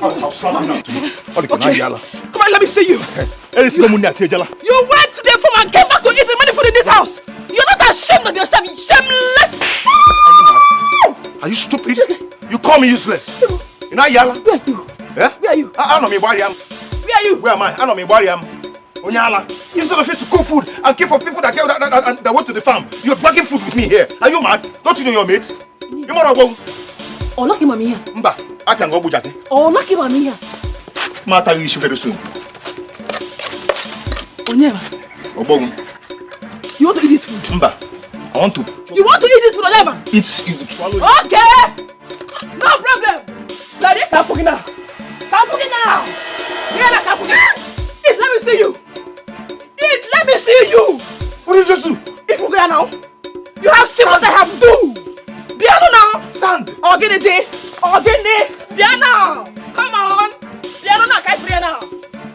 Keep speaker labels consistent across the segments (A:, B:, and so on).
A: I'll slap you now.
B: Okay. Come on, let me see you.
A: You went
B: to the farm and came back to eat the money food in this house. You're not ashamed of yourself, shameless.
A: Are you mad? Are you stupid? You call me useless. You know Yala?
B: Where are you?
A: Yeah?
B: Where are you?
A: I don't know me where I am.
B: Where are you?
A: Where am I? I don't know me where I am. Onyala, instead of you to cook food and care for people that went to the farm, you're dragging food with me here. Are you mad? Don't you know your mates? You must go.
B: Oh, lucky mommy here.
A: Mba, I can go bujati.
B: Oh, lucky mommy here.
A: Mata you issue very soon.
B: Onyema.
A: Obong.
B: You want to eat this food?
A: Mba, I want to.
B: You want to eat this food, Onyema?
A: Eat, swallow it.
B: Okay. No problem. Daddy, come cooking now. Come cooking now. Yeah, come cooking. Eat, let me see you. Eat, let me see you.
A: What did you just do?
B: If you go now, you have seen what I have do. Piano now.
A: Sand.
B: Organic day. Piano. Come on. Piano now, guys, piano.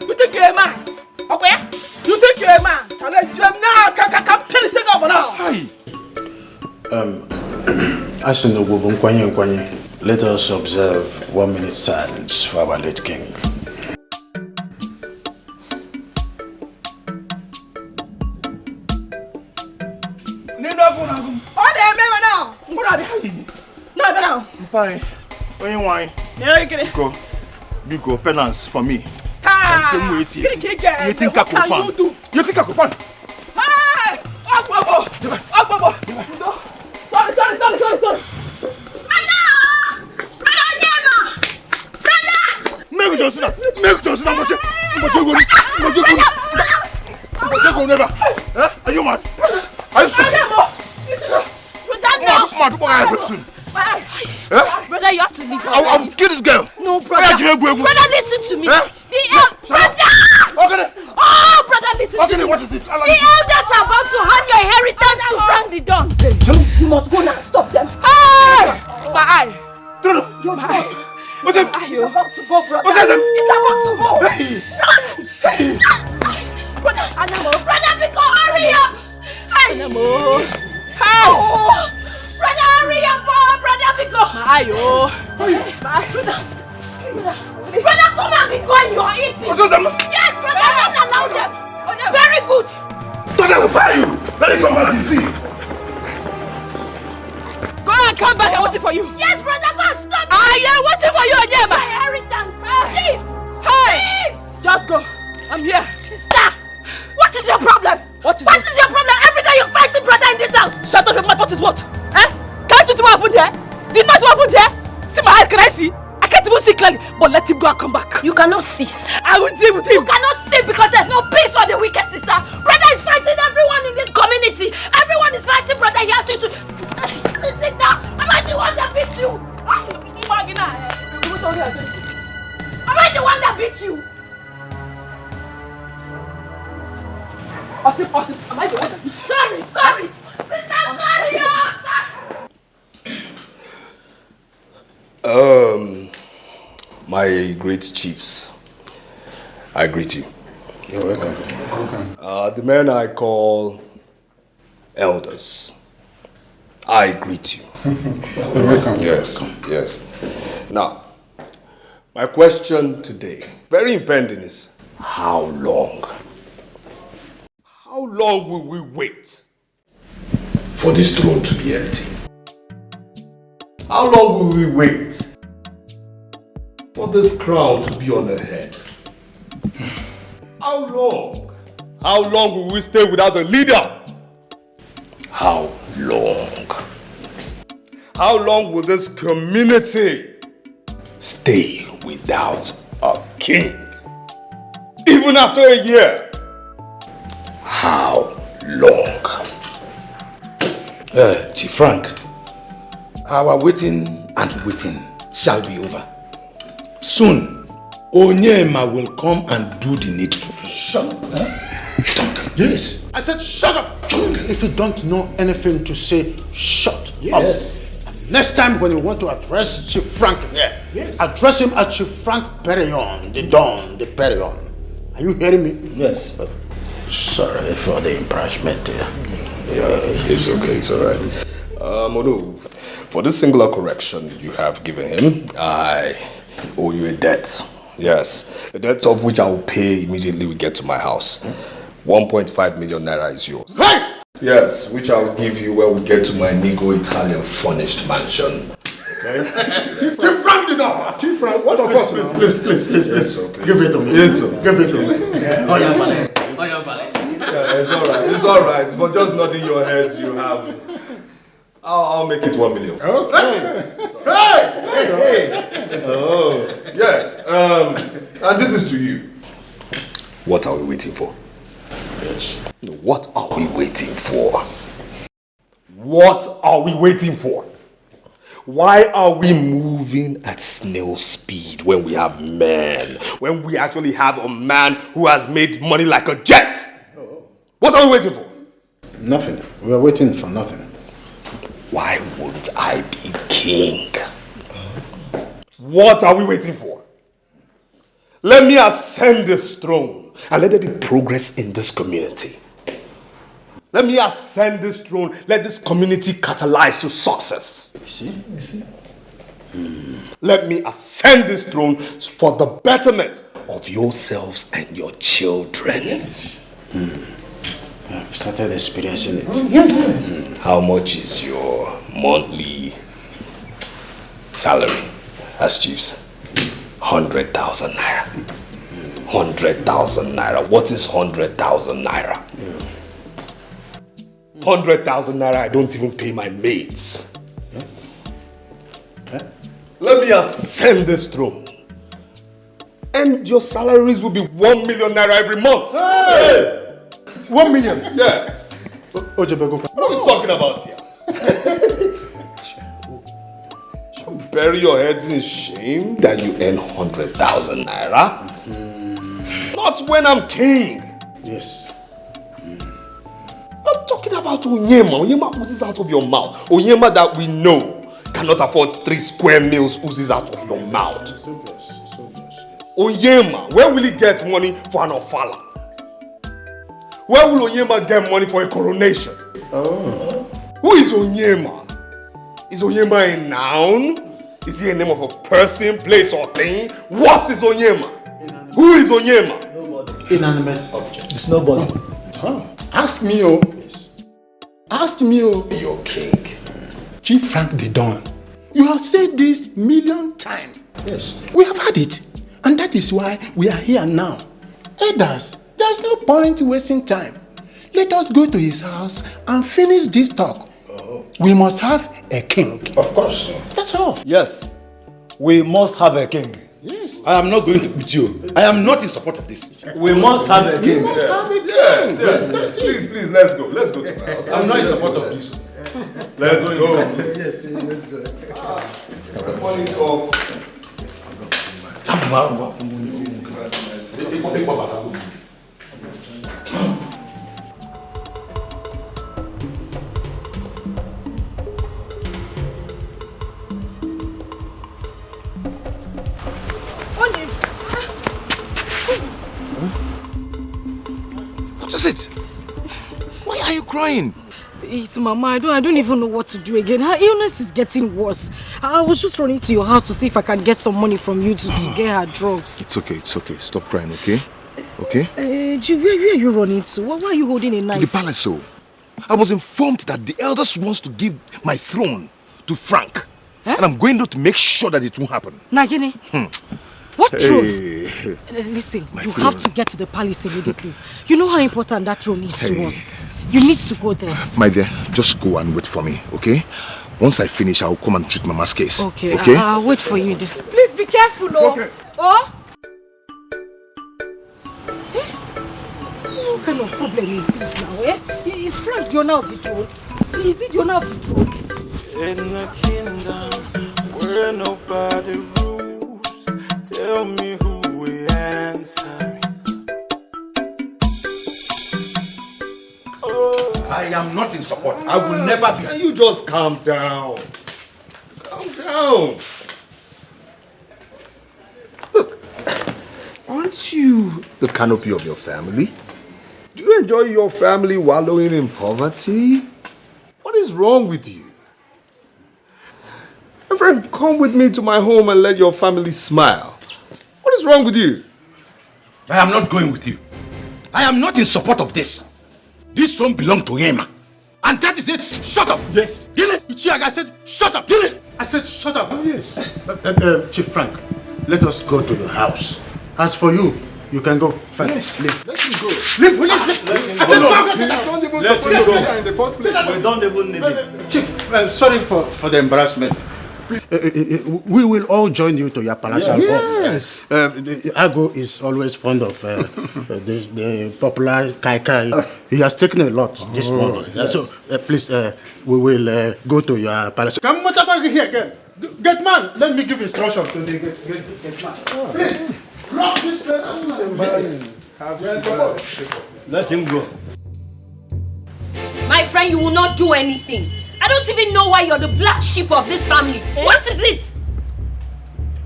B: You think you're a man? Okay? You think you're a man? Challenge them now. Come tell us over now.
A: Hi.
C: Let us observe 1 minute silence for our late king.
A: I'm fine. When you wine, you go penance for me.
B: What can you do?
A: You think I could fun?
B: Hey! Sorry.
A: Make Johnson up. Are you mad? Are you
D: Brother, you have to leave her.
A: I will kill this girl.
D: No, brother. Brother, listen to me.
A: Huh?
D: Brother! Oh, brother, listen to me.
A: What is it?
D: The elders are about to hand your inheritance to Frank the Don.
B: You must go now. Stop them.
D: Hey!
B: My eye.
A: No.
B: Your eye.
A: What's it?
B: It's about to go, brother.
A: What is it?
B: It's about to go.
A: Hey.
B: Brother, Anamo.
D: Brother, because hurry up. Hey!
B: Anamo.
D: Hey! Oh. Brother, hurry up, brother, because.
B: My eye, oh.
D: Brother, come and be going. You're eating.
A: What's them?
D: Yes, brother, don't allow them. Very good.
A: But I will fire you. Let me come back and see.
B: Go and come back. I'm waiting for you.
D: Yes, brother, go and stop.
B: I am waiting for you, Onyema.
D: My inheritance. Please.
B: Hey. Just go. I'm here.
D: Sister, what is your problem?
B: What is
D: your problem? Every day you're fighting brother in this house.
B: Shut up, your mouth. What is what? Eh? Can't you see what happened here? Did not see what happened here? See my eyes, can I see? I can't even see clearly, but let him go and come back.
D: You cannot see.
B: I will deal with him.
D: You cannot see because there's no peace for the wicked, sister. Brother is fighting everyone in this community. Everyone is fighting brother. He has you to... Listen now. Am I the one that beat you? Am I the one that beat you?
B: Osip, am I the one that beat you?
D: Sorry. Sister, sorry.
E: My great chiefs, I greet you.
C: You're welcome.
E: The men I call elders, I greet you.
C: You're welcome.
E: Yes. Now, my question today, very impending, is how long? How long will we wait for this throne to be empty? How long will we wait for this crown to be on her head? How long? How long will we stay without a leader? How long? How long will this community stay without a king? Even after a year? How long?
C: Chief Frank, our waiting and waiting shall be over. Soon, Onyema will come and do the needful.
A: Shut up.
C: Yes. I said shut up. If you don't know anything to say, shut up. Next time when you want to address Chief Frank here, address him as Chief Frank Perion, the Don, the Perion. Are you hearing me?
A: Yes.
C: Sorry for the embarrassment.
E: It's okay, it's alright. Mono, for this singular correction you have given him, I owe you a debt. Yes, a debt of which I will pay immediately we get to my house. 1.5 million naira is yours.
C: Hey!
E: Yes, which I will give you when we get to my Nigo Italian furnished mansion. Okay?
C: Chief Frank did that! Chief Frank, what of us? Please.
E: It's okay.
C: Give it to me.
E: It's okay.
C: Give it to me.
E: Yeah, it's alright. For just nodding your heads, you have. I'll make it 1 million.
C: Okay.
E: Hey! Oh, yes. And this is to you. What are we waiting for?
C: Yes.
E: What are we waiting for? What are we waiting for? Why are we moving at snail speed when we have men? When we actually have a man who has made money like a jet? What are we waiting for?
C: Nothing. We are waiting for nothing.
E: Why wouldn't I be king? What are we waiting for? Let me ascend this throne and let there be progress in this community. Let me ascend this throne. Let this community catalyze to success.
C: You see?
E: Let me ascend this throne for the betterment of yourselves and your children.
C: I've started experiencing it.
B: Yes.
E: How much is your monthly salary as chiefs? 100,000 naira. 100,000 naira. What is 100,000 naira? 100,000 naira, I don't even pay my maids. Let me ascend this throne. And your salaries will be 1 million naira every month.
C: Hey! 1 million?
E: Yes. What are we talking about here? Bury your heads in shame that you earn 100,000 naira. Not when I'm king.
C: Yes.
E: I'm talking about Onyema. Onyema oozes out of your mouth. Onyema that we know cannot afford 3 square meals oozes out of your mouth.
C: It's obvious.
E: Onyema, where will he get money for an ofala? Where will Onyema get money for a coronation?
C: Oh.
E: Who is Onyema? Is Onyema a noun? Is he a name of a person, place, or thing? What is Onyema? Who is Onyema?
C: Nobody. Inanimate object.
B: It's nobody.
C: Oh. Ask me, oh. Yes. Ask me, oh.
E: Your king.
C: Chief Frank the Don. You have said this 1,000,000 times. Yes. We have had it. And that is why we are here now. Elders, there's no point wasting time. Let us go to his house and finish this talk. Oh. We must have a king. Of course. That's all.
B: Yes. We must have a king.
C: Yes.
F: I am not going to with you. I am not in support of this.
B: We must have a king.
E: Yes. Please, let's go. Let's go to my house.
F: I'm not in support of this.
E: Let's go.
C: Yes, let's go.
E: Morning talks.
A: What is it? Why are you crying?
D: It's Mama. I don't even know what to do again. Her illness is getting worse. I was just running to your house to see if I can get some money from you to get her drugs.
A: It's okay. Stop crying, okay? Okay?
D: Where are you running to? Why are you holding a knife?
A: To the palace, so. I was informed that the elders wants to give my throne to Frank. And I'm going to make sure that it won't happen.
D: Nagini? What throne?
A: Hey.
D: Listen, you
A: throne.
D: have to get to the palace immediately. You know how important that throne is to us. You need to go there.
A: My dear, just go and wait for me, okay? Once I finish, I'll come and treat Mama's case.
D: Okay?
A: I'll
D: wait for you. Please be careful, oh.
A: Okay.
D: Oh? What kind of problem is this now, eh? Is Frank the owner of the throne? Is he the owner of the throne?
G: In a kingdom where nobody rules, tell me who will answer.
F: I am not in support. I will never be.
E: Can you just calm down? Calm down. Look, aren't you the canopy of your family? Do you enjoy your family wallowing in poverty? What is wrong with you? My friend, come with me to my home and let your family smile. What is wrong with you?
F: I am not going with you. I am not in support of this. This throne belongs to him. And that is it. Shut up.
C: Yes.
F: Gilly, I said, shut up. Gilly.
C: I said, shut up. Oh, yes. Chief Frank, let us go to your house. As for you, you can go first.
A: Yes.
C: Leave.
A: Let him go.
C: Leave.
A: Let him go. Let him go. In the first place.
H: We don't even need it.
C: Chief, sorry for the embarrassment. We will all join you to your palatial home.
A: Yes.
C: Ago is always fond of the popular Kai Kai. He has taken a lot this morning. Yes. So please, we will go to your palace. Come here, get man. Let me give instructions to the get man. Please, lock this place as soon as
H: Let him go.
D: My friend, you will not do anything. I don't even know why you're the black sheep of this family. Eh? What is it?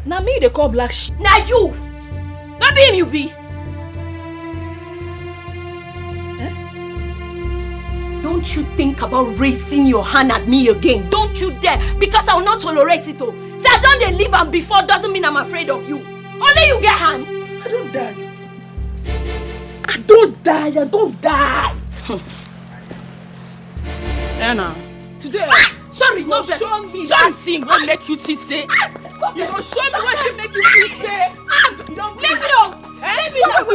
B: Now me they call black sheep.
D: Now you. Not be him you be. Eh? Don't you think about raising your hand at me again. Don't you dare. Because I will not tolerate it. Oh. Say I don't they live and before doesn't mean I'm afraid of you. Only you get hand.
B: I don't die. I don't die. I don't die. Anna. Today,
D: sorry, no
B: vex. Show me that thing what make you see say. You go show me what you make you feel say.
D: Leave me alone. Leave me alone.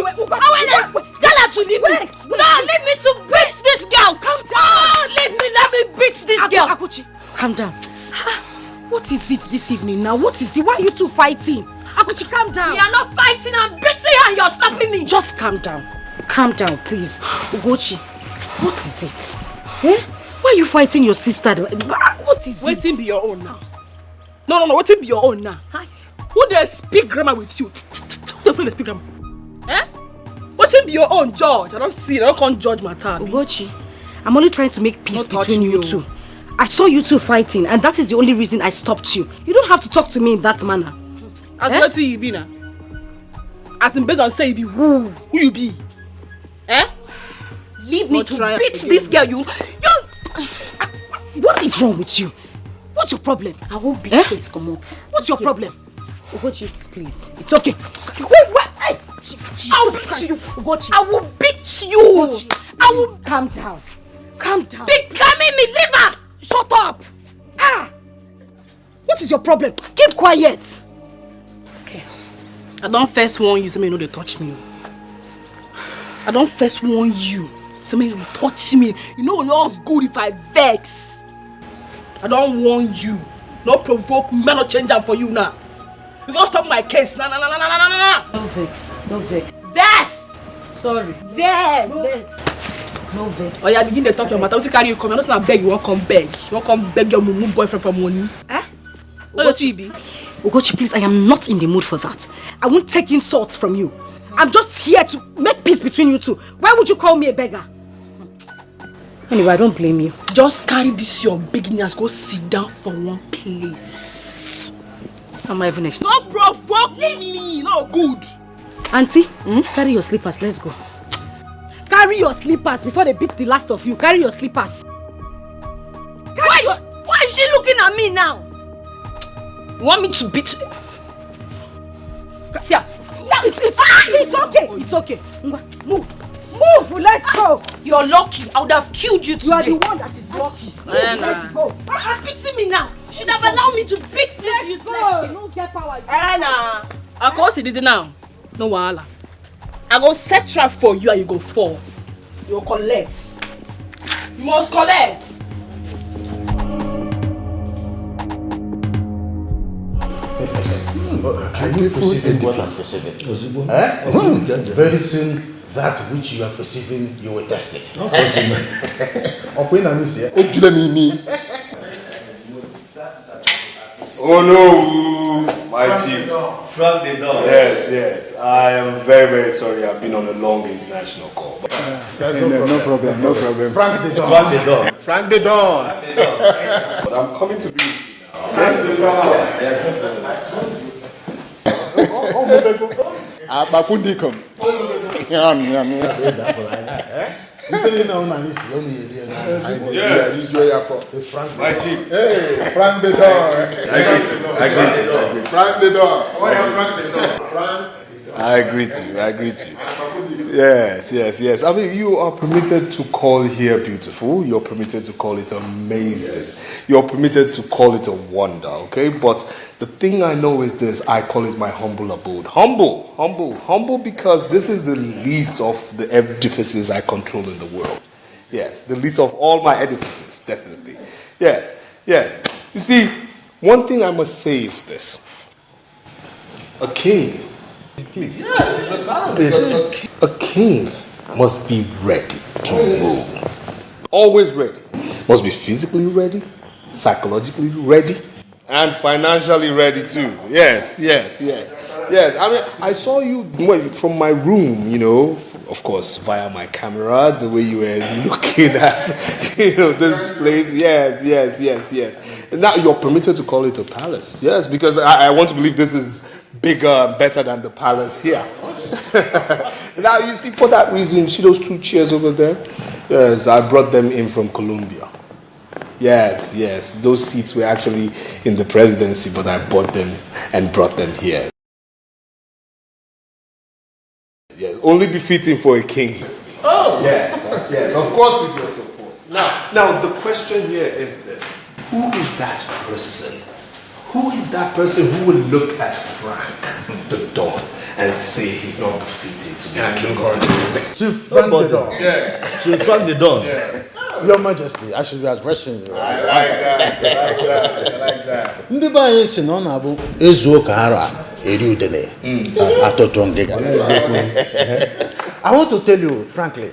D: Tell her to leave me. No, leave me to beat this girl. Calm down. Leave me. Let me beat this girl.
B: Akuchi, calm down. What is it this evening now? What is it? Why are you two fighting? Akuchi, calm down.
D: We are not fighting. I'm beating you and you're stopping me.
B: Just calm down. Calm down, please. Ugochi, what is it? Eh? Why are you fighting your sister? What is it? Waiting be your own now. No, waiting be your own now. Who they speak grammar with you? Who they speak grammar? Eh? Waiting be your own, George. I don't see it. I don't come judge my time.
I: Ugochi, I'm only trying to make peace between you two. I saw you two fighting, and that is the only reason I stopped you. You don't have to talk to me in that manner.
B: As what do you be now? As in based on say you be who you be? Eh?
D: Leave me to beat this girl. You.
I: What is wrong with you? What's your problem?
D: I won't beat this, come out.
I: What's your problem?
D: Ugochi, please.
I: It's okay.
D: Hey, I will beat you. Ugochi. I will beat you. Ugochi, I will.
I: Calm down. Calm down.
D: Be calming me, leave her.
I: Shut up. What is your problem? Keep quiet.
B: Okay. I don't first warn you, so you know they touch me. I don't first warn you, so you know touch me. You know yours good if I vex. I don't warn you. Not provoke me, not change them for you now. You don't stop my case. No.
I: No vex.
D: Vex!
I: Sorry.
D: Vex!
I: No vex.
B: Oh yeah, begin to talk your matter. What you carry you come? You're not gonna beg, you won't come beg. You won't come beg your mumu boyfriend for money. What you be?
I: Ugochi, please, I am not in the mood for that. I won't take insults from you. I'm just here to make peace between you two. Why would you call me a beggar? Anyway, I don't blame you.
B: Just carry this your bigness, go sit down for one place.
I: I'm not even expecting.
B: Don't provoke me, not good.
I: Auntie, carry your slippers, let's go. Carry your slippers before they beat the last of you. Carry your slippers.
D: Why is she looking at me now? You want me to beat you?
I: Sia, it's okay. It's okay. Move, let's go.
D: You're lucky. I would have killed you today.
I: You are the one that is lucky. Let's go.
D: You're beating me now. You should have allowed me to beat this useless girl.
I: No get power.
B: Anna, I go see this now. No wahala. I go set trap for you and you go fall. You will collect. You must collect.
C: Very soon, that which you are perceiving, you will test it.
E: Oh no, my chiefs.
H: Frank the door.
E: Yes. I am very, very sorry. I've been on a long international call.
A: No problem.
C: Frank the door.
F: Frank the door.
E: But I'm coming to be.
A: Frank the door.
F: Yes.
E: My chief.
F: Hey, Frank the door.
E: I agree.
F: Frank the door. Oh, yeah, Frank the door.
E: I agree to you. Yes. I mean, you are permitted to call here beautiful. You're permitted to call it amazing. Yes. You're permitted to call it a wonder, okay? But the thing I know is this, I call it my humble abode. Humble because this is the least of the edifices I control in the world. Yes, the least of all my edifices, definitely. Yes. You see, one thing I must say is this. A king. It is. Yes, it's a sound. A king must be ready to rule. Always ready. Must be physically ready, psychologically ready, and financially ready too. Yes. I mean, I saw you from my room, of course, via my camera, the way you were looking at, this place. Yes. Now you're permitted to call it a palace. Yes, because I want to believe this is bigger and better than the palace here. Now, you see, for that reason, see those 2 chairs over there? Yes, I brought them in from Colombia. Yes, those seats were actually in the presidency, but I bought them and brought them here. Yes, only befitting for a king. Oh! Yes, of course with your support. Now, the question here is this. Who is that person? Who is that person who will look at Frank the Don and say he's not befitting to be king of this kingdom?
C: Chief Frank the Don.
E: Yes.
H: Chief Frank the Don.
E: Yes.
C: Your Majesty, I should be addressing you.
E: I like that.
C: Ndị be anyị si na ọ na-abụ ezuo ka ara eri udele atụtụ ngịga. I want to tell you frankly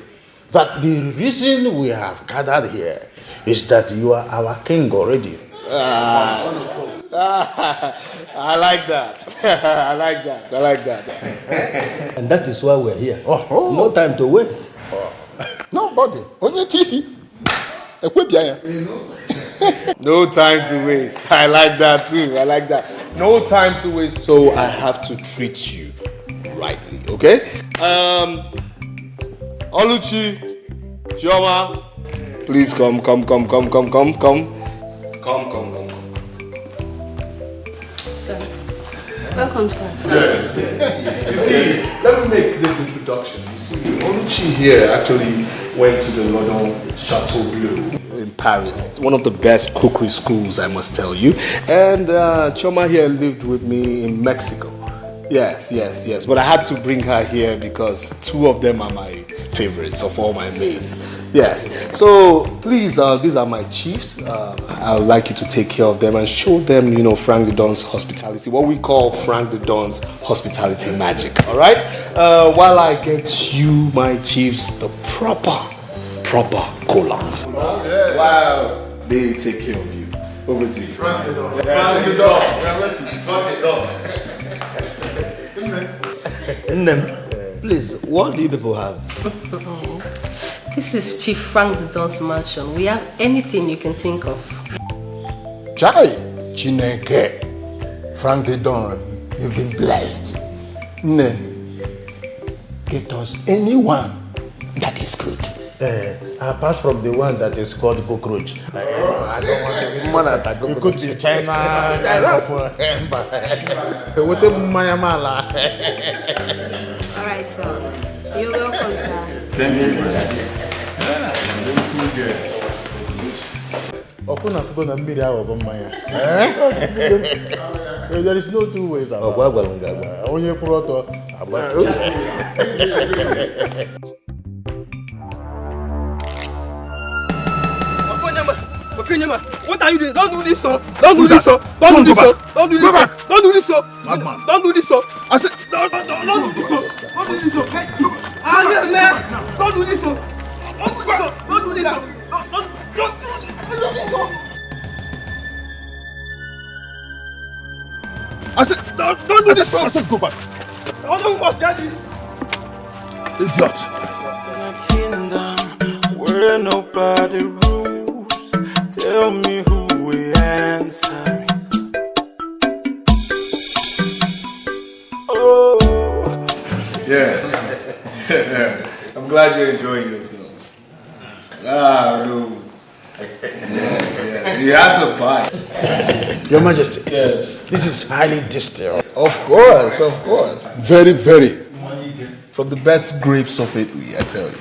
C: that the reason we have gathered here is that you are our king already.
E: I like that.
H: And that is why we're here. No time to waste.
F: Nobody. Only TC.
E: No time to waste. I like that too. No time to waste, so I have to treat you rightly, okay? Oluchi, Chioma, please come.
J: Sir. Welcome, sir.
E: Yes. You see, let me make this introduction. You see, Oluchi here actually went to the London Chateau Bleu in Paris, one of the best cookery schools, I must tell you. And Choma here lived with me in Mexico. Yes. But I had to bring her here because 2 of them are my favorites of all my mates. Yes. So please, these are my chiefs. I would like you to take care of them and show them, Frank the Don's hospitality. What we call Frank the Don's hospitality magic. All right. While I get you, my chiefs, the proper cola.
F: Yes.
E: Wow. They take care of you. Over to you.
F: Frank the door. Frank the door.
H: Please, what do you people have?
J: This is Chief Frank the Don's mansion. We have anything you can think of.
F: Chai, Chineke, Frank the Don, you've been blessed. Get us anyone that is good.
C: Apart from the one that is called cockroach. I don't want to be could be China.
J: Alright, sir. You're welcome, sir.
F: Thank you.
C: There is no 2 ways about it. Only proto.
A: What are you doing? Don't do this, sir. Don't do this, sir. Don't do this, sir. Don't do this, sir. Don't do this, sir. Don't do this, sir. I said, don't do this, sir. Don't do this, sir. Don't do this, sir. Don't do this, sir. Don't do this, sir. I said, don't do this, sir. I said, go back. Don't must get this. Idiot.
G: Where nobody rules, tell me who will answer me.
E: Yes. I'm glad you're enjoying yourself. Ah, no. Yes. He has a bite.
C: Your Majesty.
E: Yes.
C: This is highly distilled.
E: Of course.
C: Very, very.
E: From the best grapes of Italy, I tell you.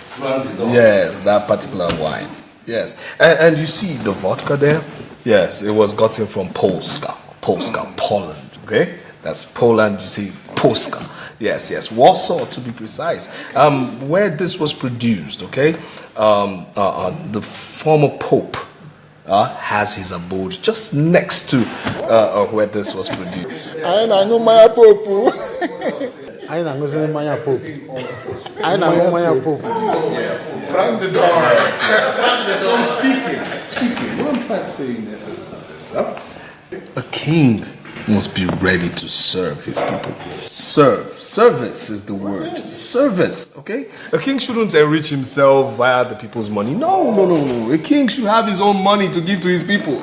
E: Yes, that particular wine. Yes. And you see the vodka there? Yes, it was gotten from Polska, Poland. Okay? That's Poland, you see, Polska. Yes. Warsaw, to be precise. Where this was produced, okay? The former Pope has his abode just next to where this was produced.
C: I know my Pope. I know my Pope.
E: Yes. Frank the door. Yes. So speaking. What I'm trying to say in essence of this, a king must be ready to serve his people. Service is the word. Service, okay? A king shouldn't enrich himself via the people's money. No. A king should have his own money to give to his people.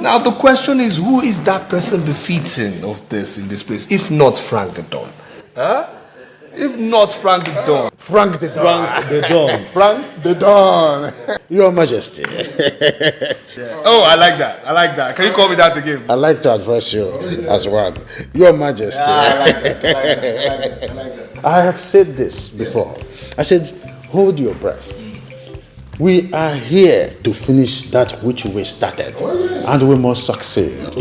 E: Now the question is, who is that person befitting of this in this place, if not Frank the Don? Huh? If not Frank the Don.
C: Frank the Don. Your Majesty.
E: Yeah. Oh, I like that. Can you call me that again?
C: I like to address you as one. Your Majesty.
E: I like that.
C: I have said this before. I said, hold your breath. We are here to finish that which we started, and we must succeed.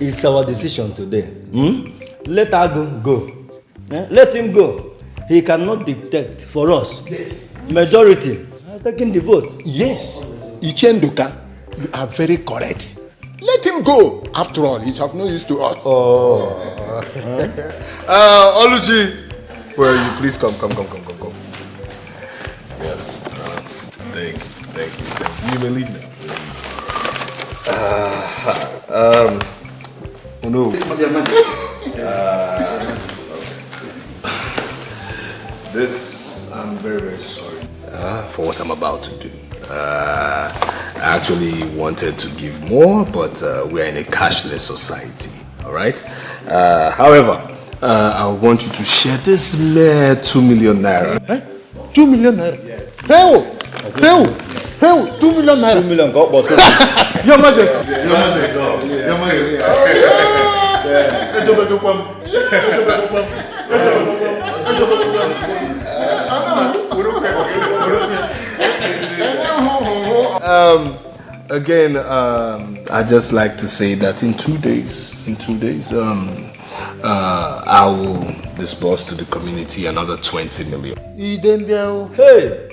H: It's our decision today. Let Agu go. Let him go. He cannot dictate for us. Majority has taken the vote.
F: Yes, Ichenduka, you are very correct. Let him go. After all, he's of no use to us.
E: Oluchi, where are you? Please come. Yes. Thank you. You may leave now. Oh no. This, I'm very, very sorry for what I'm about to do. I actually wanted to give more, but we're in a cashless society, all right? However, I want you to share this mere 2 million naira.
C: 2 million naira?
E: Yes.
C: Hell, 2 million naira.
H: 2 million go but
C: Your Majesty.
E: Again, I'd just like to say that in 2 days, I will disburse to the community another 20 million.
H: hey!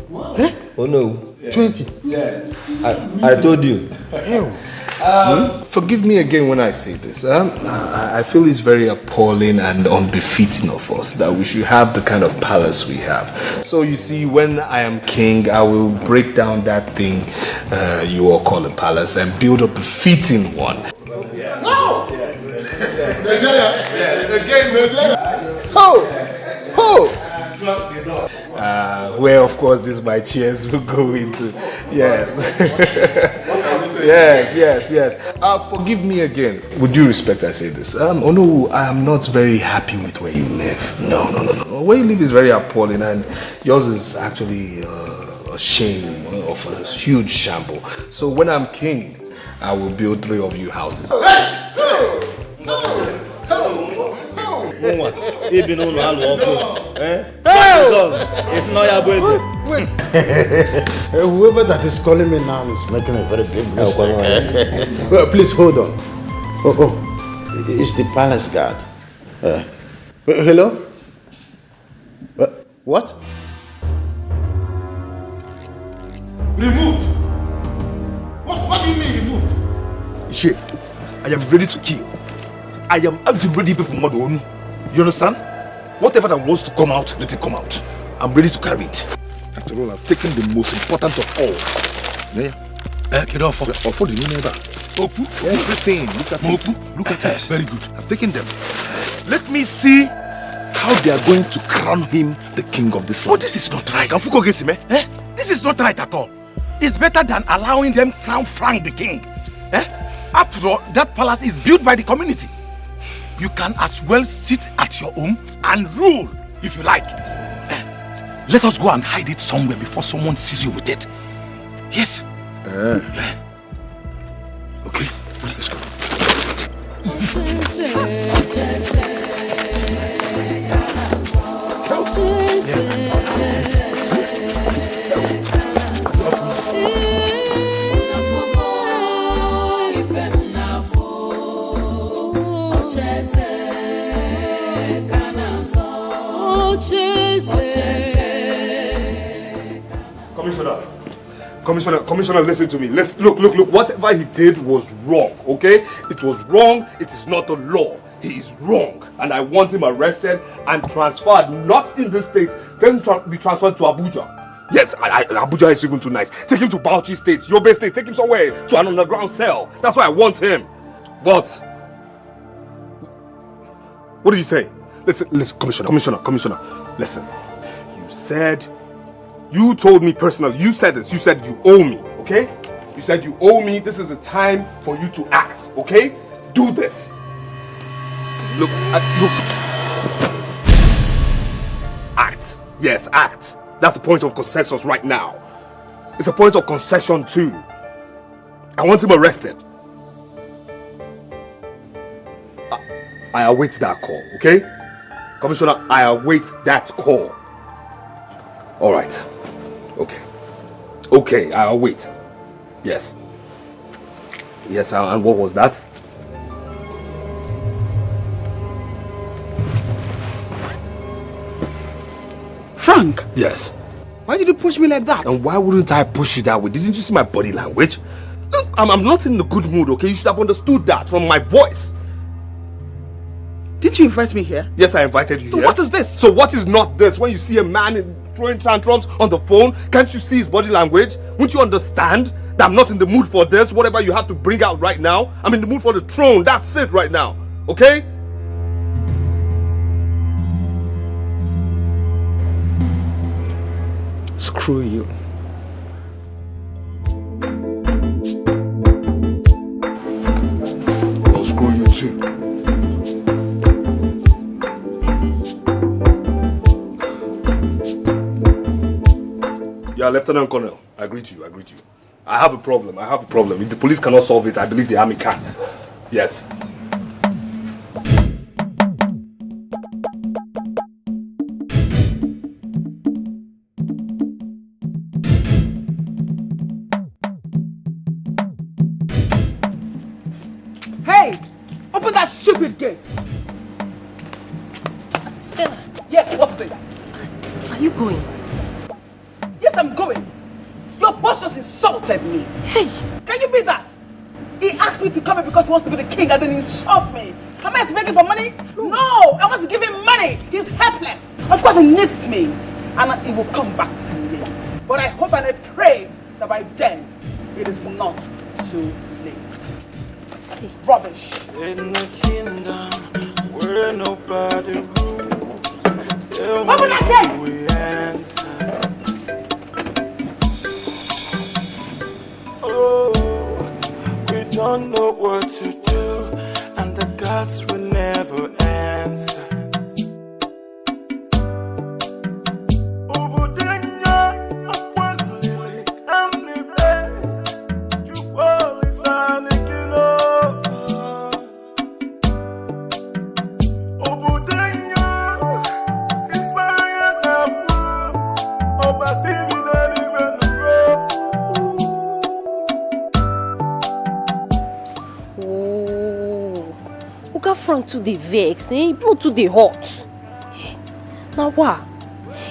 H: What? Oh no.
C: 20?
E: Yes.
H: I told you.
E: Forgive me again when I say this. I feel it's very appalling and unbefitting of us that we should have the kind of palace we have. So you see, when I am king, I will break down that thing you all call a palace and build a befitting one. Yes.
C: No!
E: Yes. Again, where of course this my chairs will go into. Yes. Yes. Forgive me again. With due respect, I say this. Oh no, I am not very happy with where you live. No. Where you live is very appalling, and yours is actually a shame of a huge shamble. So when I'm king, I will build 3 of you houses.
H: Even on it's not your boys.
C: Whoever that is calling me now is making a very big mistake. Well, please hold on. Oh, it's the palace guard. Hello? What?
F: Removed? What do you mean removed?
A: She, I am ready to kill. I am ready people. You understand? Whatever that wants to come out, let it come out. I'm ready to carry it. After all, I've taken the most important of all. Yeah. For the new neighbor. Everything. Look at it. Look at it. Very good. I've taken them. Let me see how they are going to crown him the king of this land. Oh, this is not right. This is not right at all. It's better than allowing them crown Frank the king. After all, that palace is built by the community. You can as well sit at your home and rule if you like.
F: Let us go and hide it somewhere before someone sees you with it. Yes? Yeah. Okay, let's go.
E: Commissioner, listen to me. Look. Whatever he did was wrong, okay? It was wrong. It is not the law. He is wrong. And I want him arrested and transferred, not in this state, then be transferred to Abuja. Yes, Abuja is even too nice. Take him to Bauchi State, Yobe State. Take him somewhere to an underground cell. That's why I want him. But what do you say? Listen, Commissioner. Listen. You told me personally, you said this, you said you owe me, okay? You said you owe me, this is the time for you to act, okay? Do this. Look. Act. Yes, act. That's the point of consensus right now. It's a point of concession too. I want him arrested. I await that call, okay? Commissioner, I await that call. All right. Okay, I'll wait. Yes, and what was that?
B: Frank?
E: Yes.
B: Why did you push me like that?
E: And why wouldn't I push you that way? Didn't you see my body language? Look, I'm not in a good mood, okay? You should have understood that from my voice.
B: Did you invite me here?
E: Yes, I invited you
B: So
E: here.
B: what is this?
E: So what is not this? When you see a man throwing tantrums on the phone, can't you see his body language? Won't you understand that I'm not in the mood for this? Whatever you have to bring out right now, I'm in the mood for the throne. That's it right now. Okay?
B: Screw you.
E: Well, screw you too. Yeah, Lieutenant Colonel, I agree to you. I have a problem. If the police cannot solve it, I believe the army can. Yes.
B: Hey! Open that stupid gate!
J: Stella.
B: Yes, what is it?
J: Are you going?
B: Yes, I'm going. Your boss just insulted me.
J: Hey!
B: Can you be that? He asked me to come here because he wants to be the king and then insult me. Am I begging for money? No, I want to give him money. He's helpless. Of course he needs me. And he will come back to me. But I hope and I pray that by then it is not too late. Rubbish.
G: In the kingdom where nobody rules, tell
B: Open that gate!
G: me who we answer. Oh, we don't know what to do, and the gods will never answer.
J: Frank to the vex, blow to the hot. Now what?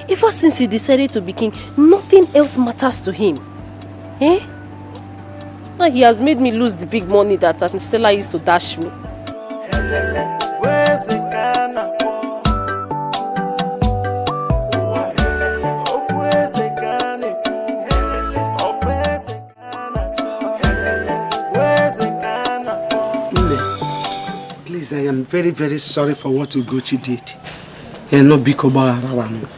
J: Ever since he decided to be king, nothing else matters to him. Now he has made me lose the big money that Stella used to dash me.
K: I am very, very sorry for what Ugochi did. No biko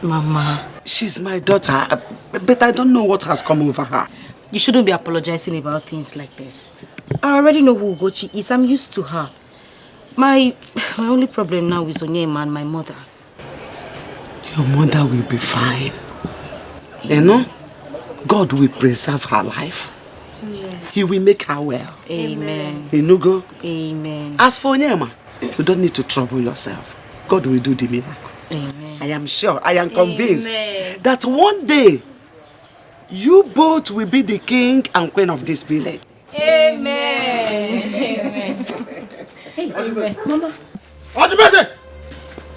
I: Mama.
K: She's my daughter, but I don't know what has come over her.
I: You shouldn't be apologizing about things like this. I already know who Ugochi is. I'm used to her. My only problem now is Onyema and my mother.
K: Your mother will be fine. You know, God will preserve her life. He will make her well.
B: Amen.
K: Inugo.
B: Amen.
K: As for Onyema, you don't need to trouble yourself. God will do the miracle.
B: Amen.
K: I am sure, I am convinced that one day you both will be the king and queen of this village.
D: Amen. Amen. Hey, Mama.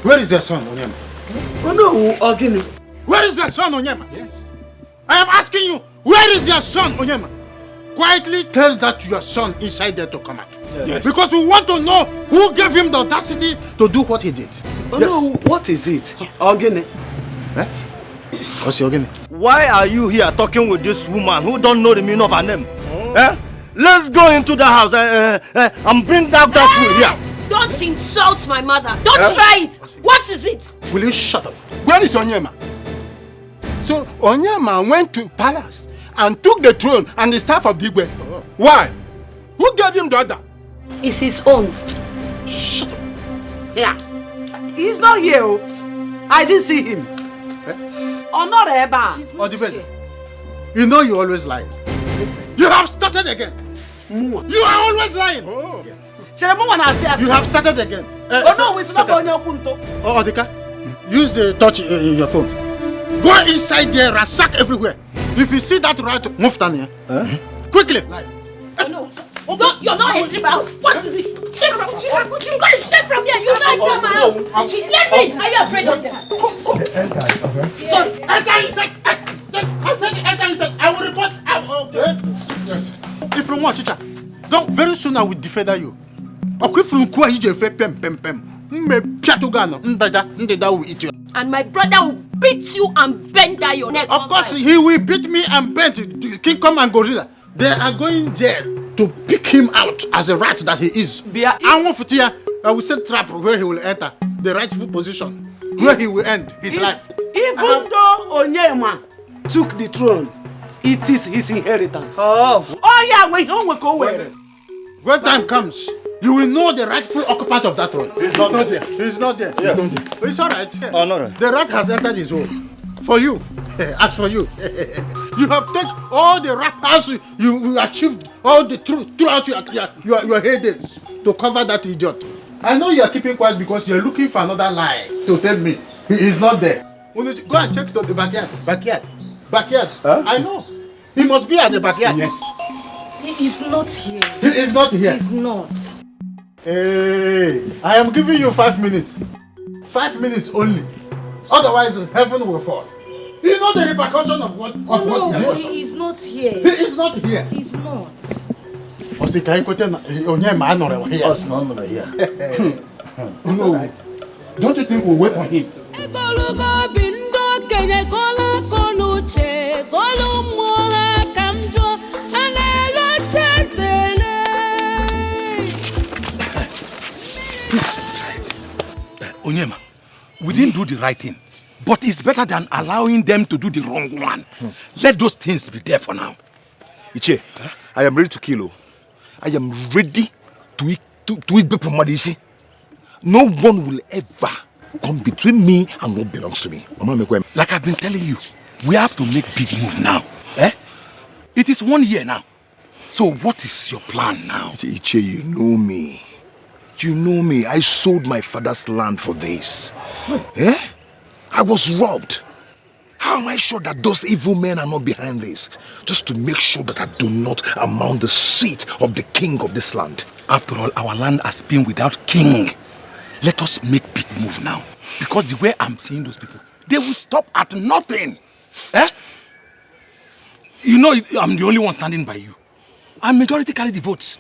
C: Where is your son, Onyema?
K: Oh no, Ogini.
C: Where is your son, Onyema? Yes. I am asking you, where is your son, Onyema? Quietly tell that your son inside there to come out. Yes. Because we want to know who gave him the audacity to do what he did.
K: Oh no, what is it? Ogini.
C: Eh? What's your Ogini?
H: Why are you here talking with this woman who don't know the meaning of her name? Eh? Let's go into the house and bring that food here.
D: Don't insult my mother. Don't try it. What is it?
C: Will you shut up? Where is Onyema? So Onyema went to palace and took the throne and the staff of Digwe. Why? Who gave him the order?
D: It's his own.
C: Shut up.
K: Yeah. He's not here. I didn't see him. Or not Eba.
C: He's not here. You know you always lie. You have started again. You are always lying. Oh. You have started again.
K: Oh no, it's not going to.
C: Oh, Odika, use the touch in your phone. Go inside there, ransack everywhere. If you see that right, move down here. Quickly.
D: Oh no. Don't, you're not entering my house. What is it? Check from here. Go check from here. You're not entering my house. Let me. Are you afraid of that? Go. Sorry.
C: Enter inside. I said enter inside. I will report. Okay. Yes. If you want, teacher, don't. Very soon I will defeather you. And
D: my brother will beat you and bend down your neck.
C: Of course, he will beat me and bend. King Kong and Gorilla. They are going there to pick him out as a rat that he is. I will set trap where he will enter the rightful position, where he will end his life.
K: Even though Onyema took the throne, it is his inheritance. Oh yeah, when
C: time comes, you will know the rightful occupant of that throne. He's not there. He's not there. Yes. It's all right.
H: Oh, no.
C: The rat has entered his home. For you, as for you, you have taken all the rappers you achieved all the truth throughout your heydays to cover that idiot. I know you are keeping quiet because you are looking for another lie to tell me he is not there. Go and check the backyard. Huh? I know. He must be at the backyard.
B: Yes. He is not here.
C: He is not here.
B: He's not.
C: Hey, I am giving you 5 minutes. 5 minutes only. Otherwise, heaven will fall. You know the repercussion of what?
B: No, he is not here.
C: He is not here.
B: He's not.
C: No. Don't you think we'll wait for him?
F: Onyema, we didn't do the right thing, but it's better than allowing them to do the wrong one. Let those things be there for now.
A: Iche, I am ready to kill. I am ready to eat Bepomadishi. No one will ever come between me and what belongs to me.
F: Like I've been telling you, we have to make big move now. It is 1 year now. So what is your plan now?
A: Iche, you know me. You know me. I sold my father's land for this. I was robbed. How am I sure that those evil men are not behind this? Just to make sure that I do not amount the seat of the king of this land.
F: After all, our land has been without king. Let us make big move now. Because the way I'm seeing those people, they will stop at nothing. You know, I'm the only one standing by you. And majority carry the votes.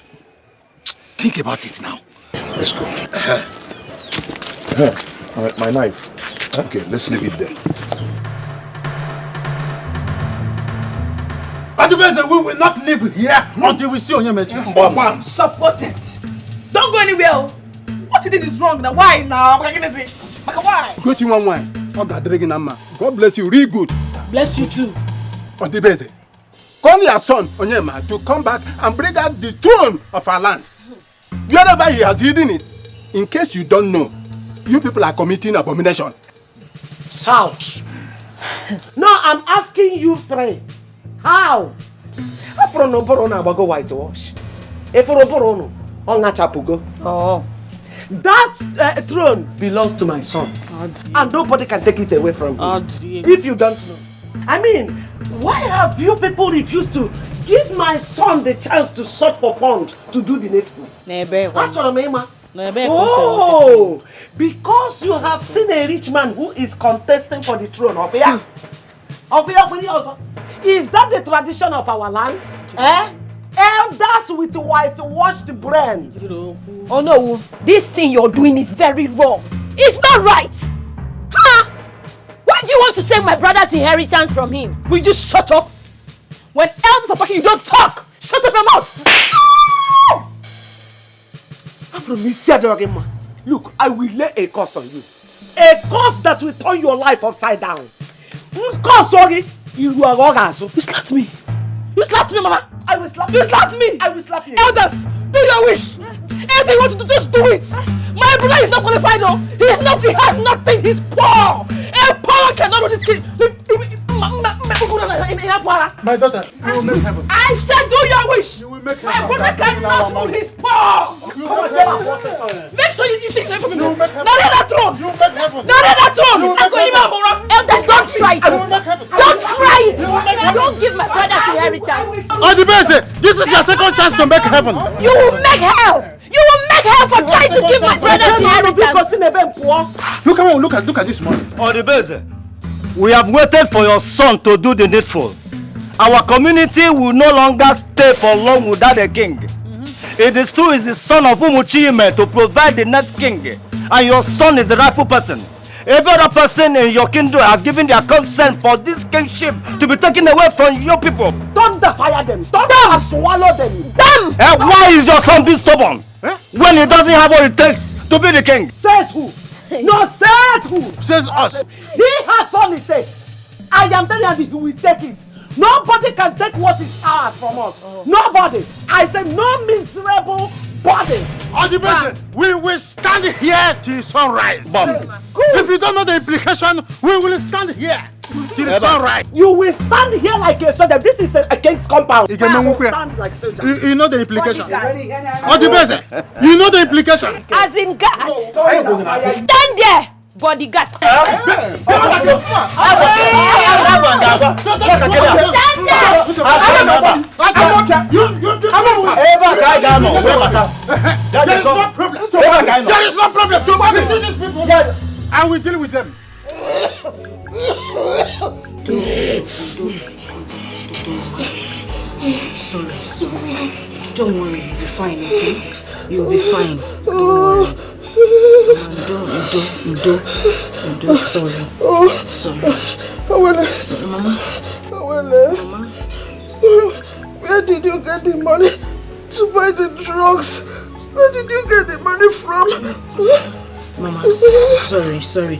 F: Think about it now.
A: Let's go. All right, my knife. Okay, let's leave it there.
C: We will not live here until we see Onyema.
K: Support it. Don't go anywhere. What you did is wrong. Now why now? Why?
C: Go to one wine. God bless you, real good.
K: Bless you too.
C: Odibeze, call your son Onyema to come back and bring out the throne of our land. Wherever he has hidden it, in case you don't know, you people are committing abomination.
K: How? No, I'm asking you three. How? Afro no boro na go whitewash. If no boro no, on chapugo.
J: Oh.
K: That throne belongs to my son. And nobody can take it away from me. If you don't know. I mean, why have you people refused to give my son the chance to search for funds to do the needful? Oh, because you have seen a rich man who is contesting for the throne of here. Is that the tradition of our land? Elders with whitewashed brain.
J: Oh no, this thing you're doing is very wrong. It's not right. Huh? Why do you want to take my brother's inheritance from him? Will you shut up? When elders are talking, you don't talk. Shut up your mouth.
K: Look, I will lay a curse on you. A curse that will turn your life upside down. You slapped me. You slapped me, Mama. I will slap you. You slapped me. I will slap you. Elders, do your wish. Anything you want to do, just do it. My brother is not qualified, though. He has nothing. He's poor. A poor cannot do this kid.
C: My daughter, you will make heaven.
K: I said do your wish.
C: You will make
K: my
C: heaven.
K: brother cannot do his poor. Make sure you take that from me. Not that throne.
C: You will make heaven.
K: Not that throne.
J: Elders, don't try it. Don't try it. Don't give my brother's inheritance.
C: Adibese, this is your second chance to make heaven.
J: You will make hell. You will make hell for trying to give my brother's inheritance.
C: Look at this money.
H: Adibese, we have waited for your son to do the needful. Our community will no longer stay for long without a king. It is true, is the son of Umuchime to provide the next king, and your son is the rightful person. Every other person in your kingdom has given their consent for this kingship to be taken away from your people.
K: Don't fire them. Don't swallow them.
J: Damn!
H: Why is your son being stubborn? When he doesn't have what it takes to be the king?
K: Says who? No, says who?
C: Says us.
K: He has all it takes. I am telling you, he will take it. Nobody can take what is ours from us. Nobody. I said no miserable body.
C: Adibese, we will stand here till sunrise. If you don't know the implication, we will stand here till sunrise.
K: You will stand here like a soldier. This is a king's compound. So stand like soldier.
C: You know the implication. Adibese, you know the implication.
J: As in God. Stand there. Bodyguard.
C: There is no problem. So when we see these people, I will deal with them.
B: Sorry. Don't worry, you'll be fine, okay? You'll be fine. Don't worry. Udo, sorry. Sorry, Mama. Mama.
L: Where did you get the money to buy the drugs? Where did you get the money from?
B: Mama, sorry.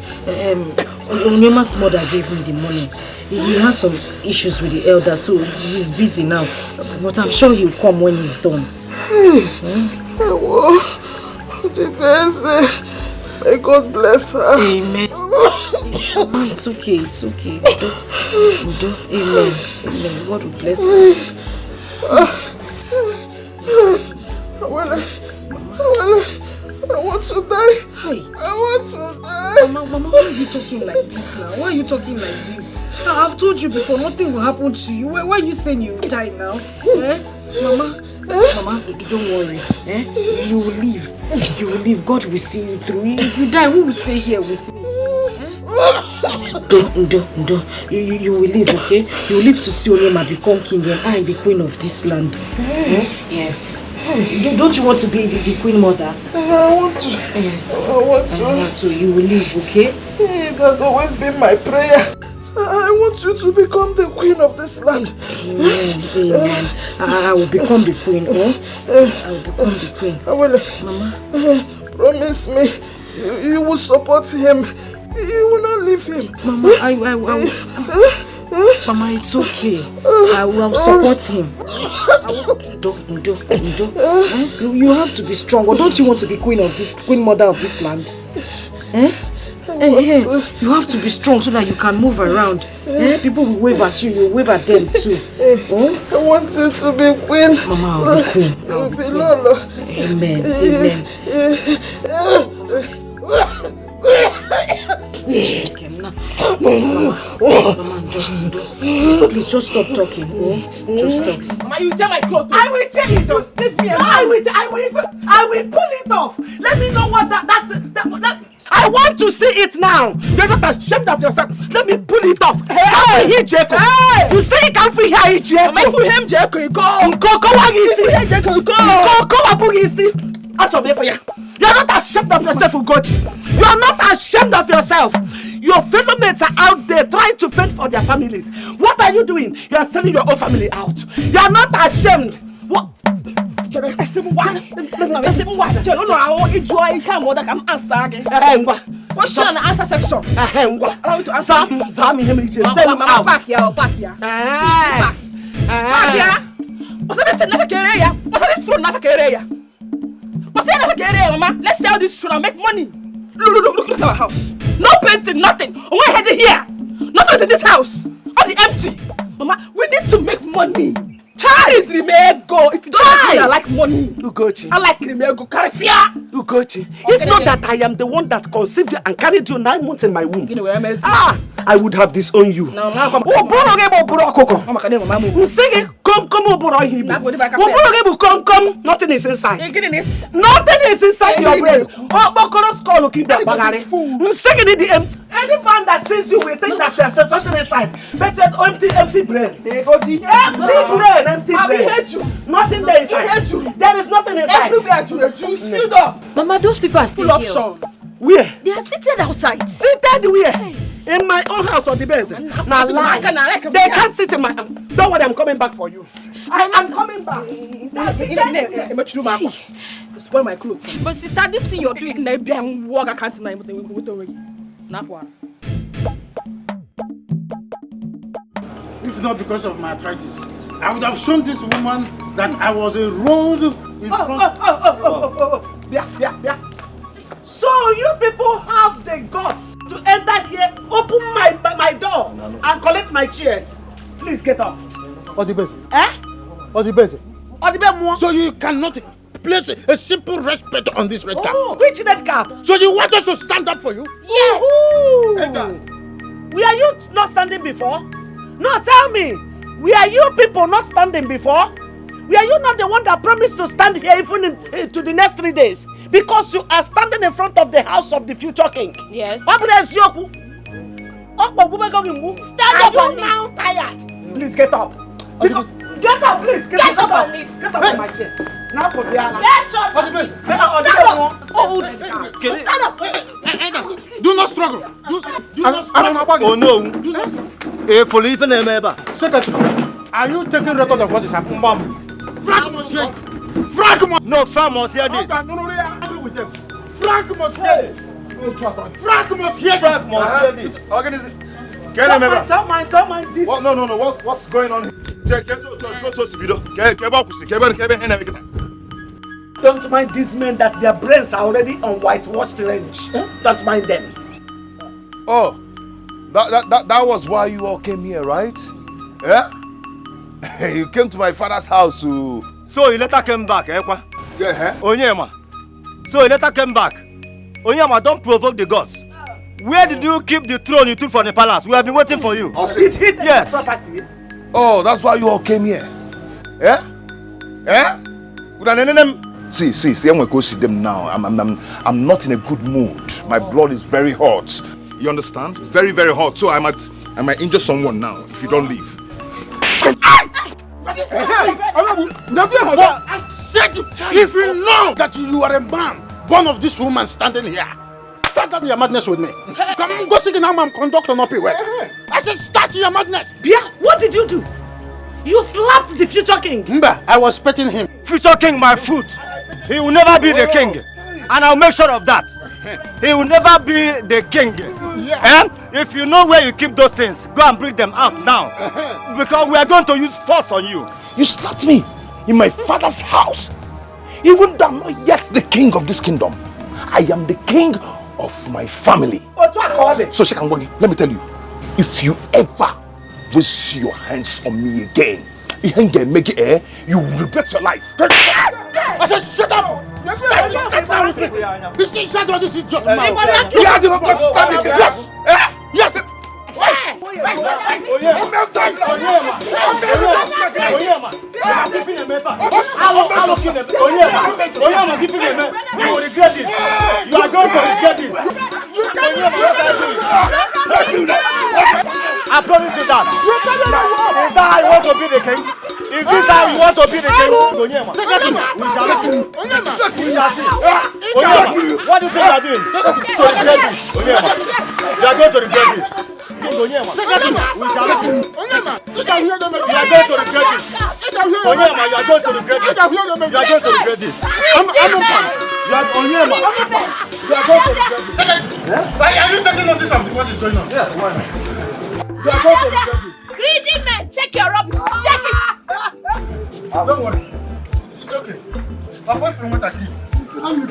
B: Onyema's mother gave me the money. He has some issues with the elder, so he's busy now. But I'm sure he'll come when he's done.
L: May God bless her.
B: Amen. It's okay. Udo. Amen. God will bless her.
L: I want to die. I want to die.
B: Mama, why are you talking like this now? Why are you talking like this? I've told you before, nothing will happen to you. Why are you saying you die now? Mama, don't worry. You will live. God will see you through. If you die, who will stay here with me? Udo. You will live, okay? You will live to see Onyema become king and I the queen of this land. Yes. Don't you want to be the queen mother?
L: I want to.
B: Yes.
L: I want to.
B: So you will live, okay?
L: It has always been my prayer. I want you to become the queen of this land.
B: Amen. I will become the queen, I will become the queen.
L: I will.
B: Mama.
L: Promise me, you will support him. You will not leave him.
B: Mama, I will. Mama, it's okay. I will support him. You have to be strong. Or don't you want to be queen mother of this land?
L: I
B: You have to be strong so that you can move around. People will wave at you, you wave at them too.
L: I want you to be queen.
B: Mama, I'll be queen.
L: I'll be Lolo.
B: Amen. Please just stop talking. Just stop.
K: Mama, you tear my clothes. I will tear it off. Leave me alone. I will pull it off. Let me know what that. I want to see it now. You're not ashamed of yourself. Let me pull it off. Hey, Jacob. Hey. You say you can't free here, Jacob. I'm free him, Jacob. Go. What you see? Jacob, go. What you see? Out of me for you. You're not ashamed of yourself, Ugochi. You are not ashamed of yourself. Your fellow mates are out there trying to fend for their families. What are you doing? You are selling your own family out. You are not ashamed. What? Question and answer section. Allow me to answer. Back here. What's this Mama? Let's sell this tree and make money. Look at our house. No painting, nothing. We're heading here. Nothing's in this house. All the empty. Mama, we need to make money. Child, Rimego. If you don't like me, I like money. Ugochi. I like Rimego. Karifia. Ugochi. If not that I am the one that conceived you and carried you 9 months in my womb. I would have disowned you. No, come. Nothing is inside. Nothing is inside your brain. Any man that sees you will think that there's something inside. But empty brain. Empty brain. I hate you. Nothing there inside. I hate you. There is nothing inside. Everywhere to the juice filled up.
J: Mama, those people are still here.
K: Where?
J: They are seated outside.
K: Seated where? Hey. In my own house or the base? Now lie. They can't sit in my... Don't worry, I'm coming back for you. I'm coming back. Spoil my clothes.
J: But sister, this thing you're doing...
C: If not because of my arthritis, I would have shown this woman that I was a road in front.
K: Yeah. So you people have the guts to enter here, open my door, and collect my chairs. Please get up.
C: What the best?
K: What the best?
C: So you cannot place a simple respect on this red cap.
K: Which red cap?
C: So you want us to stand up for you?
J: Yes.
K: Were you not standing before? No, tell me. Were you people not standing before? Were you not the one that promised to stand here even to the next 3 days? Because you are standing in front of the house of the future king.
J: Yes.
K: Stand up and now tired? Please get up. Get up, please. Get up and leave. Get up from my chair. Now for the other. Stand up.
C: Do not struggle. Do not struggle.
H: Oh no.
C: Secretary, are you taking record of what is happening? Frank must hear it. Frank must.
H: No, Frank must hear this.
C: No, I agree with them. Frank must hear this. Frank must hear this.
K: Don't mind this.
A: What? No. What's going on?
K: Don't mind these men that their brains are already on whitewashed range. Don't mind them.
A: Oh, that was why you all came here, right? Yeah? You came to my father's house to...
H: So he later came back,
A: Yeah,
H: Onyema. So he later came back. Onyema, don't provoke the gods. Where did you keep the throne you took from the palace? We have been waiting for you.
K: Yes.
A: Oh, that's why you all came here. Yeah? See, I'm gonna go see them now. I'm not in a good mood. My blood is very hot. You understand? Very, very hot. So I might injure someone now if you don't leave.
C: I said, if you know that you are a man born of this woman standing here, start up your madness with me. Come on, go see now, I'm conducting up here. I said, start your madness.
K: Bia, what did you do? You slapped the future king.
C: Mba, I was petting him.
H: Future king, my foot. He will never be the king. And I'll make sure of that. He will never be the king. Yeah. If you know where you keep those things, go and bring them out now. Because we are going to use force on you.
A: You slapped me in my father's house. Even though I'm not yet the king of this kingdom. I am the king of my family. So she can work. Let me tell you, if you ever raise your hands on me again, you will regret your life.
C: I said, shut up! This is your mouth.
A: You have got to stand it. Yes! Yes!
H: You are going to regret this. I promise you that. Is that how you want to be the king? Is this how you want to be the king? We shall see. What do you think you are doing? To regret this. You are going to regret this. We shall see. You are going to regret this. Onyema, you are going to regret this. You are going to regret this. I'm you are Onyema. You are going to regret this.
C: Are you taking notice of what is going on?
H: Yes, why not? You are going to regret this.
J: Greedy men, take your rubbish. Take it.
C: Don't worry. It's okay. Away from what I did. I'm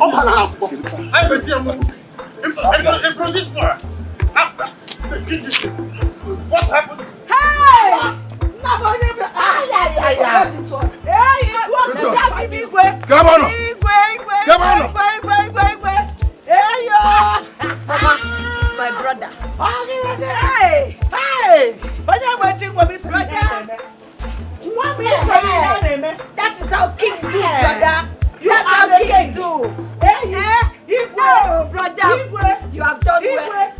C: with you. If from this part, keep this thing. What happened?
K: Hey!
A: Come on!
J: It's my brother.
K: Hey! But I'm watching what is brother.
J: That is how king do, brother. That's how king do. Oh, brother, you have done well.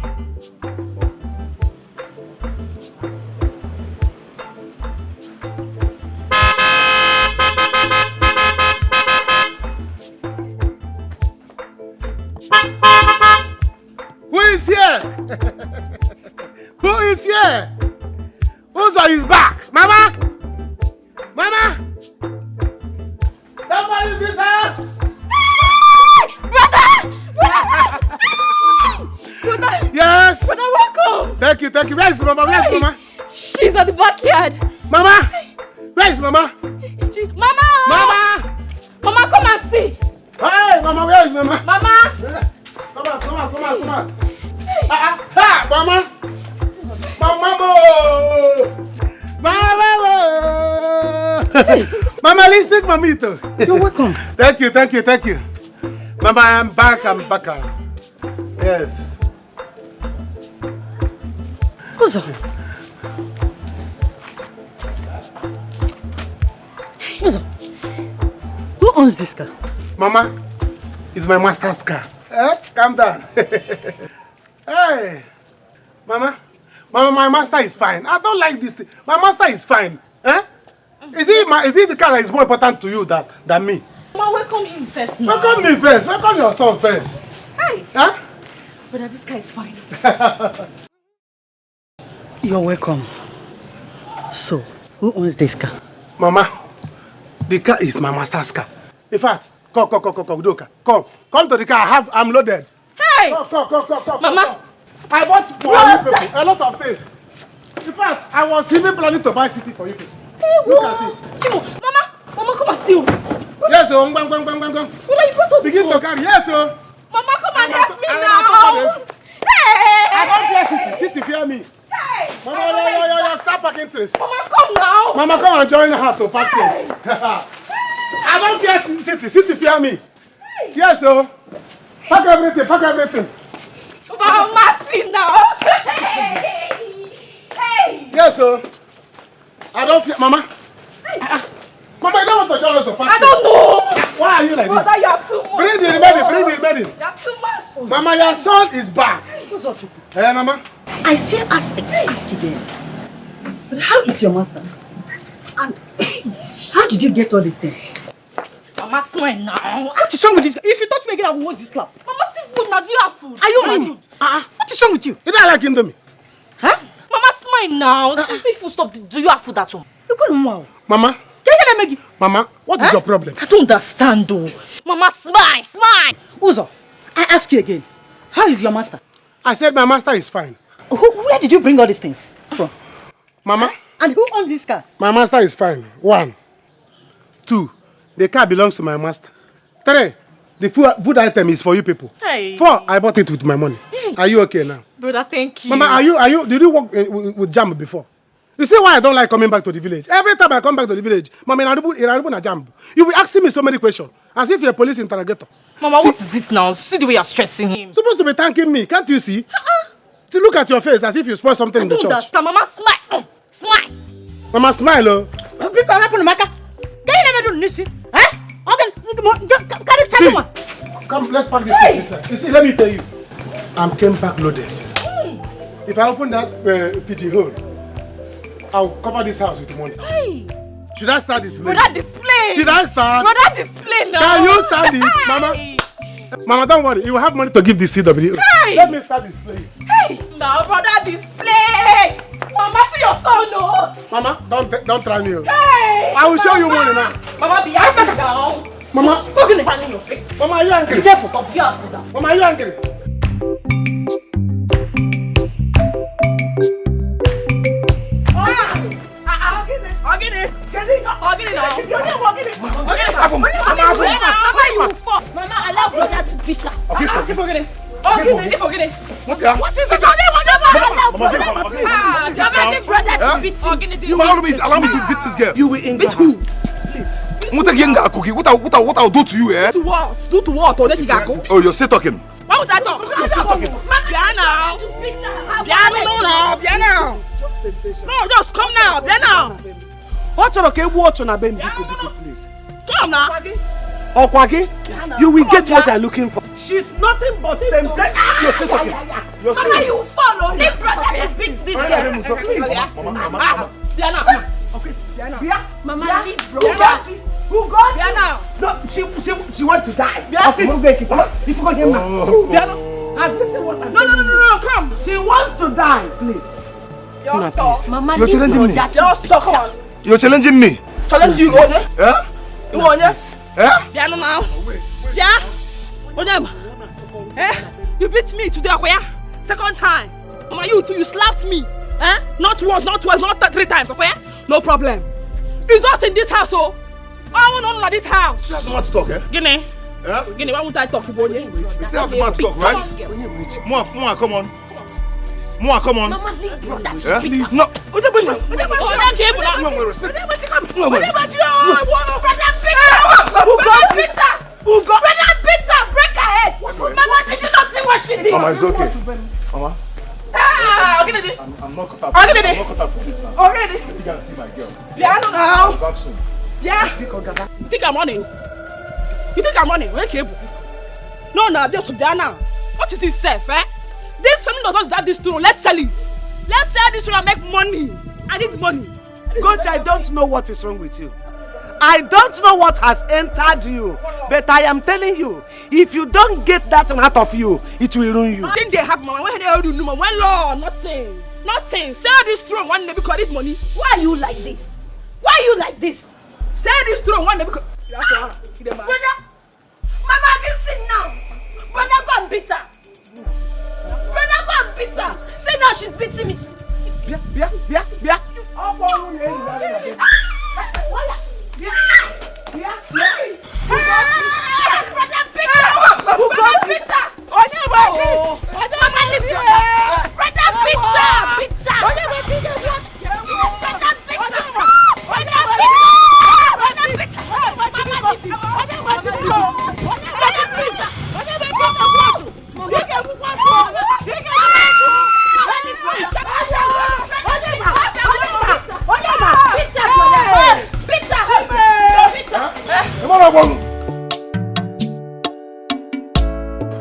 C: Who is here? Who is here? Who's on his back? Mama? Mama? Somebody in this house?
J: Brother! Brother!
C: Yes?
J: Brother, welcome!
C: Thank you. Where is Mama? Where is Mama?
J: She's at the backyard.
C: Mama? Where is Mama?
J: Mama!
C: Mama!
J: Mama, come and see!
C: Hey, Mama, where is Mama?
J: Mama!
C: Come on. Mama! Mama, listen, Mamito.
I: You're welcome.
C: Thank you. Mama, I'm back. Yes.
I: What's up? Who owns this car?
C: Mama, it's my master's car. Calm down. Hey, Mama, my master is fine. I don't like this thing. My master is fine. Is it the car that is more important to you than me?
J: Mama, welcome him first now.
C: Welcome me first. Welcome your son first.
J: Hi.
C: Huh?
J: Brother, this guy is fine.
I: You're welcome. So, who owns this car?
C: Mama, the car is my master's car. In fact, come, Udoka. Come to the car. I'm loaded.
J: Hey!
C: Come.
J: Mama!
C: I bought for you people a lot of things. In fact, I was even planning to buy city for you people.
J: Hey,
C: look at it.
J: Chimo, Mama, come and see you.
C: Yes, oh,
J: What are you supposed to
C: begin to carry. Yes, oh.
J: Mama, come and help me now. Hey!
C: I don't fear city fear me.
J: Hey!
C: Mama, start packing things.
J: Mama, come now.
C: Mama, come and join her to pack things. I don't fear city fear me. Yes, oh. Pack everything.
J: Mama, see now. Hey!
C: Yes, sir. I don't fear, Mama. Mama, you don't want to join us to pack.
J: I don't know.
C: Why are you like
J: Brother,
C: this?
J: you are too much.
C: Bring the remaining.
J: You are too much.
C: Mama, your son is back. Hey, Mama.
I: I still ask again. But how is your master? And how did you get all these things?
J: Mama, smile now.
I: What is wrong with this guy? If you touch me again, I will watch you slap.
J: Mama, see food now. Do you have food?
I: Are you mad? What is wrong with you?
C: You don't like Indomie?
I: Huh?
J: Mama, smile now. See food, stop. Do you have food at home?
I: You go to wow.
C: Mama, what is your problem?
J: I don't understand though. Mama, smile.
I: Uzo, I ask you again. How is your master?
C: I said my master is fine.
I: Where did you bring all these things from?
C: Mama?
I: And who owns this car?
C: My master is fine. 1. 2. The car belongs to my master. 3.
M: The food item is for you people.
K: Hey.
M: 4, I bought it with my money.
K: Hey.
M: Are you okay now?
K: Brother, thank you.
M: Mama, did you work with Jam before? You see why I don't like coming back to the village? Every time I come back to the village, Mama, in Jam, you will asking me so many questions, as if you're a police interrogator.
K: Mama, what is it now? See the way you're stressing him.
M: Supposed to be thanking me, can't you see? See, look at your face as if you spoiled something in the church.
K: Understand. Mama, smile. Smile.
M: Mama, smile, oh.
K: People are happening, Maka. Can you never do this? Eh?
M: See, come, let's pack this thing inside. You see, let me tell you, I came back loaded. If I open that pity hole, I'll cover this house with money.
K: Hey.
M: Should I start displaying?
K: Brother, display.
M: Should I start?
K: Brother, display now.
M: Can you start it, Mama? Mama, don't worry. You will have money to give the CW.
K: Hey.
M: Let me start displaying.
K: Hey. Now, brother, display. Mama, see your son, no.
M: Mama, don't try me.
K: Hey.
M: I will show you money now.
K: Mama, be angry now.
M: Mama,
K: look at your face.
M: Mama, are you angry?
K: Be careful, be careful.
M: Mama, are you angry?
J: Mama, allow brother to beat her.
K: Forget it.
J: What is it?
A: Allow me to beat this girl.
K: You will injure
A: who? Please. What I'll do to you, eh?
K: Do what? Do to what? Or then you got go.
A: Oh, you're still talking.
K: Why would I talk?
A: You're still talking.
K: Piano. Piano. No, just come now. Piano.
L: What okay? Watch on a baby, please.
K: Come now.
L: Okwagi, you will get what you're looking for.
K: She's nothing but temptation.
L: You're still talking.
J: Mama, you follow. Leave brother to beat this girl.
K: Mama. Piano. Okay. Piano.
J: Mama, leave brother.
K: Who got
L: Piano?
K: No, she want to die.
L: Okay, move back. If you go get
K: Piano. No, come.
L: She wants to die, please.
K: Just stop.
J: Mama,
A: you're challenging me.
K: Just stop. Come on.
A: You're challenging me.
K: Challenge you, Onya.
A: Yeah?
K: You want yes?
A: Yeah?
K: Piano now. Yeah? Onya. Eh? You beat me today, Okoya. Second time. Mama, you slapped me. Eh? Not once, not twice, not 3 times, Okoya. No problem. It's us in this house, oh. I want to this house.
A: You have no one to talk, eh?
K: Guinea.
A: Yeah?
K: Guinea, why won't I talk about it?
A: You still have the man to talk, right? More, come on. More, come on.
J: Mama, leave brother.
A: Yeah? Please, no.
K: Who got
J: brother pizza, break her head. Mama, did you not see what she did?
A: Mama, it's okay. Mama.
K: I'm
A: not cut out for this now.
K: Already.
A: You can see my girl.
K: Piano now.
A: Back soon.
K: Yeah. You think I'm running? Where cable? No, just there now. What is this self, eh? This family does not deserve this throne. Let's sell it. Let's sell this throne and make money. I need money.
L: Coach, I don't know what is wrong with you. I don't know what has entered you. But I am telling you, if you don't get that out of you, it will ruin you.
K: Nothing they have, Mama. When they do, Mama. When law, nothing. Sell this throne one day because I need money.
J: Why are you like this?
K: Sell this throne one day because...
J: Brother, Mama, have you seen now? Brother, go and beat her. Say now she's beating me.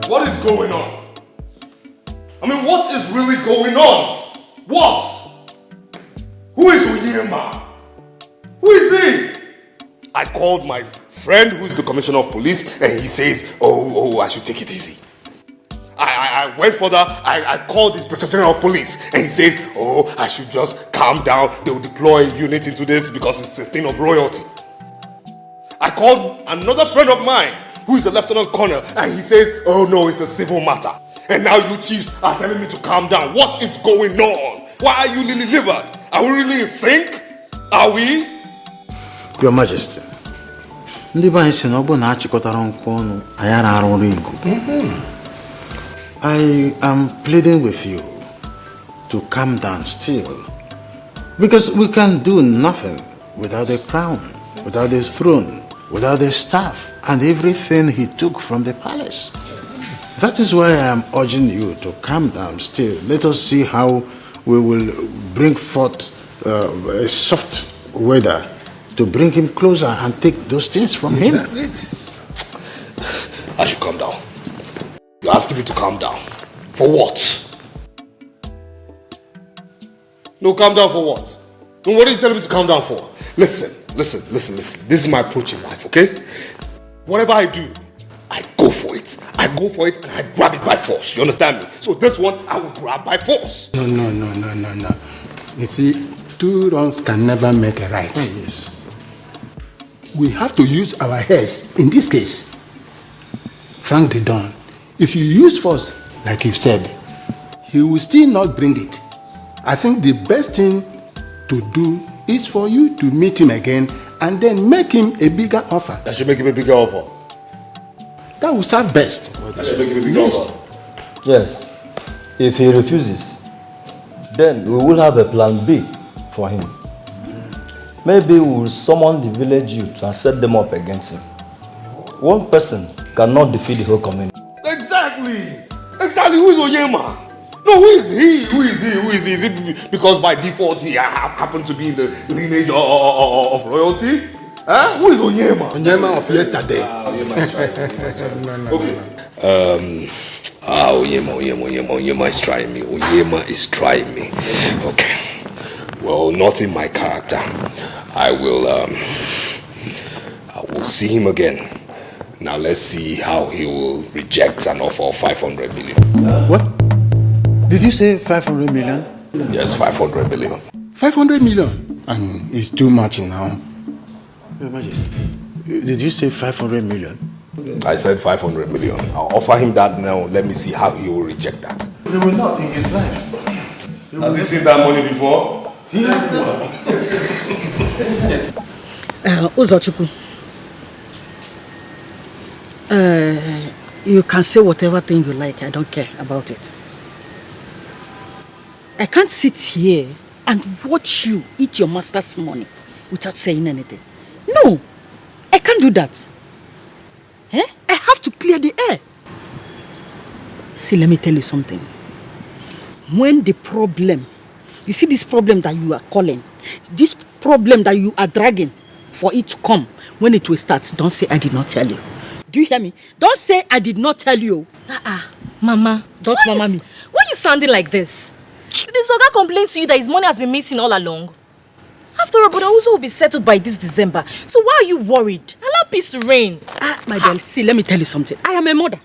E: What is going on? I mean, what is really going on? What? Who is Onyema? Who is he? I called my friend who is the commissioner of police and he says, oh, I should take it easy. I went further, I called the inspector general of police and he says, oh, I should just calm down. They will deploy a unit into this because it's a thing of royalty. I called another friend of mine who is a lieutenant colonel and he says, oh no, it's a civil matter. And now you chiefs are telling me to calm down. What is going on? Why are you lily-livered? Are we really in sync? Are we?
C: Your Majesty, I am pleading with you to calm down still. Because we can do nothing without a crown, without a throne, without a staff, and everything he took from the palace. That is why I am urging you to calm down still. Let us see how we will bring forth a soft weather to bring him closer and take those things from him.
E: That's it. I should calm down. You're asking me to calm down. For what? No, calm down for what? No, what are you telling me to calm down for? Listen. This is my approach in life, okay? Whatever I do, I go for it. I go for it and I grab it by force. You understand me? So this one, I will grab by force.
C: No. You see, two wrongs can never make a right.
M: Oh, yes. We have to use our heads in this case. Frank the Don, if you use force, like you said, he will still not bring it. I think the best thing to do is for you to meet him again and then make him a bigger offer.
E: That should make him a bigger offer.
M: That will serve best.
E: That should make him a bigger offer.
H: Yes. If he refuses, then we will have a plan B for him. Maybe we will summon the village youth and set them up against him. One person cannot defeat the whole community.
E: Exactly. Who is Onyema? No, who is he? Is it because by default he happened to be in the lineage of royalty? Huh? Who is Onyema?
M: Onyema of yesterday.
E: Onyema is trying me. Onyema is trying me. Okay. Well, not in my character. I will see him again. Now let's see how he will reject an offer of 500 million.
C: What? Did you say 500 million?
E: Yes, 500 million.
M: 500 million? And it's too much now.
C: Did you say 500 million?
E: I said 500 million. I'll offer him that now. Let me see how he will reject that.
C: He will not in his life.
E: Has he seen that money before?
C: He has not.
B: Uzochukwu. You can say whatever thing you like. I don't care about it. I can't sit here and watch you eat your master's money without saying anything. No, I can't do that. I have to clear the air. See, let me tell you something. When the problem, you see this problem that you are calling, this problem that you are dragging for it to come, when it will start, don't say I did not tell you. Do you hear me? Don't say I did not tell you.
J: Mama.
B: Don't mama me.
J: Why are you sounding like this? The Soga complained to you that his money has been missing all along. After all, but also will be settled by this December. So why are you worried? Allow peace to reign.
B: My dear, see, let me tell you something. I am a mother.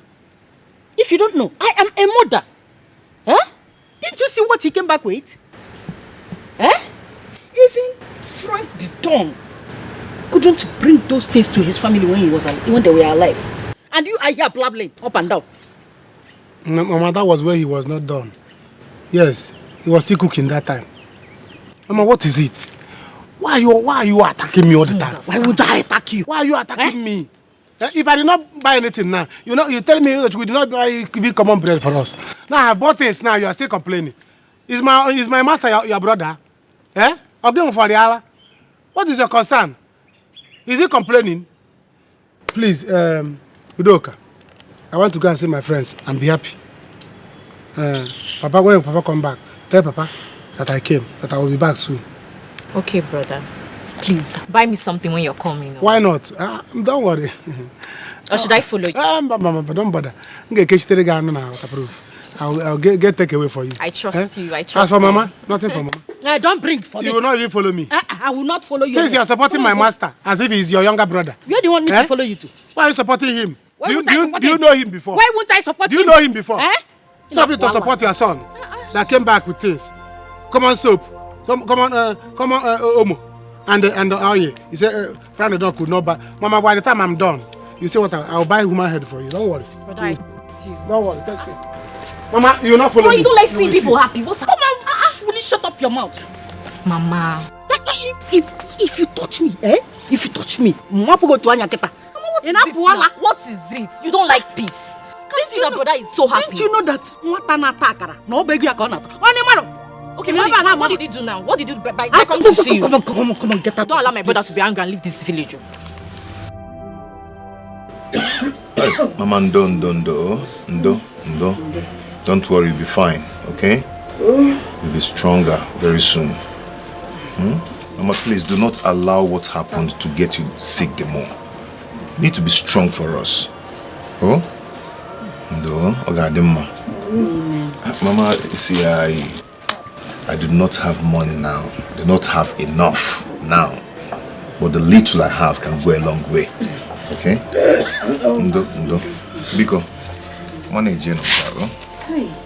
B: If you don't know, I am a mother. Did you see what he came back with? Even Frank the Don couldn't bring those things to his family when they were alive. And you are here blabbling up and down.
M: No, Mama, that was where he was not done. Yes, he was still cooking that time. Mama, what is it? Why are you attacking me all the time?
B: Why would I attack you?
M: Why are you attacking me? If I did not buy anything now, you tell me that you did not buy common bread for us. Now I have bought things now, you are still complaining. Is my master your brother? What is your concern? Is he complaining? Please, Udoka, I want to go and see my friends and be happy. Papa, when Papa come back, tell Papa that I came, that I will be back soon.
J: Okay, brother. Please, buy me something when you're coming.
M: Why not? Don't worry.
J: Or should I follow you?
M: Don't bother. I'll get take away for you.
J: I trust you. I trust
M: you. As for Mama, nothing for Mama.
B: Don't bring for me.
M: You will not even follow me.
B: I will not follow you.
M: Since you are supporting my master as if he's your younger brother.
B: Where do you want me to follow you to?
M: Why are you supporting him?
B: Do
M: you know him before?
B: Why won't I support him?
M: Do you know him before? Stop it to support your son that came back with things. Come on, soap. Come on, Omo. And oil. He said, Frank the dog could not buy. Mama, by the time I'm done, you say what? I'll buy human head for you. Don't worry.
J: Brother, I trust you.
M: Don't worry. Thank you. Mama, you're not following me.
J: You don't like seeing people happy. What's
B: Come on, will you shut up your mouth?
J: Mama.
B: If you touch me, If you touch me, Mama go to Anyaketa.
D: What is it? You don't like peace. Can't you see that brother is so happy?
B: Didn't you know that Mwata Natakara? No beg you account.
D: Okay, what did he do now? What did he do by coming to see you?
B: Come on, get out.
D: Don't allow my brother to be angry and leave this village.
A: Mama, don't worry, you'll be fine, okay? You'll be stronger very soon. Mama, please do not allow what happened to get you sick the more. You need to be strong for us. Oh? Mama, you see, I do not have money now. I do not have enough now. But the little I have can go a long way. Okay? Ndo. Biko, manage it.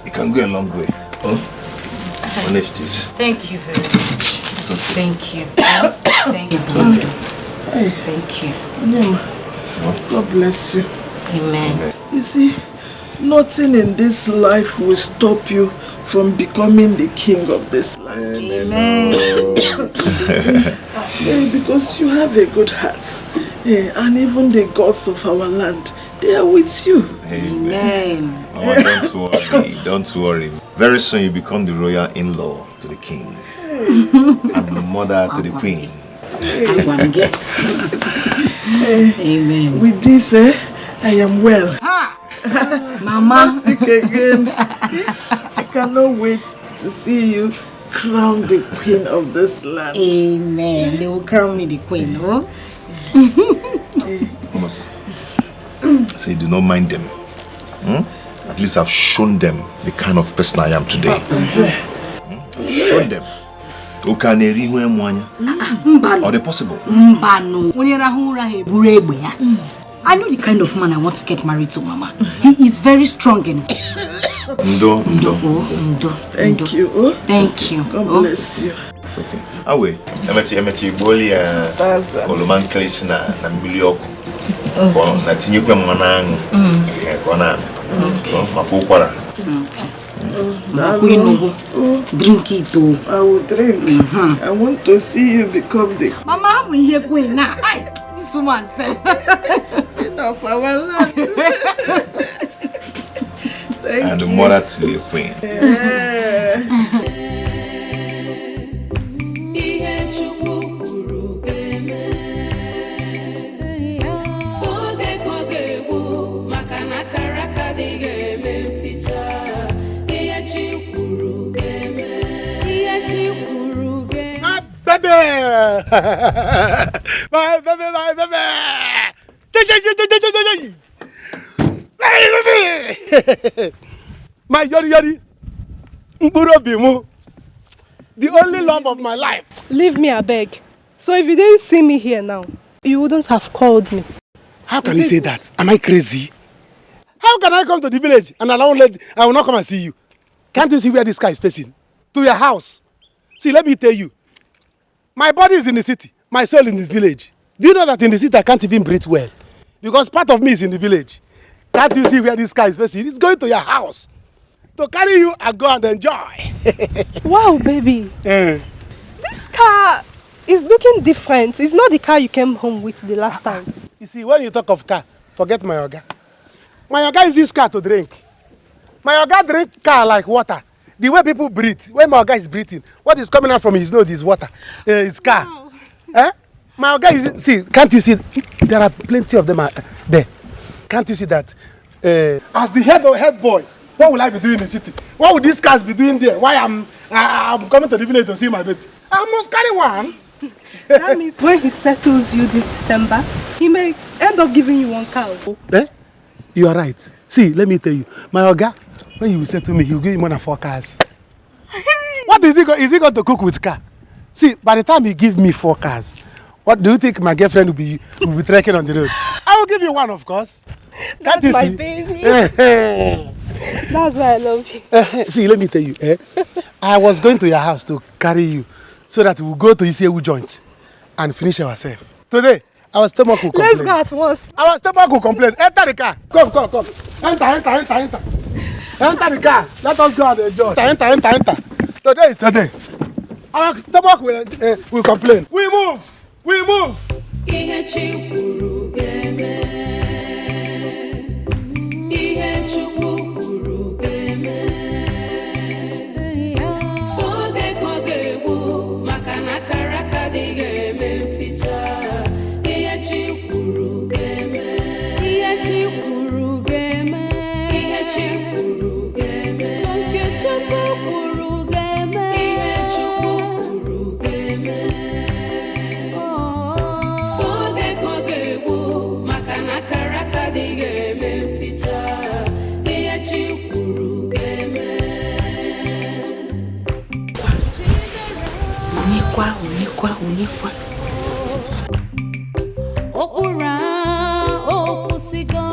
A: It can go a long way. Manage this.
B: Thank you very much.
A: It's okay.
B: Thank you. Thank you. Thank you.
L: God bless you.
B: Amen.
L: You see, nothing in this life will stop you from becoming the king of this land.
B: Amen.
L: Because you have a good heart. And even the gods of our land, they are with you.
B: Amen.
A: Mama, don't worry. Very soon you become the royal in-law to the king. And the mother to the queen.
L: Amen. With this, I am well.
B: Mama.
L: Sick again. I cannot wait to see you crown the queen of this land.
B: Amen. They will crown me the queen, oh?
A: Thomas, say do not mind them. At least I've shown them the kind of person I am today. I've shown them. Are they possible?
B: I know the kind of man I want to get married to, Mama. He is very strong and...
A: Ndo.
L: Thank you.
B: Thank you.
L: God bless you.
A: It's okay. Awe, emechi boli oloman klesi na milioko. Na tinye kwa mwanangu. Kona. Makukwara.
B: Drink it.
L: I will drink. I want to see you become the...
B: Mama, we here queen now. This woman said.
L: Enough our land. Thank
A: and
L: you.
A: the mother to your queen.
C: Baby! My baby! Hey, baby! My yori! The only love of my life.
K: Leave me, I beg. So if you didn't see me here now, you wouldn't have called me.
C: How can you say that? Am I crazy? How can I come to the village and I will not come and see you? Can't you see where this guy is facing? To your house. See, let me tell you. My body is in the city, my soul in this village. Do you know that in the city I can't even breathe well? Because part of me is in the village. Can't you see where this car is facing? It's going to your house to carry you and go and enjoy.
K: Wow, baby. This car is looking different. It's not the car you came home with the last time.
C: You see, when you talk of car, forget my oga. My oga uses this car to drink. My oga drink car like water. The way people breathe, when my oga is breathing, what is coming out from his nose is water. It's car. Wow. My oga uses, see, can't you see? There are plenty of them there. Can't you see that? As the head boy, what will I be doing in the city? What would these cars be doing there? Why I'm coming to the village to see my baby? I must carry one.
K: That means when he settles you this December, he may end up giving you one cow.
C: You are right. See, let me tell you, my oga, when you will settle me, he will give you more than 4 cars. What is he going to cook with car? See, by the time he give me 4 cars, what do you think my girlfriend will be trekking on the road? I will give you one, of course. Can't you see?
K: Baby. That's why I love you.
C: See, let me tell you, I was going to your house to carry you so that we'll go to Isewu joint and finish ourselves. Today, our stomach will complain.
K: Let's go at once.
C: Our stomach will complain. Enter the car. Come. Enter. Enter the car. Let us go and enjoy. Enter. Today is today. Our stomach will complain. We move.
D: ihe chi kwuru ga-eme, ihe Chukwu kwuru ga-eme. So ga-ekọ ga-egbu maka na akara aka adịghị eme mficha. Ihe chi kwuru ga-eme, ihe chi kwuru ga-eme, ihe chi kwuru ga-eme. So nke Chukwu kwuru ga-eme, ihe Chukwu kwuru ga-eme. So ga-ekọ ga-egbu maka na akara aka adịghị eme mficha. Ihe chi kwuru ga-eme.
B: Unikwa.
D: Okura okwụsịgo,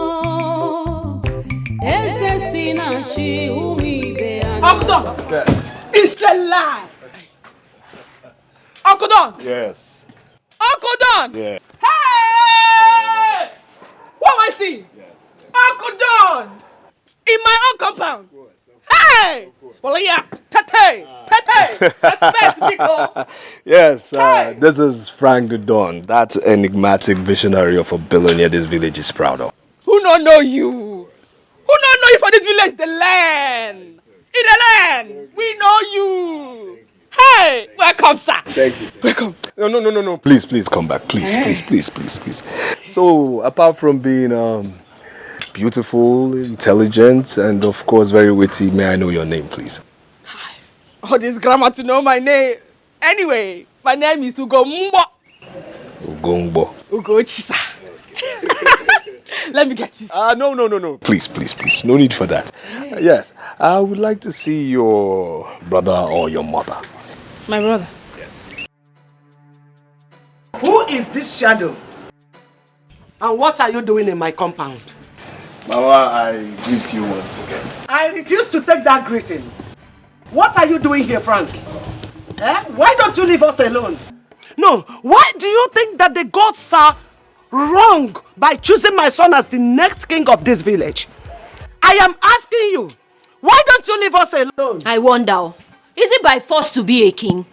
D: eze si na chi ụmụ ibe ya.
K: Okudon! It's a lie! Okudon!
E: Yes.
K: Okudon!
E: Yeah.
K: Hey! What am I seeing? Yes. Okudon! In my own compound! Hey! Well, yeah. Tete! Respect, Nico!
E: Yes, this is Frank the Don, that enigmatic visionary of a billionaire this village is proud of.
K: Who don't know you? Who don't know you for this village? The land! In the land! We know you! Hey! Welcome, sir!
E: Thank you.
K: Welcome.
E: No. Please come back. Please. So, apart from being beautiful, intelligent, and of course very witty, may I know your name, please?
K: All this grammar to know my name. Anyway, my name is Ugombo.
E: Ugombo.
K: Ugochisa. Let me get this.
E: No. Please. No need for that. Yes, I would like to see your brother or your mother.
B: My brother.
E: Yes.
L: Who is this shadow? And what are you doing in my compound?
E: Mama, I greet you once again.
L: I refuse to take that greeting. What are you doing here, Frank? Why don't you leave us alone? No, why do you think that the gods are wrong by choosing my son as the next king of this village? I am asking you, why don't you leave us alone?
J: I wonder, is it by force to be a king?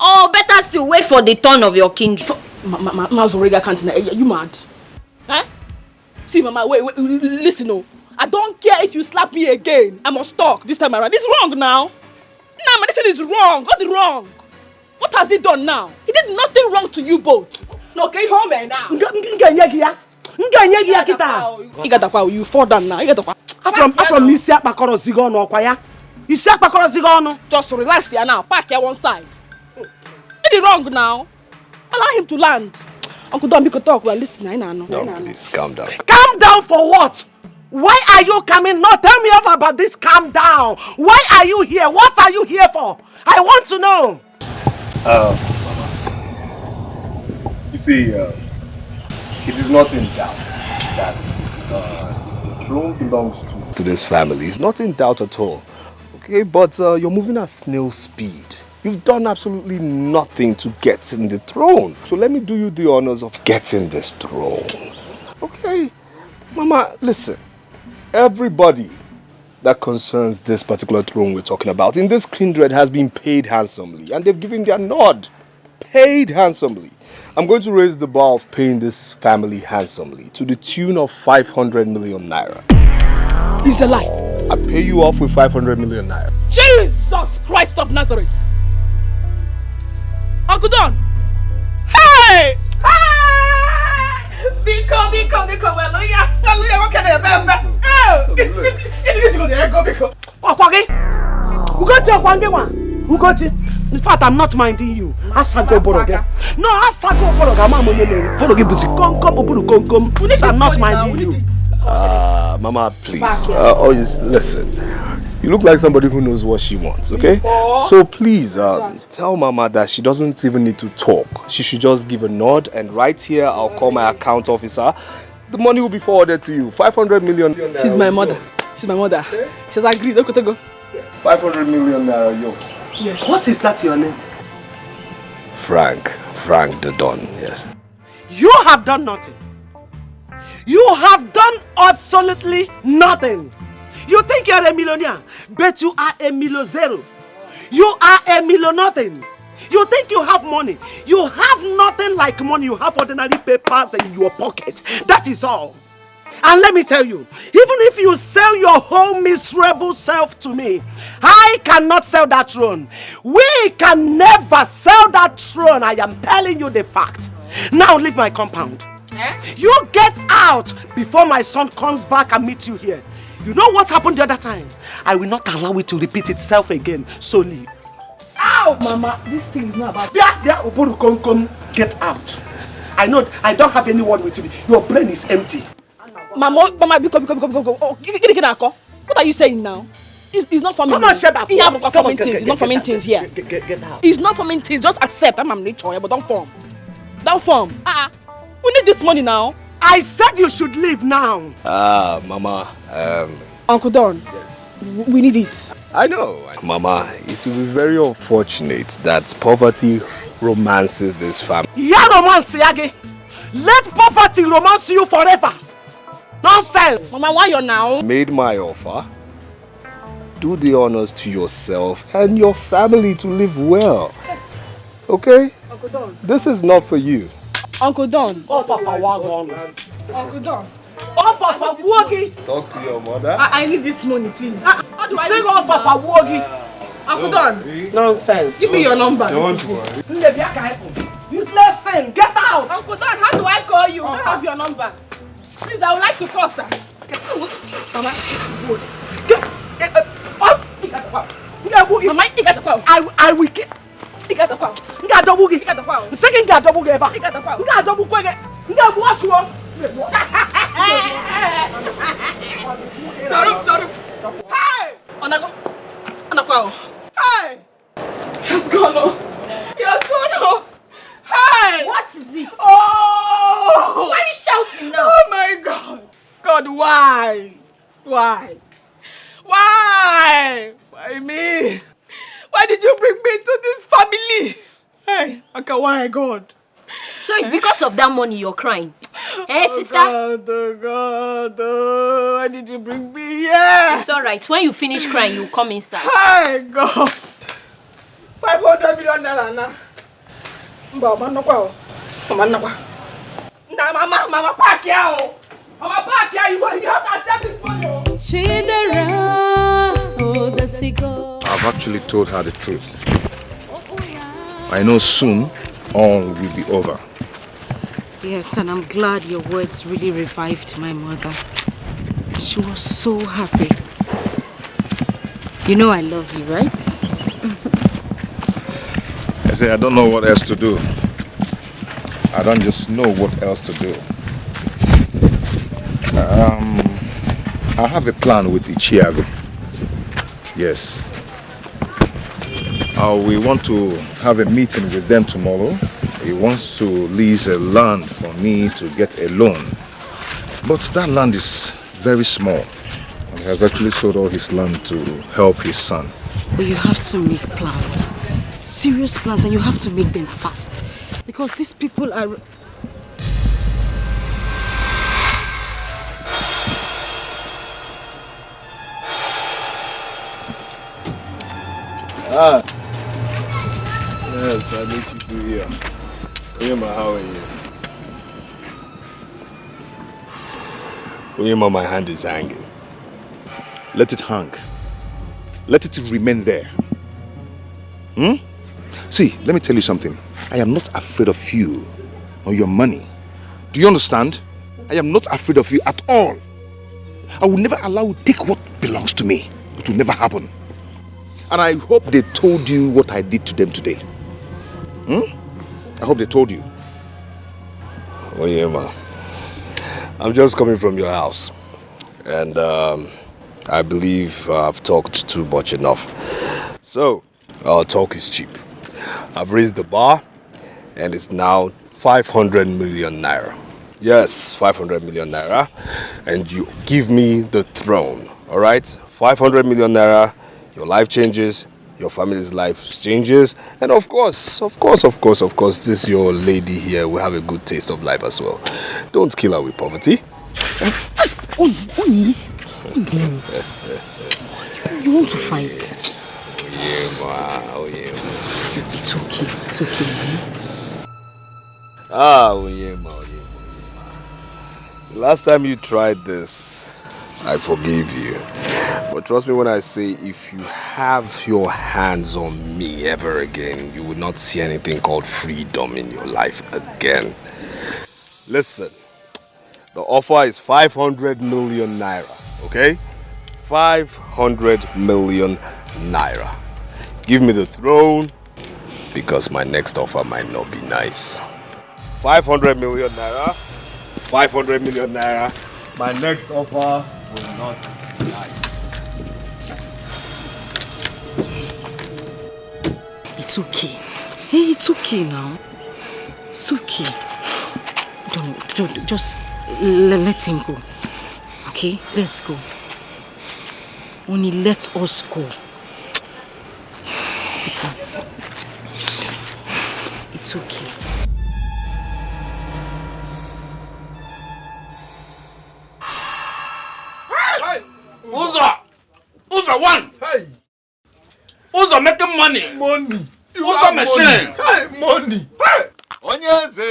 J: Or better still, wait for the turn of your kingdom?
K: You mad? Eh? See, Mama, wait, listen, no. I don't care if you slap me again. I must talk this time around. It's wrong now. Nah, man, this thing is wrong. Got it wrong. What has he done now? He did nothing wrong to you both. No, can you hold me now? You fall down now. Just relax here now. Park here one side. It is wrong now. Allow him to land. Uncle Don, we could talk. We're listening. No,
E: please, calm down.
L: Calm down for what? Why are you coming? No, tell me about this. Calm down. Why are you here? What are you here for? I want to know.
E: You see, it is not in doubt that the throne belongs to this family. It's not in doubt at all. Okay, but you're moving at snail speed. You've done absolutely nothing to get in the throne. So let me do you the honors of getting this throne. Okay? Mama, listen. Everybody that concerns this particular throne we're talking about in this kindred has been paid handsomely. And they've given their nod. Paid handsomely. I'm going to raise the bar of paying this family handsomely to the tune of 500 million naira.
K: It's a lie.
E: I pay you off with 500 million naira.
K: Jesus Christ of Nazareth! Uncle Don! Hey! Biko, hallelujah, what can I remember?
L: In fact, I'm not minding you. Asago Boroga. No, Asago Boroga. I'm not minding you.
E: Mama, please. Listen. You look like somebody who knows what she wants, okay? So please, tell Mama that she doesn't even need to talk. She should just give a nod, and right here, I'll call my account officer. The money will be forwarded to you. 500 million.
K: She's my mother. She's my mother. She's agreed. Okay, go.
E: 500 million naira yours.
L: Yes. What is that your name?
E: Frank the Don, yes.
L: You have done nothing. You have done absolutely nothing. You think you are a millionaire, but you are a milo zero. You are a milo nothing. You think you have money. You have nothing like money. You have ordinary papers in your pocket. That is all. And let me tell you, even if you sell your whole miserable self to me, I cannot sell that throne. We can never sell that throne. I am telling you the fact. Now leave my compound. You get out before my son comes back and meets you here. You know what happened the other time? I will not allow it to repeat itself again. So leave. Out!
K: Mama, this thing is not about...
L: Get out. I know I don't have anyone with you. Your brain is empty.
K: Mama, go. Oh, what are you saying now? It's not forming.
L: Come on, shut up.
K: It's not forming things. It's not forming things here.
L: Get out.
K: It's not forming things. Just accept. I'm nature, but don't form. Don't form. We need this money now.
L: I said you should leave now.
E: Mama.
K: Uncle Don. Yes. We need it.
E: I know. Mama, it will be very unfortunate that poverty romances this family.
L: Yeah, romance, Yagi. Let poverty romance you forever. Nonsense.
K: Mama, why you're now?
E: Made my offer. Do the honors to yourself and your family to live well. Okay?
K: Uncle Don.
E: This is not for you.
K: Uncle Don.
L: Uncle
K: Don.
E: Talk to your mother.
K: I need this money, please. How do I
L: sing off of a wogi?
K: Uncle Don.
L: Nonsense.
K: Give me your number.
E: Don't worry.
L: Useless thing. Get out.
K: Uncle Don, how do I call you? I don't have your number. Please, I would like to call, sir. Mama,
L: I will get. Second got double give up. Got double quick. Got watch you.
K: Sorry. Hey! Onago. Hey! Yes, go. Hey!
J: What is it?
K: Oh!
J: Why are you shouting now?
K: Oh my God! God, why? Why me? Why did you bring me to this family? Hey, okay, why, God?
J: So it's because of that money you're crying? Sister?
K: God, why did you bring me here?
J: It's alright. When you finish crying, you come inside.
K: Hey, God! 500 million naira now. Mama, park here. Mama, park here. You have to accept this money.
A: I've actually told her the truth. I know soon all will be over.
I: Yes, and I'm glad your words really revived my mother. She was so happy. You know I love you, right?
A: I say I don't know what else to do. I don't just know what else to do. I have a plan with the Chiago. Yes. We want to have a meeting with them tomorrow. He wants to lease a land for me to get a loan. But that land is very small. He has actually sold all his land to help his son.
I: But you have to make plans. Serious plans, and you have to make them fast. Because these people are...
E: Yes, I meet you through here. Oyema, how are you? Oyema, my hand is hanging.
A: Let it hang. Let it remain there. See, let me tell you something. I am not afraid of you or your money. Do you understand? I am not afraid of you at all. I will never allow you to take what belongs to me. It will never happen. And I hope they told you what I did to them today. I hope they told you.
E: Oyema, I'm just coming from your house. And I believe I've talked too much enough. So, our talk is cheap. I've raised the bar, and it's now 500 million naira. Yes, 500 million naira. And you give me the throne, all right? 500 million naira, your life changes, your family's life changes, and of course, this your lady here will have a good taste of life as well. Don't kill her with poverty.
I: Oni. You want to fight?
E: Oyema.
I: It's okay. It's okay.
E: Onyema. Last time you tried this, I forgave you. But trust me when I say, if you have your hands on me ever again, you will not see anything called freedom in your life again. Listen, the offer is 500 million naira, okay? 500 million naira. Give me the throne, because my next offer might not be nice. 500 million naira. 500 million naira. My next offer will not be nice.
I: It's okay. Hey, it's okay now. It's okay. Don't just let him go. Okay? Let's go. Only let us go. It's okay.
C: Uzo one.
F: Hey.
C: Uzo making money.
F: Money.
C: Uzo machine.
F: Hey, money.
C: Hey.
E: Onyeze.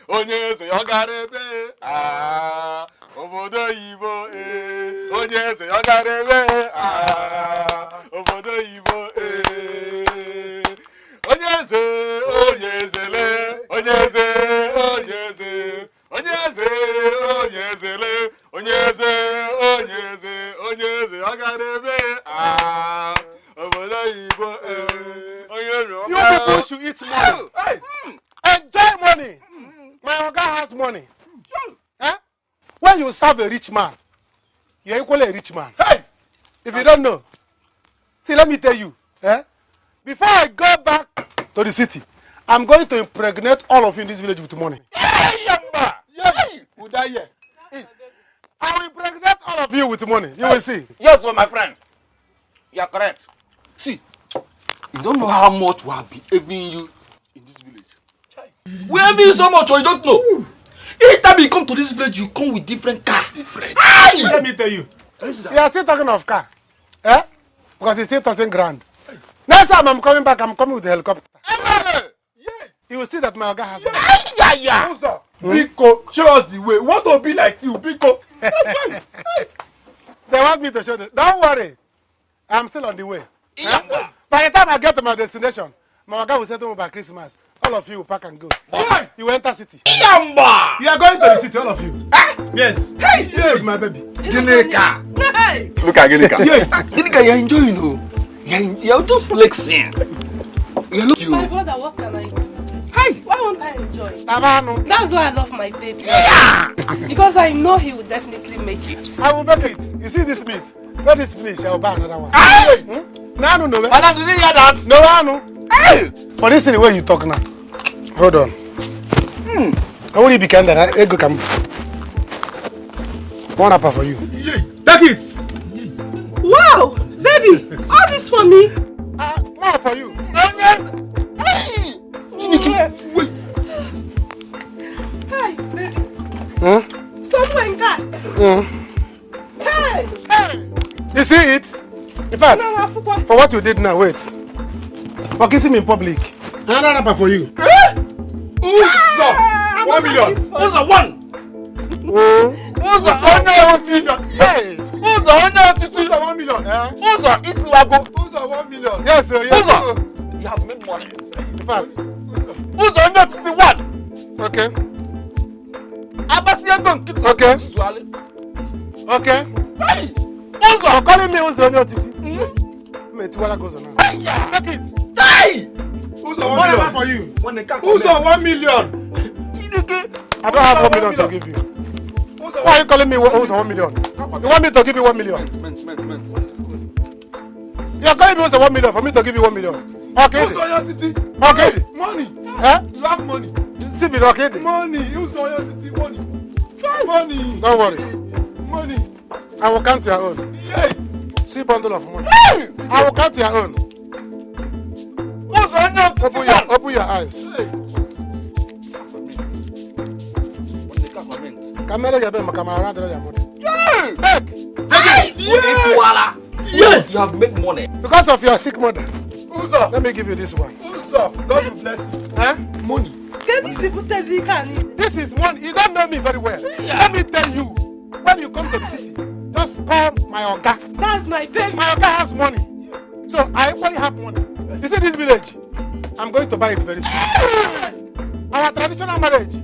E: Onyeze, yogarebe. Obodo Ibo, Onyeze, yogarebe. Obodo Ibo, Onyeze, yogarebe. Obodo Ibo,
C: You people should eat money. Hey. Enjoy money. My Oga has money. When you serve a rich man, you're equally a rich man. Hey. If you don't know, see, let me tell you. Before I go back to the city, I'm going to impregnate all of you in this village with money. I will impregnate all of you with money. You will see.
N: Yes, well, my friend. You are correct. See, you don't know how much we have been envying you in this village.
A: We envy you so much, or you don't know. Each time you come to this village, you come with different car.
C: Let me tell you. You are still talking of car. Because it's still 1,000 grand. Next time I'm coming back, I'm coming with a helicopter. You will see that my Oga has money.
F: Also, Biko, show us the way. Want to be like you, Biko.
C: They want me to show them. Don't worry. I'm still on the way. By the time I get to my destination, my Oga will settle me by Christmas. All of you will pack and go. You will enter city.
F: You are going to the city, all of you. Yes. Hey, yeah, my baby. Ginika.
N: Hey. Look at Ginika. Ginika, you're enjoying, no? You're just flexing.
K: My brother, what can I do? Hey, why won't I enjoy? That's why I love my baby.
C: Yeah.
K: Because I know he will definitely make it.
C: I will make it. You see this meat? Let this finish. I will buy another one. Hey! No.
N: Madam, did you hear that?
C: No. Hey! For this is the way you talk now. Hold on. I want you to be kind of that. Go come. One apple for you.
F: Take it.
K: Wow, baby, all this for me.
C: More for you.
K: Hey, baby. Someone got. Hey.
C: You see it? In fact, for what you did now, wait. For kissing me in public. Another apple for you.
F: Uzo! 1 million.
N: Uzo 1. Uzo 1 million. Uzo
F: 1 million.
N: Uzo Itiwago.
F: Uzo 1 million.
C: Yes, sir. Yes.
N: Uzo, you have made money.
C: In fact,
N: Uzo 151.
C: Okay.
N: Abasiago Nkiti.
C: Okay.
N: Hey!
C: Uzo, you're calling me Uzo Titi. Tiwala goes on now.
N: Take it. Die!
F: Uzo 1 million
C: for you.
F: Uzo 1 million.
C: I don't have 1 million to give you. Why are you calling me Uzo 1 million? You want me to give you 1 million? You are calling me Uzo 1 million for me to give you 1 million. Okay.
F: Uzo Titi.
C: Okay.
F: Money. You have money.
C: Stephen, okay.
F: Money. Uzo Titi. Money. Money.
C: Don't worry.
F: Money.
C: I will count your own.
F: Yeah.
C: See bundle of money. I will count your own. Open your eyes. Camera yabe makamara dra ya money.
N: You have made money.
C: Because of your sick mother. Let me give you this one.
N: God will bless you.
C: Huh?
N: Money.
C: This is money. You don't know me very well. Let me tell you. When you come to the city, just call my Oga.
L: That's my baby.
C: My Oga has money. So I equally have money. You see this village? I'm going to buy it very soon. Our traditional marriage.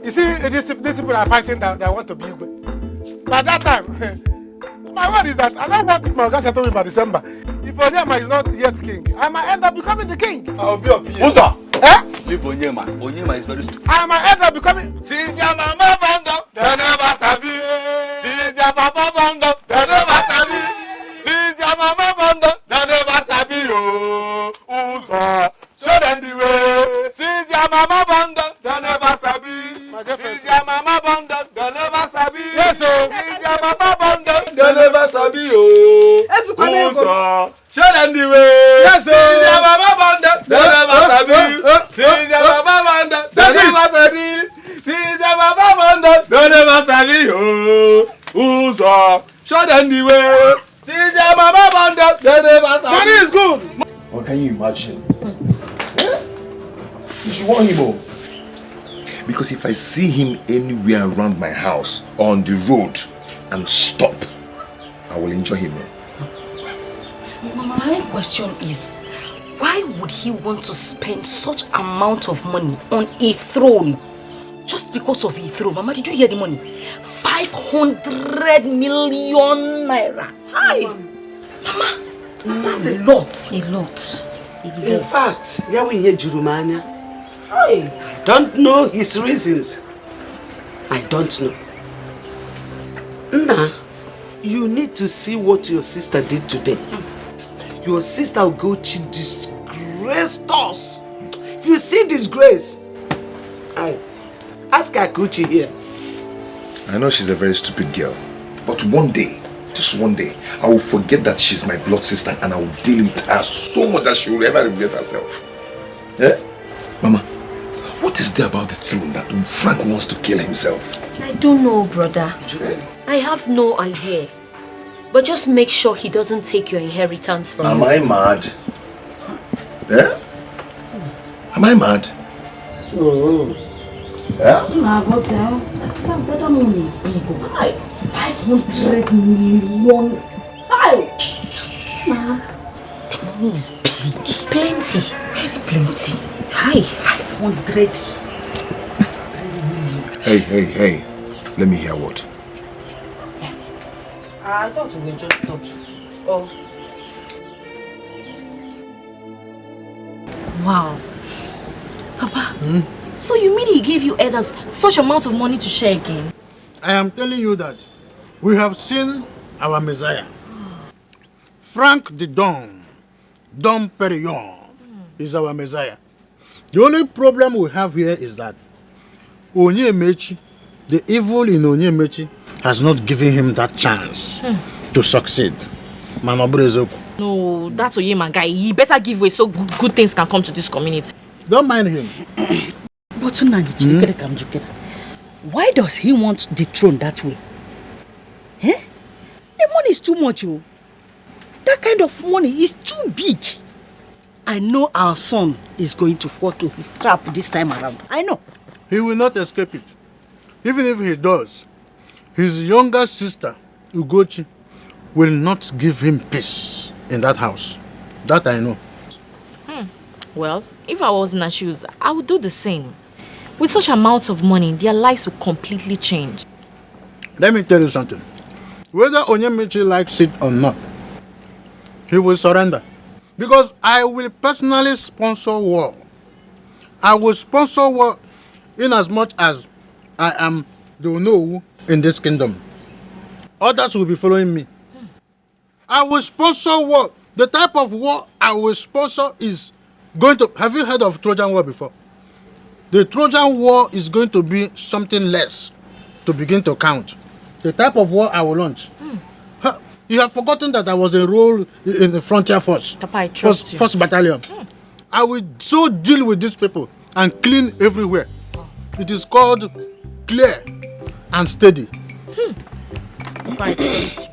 C: You see, these people are fighting that they want to be Igwe. By that time, my word is that I don't want my Oga settle me by December. If Onyema is not yet king, I might end up becoming the king.
N: I'll be up here.
C: Uzo! Eh?
N: Leave Onyema. Onyema is very stupid.
C: I might end up becoming...
N: See your mama band up, they never sabi. See your papa band up, they never sabi. See your mama band up, they never sabi. Oh, Uzo, show them the way. See your mama band up, they never sabi. See your mama band up, they never sabi.
C: Yes, sir.
N: See your mama band up, they never sabi. Oh, Uzo, show them the way.
C: Yes, sir.
N: See your mama band up, they never sabi. See your mama band up, they never sabi. See your mama band up, they never sabi. Oh, Uzo, show them the way. See your mama band up, they never sabi.
C: Money is good.
A: What can you imagine? You should warn him all. Because if I see him anywhere around my house or on the road and stop, I will enjoy him.
B: Mama, my own question is, why would he want to spend such amount of money on a throne? Just because of a throne. Mama, did you hear the money? 500 million naira. Hi! Mama, that's a lot.
L: A lot. In fact, Yahweh Jurumania. I don't know his reasons. I don't know. Nah, you need to see what your sister did today. Your sister Ugochi disgraced us. If you see disgrace, ask Akuchi here.
A: I know she's a very stupid girl, but one day, just one day, I will forget that she's my blood sister and I will deal with her so much that she will never regret herself. Yeah? Mama, what is there about the throne that Frank wants to kill himself?
J: I don't know, brother. I have no idea. But just make sure he doesn't take your inheritance from you.
A: Am I mad? Yeah? Am I mad?
B: Oh.
A: Yeah?
B: Nah, but that money is big. Hi. 500 million. Hi. Nah. The money is big.
J: It's plenty.
B: Very plenty. Hi. 500 million.
A: Hey. Let me hear what?
B: I thought we were just talking. Oh.
J: Wow. Papa, so you mean he gave you elders such amount of money to share again?
C: I am telling you that we have seen our Messiah. Frank the Don Perignon is our Messiah. The only problem we have here is that Onyemechi, the evil in Onyemechi, has not given him that chance to succeed.
J: No, that Oyema guy, he better give way so good things can come to this community.
C: Don't mind him.
L: But why does he want the throne that way? Eh? The money is too much, oh. That kind of money is too big. I know our son is going to fall to his trap this time around. I know.
C: He will not escape it. Even if he does, his younger sister, Ugochi, will not give him peace in that house. That I know.
J: Well, if I was in her shoes, I would do the same. With such amounts of money, their lives would completely change.
C: Let me tell you something. Whether Onyemichi likes it or not, he will surrender. Because I will personally sponsor war. I will sponsor war in as much as I am the Onowu in this kingdom. Others will be following me. I will sponsor war. The type of war I will sponsor is going to... Have you heard of Trojan War before? The Trojan War is going to be something less to begin to count. The type of war I will launch. You have forgotten that I was enrolled in the frontier force.
J: Papa, I trust you.
C: First battalion. I will so deal with these people and clean everywhere. It is called clear. and steady.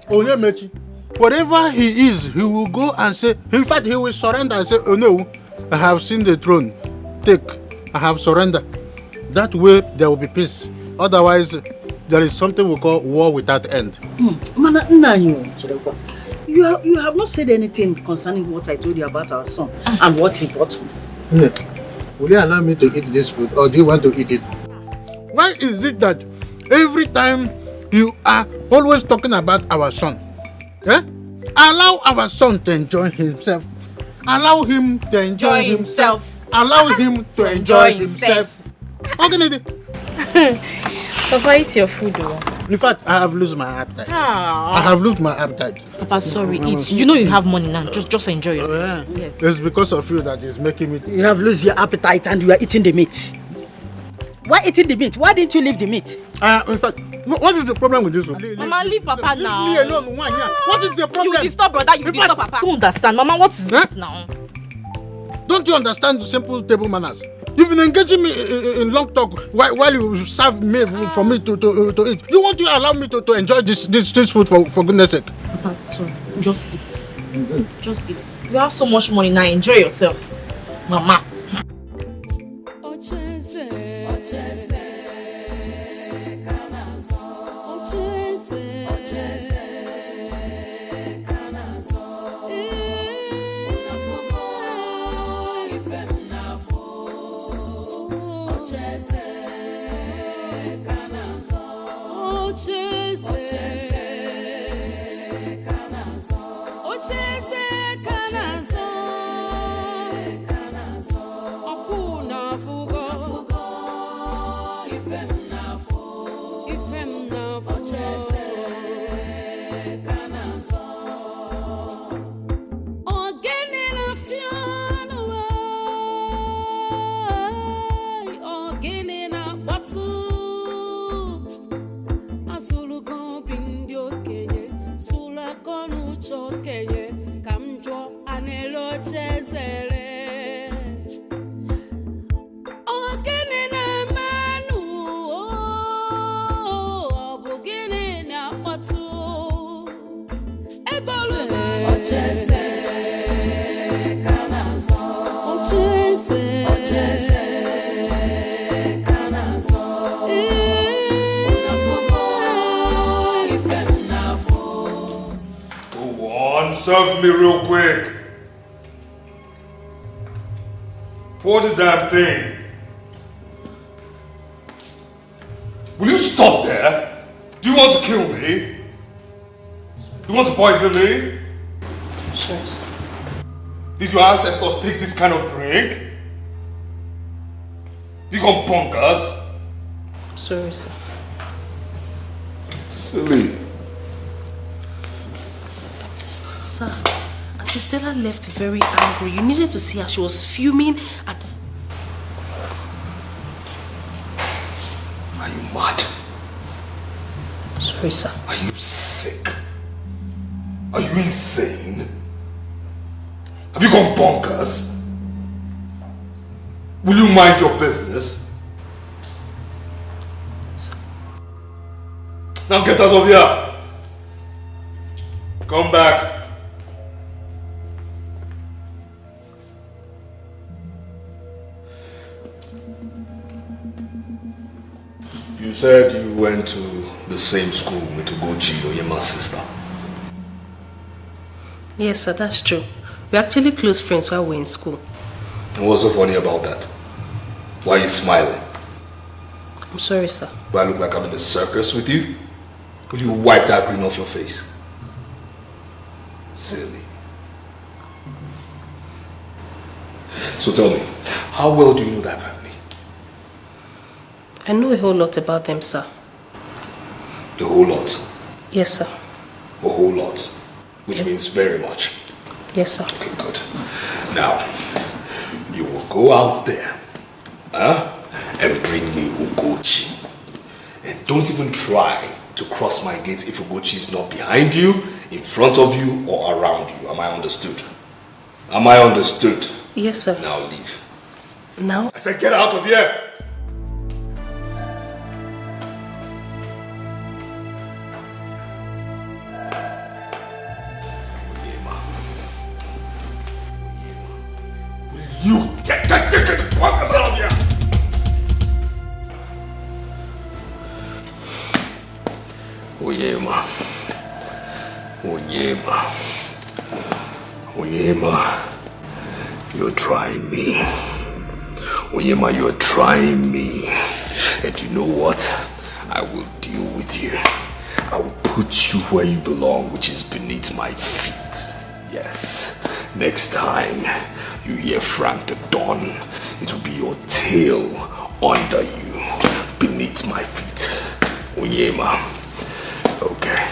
C: Onyemechi, whatever he is, he will go and say, in fact, he will surrender and say, oh no, I have seen the throne. Take, I have surrendered. That way, there will be peace. Otherwise, there is something we call war without end.
B: You have not said anything concerning what I told you about our son and what he brought me.
C: Will you allow me to eat this food, or do you want to eat it? Why is it that every time you are always talking about our son? Allow our son to enjoy himself. Allow him to enjoy himself. Allow him to enjoy himself. Okay,
J: Papa, eat your food though.
C: In fact, I have lost my appetite. I have lost my appetite.
J: Papa, sorry, eat. You know you have money now. Just enjoy yourself.
C: Yes. It's because of you that is making me...
B: You have lost your appetite and you are eating the meat. Why eating the meat? Why didn't you leave the meat?
C: In fact, what is the problem with this one?
J: Mama, leave Papa now.
C: Leave me alone. What is the problem?
J: You disturb brother, you disturb Papa. I don't understand. Mama, what is this now?
C: Don't you understand the simple table manners? You've been engaging me in long talk while you serve me for me to eat. You want to allow me to enjoy this food for goodness sake?
J: Papa, sorry. Just eat. Just eat. You have so much money now. Enjoy yourself. Mama.
E: Serve me real quick. Pour the damn thing. Will you stop there? Do you want to kill me? You want to poison me?
J: Sure, sir.
E: Did your ancestors take this kind of drink? You gone bonkers?
J: Sorry, sir.
E: Silly.
I: Sir, Auntie Stella left very angry. You needed to see her. She was fuming and...
E: Are you mad?
I: Sorry, sir.
E: Are you sick? Are you insane? Have you gone bonkers? Will you mind your business?
I: Sir.
E: Now get out of here. Come back. You said you went to the same school with Ugochi, Oyema's sister.
I: Yes, sir, that's true. We're actually close friends while we're in school.
E: And what's so funny about that? Why are you smiling?
I: I'm sorry, sir.
E: Do I look like I'm in a circus with you? Will you wipe that grin off your face? Silly. So tell me, how well do you know that family?
I: I know a whole lot about them, sir.
E: A whole lot?
I: Yes, sir.
E: A whole lot? Which means very much?
I: Yes, sir.
E: Okay, good. Now, you will go out there and bring me Ugochi. And don't even try to cross my gate if Ugochi is not behind you, in front of you, or around you. Am I understood? Am I understood?
I: Yes, sir.
E: Now leave.
I: Now?
E: I said get out of here!
A: You get the fuck out of here!
E: Onyema. Onyema, you're trying me. Onyema, you're trying me. And you know what? I will deal with you. I will put you where you belong, which is beneath my feet. Yes. Next time you hear Frank the Don, it will be your tail under you, beneath my feet. Onyema. Okay.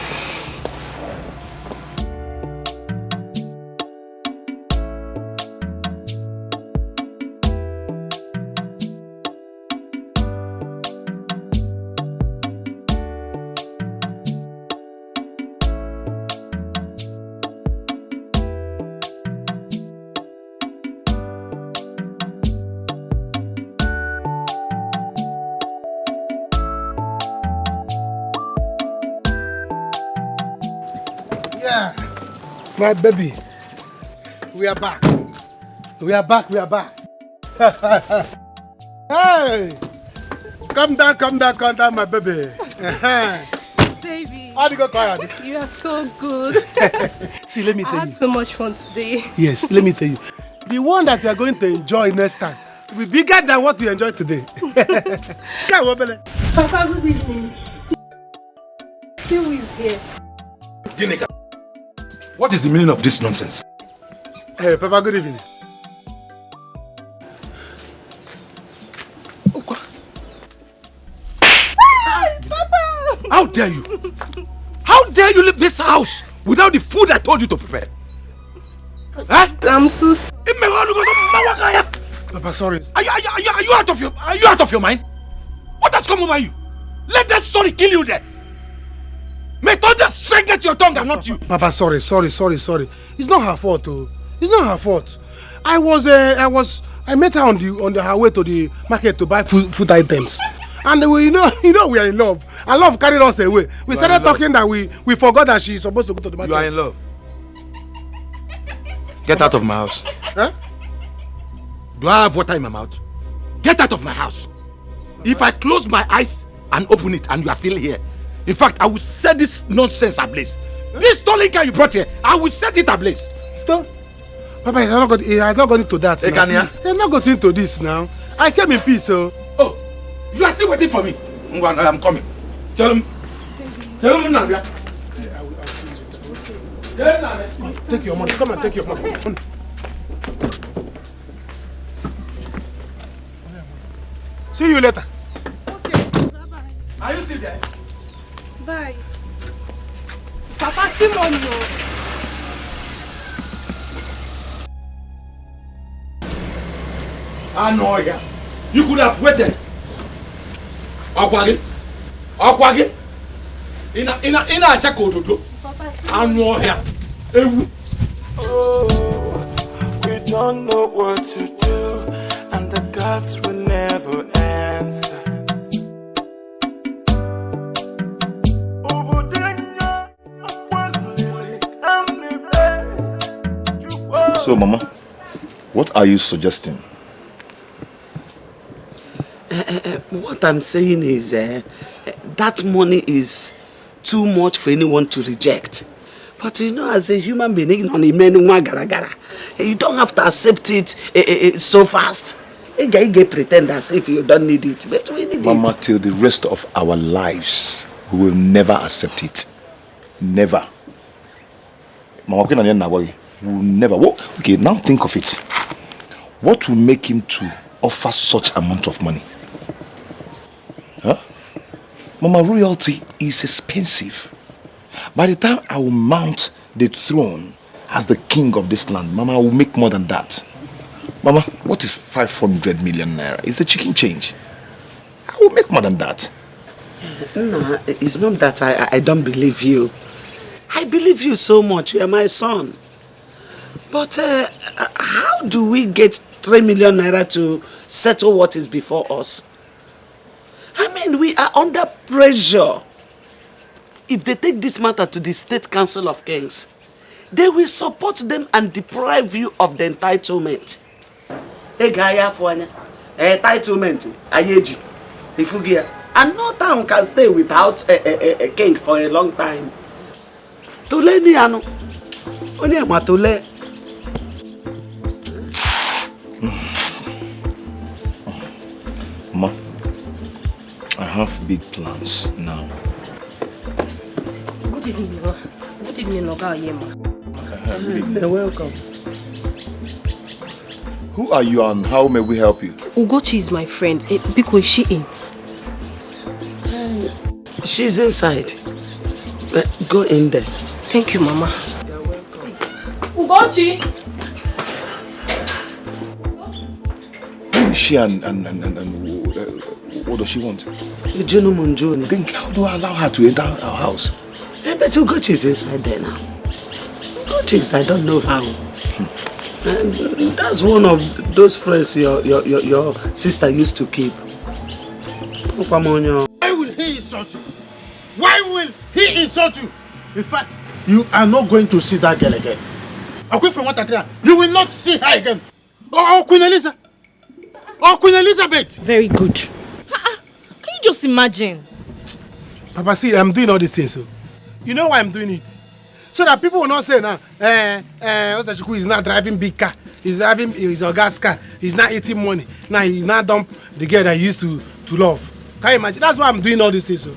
C: My baby, we are back. We are back. Hey! Come down, my baby.
B: Baby.
C: How do you go quiet?
B: You are so good.
C: See, let me tell you.
B: I had so much fun today.
C: Yes, let me tell you. The one that you are going to enjoy next time will be bigger than what you enjoyed today. Come on, baby.
B: Papa, good evening. See who is here.
A: Ginika, what is the meaning of this nonsense?
C: Hey, Papa, good evening.
A: How dare you? How dare you leave this house without the food I told you to prepare? Huh?
B: I'm so sorry.
C: Papa, sorry.
A: Are you out of your mind? What has come over you? Let that sorry kill you there. May thunder strike at your tongue and not you.
C: Papa, sorry. It's not her fault, oh. It's not her fault. I met her on her way to the market to buy food items. And we, you know we are in love. And love carried us away. We started talking that we forgot that she's supposed to go to the market.
A: You are in love. Get out of my house.
C: Huh?
A: Do I have water in my mouth? Get out of my house. If I close my eyes and open it and you are still here, in fact, I will set this nonsense ablaze. This stolen car you brought here, I will set it ablaze.
C: Stop. Papa, he has not gone into that. He has not got into this now. I came in peace, so.
A: Oh, you are still waiting for me. I'm coming. Tell him now.
C: Take your money. Come and take your money. See you later.
B: Okay. Bye-bye.
A: Are you still there?
B: Bye. Papa, Simon, no.
A: I know ya. You could have waited. Akwagi. Ina acha kododo. I know ya.
G: Oh, we don't know what to do, and the gods will never answer.
A: So, Mama, what are you suggesting?
O: What I'm saying is that money is too much for anyone to reject. But you know, as a human being, you don't have to accept it so fast. You pretend as if you don't need it, but we need
A: Mama,
O: it.
A: till the rest of our lives, we will never accept it. Never. Mama, will never. Okay, now think of it. What will make him to offer such amount of money? Huh? Mama, royalty is expensive. By the time I will mount the throne as the king of this land, Mama, I will make more than that. Mama, what is 500 million naira? It's a chicken change. I will make more than that.
O: No, it's not that I don't believe you. I believe you so much. You are my son. But how do we get 3 million naira to settle what is before us? I mean, we are under pressure. If they take this matter to the State Council of Kings, they will support them and deprive you of the entitlement. Egaya for entitlement, Ayeji, Ifugia. And no town can stay without a king for a long time. Tule ni ano. Onye matule.
A: Ma, I have big plans now.
I: Good evening, bro. Good evening, Oga Oyema.
O: You're welcome.
A: Who are you and how may we help you?
I: Ugochi is my friend. Biko, is she in?
O: She's inside. Go in there.
I: Thank you, Mama.
O: You're welcome.
J: Ugochi!
A: Who is she and what does she want?
O: Then
A: how do I allow her to enter our house?
O: But Ugochi is inside there now. Ugochi is, I don't know how. And that's one of those friends your sister used to keep.
C: Why will he insult you? Why will he insult you? In fact, you are not going to see that girl again. Away from what I clear, you will not see her again. Oh, Queen Elizabeth. Oh, Queen Elizabeth.
I: Very good.
K: Can you just imagine?
L: Papa, see, I'm doing all these things. So. You know why I'm doing it? So that people will not say now, Osachuku is not driving big car. He's driving his gas car. He's not eating money. Now he not dump the girl that he used to love. Can you imagine? That's why I'm doing all these things. So.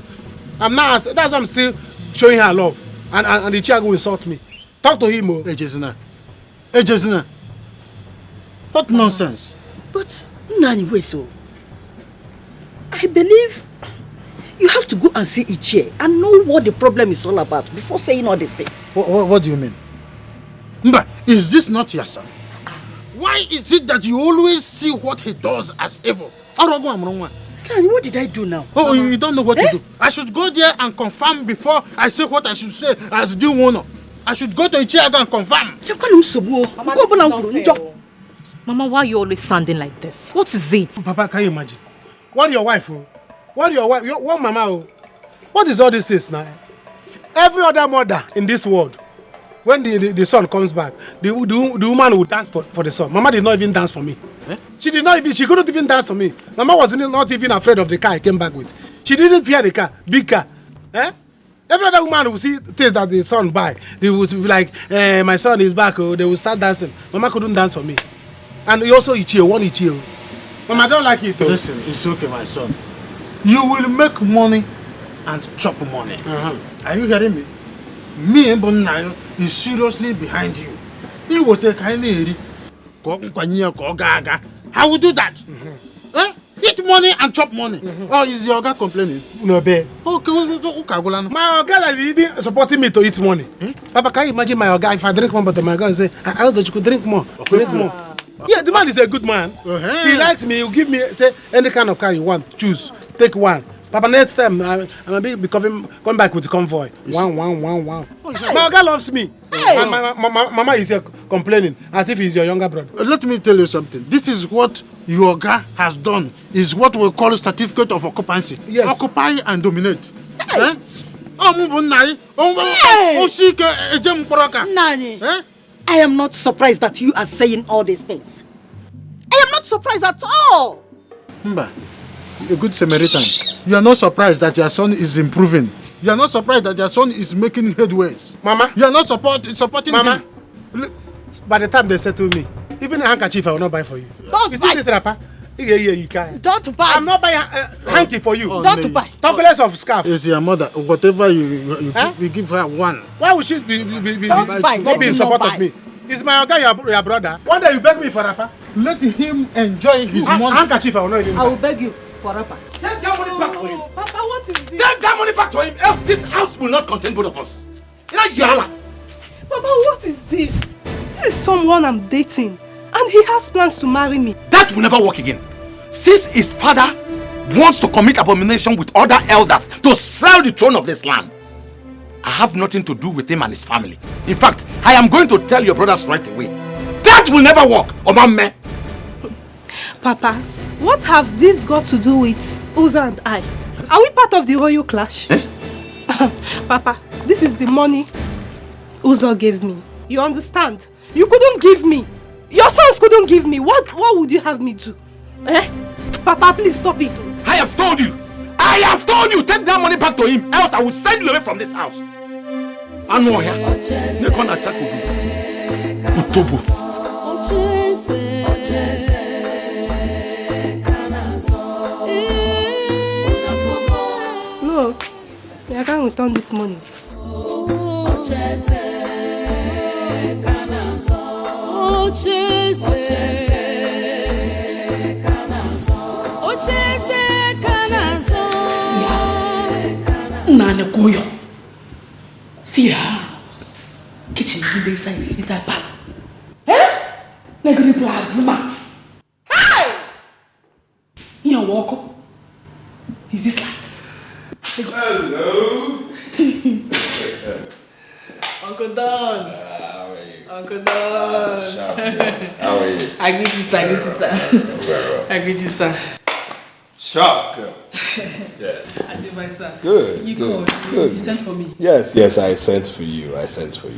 L: That's why I'm still showing her love. And the child will insult me. Talk to him.
C: Hey, Jezina. Hey, Jezina. What nonsense.
B: But, Nani, wait. I believe you have to go and see Ichie and know what the problem is all about before saying all these things.
C: What do you mean? Mba, is this not your son? Why is it that you always see what he does as evil?
B: Nani, what did I do now?
C: Oh, you don't know what to do. I should go there and confirm before I say what I should say as due honor. I should go to Ichie and confirm.
K: Mama, why are you always sounding like this? What is it?
L: Papa, can you imagine? What your wife? What your wife? What mama? What is all this things now? Every other mother in this world, when the son comes back, the woman will dance for the son. Mama did not even dance for me. Eh? She couldn't even dance for me. Mama was not even afraid of the car I came back with. She didn't fear the car, big car. Eh? Every other woman will see things that the son buy. They will be like, my son is back. Oh, they will start dancing. Mama couldn't dance for me. And he also Ichie, one Ichie. Mama, I don't like it. Though.
C: Listen, it's okay, my son. You will make money and chop money. Are you hearing me? Me and Bonayo is seriously behind you. He will take any. I will do that. Eat money and chop money. Or is your guy complaining?
L: No, babe.
C: Okay,
L: my guy is even supporting me to eat money. Papa, can you imagine my guy if I drink more, but my guy say, I also could drink more. Drink more. Yeah, the man is a good man. He likes me. He'll give me, say, any kind of car you want. Choose. Take one. Papa, next time, I'm be coming back with the convoy. One. My guy loves me. Hey. And my mama is here complaining as if he's your younger brother.
C: Let me tell you something. This is what your guy has done. Is what we call a certificate of occupancy.
L: Yes.
C: Occupy and dominate.
B: Hey. Nani, I am not surprised that you are saying all these things. I am not surprised at all.
C: Mba, a good Samaritan. You are not surprised that your son is improving. You are not surprised that your son is making headways.
L: Mama,
C: you are not supporting
L: Mama,
C: him.
L: By the time they settle me, even a handkerchief I will not buy for you.
B: Don't
L: you
B: buy.
L: See this rapper? Yeah, you can.
B: Don't buy.
L: I'm not buying hanky for you.
B: Don't buy.
L: Talk less of scarf.
C: It's your mother. Whatever you give her one.
L: Why would she be not be in support of me? Is my guy your brother? One day you beg me for rapper.
C: Let him enjoy his money.
L: Handkerchief I will not even.
B: I will beg you for rapper.
A: Take that money back to him.
K: Papa, what is this?
A: Take that money back to him, else this house will not contain both of us.
K: Papa, what is this? This is someone I'm dating, and he has plans to marry me.
F: That will never work again. Since his father wants to commit abomination with other elders to sell the throne of this land, I have nothing to do with him and his family. In fact, I am going to tell your brothers right away. That will never work, Omame.
K: Papa, what have this got to do with Uzo and I? Are we part of the royal clash? Papa, this is the money Uzo gave me. You understand? You couldn't give me.
B: Your sons couldn't give me. What would you have me do? Eh? Papa, please stop it.
F: I have told you. I have told you. Take that money back to him. Else I will send you away from this house. I know here. Nekona chako Utobo.
B: No, I can't return this money.
K: Nana Koyo. See her house. Kitchen inside parlor. Eh? Negri plasma. Hey! You walk up. Is this life?
N: Hello.
K: Uncle Don.
N: How are you?
K: Uncle Don.
N: How are you?
K: I greet you, sir. I greet you, sir.
E: Sharp girl. Yeah.
K: I did my son.
E: Good.
K: You
E: good,
K: called.
E: good.
K: You sent for me.
E: Yes, I sent for you.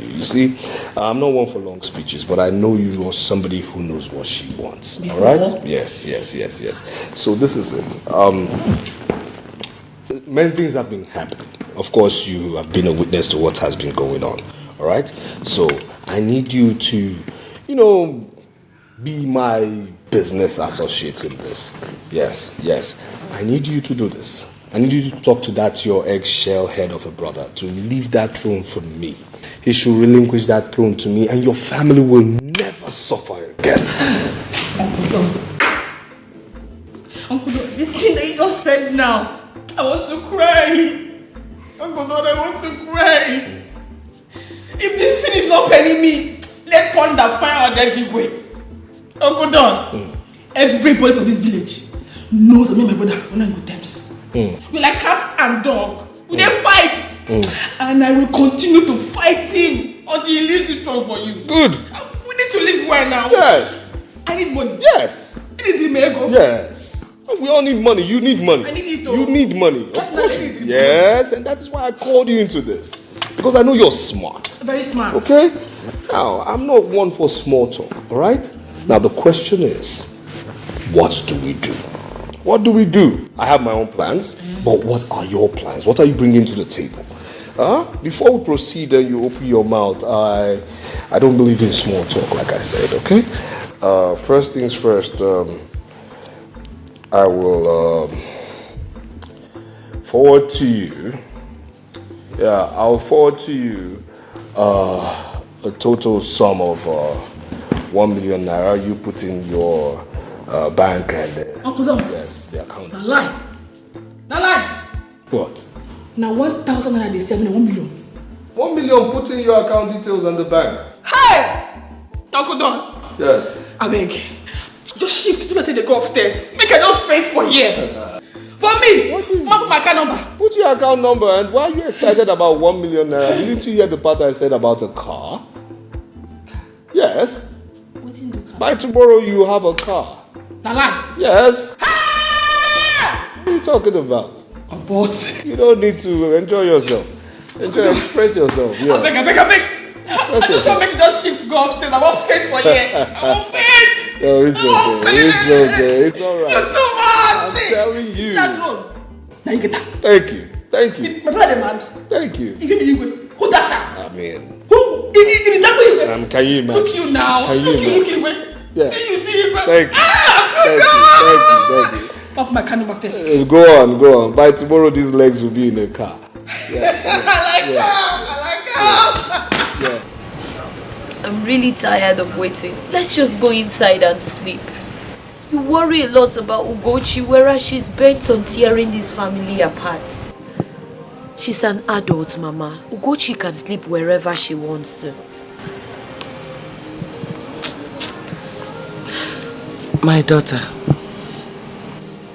E: You see, I'm not one for long speeches, but I know you are somebody who knows what she wants.
K: Before?
E: All right? Yes. So this is it. Many things have been happening. Of course, you have been a witness to what has been going on. All right? So I need you to, be my business associate in this. Yes. I need you to do this. I need you to talk to that your eggshell head of a brother to leave that throne for me. He should relinquish that throne to me and your family will never suffer again.
K: Uncle Don, this thing that you just said now, I want to cry. Uncle Don, I want to cry. If this thing is not paying me, let thunder fire on that way. Uncle Don, everybody from this village knows that me and my brother are not in good terms. We're like cat and dog. We don't fight. And I will continue to fight him until he leaves this throne for you.
E: Good.
K: We need to live well now.
E: Yes.
K: I need money.
E: Yes.
K: I need the mego.
E: Yes. We all need money. You need money.
K: I need it.
E: You need money. Of course. Yes, and that is why I called you into this. Because I know you're smart.
K: Very smart.
E: Okay? Now, I'm not one for small talk, all right? Now, the question is, what do we do? What do we do? I have my own plans, but what are your plans? What are you bringing to the table? Before we proceed and you open your mouth, I don't believe in small talk, like I said, okay? First things first, I will forward to you. Yeah, I'll forward to you a total sum of 1 million naira. You put in your bank and
K: Uncle Don.
E: Yes, the account.
K: Now lie.
E: What?
K: Now 1,000 naira they send me 1 million.
E: 1 million. Put in your account details on the bank.
K: Hey, Uncle Don.
E: Yes.
K: I beg. Just shift. Do not take the go upstairs. Make I just faint for here. For me. What is? Put my account number.
E: Put your account number. And why are you excited about 1 million naira? Didn't you hear the part I said about a car? Yes.
K: What in the car?
E: By tomorrow you have a car.
K: Now lie.
E: Yes. What are you talking about?
K: But
E: you don't need to enjoy yourself. Express yourself. Yeah.
K: I beg. I just want to make you just shift go upstairs. I won't faint for here. I won't faint.
E: No, it's okay. It's alright.
K: You're too much.
E: I'm telling you.
K: Now you get that.
E: Thank you.
K: My brother demand.
E: Thank you.
K: If you be who does that?
E: I mean.
K: Who? Is that what you
E: Can you imagine?
K: Look you now.
E: Can you
K: Look you.
E: Yeah.
K: See you.
E: Thank you. Thank you.
K: Pop my car number first.
E: Go on. By tomorrow, these legs will be in the car. Yes.
K: I like
E: Yes.
J: I'm really tired of waiting. Let's just go inside and sleep. You worry a lot about Ugochi, whereas she's bent on tearing this family apart. She's an adult, Mama. Ugochi can sleep wherever she wants to.
O: My daughter,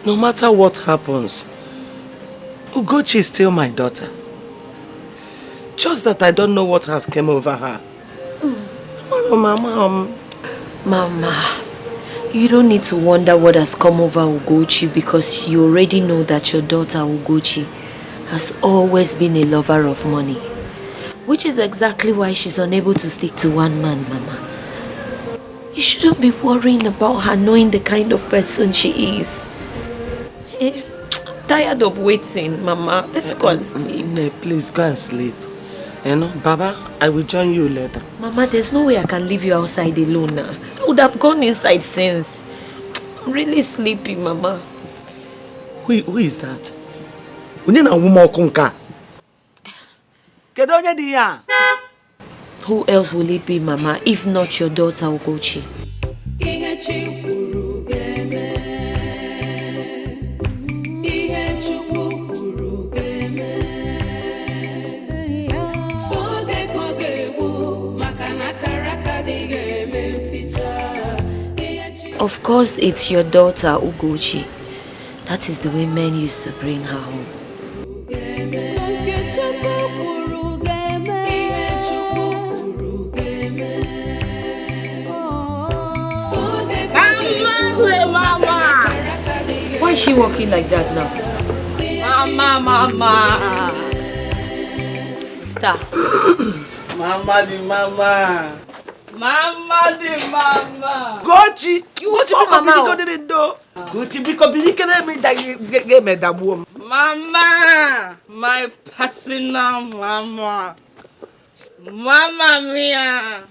O: no matter what happens, Ugochi is still my daughter. Just that I don't know what has come over her.
J: Mama, you don't need to wonder what has come over Ugochi because you already know that your daughter Ugochi has always been a lover of money. Which is exactly why she's unable to stick to one man, Mama. You shouldn't be worrying about her knowing the kind of person she is. I'm tired of waiting, Mama. Let's go and sleep.
O: Please go and sleep. You know, Baba, I will join you later.
J: Mama, there's no way I can leave you outside alone now. I would have gone inside since. I'm really sleepy, Mama.
O: Who is that? Unina woman konka. Kedonye diya.
J: Who else will it be, Mama, if not your daughter, Ugochi? Of course, it's your daughter, Ugochi. That is the way men used to bring her home. Why is she walking like that now?
K: Mama.
J: Sister.
K: Mama.
L: Gochi!
K: Gochi
L: because you can me that you made that woman.
K: Mama, my personal mama. Mama mia.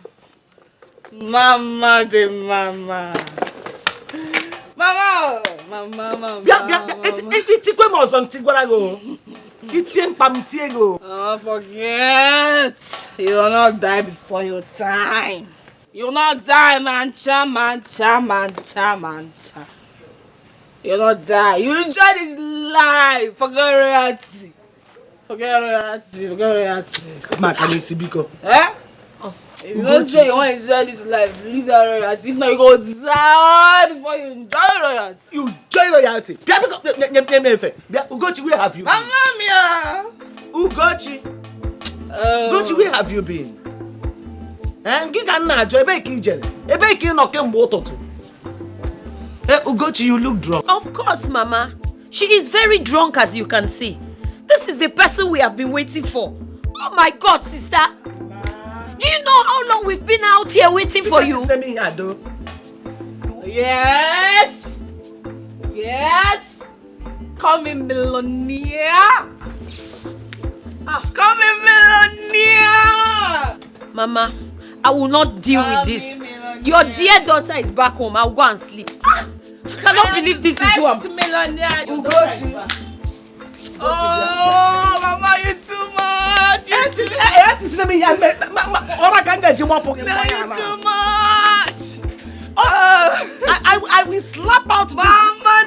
K: Mama de mama. Mama.
L: It's quite more on Tigwarago. It's in Pamtiego.
K: Oh, forget. You will not die before your time. You will not die, mancha. You will not die. You enjoy this life. Forget reality.
L: Ma, can you see Biko?
K: Eh? If you don't enjoy, you want to enjoy this life, leave that royalty. If not, you go die before you enjoy royalty.
L: You enjoy royalty. Ugochi, where have you been?
K: Mama mia.
L: Ugochi. Ugochi, where have you been? Ugochi, you look drunk.
J: Of course, Mama. She is very drunk, as you can see. This is the person we have been waiting for. Oh my God, sister. Do you know how long we've been out here waiting for you?
K: Yes. Call me millionaire. Call me millionaire.
J: Mama, I will not deal with this. Your dear daughter is back home. I'll go and sleep. I cannot believe this is who I'm.
K: Oh, Mama, you too much. You too much.
L: I will slap out
K: Mama.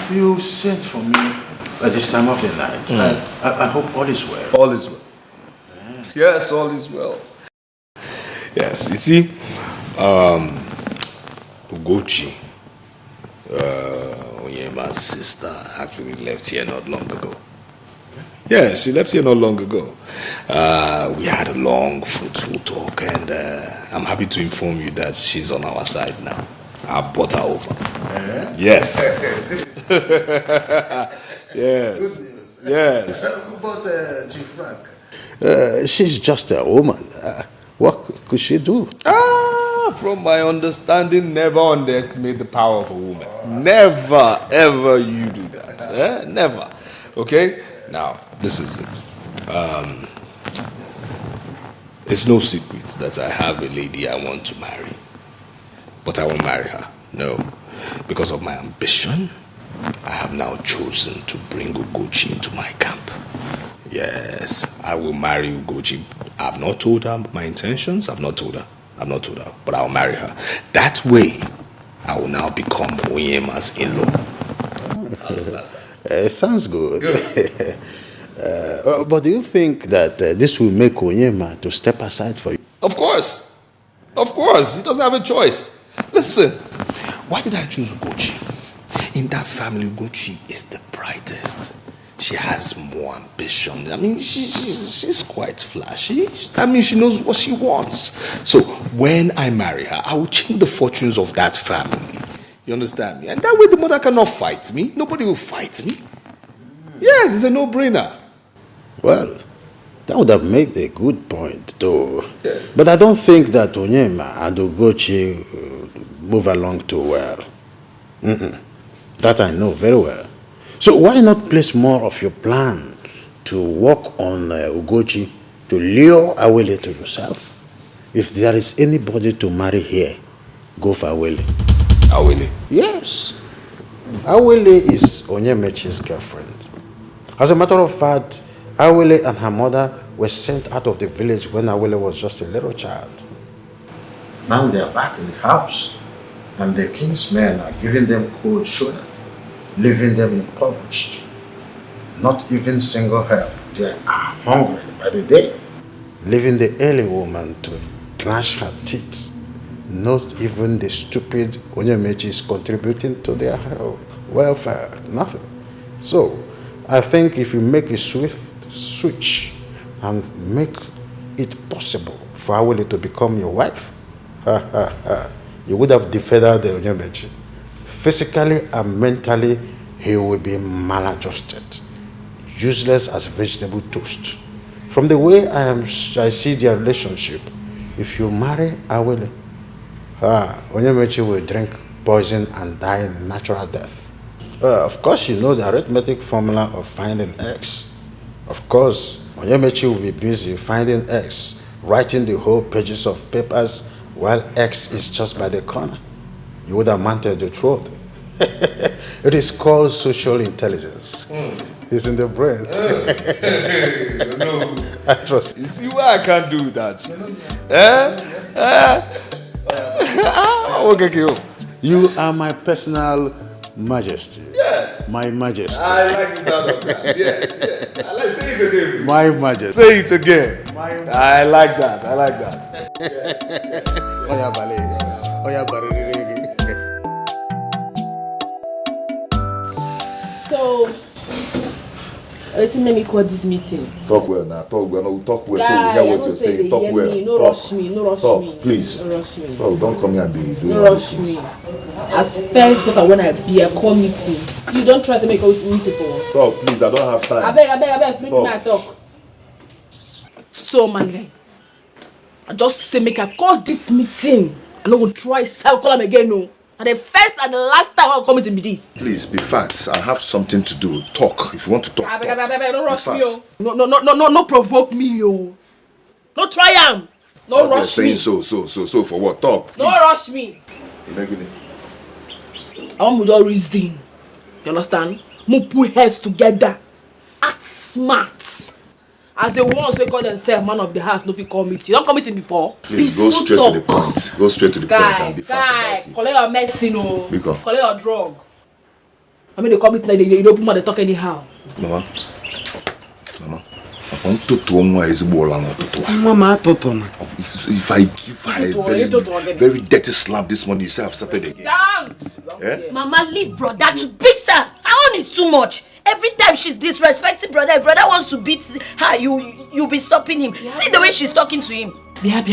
C: You sent for me at this time of the night. I hope all is well.
E: All is well. Yes, all is well. Yes, you see, Ugochi, Onyema's sister, actually left here not long ago. Yes, she left here not long ago. We had a long, fruitful talk, and I'm happy to inform you that she's on our side now. I've brought her over. Yes. Yes.
C: But Chief Frank, she's just a woman. What could she do?
E: From my understanding, never underestimate the power of a woman. Never, ever you do that. Never. Okay? Now, this is it. It's no secret that I have a lady I want to marry. But I won't marry her. No. Because of my ambition, I have now chosen to bring Ugochi into my camp. Yes, I will marry Ugochi. I've not told her my intentions. I've not told her. But I'll marry her. That way, I will now become Onyema's in-law.
C: Sounds good. But do you think that this will make Onyema to step aside for you?
E: Of course. He doesn't have a choice. Listen, why did I choose Ugochi? In that family, Ugochi is the brightest. She has more ambition. I mean, she's quite flashy. I mean, she knows what she wants. So when I marry her, I will change the fortunes of that family.
A: You understand me? And that way the mother cannot fight me. Nobody will fight me. Yes, it's a no-brainer.
C: Well, that would have made a good point, though.
A: Yes.
C: But I don't think that Onyema and Ugochi move along too well. That I know very well. So why not place more of your plan to work on Ugochi to lure Awele to yourself? If there is anybody to marry here, go for Awele.
A: Awele?
C: Yes. Awele is Onyemechi's girlfriend. As a matter of fact, Awele and her mother were sent out of the village when Awele was just a little child. Now they are back in the house, and the king's men are giving them cold shoulder, leaving them impoverished. Not even single help. They are hungry by the day, leaving the early woman to gnash her teeth. Not even the stupid Onyemechi is contributing to their welfare. Nothing. So, I think if you make a swift switch and make it possible for Awele to become your wife, you would have defeated the Onyemechi. Physically and mentally, he will be maladjusted, useless as vegetable toast. From the way I see their relationship, if you marry Awele, Onyemechi will drink poison and die a natural death. Of course, you know the arithmetic formula of finding X. Of course, Onyemechi will be busy finding X, writing the whole pages of papers while X is just by the corner. You would have mounted the truth. It is called social intelligence. It's in the brain. I trust.
E: You see why I can't do that?
C: Okay. You are my personal majesty.
E: Yes.
C: My majesty.
E: I like the sound of that. Yes. I like say it again.
C: My majesty.
E: Say it again. I like that. Yes.
C: Oya bale. Oya bale.
J: So, let's make me call this meeting.
A: Talk well now. Talk well. No, talk well.
J: Guy,
A: so we hear what
J: I
A: you're saying. Talk
J: hear
A: well.
J: me. No
A: talk.
J: rush me. No rush
A: talk,
J: me.
A: Please.
J: No rush me.
A: Oh, don't come here and be doing
J: No rush me. As first daughter when I be a call meeting. You don't try to make us meeting for.
A: Talk, please. I don't have time.
J: I beg. Free me and talk. So, my guy, I just say make I call this meeting. I no go try call them again, no. And the first and the last time I'll come to be this.
A: Please be fast. I have something to do. Talk. If you want to talk.
J: I beg, don't rush me, oh. No provoke me, oh. No try am. No rush me.
A: Saying so for what? Talk.
J: No rush me. I want to just reason. You understand? We put heads together. Act smart. As the ones they call themselves man of the house, no fit call meeting. You don't come meeting before.
A: Please go straight to the point. Go straight to the point and be fast about it.
J: Collect your medicine, oh.
A: Because?
J: Collect your drug. I mean, they come meeting, they open mouth, they talk anyhow.
A: Mama, I want to do one is
C: Mama,
A: if I give her a very dirty slap this morning, you say I've started again.
J: Thanks.
P: Yeah? Mama, leave brother to beat her. Her own is too much. Every time she's disrespecting brother, if brother wants to beat her, you be stopping him. Yeah. See the way she's talking to him.
J: The hand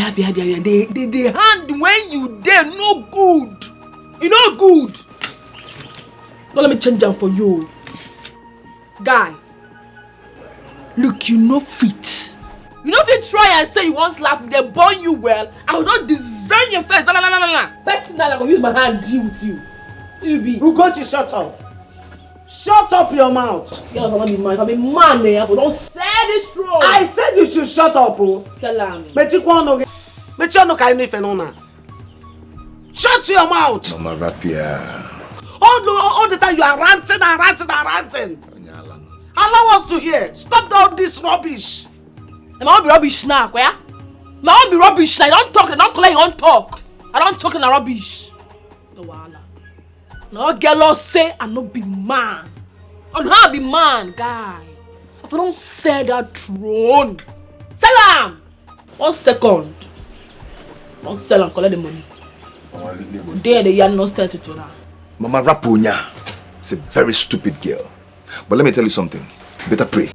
J: when you there no good. You no good. Don't let me change them for you. Guy. Look, you no fit. You know if you try and say you want slap, they burn you well. I will not design your face. No. Personally, I'm gonna use my hand to deal with you. You be.
L: Ugochi, shut up. Shut up your mouth.
J: Girls, I'm not be man, eh? Don't say this wrong.
L: I said you should shut up, oh.
J: Salam.
L: Shut your mouth.
A: Mama Rapia.
L: All the time you are ranting. Allow us to hear. Stop all this rubbish.
J: I won't be rubbish now, yeah? I won't be rubbish now. I don't talk, I don't collect, I don't talk. I don't talk in a rubbish. No wahala. No girl say I no be man. I no be man, guy. If I don't say that throne, Salam. 1 second. Don't sell and collect the money. There the yarn no sense with that.
A: Mama Rapunya is a very stupid girl. But let me tell you something. Better pray.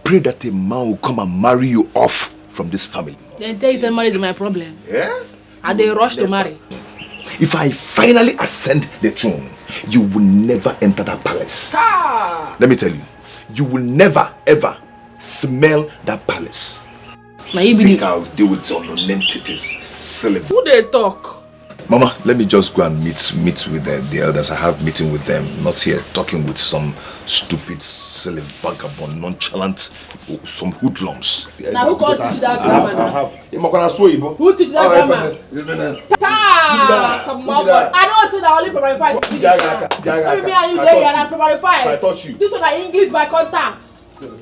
A: Pray that a man will come and marry you off from this family.
J: Then tell you say marriage is my problem.
A: Yeah?
J: And they rush to marry.
A: If I finally ascend the throne, you will never enter that palace. Let me tell you, you will never ever smell that palace. Think I'll deal with some entities, silly.
K: Who they talk?
A: Mama, let me just go and meet with the elders. I have meeting with them, not here talking with some stupid, silly, vagabond, nonchalant, some hoodlums.
K: Now who calls you that grammar? Who teach that grammar? Come on, I don't say that only primary 5. Maybe me and you there and primary 5.
A: I taught you.
K: This one is English by contact.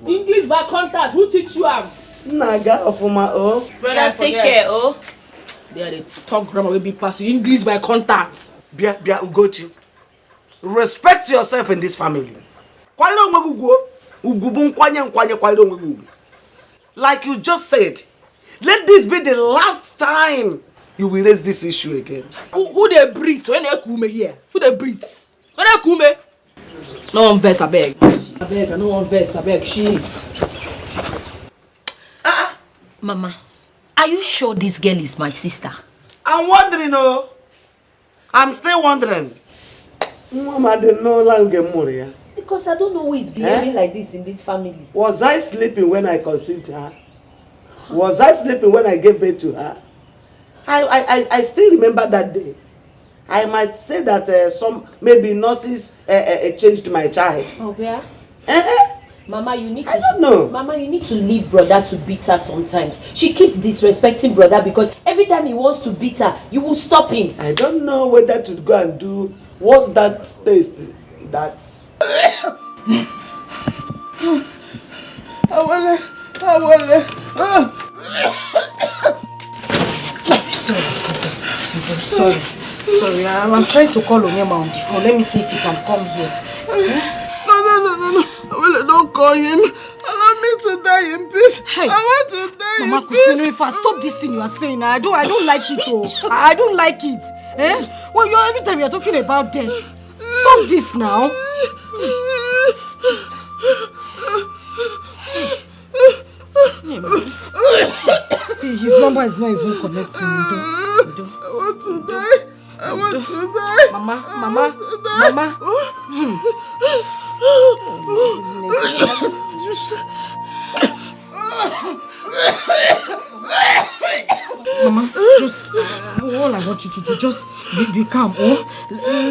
K: English by contact. Who teach you am?
O: Naga of my oh.
J: Brother, take care, oh.
K: They are the talk grammar will be passed. English by contact.
O: Bia Ugochi. Respect yourself in this family. Like you just said, let this be the last time you will raise this issue again.
K: Who they breathe when they come here? Who they breathe? When they come? No one verse, I beg. I beg, no one verse, I beg. She.
P: Mama, are you sure this girl is my sister?
O: I'm wondering, oh. I'm still wondering. Mama, they no longer more.
J: Because I don't know who is behaving like this in this family.
O: Was I sleeping when I conceived her? Was I sleeping when I gave birth to her? I still remember that day. I might say that some maybe nurses changed my child.
J: Oh, yeah? Mama, you need to.
O: I don't know.
J: Mama, you need to leave brother to beat her sometimes. She keeps disrespecting brother because every time he wants to beat her, you will stop him.
O: I don't know whether to go and do what's that taste. That's.
B: Sorry. I'm trying to call Onyema on the phone. Let me see if he can come here.
N: No. Don't call him. Allow me to die in peace. Hey. I want to die
B: Mama
N: in peace.
B: Kusino, if I stop this thing you are saying, I don't like it. Oh, I don't like it. Well, every time you're talking about death. Stop this now. His number is not even connecting.
N: I want to die. I want to die.
B: Mama. Mama, just all I want you to do, just be calm. Oh,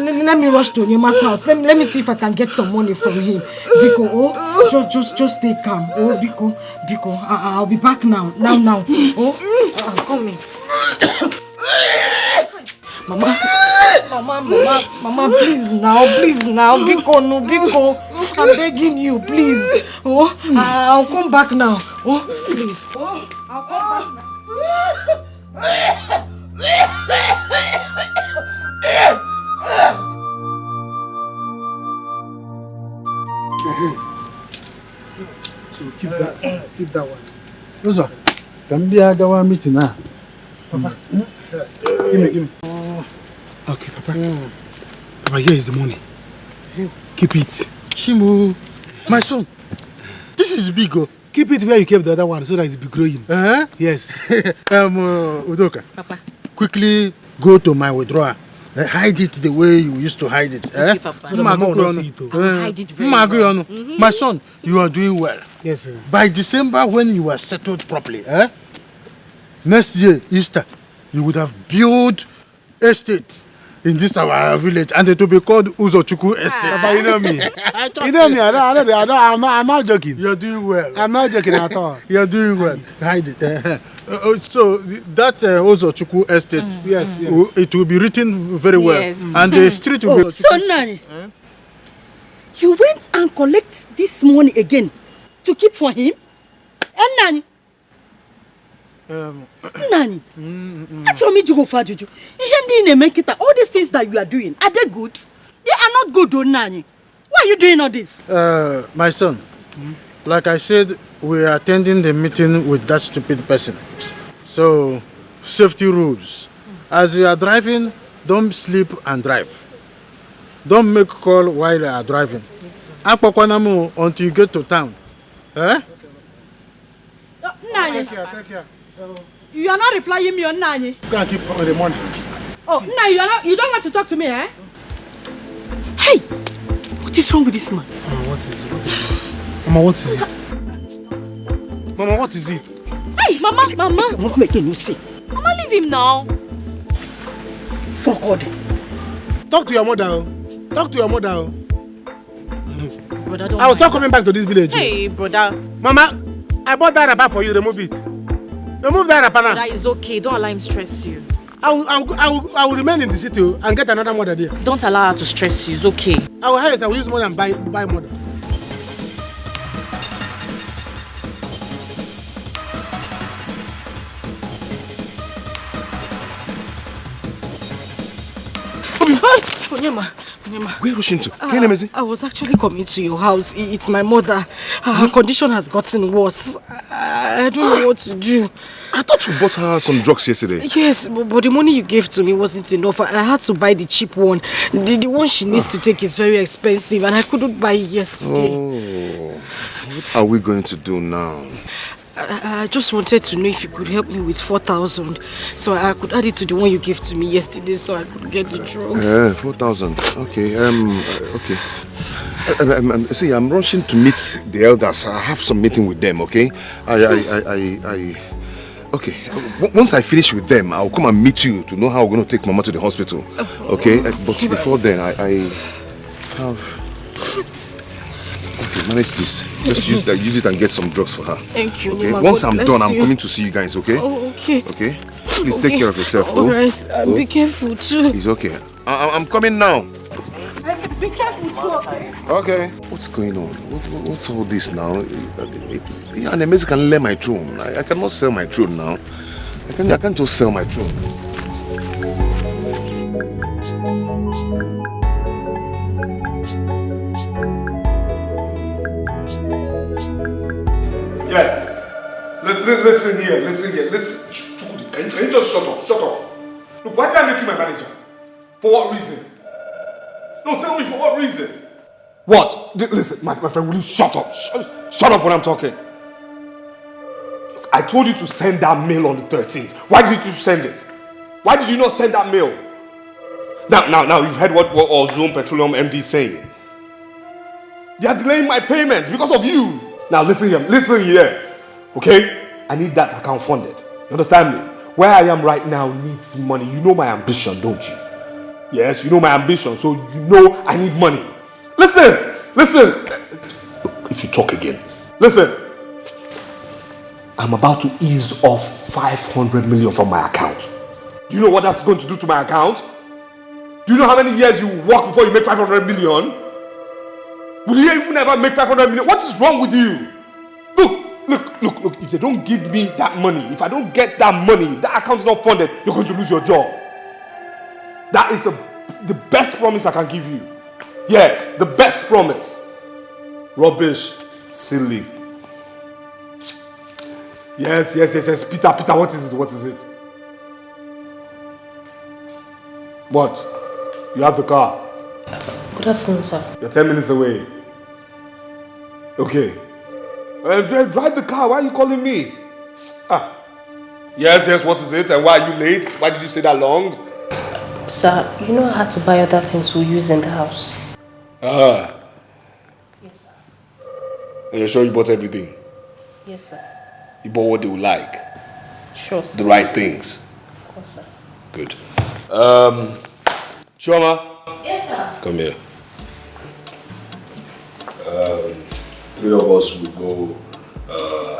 B: let me rush to Onyema's house. Let me see if I can get some money from him. Biko, just stay calm. Oh, Biko, I'll be back now. Oh, I'm coming. Mama, please now, Biko, no, Biko, I'm begging you, please. Oh, I'll come back now. Oh, please. Oh, I'll come back now.
C: So keep that one. Rosa, come be a gawa meeting now. Papa, give me. Okay, Papa. Papa, here is the money. Keep it. Shimu, my son. This is big. Keep it where you kept the other one so that it will be growing. Yes. Udoka.
B: Papa.
C: Quickly go to my withdrawal. Hide it the way you used to hide it.
B: Okay, Papa.
C: So Mama will not see it.
B: Hide it very well.
C: My son, you are doing well.
M: Yes, sir.
C: By December, when you are settled properly, next year, Easter, you would have built estates in this our village, and it will be called Uzochukwu Estate.
M: But you know me. You know me. I'm not joking.
C: You're doing well.
M: I'm not joking at all.
C: You're doing well. Hide it. So that Uzochukwu Estate,
M: yes,
C: it will be written very well, and the street will be.
Q: So Nani, you went and collect this money again to keep for him, and Nani. Nani, actually, me go for Juju. All these things that you are doing, are they good? They are not good, oh Nani. Why are you doing all this?
C: My son, like I said, we are attending the meeting with that stupid person. So, safety rules. As you are driving, don't sleep and drive. Don't make call while you are driving. Yes, until you get to town.
Q: Nani.
C: Take care.
Q: You are not replying me on Nani.
C: Go and keep the money.
Q: Oh, now you don't want to talk to me, eh? Hey! What is wrong with this man?
C: Mama, what is it? Mama, what is it?
J: Hey, Mama!
Q: Mama, making you see.
J: Mama, leave him now.
Q: Fuck God.
C: Talk to your mother. Talk to your mother.
J: Brother, don't
C: I was not coming back to this village.
J: Hey, brother.
C: Mama, I bought that wrapper for you. Remove it. Remove that wrapper now.
J: That is okay. Don't allow him stress you.
C: I will remain in the city and get another mother there.
J: Don't allow her to stress you. It's okay.
C: I will use money and buy mother.
B: Onyema.
A: Where are you rushing to?
B: I was actually coming to your house. It's my mother. Her condition has gotten worse. I don't know what to do.
A: I thought you bought her some drugs yesterday.
B: Yes, but the money you gave to me wasn't enough. I had to buy the cheap one. The one she needs to take is very expensive and I couldn't buy it yesterday.
A: Oh, what are we going to do now?
B: I just wanted to know if you could help me with 4,000 so I could add it to the one you gave to me yesterday so I could get the drugs.
A: 4,000. Okay. Okay. See, I'm rushing to meet the elders. I have some meeting with them. Okay. Okay. Once I finish with them, I'll come and meet you to know how we're going to take Mama to the hospital. Okay. But before then, I have. Okay, manage this. Just use it and get some drugs for her.
B: Thank you.
A: Okay?
B: Nima,
A: Once
B: God
A: I'm done, I'm
B: you.
A: coming to see you guys, okay?
B: Oh, okay.
A: Okay? Please take care of yourself.
B: Alright, be careful too.
A: It's okay. I'm coming now.
J: Be careful too, okay?
A: Okay. What's going on? What's all this now? An Emezi can lay my throne. I cannot sell my throne now. I can't just sell my throne. Yes. Listen here. Can you just shut up? Look, why did I make you my manager? For what reason? No, tell me for what reason? What? Listen, my friend, will you shut up? Shut up when I'm talking. Look, I told you to send that mail on the 13th. Why did you send it? Why did you not send that mail? Now, you've heard what Ozone Petroleum MD is saying. They are delaying my payments because of you. Now listen here, okay? I need that account funded. You understand me? Where I am right now needs money. You know my ambition, don't you? Yes, you know my ambition, so you know I need money. Listen. Look, if you talk again. Listen. I'm about to ease off 500 million from my account. Do you know what that's going to do to my account? Do you know how many years you work before you make 500 million? Will you even ever make 500 million? What is wrong with you? Look, if they don't give me that money, if I don't get that money, that account is not funded, you're going to lose your job. That is the best promise I can give you. Yes, the best promise. Rubbish, silly. Yes. Peter, what is it? What? You have the car.
R: Good afternoon, sir.
A: You're 10 minutes away. Okay. Drive the car. Why are you calling me? Yes, what is it? And why are you late? Why did you stay that long?
R: Sir, you know I had to buy other things we'll use in the house.
A: Yes,
R: sir.
A: And you're sure you bought everything?
R: Yes, sir.
A: You bought what they would like?
R: Sure, sir.
A: The right things?
R: Of course, sir.
A: Good. Chioma?
R: Yes, sir.
A: Come here. 3 of us will go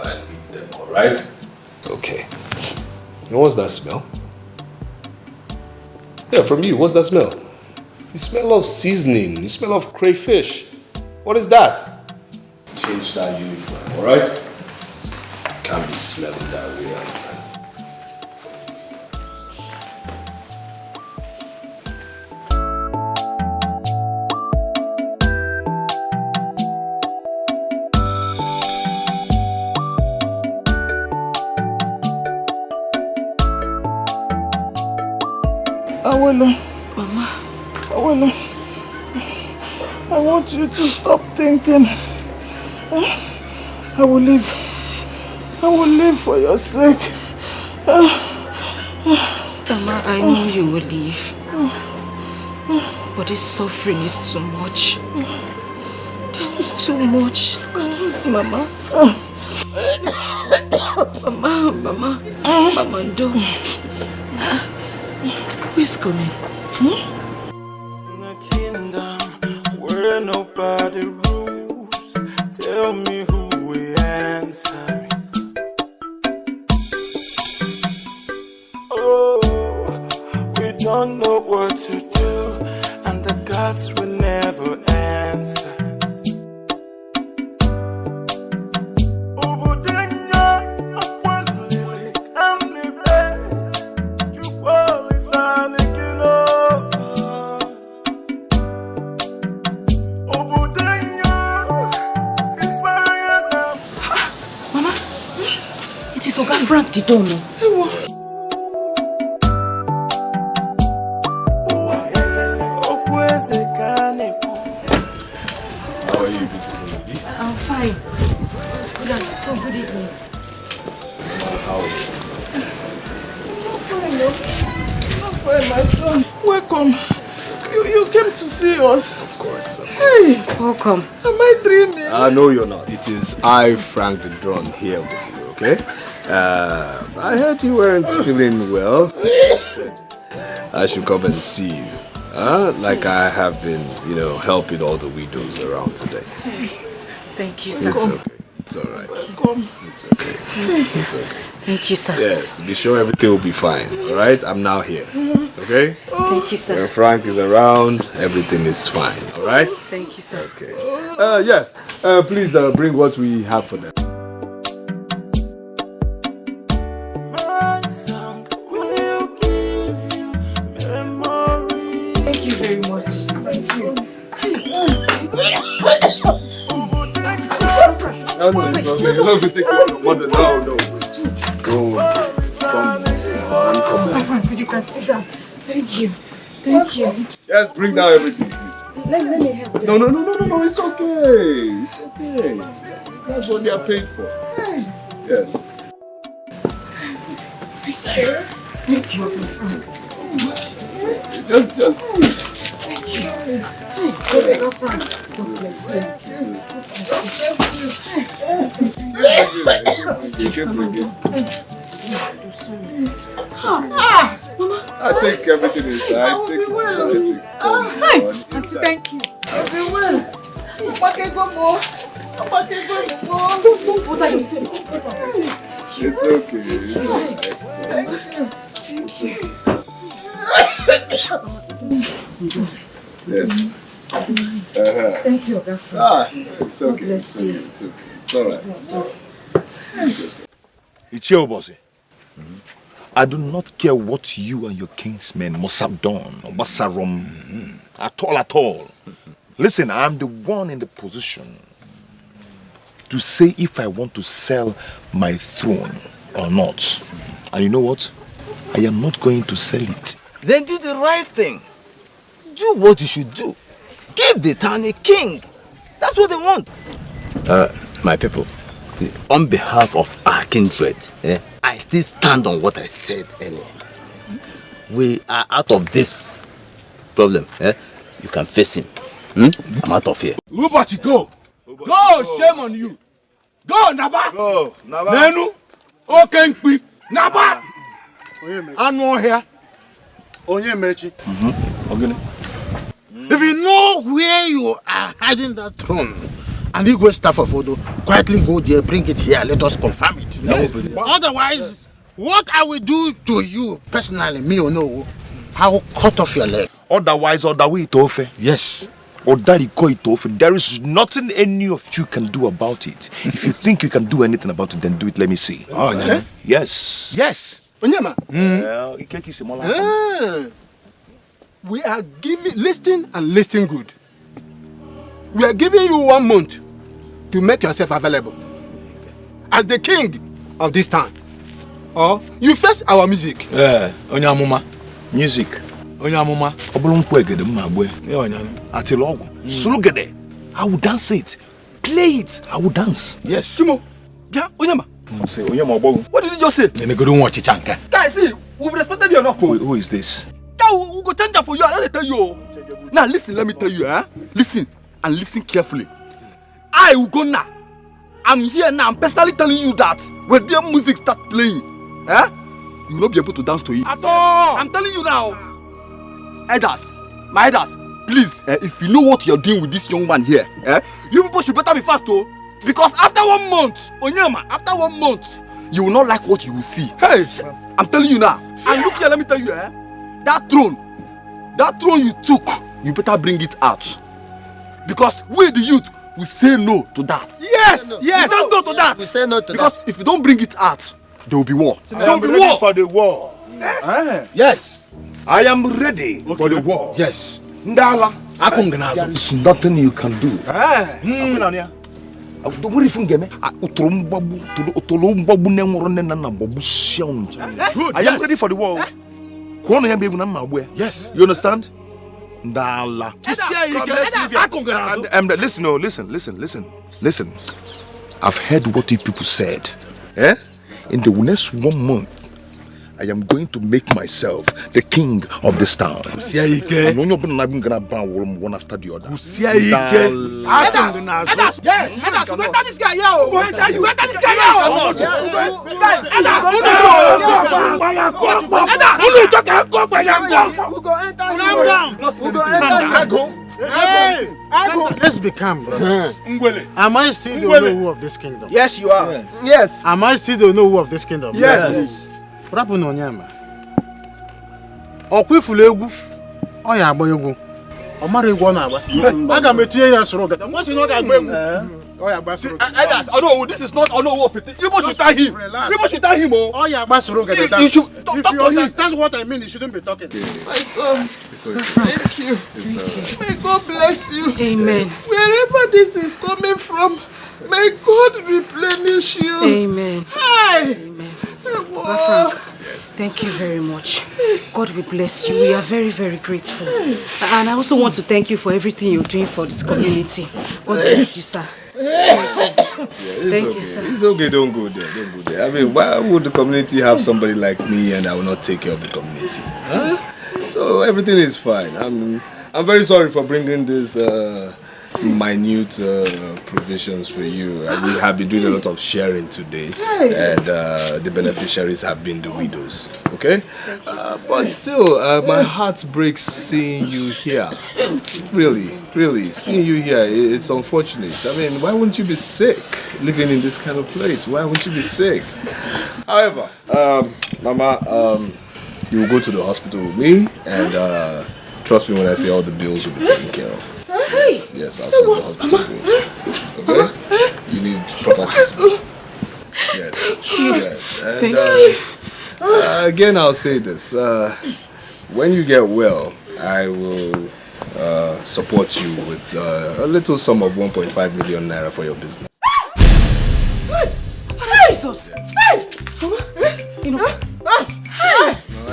A: and meet them, alright? Okay. And what's that smell? Yeah, from you, what's that smell? You smell of seasoning, you smell of crayfish. What is that? Change that uniform, alright? Can't be smelling that way.
S: Mama, I want you to stop thinking. I will live for your sake.
I: Mama, I know you will leave. But this suffering is too much. This is too much. Look at us, Mama. Mama, do. Who is coming?
G: In a kingdom where nobody rules, tell me who will answer me. Oh, we don't know what to do, and the gods will never answer.
I: Frank, you don't know.
E: How are you, beautiful lady?
I: I'm fine. Good evening.
E: How are you?
S: Not fine, my son. Welcome. You came to see us.
E: Of course.
S: Hey.
I: Welcome.
S: Am I dreaming?
E: No, you're not. It is I, Frank the Drone, here with you, okay? I heard you weren't feeling well, so I said I should come and see you. Like I have been, helping all the widows around today.
I: Thank you, sir.
E: It's okay. It's all right.
S: Come.
E: It's okay. It's okay.
I: Thank you, sir.
E: Yes, be sure everything will be fine, all right? I'm now here, okay?
I: Thank you, sir.
E: When Frank is around, everything is fine, all right?
I: Thank you, sir.
E: Okay. Yes, please bring what we have for them.
I: Thank you very much. Thank you.
E: No, it's okay. It's okay. Take your mother. No. Come on.
I: Frank, you can sit down. Thank you. Thank you.
E: Yes, bring down everything, please.
I: Let me help you.
E: No. It's okay. It's okay. That's what they are paid for. Yes.
I: Thank you.
E: Just.
I: Thank you. God bless you.
E: I take everything inside. Take it inside.
S: Thank you. I'll be well. What are you saying?
E: It's okay. It's alright. It's okay. Yes.
I: Thank you, Frank.
E: It's okay.
I: Bless you.
E: It's okay. It's alright. It's okay.
A: It's your bossy. I do not care what you and your kingsmen must have done or must have run at all. Listen, I'm the one in the position to say if I want to sell my throne or not. And you know what? I am not going to sell it.
T: Then do the right thing. Do what you should do. Give the town a king. That's what they want. My people, on behalf of our kindred, I still stand on what I said earlier. We are out of this problem. You can face him. I'm out of here.
N: Ubati, go! Go, shame on you! Go, Naba!
A: Go, Naba!
N: Nenu! Okay, Naba!
C: Anu here. Onyemechi.
A: Okay.
C: If you know where you are hiding that throne, and you go staff of Odo, quietly go there, bring it here, let us confirm it. Yes. But otherwise, what I will do to you personally, me or no, I will cut off your leg.
A: Otherwise, Odawi.
C: Yes.
A: There is nothing any of you can do about it. If you think you can do anything about it, then do it. Let me see.
C: Oh, okay.
A: Yes.
C: Yes. Onyema. We are giving, listen good. We are giving you 1 month to make yourself available as the king of this town. Or you face our music.
A: Onyamuma. Music. Onyamuma. Obulunkwegede mmagwe. Atilogo. Sulugede. I will dance it. Play it. I will dance.
C: Yes.
N: Simo. Yeah, Onyama.
A: Say Onyama Obogu.
N: What did you just say?
C: Guys, see,
A: We've respected you enough.
E: Who is this?
F: We'll go change for you. I don't tell you. Now listen, let me tell you, Listen and listen carefully. I will go now. I'm here now. I'm personally telling you that when their music start playing, you will not be able to dance to it. At all. I'm telling you now. Elders, my elders, please, if you know what you're doing with this young man here, you people should better be fast, oh. Because after 1 month, Onyema, after 1 month, you will not like what you will see. Hey, I'm telling you now. And look here, let me tell you, that throne you took, you better bring it out. Because we, the youth, will say no to that. Yes, yes. We say no to that.
M: We say no to
F: because if you don't bring it out, there will be war.
E: There will be war. For the war. Yes, I am ready for the war.
F: Yes.
E: Ndala, there's nothing you can do. I am ready for the war. Yes. You understand? Ndala. Listen. I've heard what you people said. In the next 1 month, I am going to make myself the king of this town. I'm not going to ban one after the other.
K: Yes, we enter this guy here. We enter this guy here.
C: Let's be calm, brothers. Am I still the owner of this kingdom?
K: Yes, you are. Yes.
C: Am I still the owner of this kingdom?
K: Yes.
C: What happened on Yama? Okwifulegu. Oh, yeah, boy, you go. Omari Guanaba. I got material surrogate. And what's in order? Oh, yeah, Basro.
F: I know this is not honor of it. You should tie him. You should tie him.
C: Oh, yeah, Basro. If you understand what I mean, you shouldn't be talking.
S: My son. Thank you. May God bless you.
I: Amen.
S: Wherever this is coming from, may God replenish you.
I: Amen.
S: Hi.
I: Amen. Frank, thank you very much. God will bless you. We are very, very grateful. And I also want to thank you for everything you're doing for this community. God bless you, sir. Thank you, sir.
E: It's okay, don't go there. I mean, why would the community have somebody like me and I will not take care of the community? So everything is fine. I'm very sorry for bringing this minute provisions for you. We have been doing a lot of sharing today, and the beneficiaries have been the widows. Okay, but still, my heart breaks seeing you here. Really, seeing you here, it's unfortunate. I mean, why wouldn't you be sick living in this kind of place? Why wouldn't you be sick? However, Mama, you will go to the hospital with me, and trust me when I say all the bills will be taken care of. Yes, I'll send the hospital bill. Okay? You need proper treatment. Yes. And again, I'll say this. When you get well, I will support you with a little sum of 1.5 million naira for your business.
K: Jesus!
I: You know,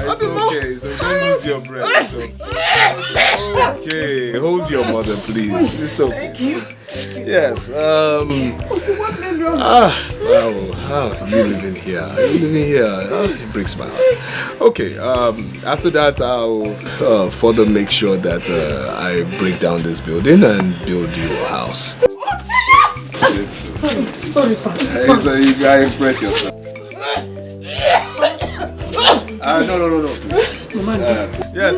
E: it's okay, so don't lose your breath. It's okay. Hold your mother, please. It's okay.
I: Thank you.
E: Yes. Wow. You living here? It breaks my heart. Okay. After that, I'll further make sure that I break down this building and build you a house.
I: Sorry, sir.
E: So you gotta express yourself. No. Yes,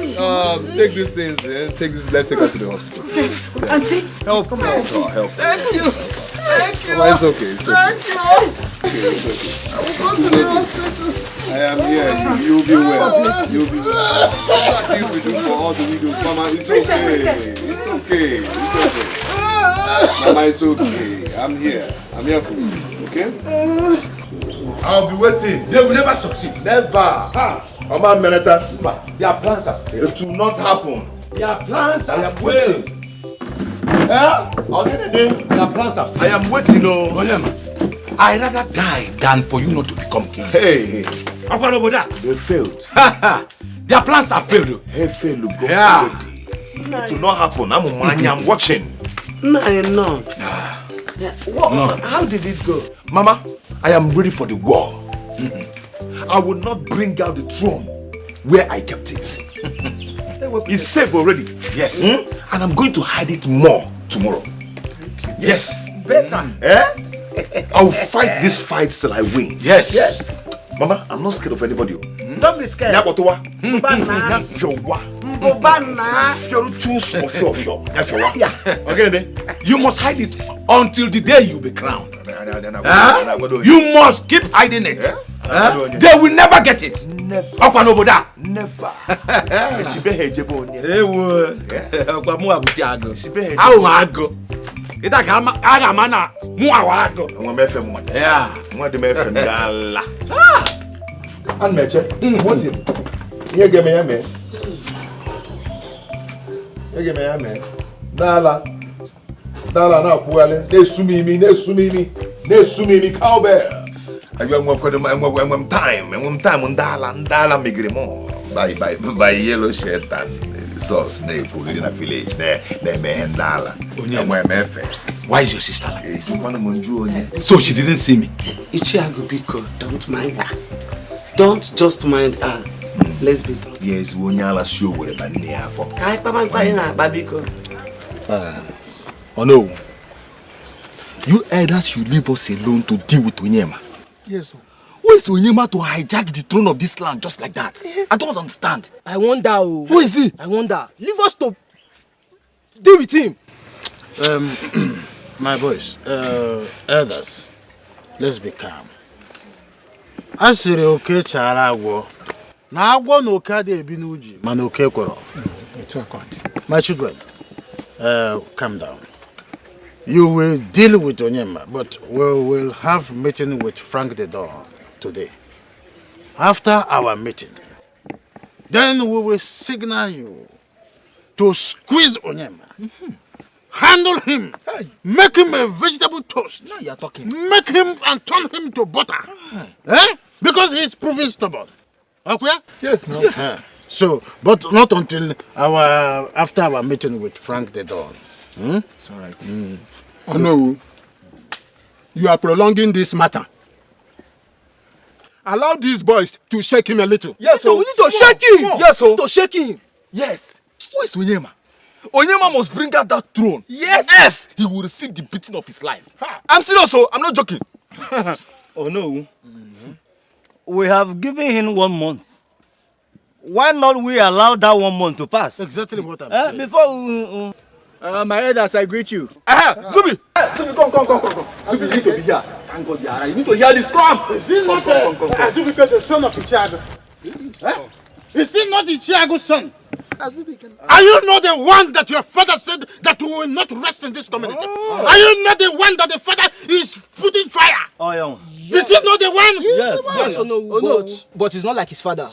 E: take these things, take this, let's take her to the hospital. Yes.
I: Auntie,
E: help.
S: Thank you.
E: Oh, it's okay.
S: Thank you.
E: Okay, it's okay.
S: I will go to the hospital.
E: I am here. You'll be well. You'll be well. Things we do for all the widows. Mama, it's okay. Mama, it's okay. I'm here for you. Okay?
A: I'll be waiting. They will never succeed. Never. Mama Meneta, their plans are failed. It will not happen. Their plans are failed. Their plans are failed. I am waiting.
F: I'd rather die than for you not to become king.
A: Hey.
F: They failed. Their plans are failed.
A: Hey, failed. Yeah. It will not happen. I'm watching.
O: No. How did it go?
A: Mama, I am ready for the war. I will not bring out the throne where I kept it. It's safe already.
F: Yes.
A: And I'm going to hide it more tomorrow. Yes.
L: Better.
A: I'll fight this fight till I win.
F: Yes.
A: Yes. Mama, I'm not scared of anybody.
L: Don't be scared.
F: You must hide it until the day you be crowned. You must keep hiding it. They will never get it.
A: Never. Never. And Meche, what's it? Here, give me a man. Here, give me a man. Dala, now, Puale. They sumi me, cowbell. I want time, and time, Dala, Migrimo. By yellow shirt and sauce, they put it in a village there, they may Dala.
F: Why is your sister like this? So she didn't see me.
O: Ichiago Biko, don't mind her. Don't just mind her. Let's be done.
A: Yes, Wonyala show with a banana for.
O: Hi, Papa, fine, Babiko.
F: Oh no. You elders should leave us alone to deal with Onyema.
L: Yes.
F: Who is Onyema to hijack the throne of this land just like that? I don't understand.
K: I wonder.
F: Who is he?
K: I wonder. Leave us to deal with him.
C: My boys, elders, let's be calm. Asiri oke chara agwo. Na agwo no oke ade ebi n'uji, mana oke kworo. My children, calm down. You will deal with Onyema, but we will have meeting with Frank the Don today. After our meeting, then we will signal you to squeeze Onyema. Handle him. Make him a vegetable toast.
F: Now you're talking.
C: Make him and turn him to butter. Because he's proving stubborn. Okay?
F: Yes, no. Yes.
C: So, but not until after our meeting with Frank the Don.
F: It's all right.
M: Oh no. You are prolonging this matter. Allow these boys to shake him a little.
F: Yes, so we need to shake him. Yes, so to shake him. Yes. Who is Onyema? Onyema must bring out that throne.
K: Yes.
F: Yes. He will receive the beating of his life. I'm serious, so I'm not joking.
H: Oh no. We have given him 1 month. Why not we allow that 1 month to pass?
C: Exactly what I'm saying.
H: Before
K: my elders, I greet you.
F: Zubi!
K: Zubi, come. Zubi, you need to be here. Thank God you are. You need to hear this. Come!
C: Is he not Zubi, the son of Ichiago? Is he not Ichiago's son? Are you not the one that your father said that we will not rest in this community? Are you not the one that the father is putting fire?
H: Oh, yeah.
C: Is he not the one?
K: Yes, oh no, but it's not like his father.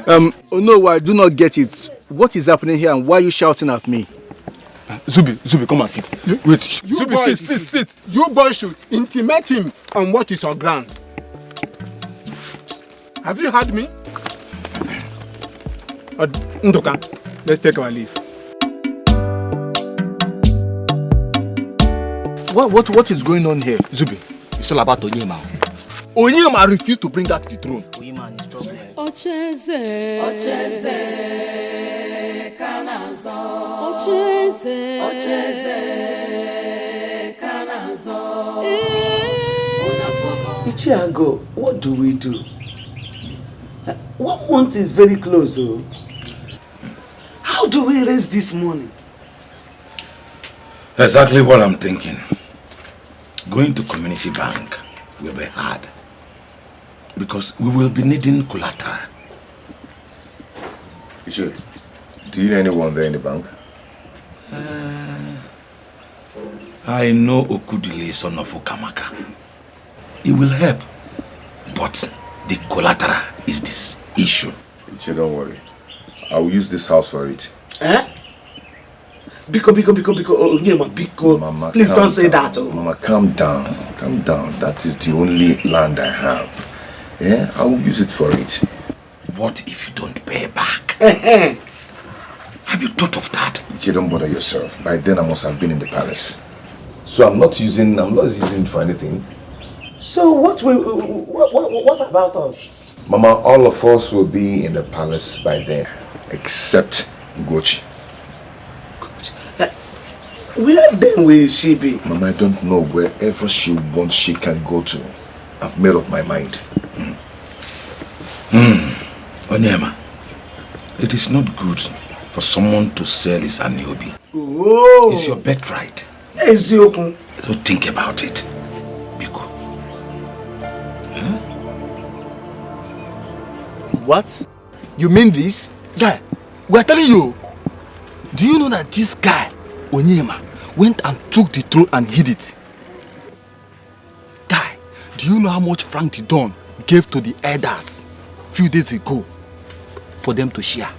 U: Oh no, I do not get it. What is happening here and why are you shouting at me?
M: Zubi, come and sit. Wait, you Zubi, boys, sit. You boys should intimate him on what is on ground. Have you heard me? Ndoka, let's take our leave.
F: What is going on here? Zubi, it's all about Onyema. Onyema refused to bring out the throne.
K: Onyema and his problem.
D: Ocheze kanazo. Ocheze kanazo.
O: Ichiago, what do we do? 1 month is very close, oh. How do we raise this money?
F: Exactly what I'm thinking. Going to community bank will be hard. Because we will be needing collateral.
A: You should. Do you know anyone there in the bank?
F: I know Okudile, son of Okamaka. It will help. But the collateral is this issue.
A: Ichi, don't worry. I will use this house for it.
O: Biko, Onyema, please don't say that. Oh.
A: Mama, calm down. Calm down. That is the only land I have. Yeah, I will use it for it.
F: What if you don't pay back? Have you thought of that?
A: Ichi, don't bother yourself. By then I must have been in the palace. So I'm not using it for anything.
O: So what about us?
A: Mama, all of us will be in the palace by then, except Ugochi.
C: Where then will she be?
A: Mama, I don't know. Wherever she wants, she can go to. I've made up my mind.
F: Onyema, it is not good for someone to sell his aniobi.
C: Oh.
F: It's your birthright. So think about it. Biko.
U: What? You mean this? Guy, we are telling you. Do you know that this guy, Onyema, went and took the throne and hid it? Guy, do you know how much Frank the Don gave to the elders a few days ago for them to share?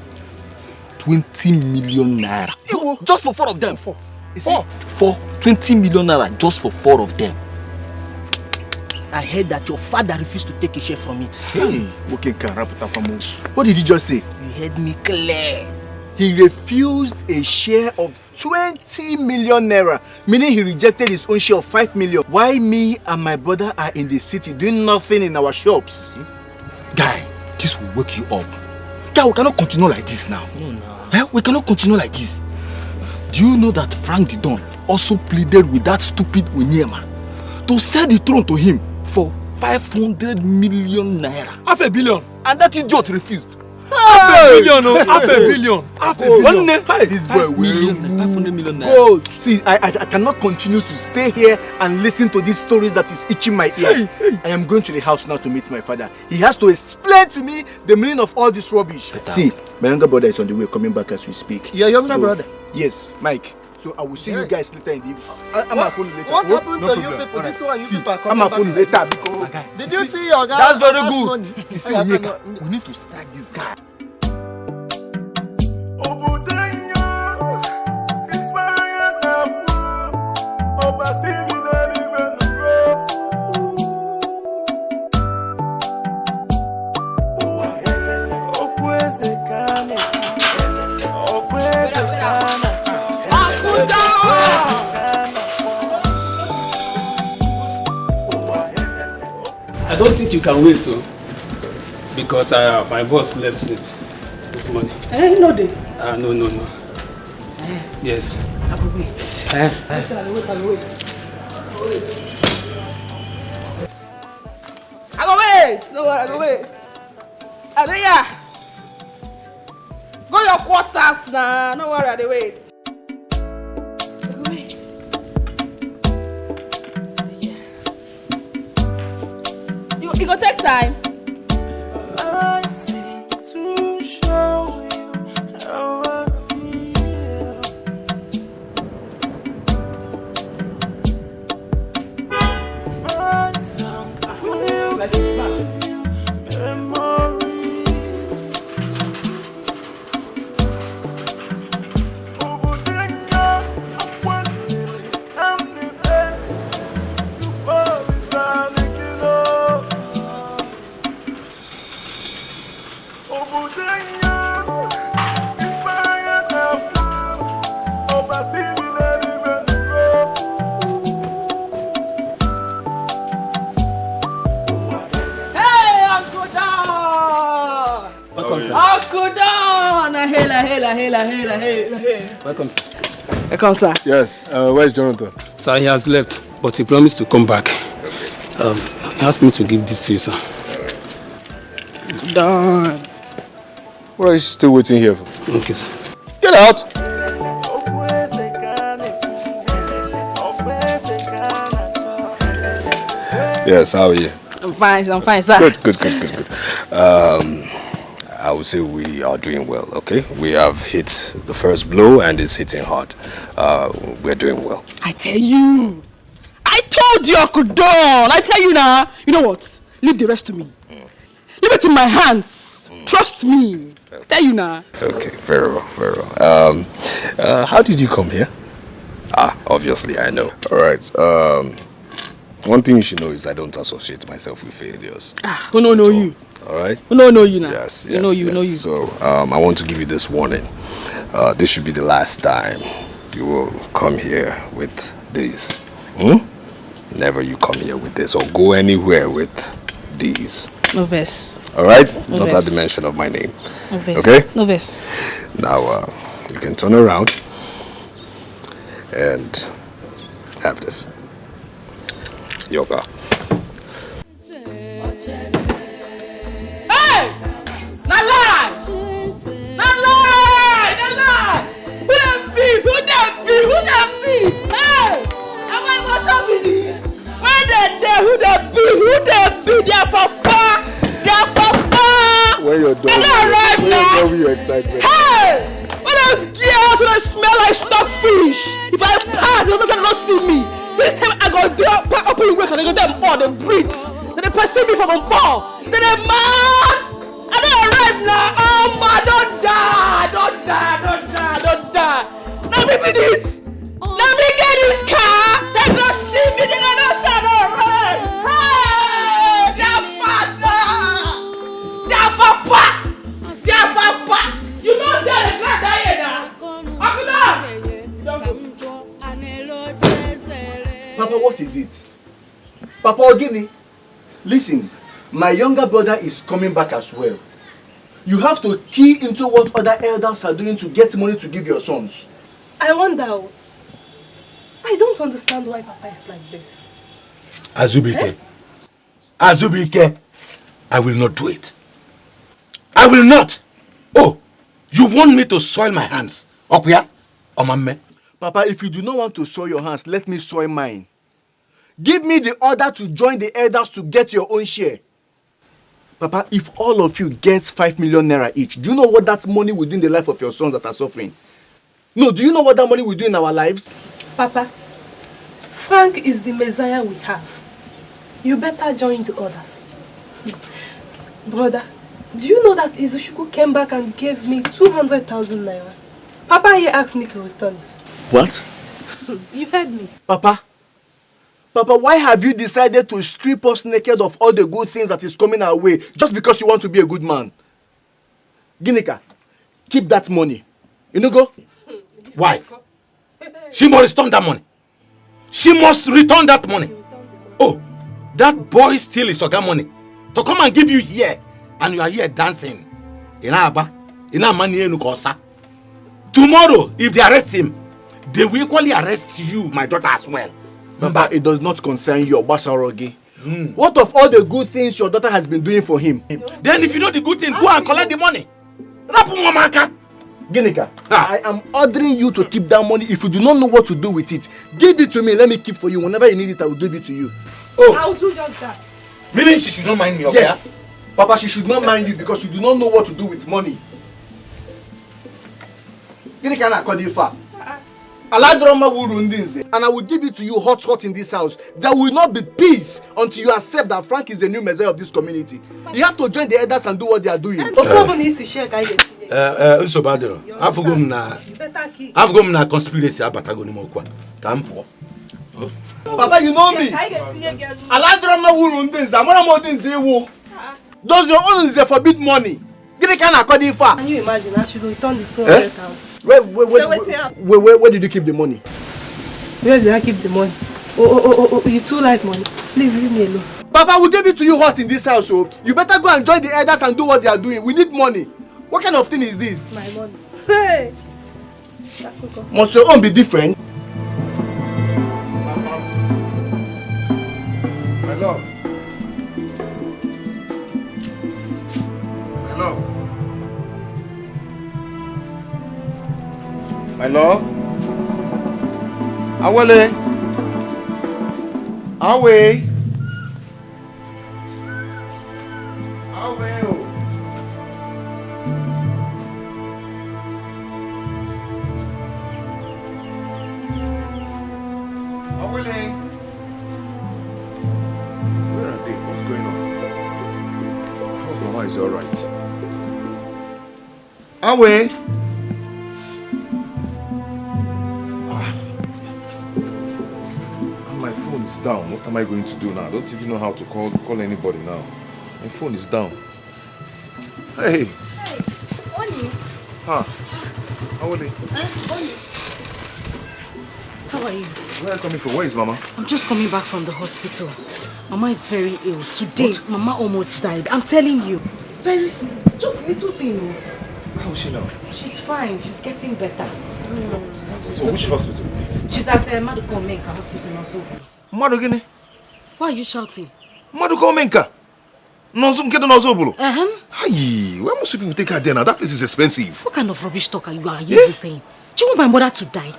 U: 20 million naira. Just for 4 of them. For 20 million naira just for 4 of them.
L: I heard that your father refused to take a share from it.
U: Hey, what did you just say?
L: You heard me clear.
U: He refused a share of 20 million naira, meaning he rejected his own share of 5 million. Why me and my brother are in the city doing nothing in our shops? Guy, this will wake you up. Guy, we cannot continue like this now. No. We cannot continue like this. Do you know that Frank the Don also pleaded with that stupid Onyema to sell the throne to him for 500 million naira?
A: Half a billion.
U: And that idiot refused.
A: Half a billion. Half a billion.
U: Half a billion. This boy will 500 million naira. Gold. See, I cannot continue to stay here and listen to these stories that is itching my ear. I am going to the house now to meet my father. He has to explain to me the meaning of all this rubbish. See, my younger brother is on the way, coming back as we speak. Your younger brother? Yes, Mike. So I will see you guys later in the evening. I'm
S: What
U: phone later.
S: happened to you
U: problem.
S: people? This one, you people are
U: I'm
S: coming
U: phone
S: back.
U: later because
S: Did you see your guy?
U: that's very
S: last
U: good.
S: money?
U: You see,
S: I
U: Onyeka,
S: cannot-
U: we need to strike this guy.
P: I don't think you can wait, so because my boss left it this morning.
L: No, they.
P: No. Yes.
L: I will wait.
P: I
L: will wait. I go wait. No, I go wait. Adeya, go your quarters now. No worry, I dey wait. I go wait.
J: You go take time.
G: I think to show you how I feel. My song will give you memory.
L: Uncle Don! Hey.
P: Welcome, sir.
L: Welcome, sir.
E: Yes. Where's Jonathan?
P: Sir, he has left, but he promised to come back. He asked me to give this to you, sir.
L: Don.
E: What are you still waiting here for?
P: Okay, sir.
E: Get out! Yes, how are you?
L: I'm fine, sir.
E: Good. I would say we are doing well, okay? We have hit the first blow and it's hitting hard. We're doing well.
L: I tell you. I told you, Uncle Don. I tell you now. You know what? Leave the rest to me. Leave it in my hands. Trust me. I tell you now.
E: Okay, very well. How did you come here? Obviously, I know. All right. One thing you should know is I don't associate myself with failures.
L: Who know you?
E: All right?
L: Who know you now?
E: Yes.
L: Know you.
E: So, I want to give you this warning. This should be the last time you will come here with this. Never you come here with this or go anywhere with these.
I: No verse.
E: Alright?
I: No
E: Not
I: verse.
E: at the mention of my name.
I: No verse.
E: Okay?
I: No verse.
E: Now, you can turn around and have this. Yoga.
K: Hey! Not lie! Not lie! Not lie! Who that be? Who that be? Who that be? Hey! Am I what up with this? Where that there? Who that be? Who that be? Their papa! Their papa!
E: When you're done, with your excitement.
K: Hey! What those girls when I smell like stockfish? If I pass, they'll not see me. This time I go there, open the work and they go them all, they breathe. Then they perceive me from a ball. Then they mad. I don't arrive now. Oh man, don't die. Don't die. Don't die. Don't die. Let me be this. Let me get this car. They don't see me. They don't say I don't run. Hey! Their father. Their papa. Their papa. You know say the grand die here now.
U: Papa, what is it? Papa Ogini, listen, my younger brother is coming back as well. You have to key into what other elders are doing to get money to give your sons.
Q: I wonder. I don't understand why Papa is like this.
F: Azubike. Azubike, I will not do it. I will not. Oh, you want me to soil my hands? Okuya? Omame?
U: Papa, if you do not want to soil your hands, let me soil mine. Give me the order to join the elders to get your own share. Papa, if all of you get 5 million naira each, do you know what that money will do in the life of your sons that are suffering? No, do you know what that money will do in our lives?
Q: Papa, Frank is the Messiah we have. You better join the others. Brother, do you know that Izuchuku came back and gave me 200,000 naira? Papa here asked me to return it.
U: What?
Q: You heard me.
U: Papa, why have you decided to strip us naked of all the good things that is coming our way just because you want to be a good man? Ginika, keep that money. You know go?
F: Why? She must return that money. She must return that money. Oh, that boy steal his oga money to come and give you here, and you are here dancing. Tomorrow, if they arrest him, they will equally arrest you, my daughter, as well.
U: Papa, it does not concern you, Basarogi. What of all the good things your daughter has been doing for him?
F: Then if you know the good thing, go and collect the money.
U: Ginika, I am ordering you to keep that money. If you do not know what to do with it, give it to me. Let me keep for you. Whenever you need it, I will give it to you.
Q: Oh, I'll do just that.
F: Meaning she should not mind me, okay?
U: Yes. Papa, she should not mind you because you do not know what to do with money. Ginika na kodifa. And I will give it to you hot in this house. There will not be peace until you accept that Frank is the new Messiah of this community. You have to join the elders and do what they are doing.
F: I've got conspiracy about
U: Papa, you know me. Does your own is forbid money? Can
Q: you imagine? I should return the 200,000.
U: Where did you keep the money?
Q: Where did I keep the money? Oh, you too like money. Please leave me alone.
U: Papa, we gave it to you hot in this house, so you better go and join the elders and do what they are doing. We need money. What kind of thing is this?
Q: My money. Hey!
U: Must your own be different?
A: My love. My love. My love. Awele. Awe. Awe. Awele. Where are they? What's going on? I hope Mama is alright. Awe. My phone is down. What am I going to do now? I don't even know how to call anybody now. My phone is down. Hey.
Q: Hey, Oni.
A: Huh. How are they?
Q: Oni.
I: How are you?
A: Where are you coming from? Where is Mama?
I: I'm just coming back from the hospital. Mama is very ill. Today, Mama almost died. I'm telling you. Very simple. Just little thing.
A: How is she now?
I: She's fine. She's getting better.
A: So which hospital?
I: She's at Maduko Menka Hospital also.
A: Madugini?
I: Why are you shouting?
A: Maduko Menka? Nozobulu.
I: Uh-huh.
A: Where most people take her there now? That place is expensive.
I: What kind of rubbish talk are you saying? Do you want my mother to die?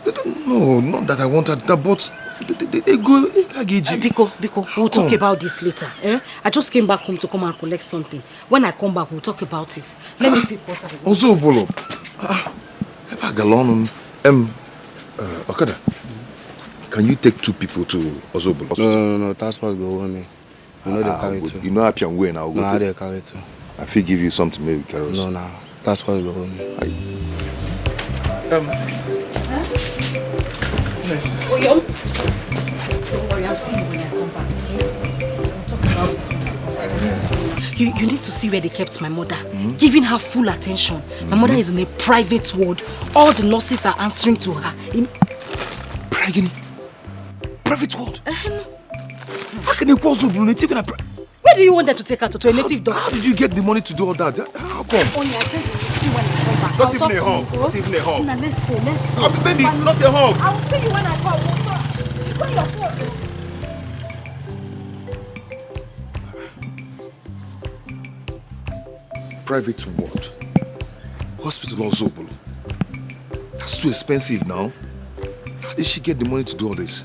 A: No, not that I want her, but they go.
I: Biko, we'll talk about this later. I just came back home to come and collect something. When I come back, we'll talk about it. Let me pick water.
A: Nozobulu. Galon. Okada. Can you take 2 people to Ozobulu hospital?
P: No, that's what go with me. I know they carry too.
A: You know I can win. I'll go.
P: No, they carry too.
A: I feel give you something maybe carry.
P: No, that's what go with me.
I: Don't worry, I'll see you when I come back. We'll talk about it. You need to see where they kept my mother. Giving her full attention. My mother is in a private ward. All the nurses are answering to her.
A: Private ward? How can you call Zobulu?
I: Where do you want them to take her to a native doctor?
A: How did you get the money to do all that? How come? Not even a hug. Not even a hug.
I: Let's go.
A: Baby, not a hug.
I: I'll see you when I come. You got your phone.
A: Private ward. Hospital on Zobulu. That's too expensive now. How did she get the money to do all this?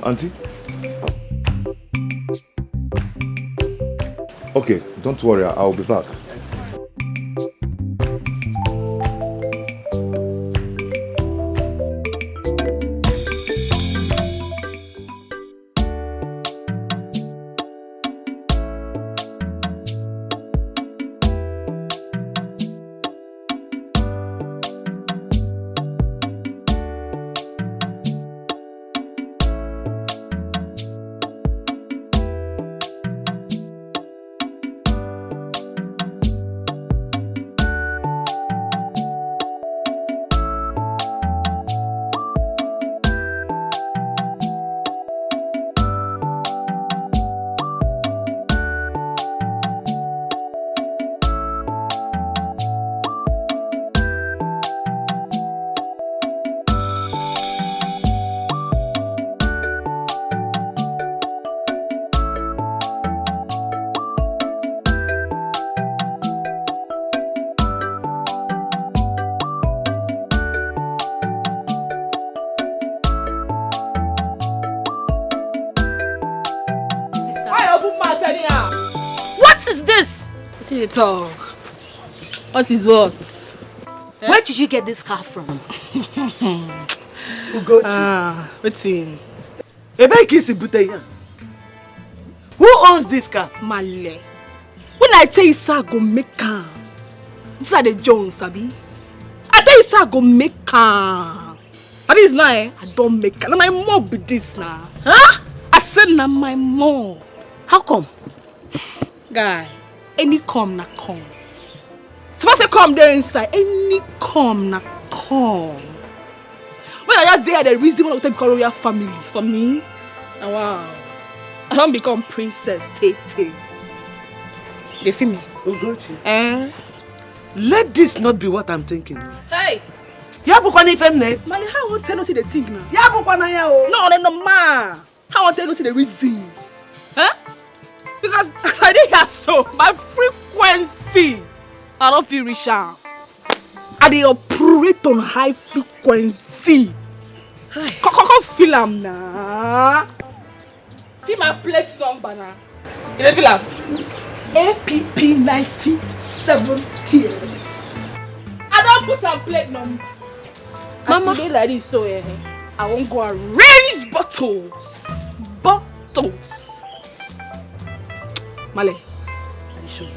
A: Auntie? Okay, don't worry, I'll be back.
J: What is this?
Q: What you talk? What is what?
J: Where did you get this car from?
L: What's in? Who owns this car?
Q: Male. When I tell you, sir, I go make car. These are the Jones, Sabi. I tell you, sir, I go make car. But this now, I don't make car. Now my mom be this now. Huh? I said now my mom.
J: How come?
Q: Guy, any come na come. So if I say come there inside, any come na come. When I just there, the reason why I become royal family for me. And wow, I don't become princess. They feel me?
L: Let this not be what I'm thinking.
Q: Hey!
L: Yabukwani femne.
Q: Mali, how won't tell nothing they think now?
L: Yabukwana yao.
Q: No, ma. How won't tell nothing the reason? Huh? Because as I did here, so my frequency, I don't feel rich. I they operate on high frequency. Come feel am na. Feel my plate number na. You feel am? APP 1970. I don't put on plate number. Mama, I like this so I won't go arrange bottles. Male, let me show you.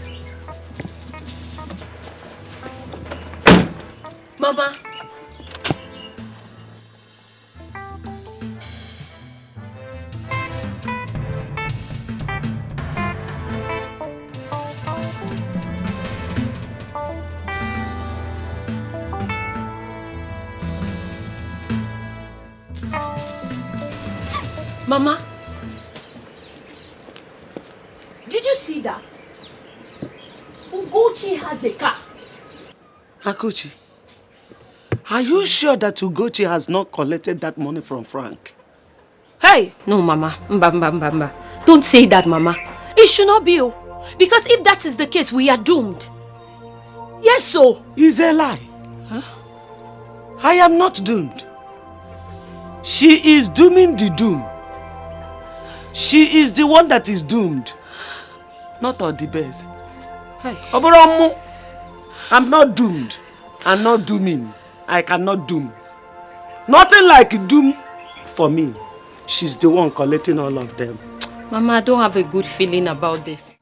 J: Mama. Mama, did you see that? Ugochi has a car.
C: Akuchi, are you sure that Ugochi has not collected that money from Frank?
J: Hey! No, Mama. Mba. Don't say that, Mama. It should not be. Because if that is the case, we are doomed. Yes, so.
C: It's a lie.
J: Huh?
C: I am not doomed. She is dooming the doom. She is the one that is doomed. Not Odibeze.
J: Hey.
C: Oboromu, I'm not doomed. I'm not dooming. I cannot doom. Nothing like doom for me. She's the one collecting all of them.
J: Mama, I don't have a good feeling about this.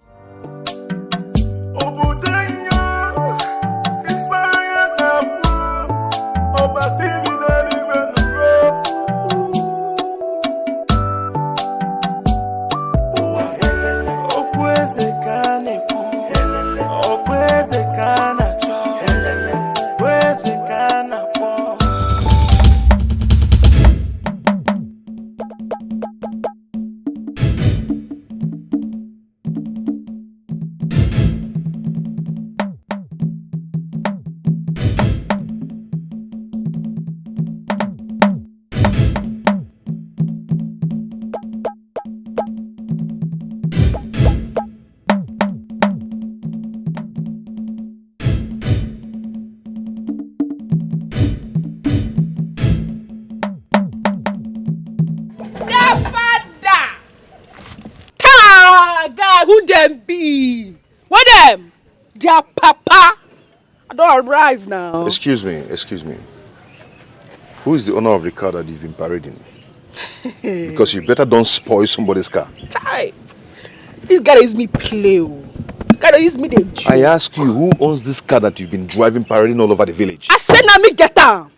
K: Who them be? What them? Their papa. I don't arrive now.
A: Excuse me. Who is the owner of the car that you've been parading? Because you better don't spoil somebody's car.
K: Chai. This guy is me play. Guy use me the joke.
A: I ask you, who owns this car that you've been driving parading all over the village?
K: I said na me get am.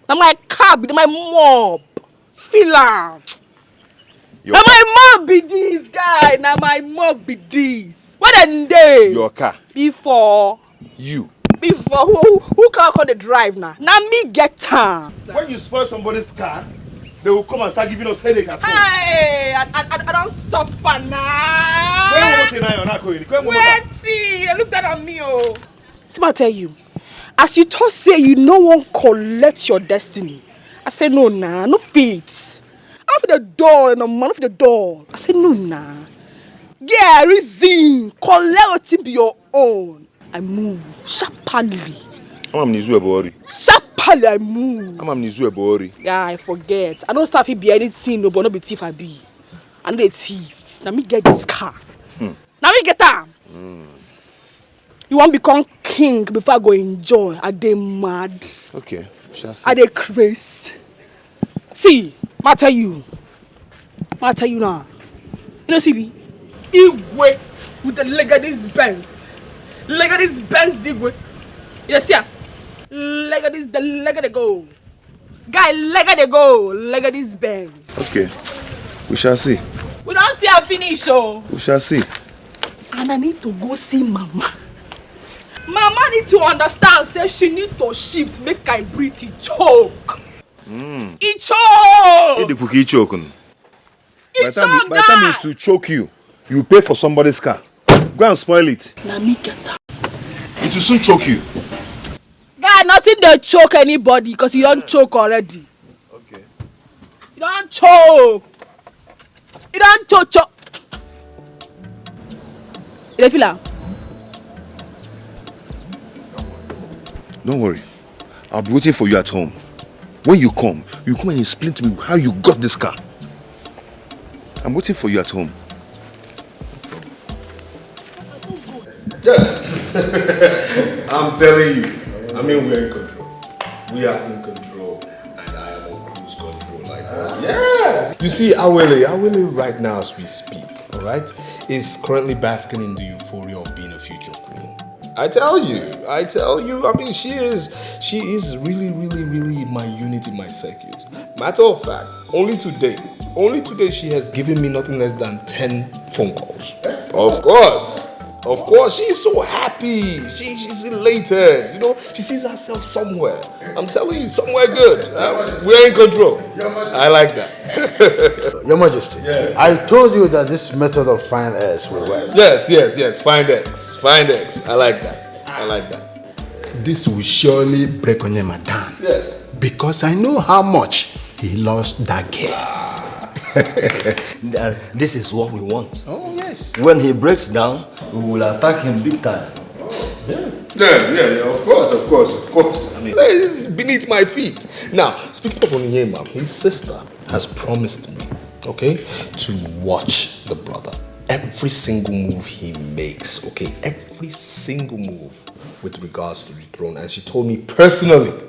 K: Na my car be my mob. Feel am. Na my mob be this guy. Na my mob be this. What a day.
A: Your car.
K: Before.
A: You.
K: Before who can call the drive now? Now me get am.
A: When you spoil somebody's car, they will come and start giving us headache at home.
K: Hey, I don't suffer now. Wait, see, look down at me, oh. See what I tell you. As you thought say you no one collect your destiny. I said no nah, no faith. After the door and the man of the door. I said no nah. Yeah, reason. Collect it be your own. I move sharply. Sharply I move. Yeah, I forget. I don't start to be anything, no, but not be thief I be. I'm not a thief. Now me get this car. Now me get that. You want to become king before I go enjoy? Are they mad?
A: Okay, shall see.
K: Are they crazy? See, I tell you now. You know, see, Igwe with the leg of this Benz. Leg of this Benz, Igwe. You see, leg of this, the leg of the go. Guy, leg of the go. Leg of this Benz.
A: Okay, we shall see.
K: We don't see her finish, oh.
A: We shall see.
K: And I need to go see Mama. Mama need to understand, say she need to shift, make I breathe, it choke. It choke!
A: By the time it will choke you, you pay for somebody's car. Go and spoil it.
K: Now me get her.
A: It will soon choke you.
K: Guy, nothing they choke anybody because you don't choke already.
A: Okay.
K: You don't choke. You don't choke. You feel that?
A: Don't worry. I'll be waiting for you at home. When you come and explain to me how you got this car. I'm waiting for you at home.
E: Yes. I'm telling you. I mean, we're in control. We are in control. And I am on cruise control, I tell you. Yes. You see, Awele right now as we speak, alright, is currently basking in the euphoria of being a future queen. I tell you, I mean, she is really my unit in my circuit. Matter of fact, only today she has given me nothing less than 10 phone calls. Of course. Of course, she's so happy. She's elated. You know, she sees herself somewhere. I'm telling you, somewhere good. We're in control. I like that.
C: Your Majesty, yes. I told you that this method of find X will work.
E: Yes. Find X. I like that.
M: This will surely break Onyema down.
E: Yes.
M: Because I know how much he lost that girl.
H: This is what we want.
M: Oh, yes.
H: When he breaks down, we will attack him big time.
E: Yes. Yeah, of course. I mean, it's beneath my feet. Now, speaking of Onyema, his sister has promised me, okay, to watch the brother. Every single move he makes, okay, every single move with regards to the throne. And she told me personally,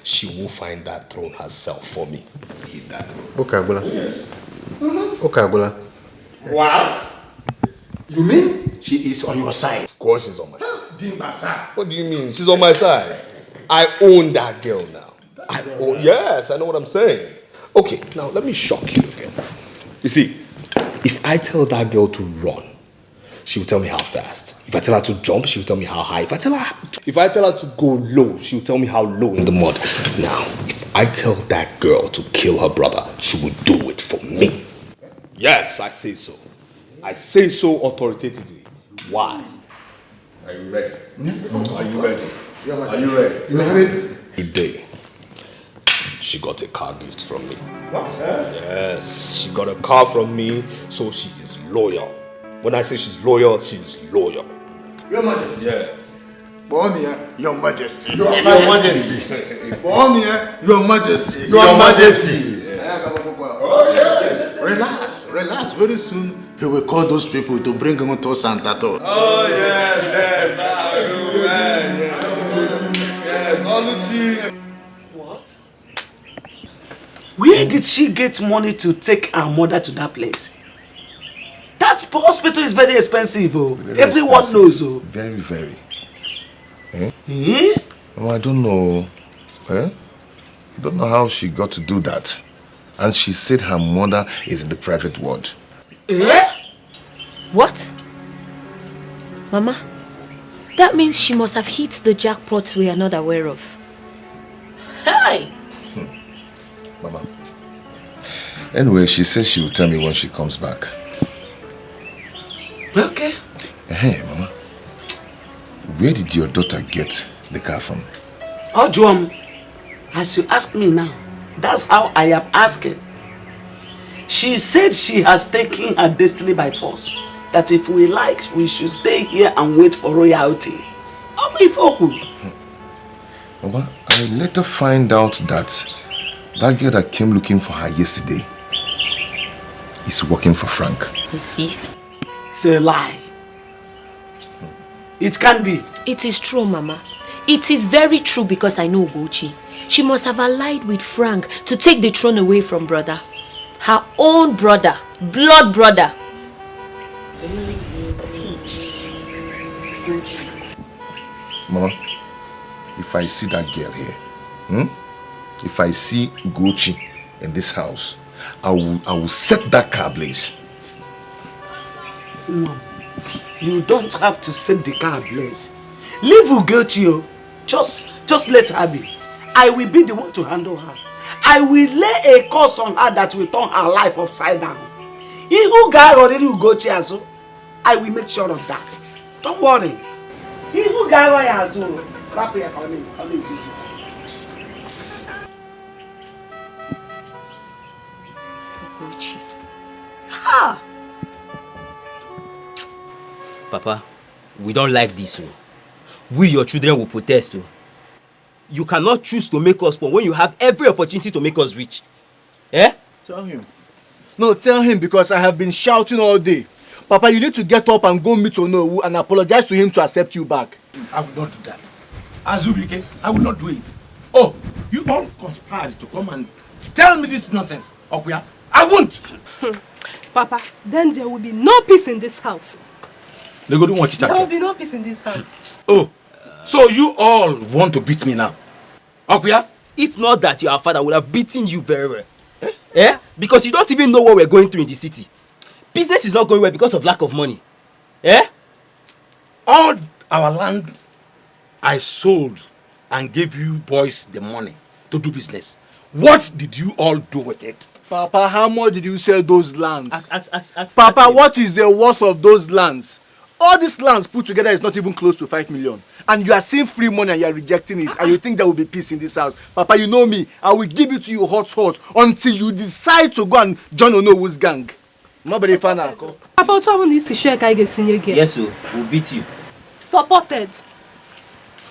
E: she will find that throne herself for me.
C: Okay, Agbala.
E: Yes.
C: Okay, Agbala.
M: What? You mean she is on your side?
E: Of course she's on my side. What do you mean? She's on my side. I own that girl now. Yes, I know what I'm saying. Okay, now let me shock you again. You see, if I tell that girl to run, she will tell me how fast. If I tell her to jump, she will tell me how high. If I tell her to go low, she will tell me how low in the mud. Now, if I tell that girl to kill her brother, she will do it for me. Yes, I say so. I say so authoritatively. Why? Are you ready? Are you ready? Today, she got a car gift from me.
M: What?
E: Yes, she got a car from me, so she is loyal. When I say she's loyal, she's loyal.
M: Your Majesty.
E: Yes.
M: Bonia, Your Majesty.
E: Your Majesty.
M: Bonia, Your Majesty.
E: Your Majesty.
C: Relax. Very soon he will call those people to bring him to Santa Claus.
N: Oh, yes. Oluchi.
O: What? Where did she get money to take our mother to that place? That hospital is very expensive, oh. Everyone knows, oh.
A: Very, very. Eh?
O: Eh?
A: Oh, I don't know. I don't know how she got to do that. And she said her mother is in the private ward.
R: Eh? What? Mama, that means she must have hit the jackpot we are not aware of. Hi!
A: Mama. Anyway, she says she will tell me when she comes back.
O: Okay.
A: Hey, Mama. Where did your daughter get the car from?
O: Ojuam, as you ask me now, that's how I am asking. She said she has taken her destiny by force. That if we like, we should stay here and wait for royalty.
A: Mama, I later find out that that girl that came looking for her yesterday is working for Frank.
R: You see?
O: It's a lie. It can be.
R: It is true, Mama. It is very true because I know Ugochi. She must have allied with Frank to take the throne away from brother. Her own brother. Blood brother.
A: Mama, if I see that girl here, if I see Ugochi in this house, I will set that car ablaze.
O: Mom, you don't have to set the car ablaze. Leave Ugochi. Just let her be. I will be the one to handle her. I will lay a curse on her that will turn her life upside down. I will make sure of that. Don't worry.
R: Ha!
T: Papa, we don't like this. We, your children, will protest. You cannot choose to make us poor when you have every opportunity to make us rich. Eh?
U: Tell him. No, tell him because I have been shouting all day. Papa, you need to get up and go meet Onowu and apologize to him to accept you back.
F: I will not do that. Azubike, I will not do it. Oh, you all conspired to come and tell me this nonsense, Okuya. I won't.
Q: Papa, then there will be no peace in this house.
F: They go do what
Q: There will be no peace in this house.
F: Oh, so you all want to beat me now? Okuya?
T: If not that, your father would have beaten you very well. Eh? Because you don't even know what we're going through in the city. Business is not going well because of lack of money.
F: Eh? All our land I sold and gave you boys the money to do business. What did you all do with it?
U: Papa, how much did you sell those lands? Papa, what is the worth of those lands? All these lands put together is not even close to 5 million. And you are seeing free money and you are rejecting it. And you think there will be peace in this house. Papa, you know me. I will give it to you hot until you decide to go and join Onowu's gang. Nobody fan.
Q: Papa, what needs to share again?
T: Yes, sir. We'll beat you.
Q: Supported.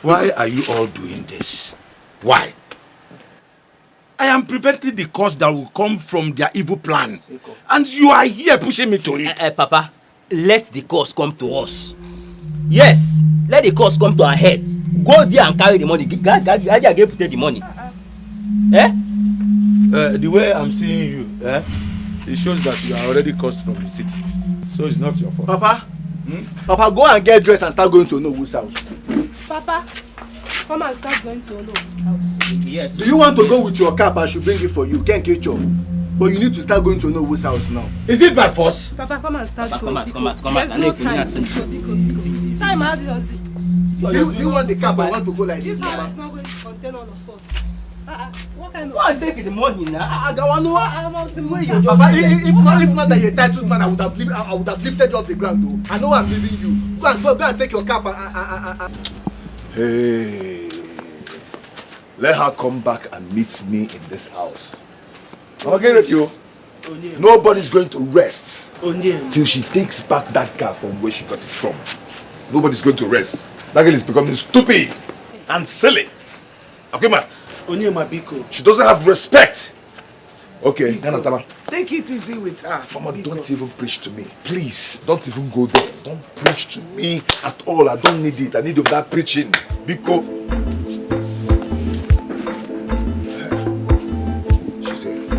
F: Why are you all doing this? Why? I am preventing the cause that will come from their evil plan. And you are here pushing me to it.
T: Papa, let the cause come to us. Yes, let the cause come to our head. Go there and carry the money. God gave you the money.
F: The way I'm seeing you, it shows that you are already caused from the city. So it's not your fault.
U: Papa, Papa, go and get dressed and start going to Onowu's house.
Q: Papa, come and start going to Onowu's house.
T: Yes.
U: Do you want to go with your cap? I should bring it for you. Can't get you. But you need to start going to Onowu's house now.
F: Is it by force?
Q: Papa, come and start going.
T: Come out.
Q: There's no time. Time, how do you see?
U: Do you want the cap? I want to go like
Q: This
U: this.
Q: house is not going to contain all of us. What kind of...
T: Go and take the money now.
U: Papa, if not that you're a titled man, I would have lifted you off the ground though. I know I'm leaving you. Go and take your cap
A: Hey, let her come back and meet me in this house. I'm again with you. Nobody's going to rest till she takes back that car from where she got it from. Nobody's going to rest. That girl is becoming stupid and silly. Okay, man. She doesn't have respect. Okay,
L: take it easy with her.
A: Mama, don't even preach to me. Please, don't even go there. Don't preach to me at all. I don't need it. I need that preaching. Biko. She said.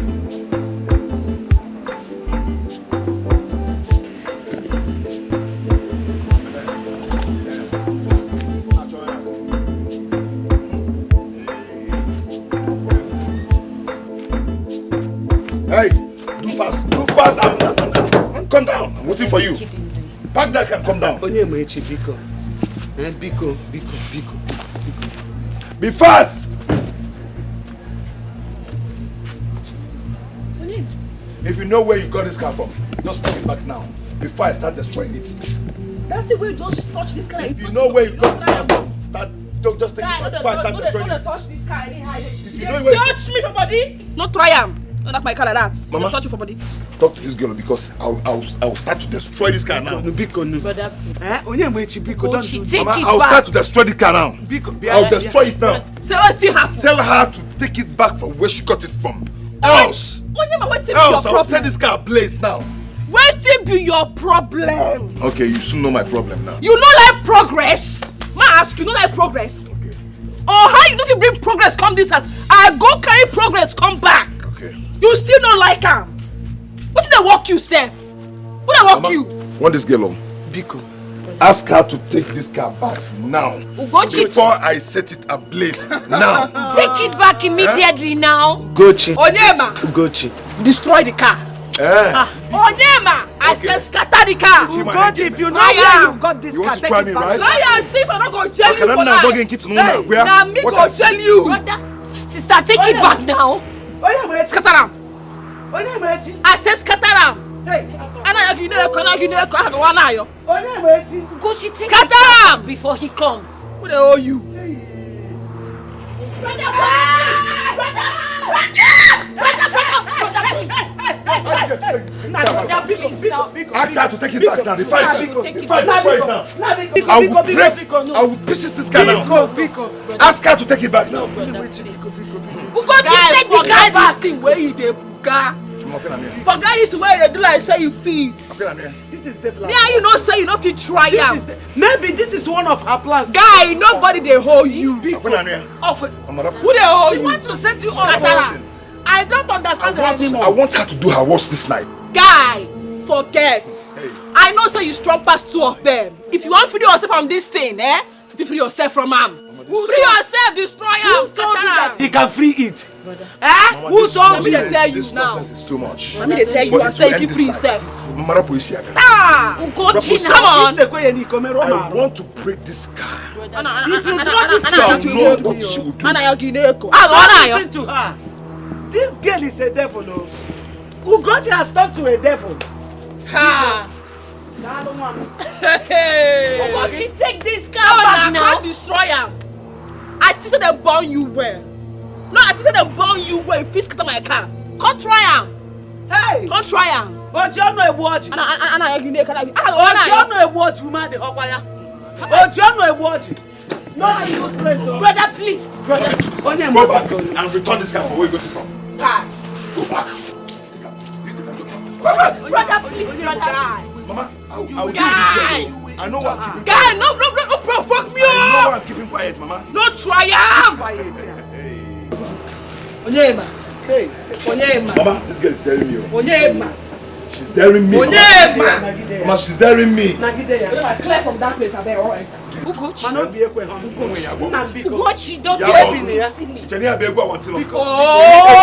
A: Hey, do fast, and come down. I'm waiting for you. Pack that and come down. Biko. Be fast. If you know where you got this car from, just take it back now before I start destroying it.
J: That's the way you just touch this car.
A: If you know where you got this car from, just take it back before I start destroying it.
J: Touch this car anyhow.
A: If you know where you
L: touch me for body, not try am. Not like my car like that.
A: Mama,
L: touch you for body.
A: Talk to this girl because I'll start to destroy this car now.
J: Brother,
A: Mama, I'll start to destroy this car now. I'll destroy it now.
L: So what happened?
A: Tell her to take it back from where she got it from. Else I'll set this car ablaze now.
L: What be your problem?
A: Okay, you soon know my problem now.
L: You know like progress? Ma ask you know like progress? Okay. Oh, how you know if you bring progress come this house? I go carry progress come back.
A: Okay.
L: You still don't like her. What did they walk you, Seth? What did they walk you?
A: Want this girl on?
U: Biko.
A: Ask her to take this car back now. Before I set it ablaze now.
R: Take it back immediately now.
U: Gochi.
L: Onyema.
U: Gochi.
L: Destroy the car. Onyema. I said scatter the car.
U: Gochi,
L: if you know where you got this
A: You
L: car,
A: want to try me, right?
L: try and see if I'm not going to tell
A: Okay,
L: you
A: let
L: for
A: me know
L: that.
A: now.
L: Now me go tell you.
R: Sister, take it back now.
L: Scatter am. I said scatter am.
R: Go, she take it back before he comes.
L: Who they owe you?
A: Ask her to take it back now. The fight destroy it now. I will pieces this car now. Ask her to take it back now.
L: Guys, forget this thing where you dey buga. Forget this where you do like say you fit.
U: This is the plan.
L: Yeah, you know say you no fit try am.
U: Maybe this is one of her plans.
L: Guy, nobody dey hold you. Who dey hold you?
U: She want to set you up.
L: I don't understand anymore.
A: I want her to do her worst this night.
L: Guy, forget. I know say you strong past two of them. If you want to free yourself from this thing, free yourself from am. Free yourself, destroy am, scatter am.
U: He can free it.
K: Brother.
L: Eh? Who told
K: me
L: you?
K: to tell you
A: this
K: now?
A: nonsense is too much.
K: Let me tell you,
A: But
K: I'm
A: it will
K: saying
A: end
K: keep
A: this
K: free
A: night.
K: yourself.
L: Ah!
K: Ugochi,
L: Come
K: come
L: on!
K: on.
A: I want to break this car.
L: If you do this song,
A: you know what she will do.
L: Listen to her. This girl is a devil, no? Ugochi has talked to a devil.
K: Ha! Ugochi, take this car back now. I can't destroy him. I just said them burn you well. No, I just said them burn you well. If you scatter my car, come try him.
L: Hey!
K: Come try him.
L: But you know a word.
K: And I you know
L: a word, woman. The Okwaya. But you know a word. No, you straight.
K: Brother, please. Brother,
A: Go back and return this car for where you got it from.
K: God.
A: Go back.
K: Brother, please, brother.
A: Mama, I will deal with this girl. I know what I'm keeping
K: quiet. No, provoke me.
A: I know what I'm keeping quiet, Mama.
K: No triumph. Onyema.
L: Hey, Onyema.
A: Mama, this girl is daring me.
L: Onyema.
A: She's daring me.
L: Onyema.
A: Mama, she's daring me.
L: Clear from that place, I bet, all right.
K: Ugochi, don't
A: be
K: oh,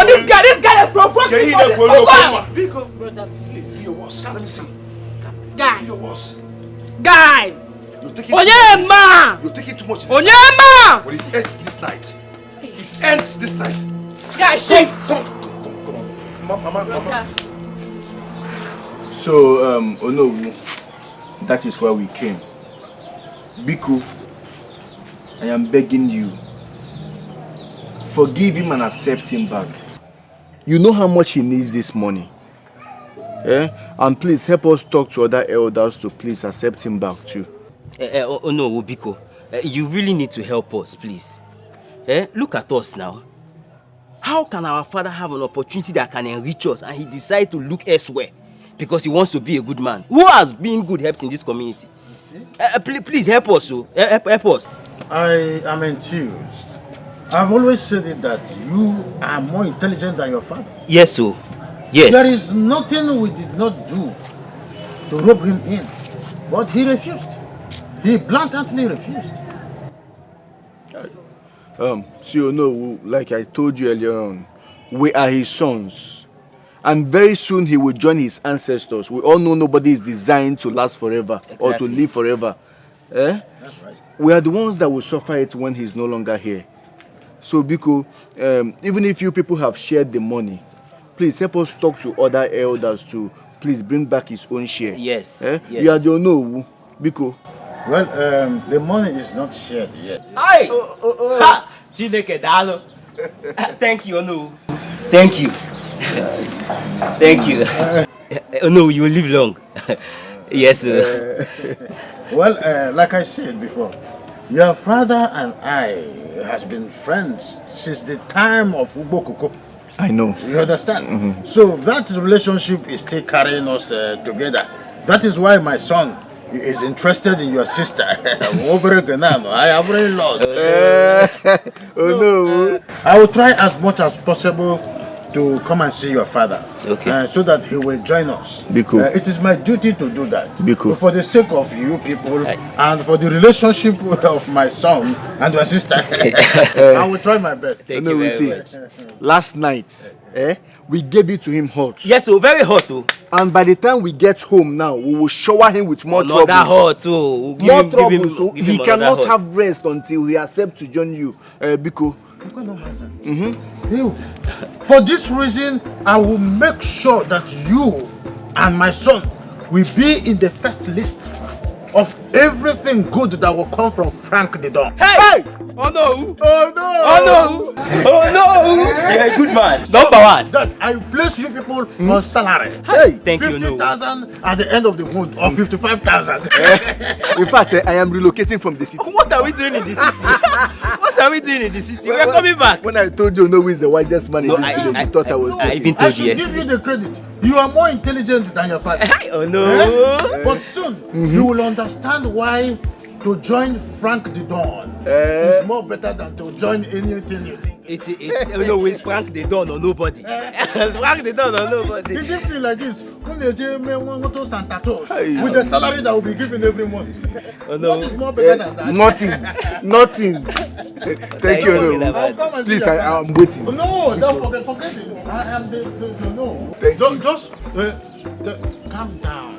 K: this guy is provoking me.
A: Brother, please. Do your worst. Let me see.
K: Guy.
A: Do your worst.
K: Guy.
A: You're taking
K: Onyema.
A: You're taking too much.
K: Onyema.
A: But it ends this night. It ends this night.
K: Guy, shift.
A: Come on. Mama.
U: So, Onowu, that is why we came. Biko, I am begging you, forgive him and accept him back. You know how much he needs this money. And please help us talk to other elders to please accept him back too.
B: No, Biko, you really need to help us, please. Look at us now. How can our father have an opportunity that can enrich us and he decide to look elsewhere because he wants to be a good man? Who has been good helped in this community? Please help us, help us.
C: I am enthused. I've always said it that you are more intelligent than your father.
B: Yes, sir. Yes.
C: There is nothing we did not do to rope him in, but he refused. He blatantly refused.
U: No, like I told you earlier on, we are his sons. And very soon he will join his ancestors. We all know nobody is designed to last forever or to live forever.
C: That's right.
U: We are the ones that will suffer it when he's no longer here. So, Biko, even if you people have shared the money, please help us talk to other elders to please bring back his own share.
B: Yes.
U: Yes.
B: You
U: are the Onowu, Biko.
C: Well, the money is not shared yet.
B: Hi! Ha! Chineke dalo. Thank you, Onowu. Thank you. Thank you. No, you will live long. Yes, sir.
C: Well, like I said before, your father and I has been friends since the time of Ubokoko.
U: I know.
C: You understand? So that relationship is still carrying us together. That is why my son is interested in your sister. I have already lost. I will try as much as possible to come and see your father.
U: Okay.
C: So that he will join us.
U: Biko.
C: It is my duty to do that.
U: Biko.
C: For the sake of you people and for the relationship of my son and your sister, I will try my best.
U: Thank you very much. Last night, we gave it to him hot.
B: Yes, so very hot, too.
U: And by the time we get home now, we will shower him with more troubles.
B: Hot, too.
U: More troubles, so he cannot have rest until he accepts to join you, Biko.
C: For this reason, I will make sure that you and my son will be in the first list of everything good that will come from Frank the Don.
B: Hey! Oh no!
C: Oh no!
B: Oh no! Oh no! You're a good man. Number one.
C: That I place you people on salary.
U: Hey!
B: Thank you.
C: 50,000 at the end of the month or 55,000.
U: In fact, I am relocating from the city.
B: What are we doing in the city? What are we doing in the city? We are coming back.
U: When I told you Onowu is the wisest man in this village, you thought I was joking.
B: I even
C: I
B: told
C: should
B: you
C: give you the credit. You are more intelligent than your father.
B: Oh no!
C: But soon you will understand why to join Frank the Don is more better than to join anything you think.
B: It's Frank the Don or nobody. Frank the Don or nobody.
C: It's different like this. Santa Claus with the salary that will be given every month.
U: Oh, no.
C: What is more better than that?
U: Nothing. Thank you. No. Please, I'm waiting.
C: No, don't forget it. I am no. Just calm down.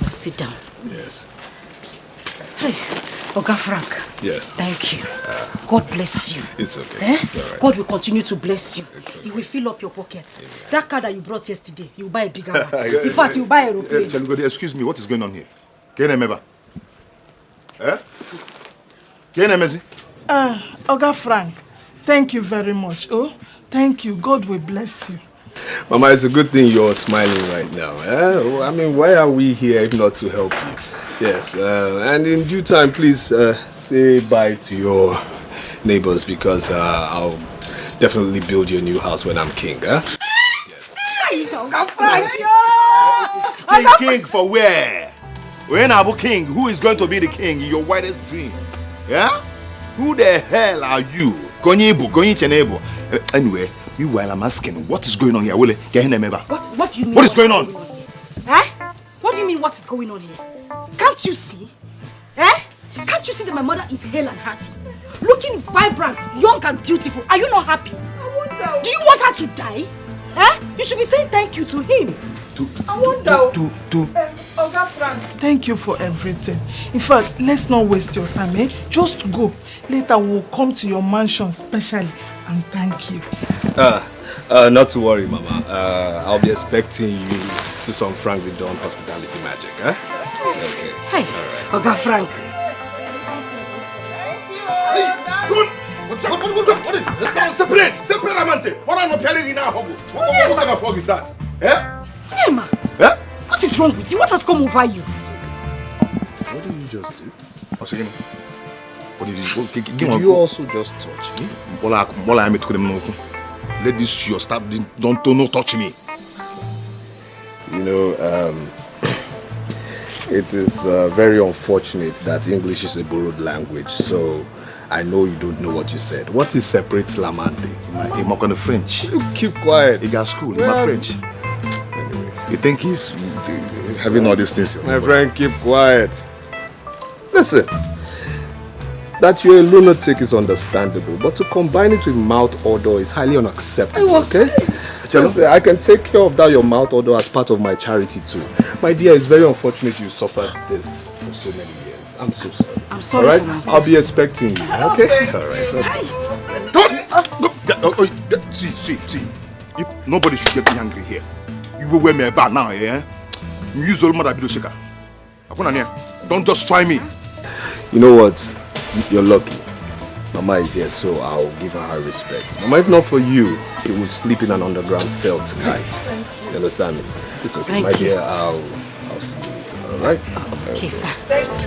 I: Sit down.
E: Yes.
I: Hey, Oga Frank.
E: Yes.
I: Thank you. God bless you.
E: It's okay. It's all right.
I: God will continue to bless you. He will fill up your pockets. Amen. That car that you brought yesterday, you will buy a bigger one. In fact, you will buy a aeroplane.
A: Chalugodi, excuse me, what is going on here? Can I remember? Can I remember?
S: Oga Frank, thank you very much. Oh, thank you. God will bless you.
E: Mama, it's a good thing you're smiling right now. I mean, why are we here if not to help you? Yes, and in due time, please say bye to your neighbors because I'll definitely build you a new house when I'm king. Yes.
I: Oga Frank,
A: King for where? When Abu King, who is going to be the king in your wildest dream? Yeah? Who the hell are you? Anyway, meanwhile, I'm asking, what is going on here? What do you mean? What is going on?
I: What do you mean, what is going on here? Can't you see? Can't you see that my mother is hale and hearty? Looking vibrant, young and beautiful. Are you not happy?
S: I wonder.
I: Do you want her to die? You should be saying thank you to him.
S: I wonder. Oga Frank, thank you for everything. In fact, let's not waste your time, Just go. Later we'll come to your mansion specially and thank you.
E: Not to worry, Mama. I'll be expecting you to some Frank with Dawn hospitality magic, Okay.
I: Hey, right. Oga Frank.
A: What is this? Separate, Amante. What kind of fog is that?
I: Nema, what is wrong with you? What has come over you?
E: What did you just do?
A: What did you do?
E: Did you also just touch me?
A: Let this show stop. Don't touch me.
E: You know, it is very unfortunate that English is a borrowed language, so I know you don't know what you said. What is separate Lamante?
A: I'm not going to French.
E: You keep quiet.
A: He got school, he's not French. Anyways. You think he's having all these things?
E: My friend, keep quiet. Listen, that you're a lunatic is understandable, but to combine it with mouth odor is highly unacceptable, okay? Listen, I can take care of that your mouth odor as part of my charity too. My dear, it's very unfortunate you suffered this for so many years. I'm so sorry.
I: I'm sorry.
E: All right? I'll be expecting you, okay? All right.
A: Don't! See. Nobody should get me angry here. You will wear me about now, You use all mother video shaker. Don't just try me.
E: You know what? You're lucky. Mama is here, so I'll give her respect. Mama, if not for you, he will sleep in an underground cell tonight. You understand me? It's okay, my dear. I'll see you later. All right?
I: Okay, sir.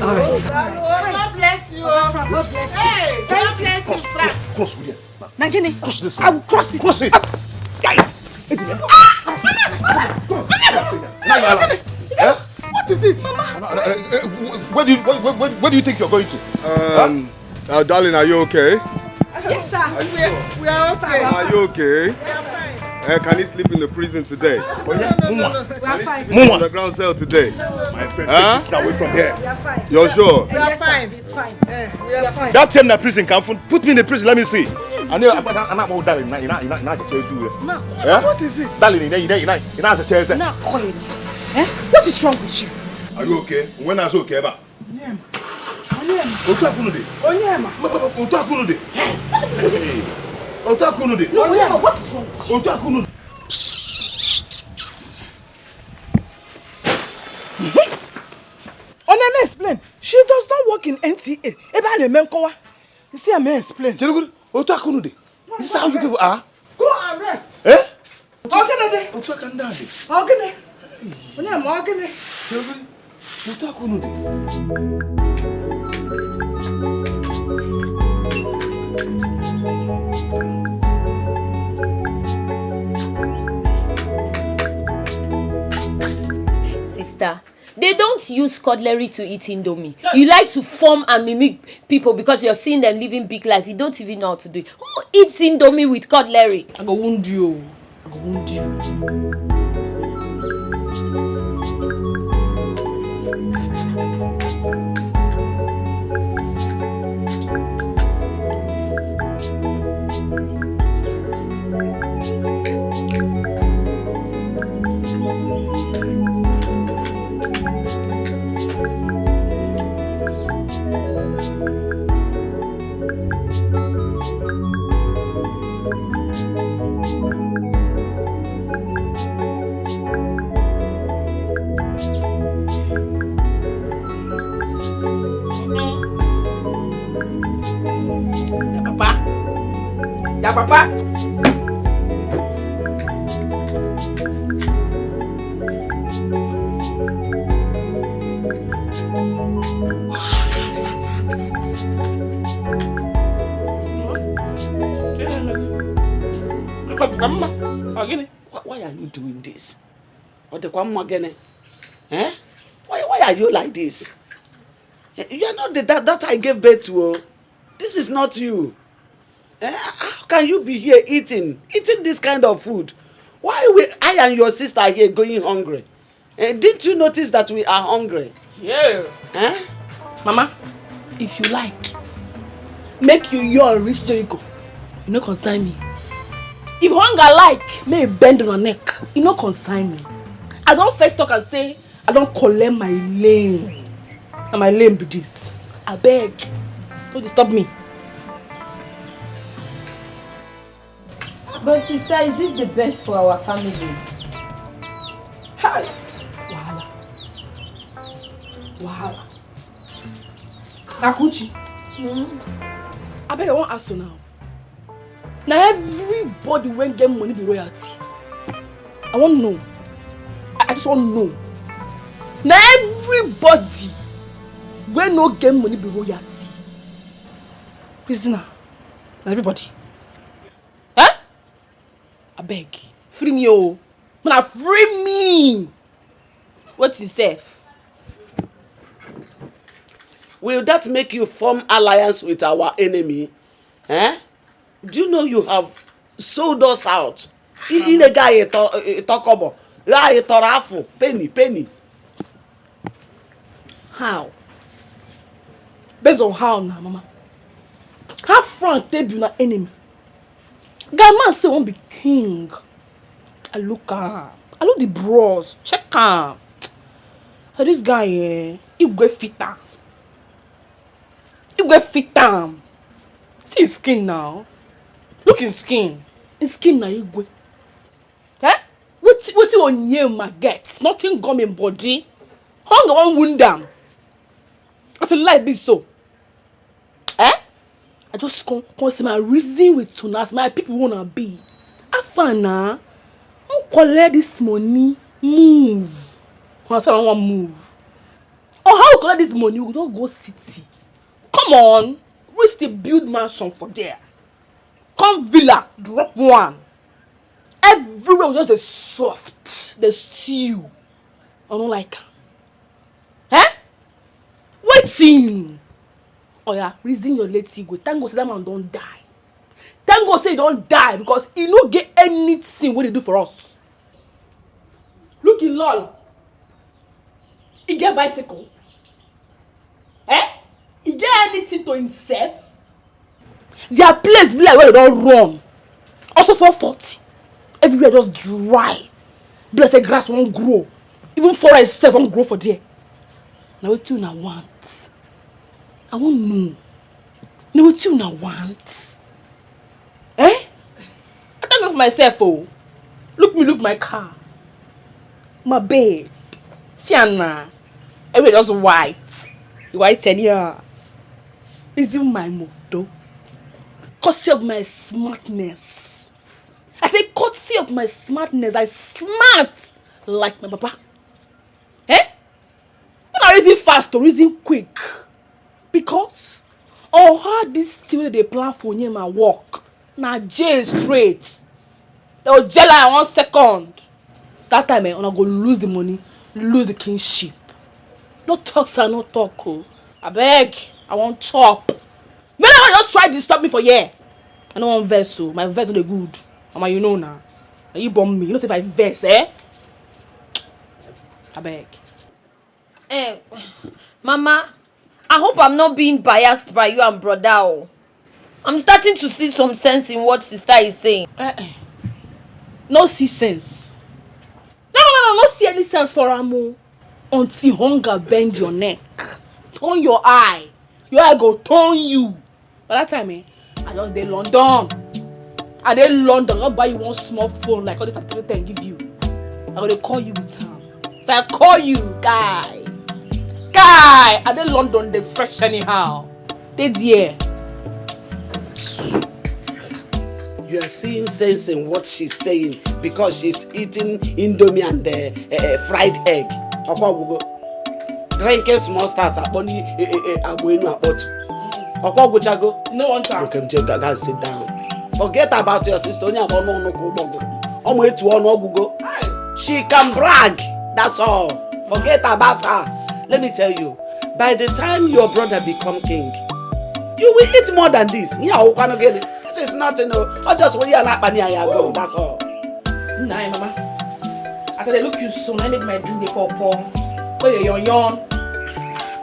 I: All right, sir.
S: God bless you. God bless you. Hey, God bless you, Frank.
A: Cross with you.
I: Nangini,
A: cross this.
I: I will cross this.
A: Cross it.
S: What is it?
A: Where do you think you're going to?
E: Darling, are you okay?
S: Yes, sir. We are okay.
E: Are you okay?
S: We are fine.
E: Can he sleep in the prison today?
S: No. We are fine.
E: In the underground cell today?
A: My friend, take this away from here.
S: We are fine.
E: You're sure?
S: We are fine. It's fine. We are fine.
A: That time in the prison, put me in the prison, let me see. I know I'm about darling.
S: What is it?
A: Darling, you know, chair.
I: What is wrong with you?
A: Are you okay? When I was okay, ba?
I: What is wrong with you?
S: She does not work in NTA. You see, I may explain.
A: This is how you people are.
S: Go and rest.
A: Eh?
S: Okay.
R: Sister, they don't use cutlery to eat indomie. Yes. You like to form and mimic people because you're seeing them living big life. You don't even know how to do it. Who eats indomie with cutlery?
K: I go wound you. Yeah, Papa.
O: Why are you doing this? Eh? Why are you like this? You are not the that I gave birth to. This is not you. How can you be here eating this kind of food? Why I and your sister are here going hungry? Didn't you notice that we are hungry?
K: Yeah. Mama, if you like, make you reach Jericho. You no consign me. If hunger like, may bend on her neck. You no consign me. I don't first talk and say I don't collect my lane. And my lane be this. I beg. Don't disturb me.
R: But sister, is this the best for our family?
K: Hi. Wahala. Akuchi. I beg, I want to ask you now. Now everybody when get money be royalty. I want to know. I just want to know. Now everybody when no get money be royalty. Prisoner. Now everybody. I beg, free me, oh. Man, free me. What's it safe?
O: Will that make you form alliance with our enemy? Do you know you have sold us out? Penny.
K: How? Based on how now, Mama? How Frank they be your enemy? Guy man say won't be king. I look the bros. Check him. So this guy he go fit am. See his skin now. Look his skin. His skin now he go. What you on name my get? Nothing gum in body. Hunger won't wound am. As a life be so. I just come see my reason with tunas, my people wanna be. Afana, who collect this money, move. When I say I want move. Or how you collect this money, we don't go city. Come on, we still build mansion for there. Come villa, drop one. Everywhere we just the soft, the stew. I don't like it. Waiting. Oh yeah, reason your late go. Thank God say that man don't die. Thank God say he don't die because he no get anything what he do for us. Look in lol. He get bicycle. He get anything to himself. Their place be like where they don't run. Also 440. Everywhere just dry. Blessed grass won't grow. Even forest itself won't grow for there. Now what you now want? I won't know. Know what you now want? I don't know for myself, oh. Look my car. My babe. See Anna. Everywhere just white. Why Tenya? Is it my motto? Courtesy of my smartness. I say courtesy of my smartness. I smart like my papa. Eh? When I reason fast or reason quick. Because all how this still they plan for him and work. Now jail straight. They will jail in 1 second. That time I'm gonna go lose the money, lose the kingship. No talk, sir, no talk. Oh. I beg, I want chop. Man, I just try to stop me for yeah. I don't want verse, so my verse is good. You know now. You bomb me. You know if I verse, eh? I beg.
R: Mama, I hope I'm not being biased by you and brother. Oh. I'm starting to see some sense in what sister is saying.
K: No see sense. No see any sense for Amo. Until hunger bend your neck. Turn your eye. Your eye go turn you. By that time, I just dey London. I dey London. I'll buy you one small phone like all this activity and give you. I'm gonna call you with time. If I call you, guy, I dey London, they fresh anyhow. They there.
O: You are seeing sense in what she's saying because she's eating indomie and fried egg. Drinking small starter, bunny, abuenu about.
K: No one time.
O: Okay, guys, sit down. Forget about your sister. Only about no go. She can brag. That's all. Forget about her. Let me tell you. By the time your brother become king, you will eat more than this. This is nothing. I just want you to go. That's all.
K: Nah, mama. I said, look you soon. I make my drink they pop. But you're young.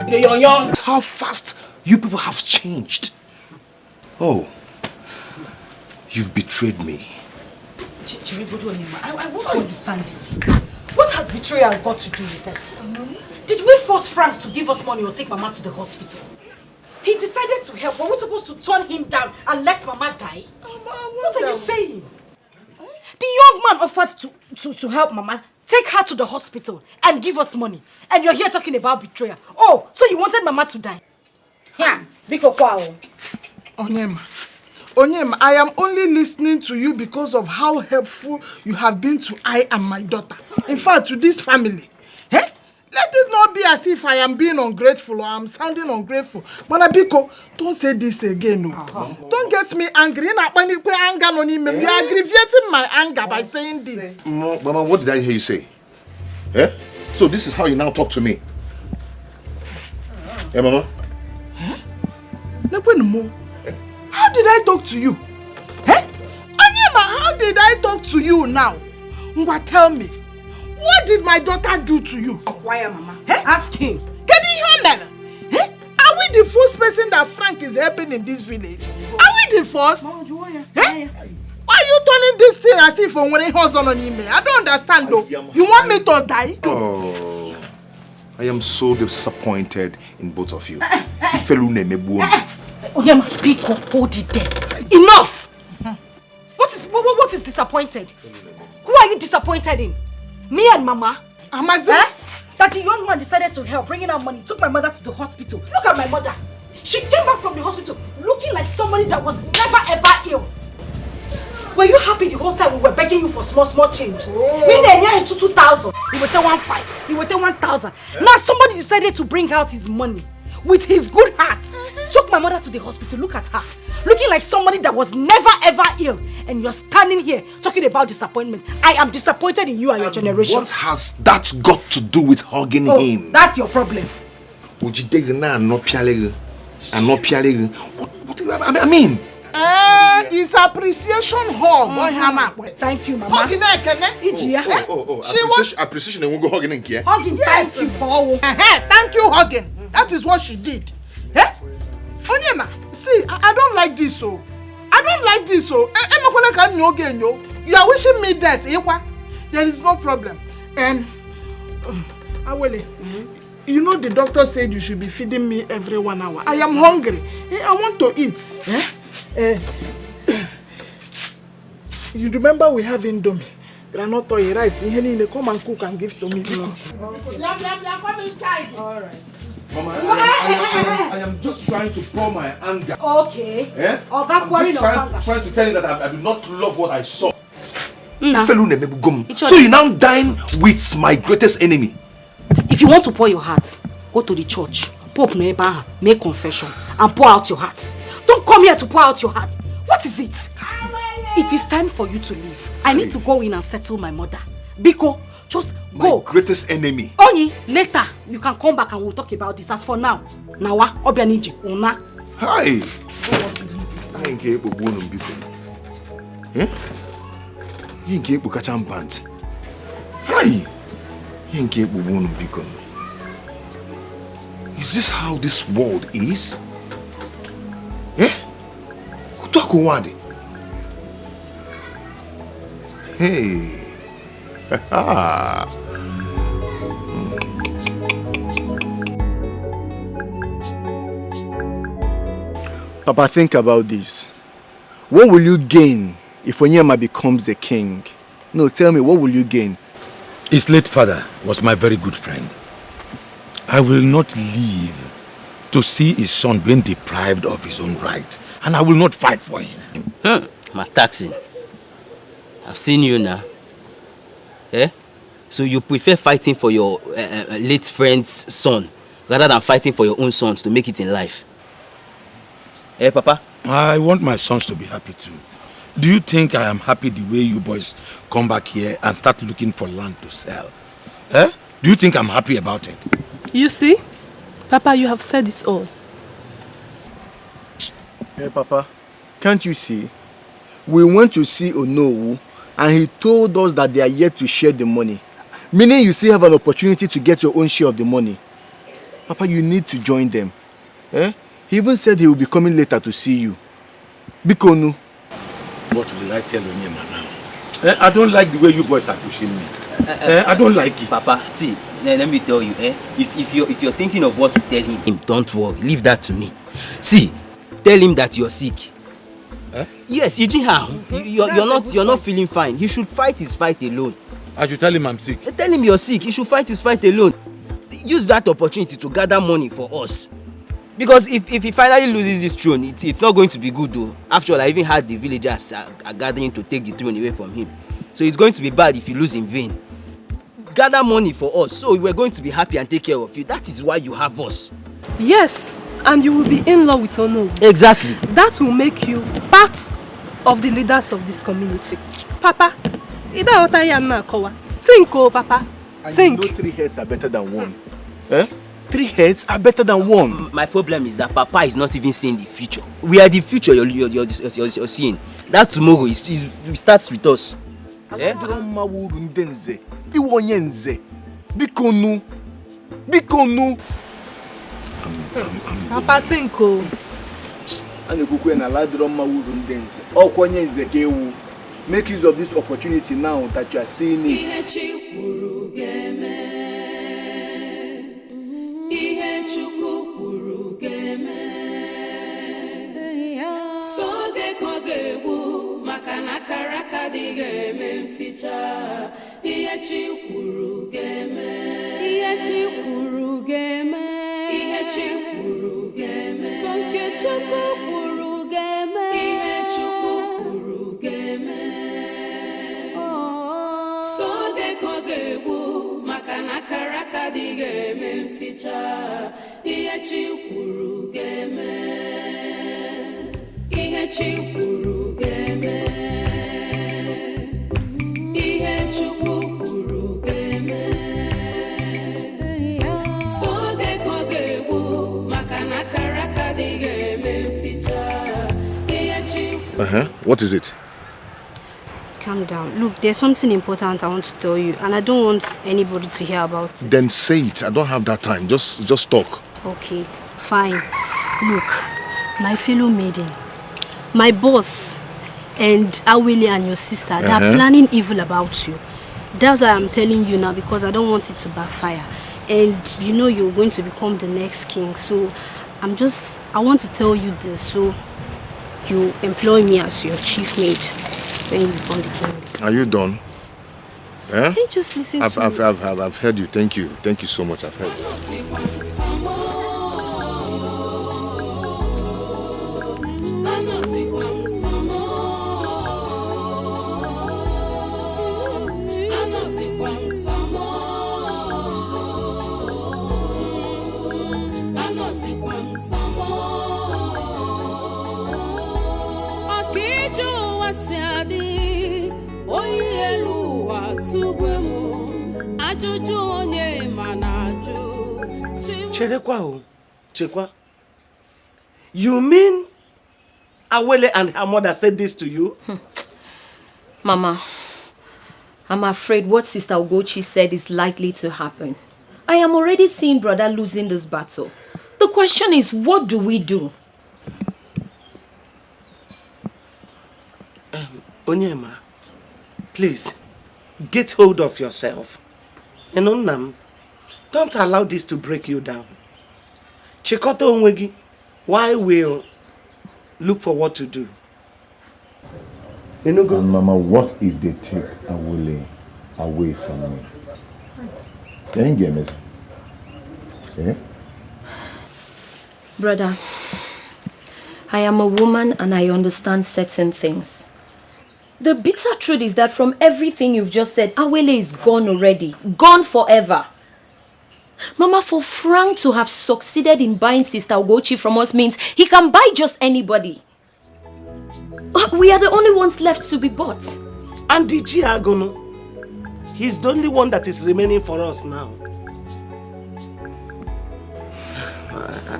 A: That's how fast you people have changed. Oh, you've betrayed me.
I: I want to understand this. What has betrayal got to do with this? Did we force Frank to give us money or take Mama to the hospital? He decided to help. Were we supposed to turn him down and let Mama die? What are you saying? The young man offered to help Mama, take her to the hospital and give us money. And you're here talking about betrayal. Oh, so you wanted Mama to die?
K: Yeah, Biko Kwao.
S: Onyema, I am only listening to you because of how helpful you have been to I and my daughter. In fact, to this family. Eh? Let it not be as if I am being ungrateful or I'm sounding ungrateful. Mana Biko, don't say this again. No. Don't get me angry. You are aggravating my anger by saying this.
A: Mama, what did I hear you say? Eh? So this is how you now talk to me? Eh, Mama?
S: How did I talk to you? Eh? Onyema, how did I talk to you now? Ngwa, tell me. What did my daughter do to you?
K: Why, Mama?
S: Eh? Ask him. Get in here, man. Eh? Are we the first person that Frank is helping in this village? Are we the first? Eh? Why are you turning this thing as if I'm wearing horse on email? I don't understand though. You want me to die?
A: Oh, I am so disappointed in both of you.
I: Onyema, Biko, hold it there. Enough! What is disappointed? Who are you disappointed in? Me and Mama?
S: Amaze?
I: That the young man decided to help, bringing out money, took my mother to the hospital. Look at my mother. She came back from the hospital looking like somebody that was never ever ill. Were you happy the whole time we were begging you for small change? Me and 2,000. You were 1,500. You were 1,000. Now somebody decided to bring out his money with his good heart. Took my mother to the hospital. Look at her. Looking like somebody that was never ever ill. And you're standing here talking about disappointment. I am disappointed in you and your generation.
A: What has that got to do with hugging him?
I: That's your problem.
A: I mean,
S: it's appreciation hug.
I: Thank you, Mama.
A: Appreciation and we'll go hugging in here.
I: Hugging, yes. Thank you, Paul.
S: Thank you, hugging. That is what she did. Eh? Onyema, see, I don't like this so. I don't like this so. You are wishing me death, Ewa. There is no problem. And Awele, you know the doctor said you should be feeding me every 1 hour. I am hungry. I want to eat. You remember we have indomie, granite oil, rice. Come and cook and give to me. Come inside.
K: All right.
A: Mama, I am just trying to pour my anger.
I: Okay.
A: Eh?
I: I'm
A: trying to tell you that I do not love what I saw.
I: Nah.
A: So you now dine with my greatest enemy.
I: If you want to pour your heart, go to the church, Pope Neba, make confession, and pour out your heart. Don't come here to pour out your heart. What is it? It is time for you to leave. I need to go in and settle my mother. Biko, just go.
A: My greatest enemy.
I: Only later you can come back and we'll talk about this. As for now, Nawa, Obianiji, Una.
A: Hi. I ain't capable of one people. Eh? You ain't capable of catching pants. Hi. You ain't capable of one people. Is this how this world is? Eh? Who talk one? Hey.
U: Papa, think about this. What will you gain if Onyema becomes the king? No, tell me, what will you gain?
F: His late father was my very good friend. I will not live to see his son being deprived of his own rights, and I will not fight for him.
B: Mataxi, I've seen you now. Eh? So you prefer fighting for your late friend's son rather than fighting for your own sons to make it in life? Eh, Papa?
F: I want my sons to be happy too. Do you think I am happy the way you boys come back here and start looking for land to sell? Eh? Do you think I'm happy about it?
Q: You see? Papa, you have said it all.
U: Hey, Papa, can't you see? We went to see Onowu and he told us that they are yet to share the money. Meaning you still have an opportunity to get your own share of the money. Papa, you need to join them. Eh? He even said he will be coming later to see you. Bikonu.
F: What will I tell Onyema now? I don't like the way you boys are pushing me. I don't like it.
B: Papa, see, let me tell you, if you're thinking of what to tell him, don't worry, leave that to me. See, tell him that you're sick. Yes, you're not feeling fine. He should fight his fight alone.
F: I should tell him I'm sick.
B: Tell him you're sick. He should fight his fight alone. Use that opportunity to gather money for us. Because if he finally loses this throne, it's not going to be good though. After all, I even had the villagers are gathering to take the throne away from him. So it's going to be bad if you lose in vain. Gather money for us, so we're going to be happy and take care of you. That is why you have us.
Q: Yes, and you will be in law with Ono.
B: Exactly.
Q: That will make you part of the leaders of this community. Papa, think, oh Papa, think.
U: You know 3 heads are better than one. Eh? 3 heads are better than one.
B: My problem is that Papa is not even seeing the future. We are the future you're seeing. That tomorrow it starts with us.
U: Bikonu. Bikonu.
Q: Papa, think, oh.
U: Make use of this opportunity now that you are seeing it.
A: What is it?
D: Calm down. Look, there's something important I want to tell you, and I don't want anybody to hear about it.
A: Then say it. I don't have that time. Just talk.
D: Okay, fine. Look, my fellow maiden, my boss, and Awili and your sister, they are planning evil about you. That's why I'm telling you now, because I don't want it to backfire. And you know you're going to become the next king, so I want to tell you this, so you employ me as your chief maid when you become the king.
A: Are you done? Eh?
D: Can you just listen to me?
A: I've heard you. Thank you. Thank you so much. I've heard you.
C: Chekwa, you mean Awele and her mother said this to you?
R: Mama, I'm afraid what Sister Ugochi said is likely to happen. I am already seeing brother losing this battle. The question is, what do we do?
C: Onyema, please, get hold of yourself. Enonnam, don't allow this to break you down. Chikoto onwegi, why will look for what to do?
A: And Mama, what if they take Awele away from me? Can you get me? Eh?
R: Brother, I am a woman and I understand certain things. The bitter truth is that from everything you've just said, Awele is gone already. Gone forever. Mama, for Frank to have succeeded in buying Sister Ugochi from us means he can buy just anybody. We are the only ones left to be bought.
C: And DJ Agono, he's the only one that is remaining for us now.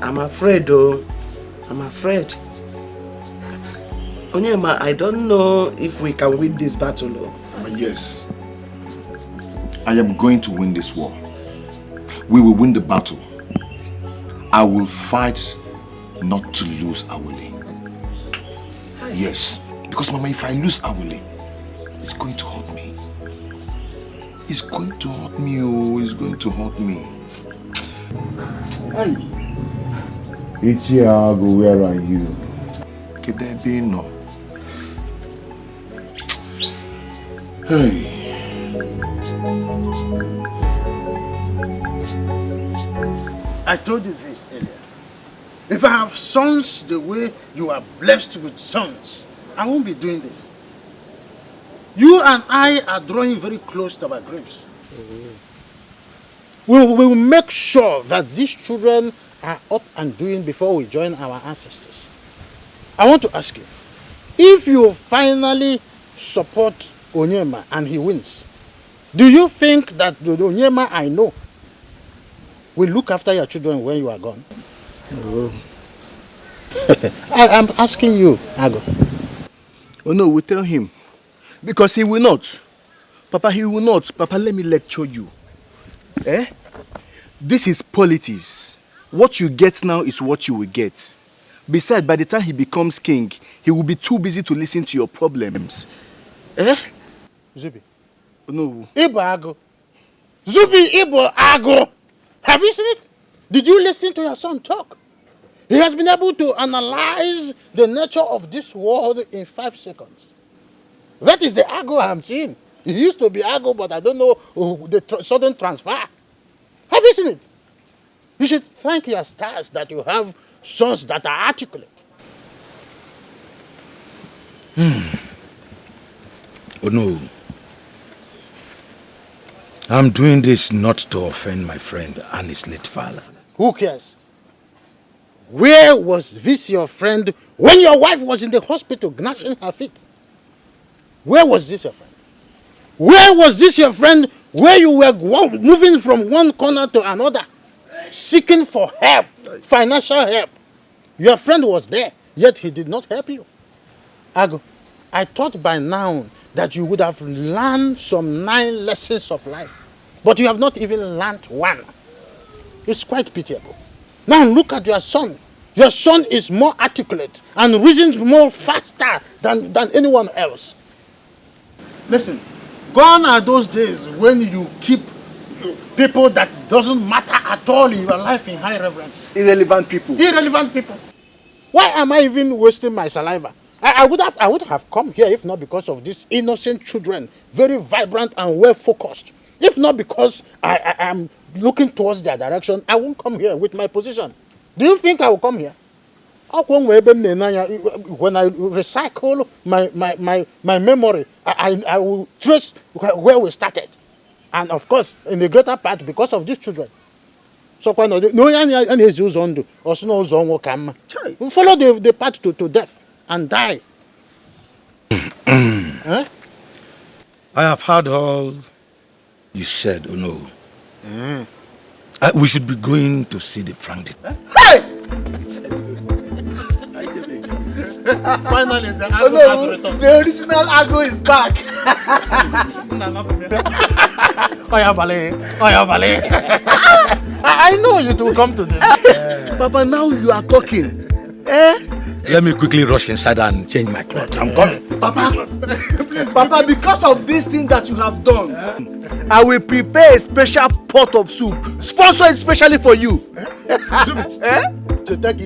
C: I'm afraid though. I'm afraid. Onyema, I don't know if we can win this battle.
A: Yes. I am going to win this war. We will win the battle. I will fight not to lose Awele. Yes. Because Mama, if I lose Awele, it's going to hurt me. It's going to hurt me, oh, it's going to hurt me. Hey. Ichiago, where are you? Kedebi no. Hey.
C: I told you this earlier. If I have sons the way you are blessed with sons, I won't be doing this. You and I are drawing very close to our graves. We will make sure that these children are up and doing before we join our ancestors. I want to ask you, if you finally support Onyema and he wins, do you think that the Onyema I know will look after your children when you are gone? No. I'm asking you, Ago.
F: Oh no, we tell him. Because he will not. Papa, he will not. Papa, let me lecture you. Eh? This is politics. What you get now is what you will get. Besides, by the time he becomes king, he will be too busy to listen to your problems. Eh?
C: Zubi.
F: No.
C: Ibo Ago. Zubi Ibo Ago. Have you seen it? Did you listen to your son talk? He has been able to analyze the nature of this world in 5 seconds. That is the Ago I'm seeing. He used to be Ago, but I don't know the sudden transfer. Have you seen it? You should thank your stars that you have sons that are articulate.
F: Oh no. I'm doing this not to offend my friend and his late father.
C: Who cares? Where was this your friend when your wife was in the hospital gnashing her feet? Where was this your friend? Where was this your friend where you were moving from one corner to another, seeking for help, financial help? Your friend was there, yet he did not help you. Ago, I thought by now that you would have learned some 9 lessons of life, but you have not even learned one. It's quite pitiable. Now look at your son. Your son is more articulate and reasons more faster than anyone else. Listen, gone are those days when you keep people that doesn't matter at all in your life in high reverence.
F: Irrelevant people.
C: Irrelevant people. Why am I even wasting my saliva? I would have come here if not because of these innocent children, very vibrant and well focused. If not because I am looking towards their direction, I won't come here with my position. Do you think I will come here? When I recycle my memory, I will trace where we started. And of course, in the greater part, because of these children. So follow the path to death and die.
F: I have heard all You said, oh no. We should be going to see the Frank.
C: Hey! Finally, the Ago has returned.
U: The original Ago is back.
C: I know you to come to this.
U: Papa, now you are talking.
F: Let me quickly rush inside and change my clothes. I'm coming.
U: Papa, please, Papa, because of this thing that you have done, I will prepare a special pot of soup, sponsored especially for you.
C: Thank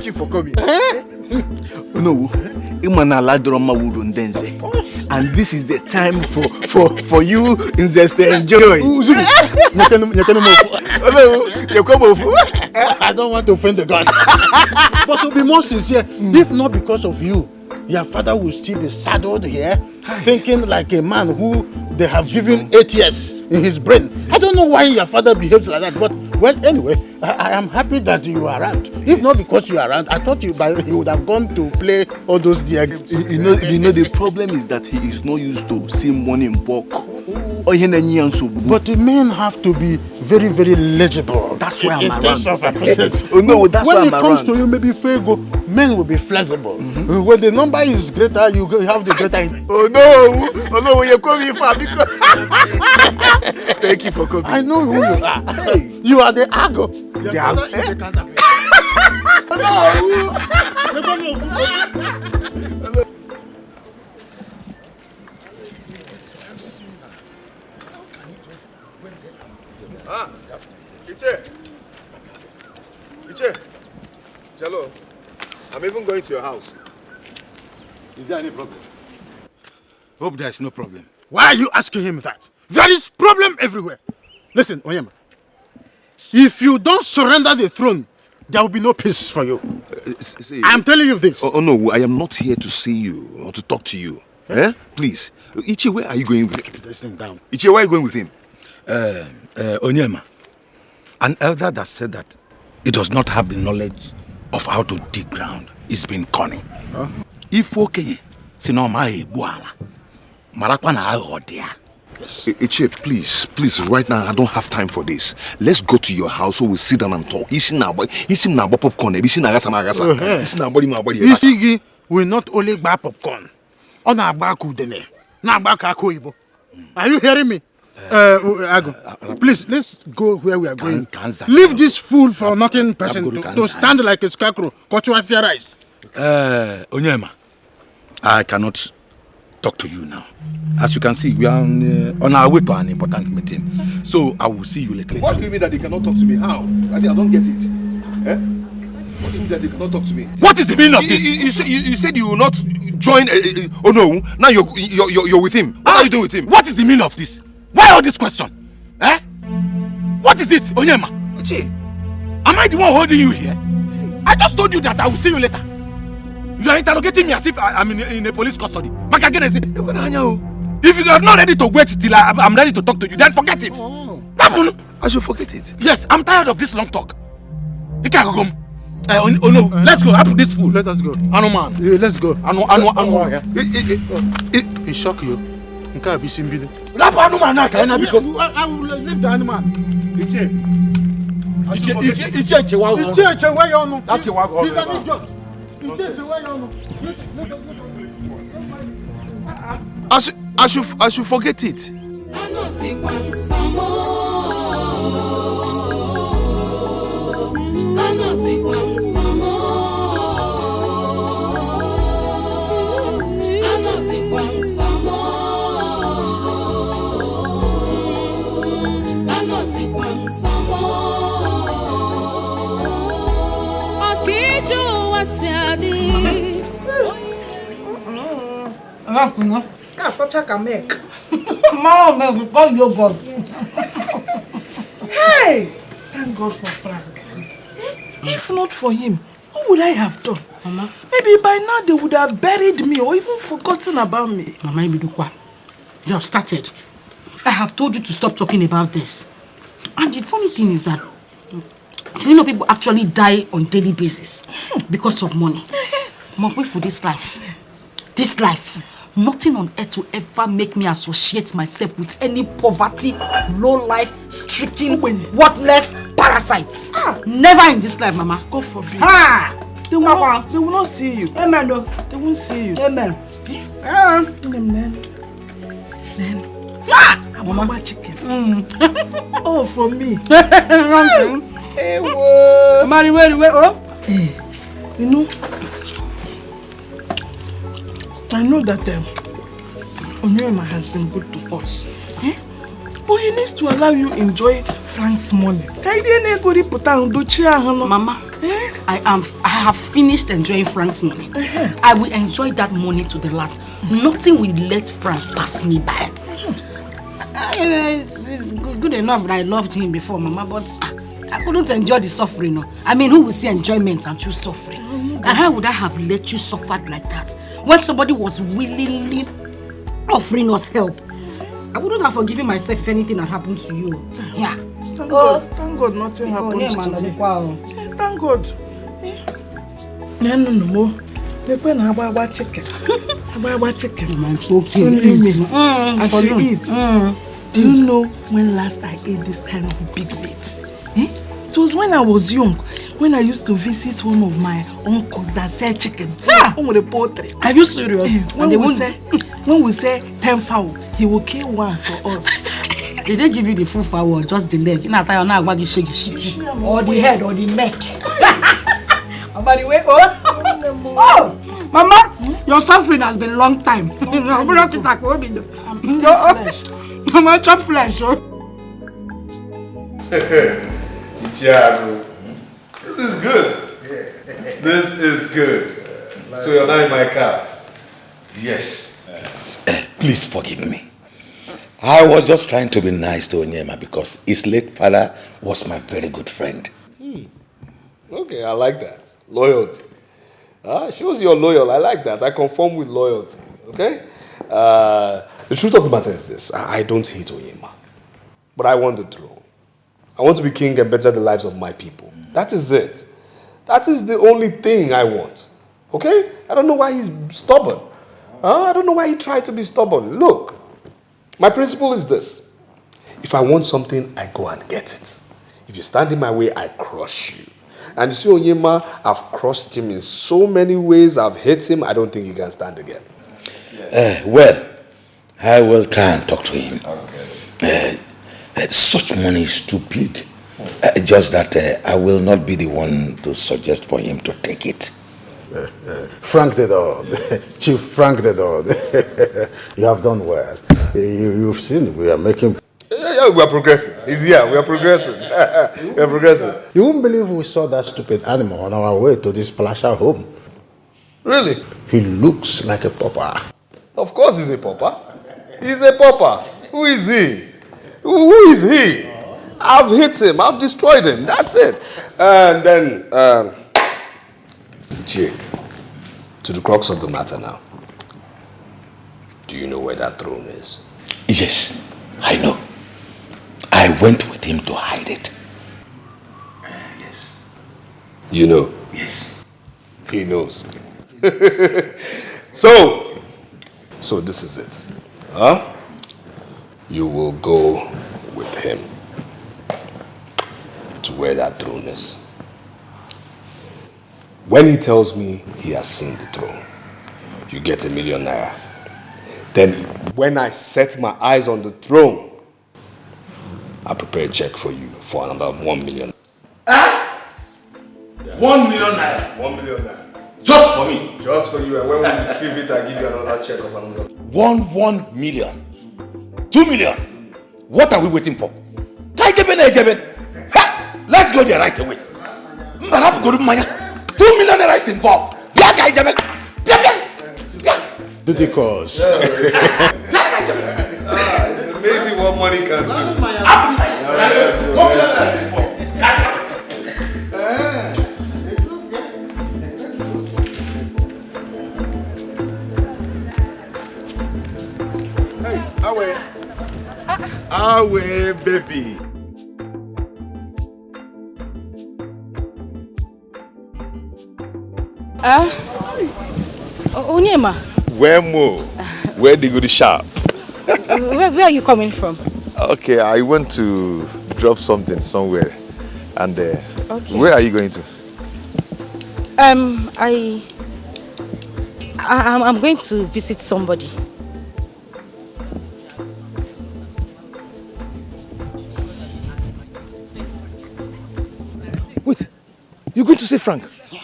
C: you for coming.
U: No, and this is the time for you to enjoy.
C: I don't want to offend the gods. But to be more sincere, if not because of you, your father will still be saddled here, thinking like a man who they have given 8 years in his brain. I don't know why your father behaves like that, but well, anyway, I am happy that you are around. If not because you are around, I thought he would have gone to play all those dear games.
U: You know, the problem is that he is not used to seeing money in bulk. But
C: the men have to be very, very legible.
U: That's why I'm
C: around.
U: Oh no, that's why I'm around.
C: When it comes to you, maybe Fego, men will be flexible. When the number is greater, you have the greater.
U: Oh no, you're coming far because. Thank you for coming.
C: I know who you are. Hey, you are the Ago.
U: The Ago.
C: The counterfeit.
E: Iche, Jalo, I'm even going to your house. Is there any problem?
F: Hope there's no problem.
C: Why are you asking him that? There is problem everywhere. Listen, Onyema, if you don't surrender the throne, there will be no peace for you. I'm telling you this.
A: Oh no, I am not here to see you or to talk to you. Please. Iche, where are you going with him?
C: Keep this thing down.
A: Iche, where are you going with him?
F: Onyema, an elder that said that he does not have the knowledge of how to dig ground is being cunning. If okay,
A: Yes. Iche, please, right now I don't have time for this. Let's go to your house so we'll sit down and talk. Popcorn.
C: Isigi will not only buy popcorn. Are you hearing me? Ago, please, let's go where we are going. Leave this fool for nothing person to stand like a scarecrow. Rice.
F: Onyema, I cannot talk to you now. As you can see, we are on our way to an important meeting. So I will see you later.
E: What do you mean that they cannot talk to me? How? I don't get it. What do you mean that they cannot talk to me?
F: What is the meaning of this?
A: You said you will not join. Oh no! Now you're with him. What are you doing with him?
F: What is the meaning of this? Why all this question? What is it, Onyema? Am I the one holding you here? I just told you that I will see you later. You are interrogating me as if I'm in a police custody. If you are not ready to wait till I'm ready to talk to you, then forget it.
A: I should forget it.
F: Yes, I'm tired of this long talk. You can't go. Oh no, let's go. After this fool.
C: Let us go.
F: Man.
C: Yeah, let's go.
F: It shock you.
C: I will leave the animal.
A: I should forget it.
S: Hey! Thank God for Frank. If not for him, what would I have done?
I: Mama?
S: Maybe by now they would have buried me or even forgotten about me.
I: Mama Ibidukwa, you have started. I have told you to stop talking about this. And the funny thing is that, you know, people actually die on daily basis because of money. Mom, wait for this life. This life. Nothing on earth will ever make me associate myself with any poverty, low-life, stricken, worthless parasites. Never in this life, Mama.
S: God forbid.
I: They
S: will not see you.
I: Amen. No.
S: They won't see you.
I: Amen.
S: Mama chicken. Oh, for me.
I: Hey, whoa. Mary, wait. Oh.
S: You know, I know that Onyema has been good to us. But he needs to allow you enjoy Frank's money.
I: Mama, I have finished enjoying Frank's money. I will enjoy that money to the last. Nothing will let Frank pass me by. It's good enough that I loved him before, Mama, but I couldn't enjoy the suffering. No. I mean, who will see enjoyment and choose suffering? And how would I have let you suffer like that when somebody was willingly offering us help? I wouldn't have forgiven myself if anything had happened to you. Yeah.
S: Thank God nothing happened to me. Thank God. No. They're chicken. Chicken.
I: It's okay.
S: Only me. I should eat. Do you know when last I ate this kind of big meat? It was when I was young, when I used to visit one of my uncles that sell chicken. On the poultry.
I: Are you serious?
S: When we say 10 fowl, he will kill one for us.
I: Did they give you the full fowl or just the leg? Or the head or the neck? By the way, oh, Mama, your suffering has been a long time. I'm chop flesh.
E: Thiago, this is good. This is good. So you're not in my car?
F: Yes. Please forgive me. I was just trying to be nice to Onyema because his late father was my very good friend.
E: Okay, I like that. Loyalty. Shows you're loyal. I like that. I conform with loyalty. Okay? The truth of the matter is this. I don't hate Onyema. But I want the throne. I want to be king and better the lives of my people. That is it. That is the only thing I want. Okay? I don't know why he's stubborn. I don't know why he tried to be stubborn. Look, my principle is this. If I want something, I go and get it. If you stand in my way, I crush you. And you see Onyema, I've crushed him in so many ways. I've hit him. I don't think he can stand again.
F: Well, I will try and talk to him. Okay. Such money is too big. Just that I will not be the one to suggest for him to take it.
C: Frank did all. Chief Frank did all. You have done well. You've seen we are making...
E: Yeah, we are progressing. He's here. We are progressing. We are progressing.
C: You won't believe we saw that stupid animal on our way to this palatial home.
E: Really?
C: He looks like a pauper.
E: Of course he's a pauper. He's a pauper. Who is he? Who is he? I've hit him. I've destroyed him. That's it. And then, Jay, to the crux of the matter now. Do you know where that throne is?
F: Yes, I know. I went with him to hide it. Yes.
E: You know?
F: Yes.
E: He knows. So this is it. You will go with him to where that throne is. When he tells me he has seen the throne, you get ₦1 million. Then when I set my eyes on the throne, I prepare a check for you for another 1 million.
F: 1 million naira?
E: 1 million naira.
F: Just for me?
E: Just for you. And when we retrieve it, I give you another check of another.
F: 1 million. 2 million. What are we waiting for? Let's go there right away. 2 million naira is involved.
C: Because
E: it's amazing what money can do.
F: Away, baby.
I: Onyema.
F: Where more?
A: Where did you go to shop?
I: Where are you coming from?
A: Okay, I went to drop something somewhere. And
I: Okay.
A: where are you going to?
I: I'm going to visit somebody.
A: Wait, you're going to see Frank?
I: Yeah.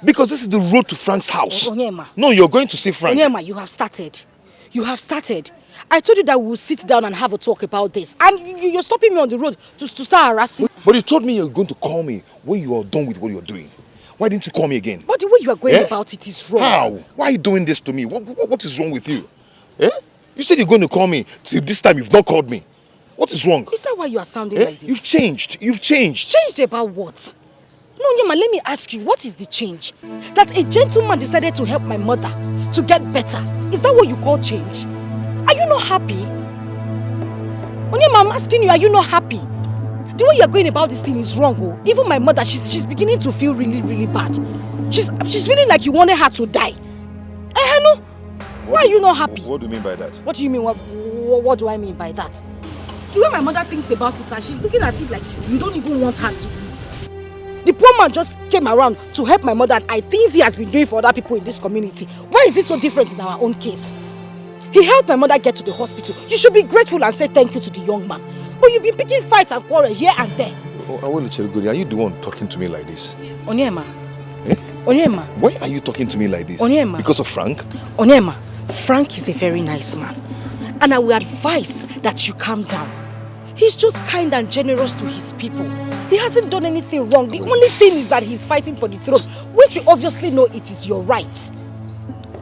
A: Because this is the road to Frank's house.
I: Onyema.
A: No, you're going to see Frank.
I: Onyema, you have started. You have started. I told you that we'll sit down and have a talk about this. And you're stopping me on the road to start harassing.
A: But you told me you're going to call me when you are done with what you're doing. Why didn't you call me again?
I: But the way you are going about it is wrong.
A: How? Why are you doing this to me? What is wrong with you? Eh? You said you're going to call me. Till this time you've not called me. What is wrong?
I: Is that why you are sounding like this?
A: You've changed. You've changed.
I: Changed about what? No, Onyema, let me ask you, what is the change? That a gentleman decided to help my mother to get better. Is that what you call change? Are you not happy? Onyema, I'm asking you, are you not happy? The way you're going about this thing is wrong. Oh. Even my mother, she's beginning to feel really, really bad. She's feeling like you wanted her to die. No. Why are you not happy?
A: What do you mean by that?
I: What do you mean? What do I mean by that? The way my mother thinks about it now, she's looking at it like you don't even want her to live. The poor man just came around to help my mother, and I think he has been doing for other people in this community. Why is it so different in our own case? He helped my mother get to the hospital. You should be grateful and say thank you to the young man. But you've been picking fights and quarrel here and there.
A: Are you the one talking to me like this?
I: Onyema. Onyema.
A: Why are you talking to me like this?
I: Onyema.
A: Because of Frank?
I: Onyema, Frank is a very nice man. And I will advise that you calm down. He's just kind and generous to his people. He hasn't done anything wrong. The only thing is that he's fighting for the throne, which we obviously know it is your right.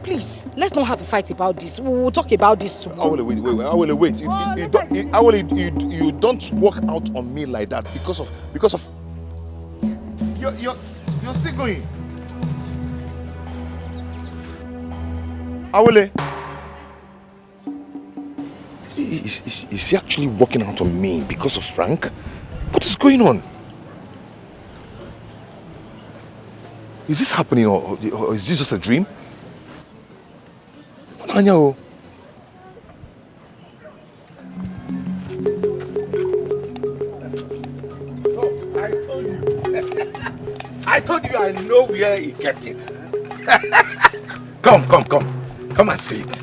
I: Please, let's not have a fight about this. We'll talk about this tomorrow.
A: Wait. You don't walk out on me like that because of. You're still going. Awole. Is he actually walking out on me because of Frank? What is going on? Is this happening or is this just a dream? Anya.
F: I told you I know where he kept it. Come and see it.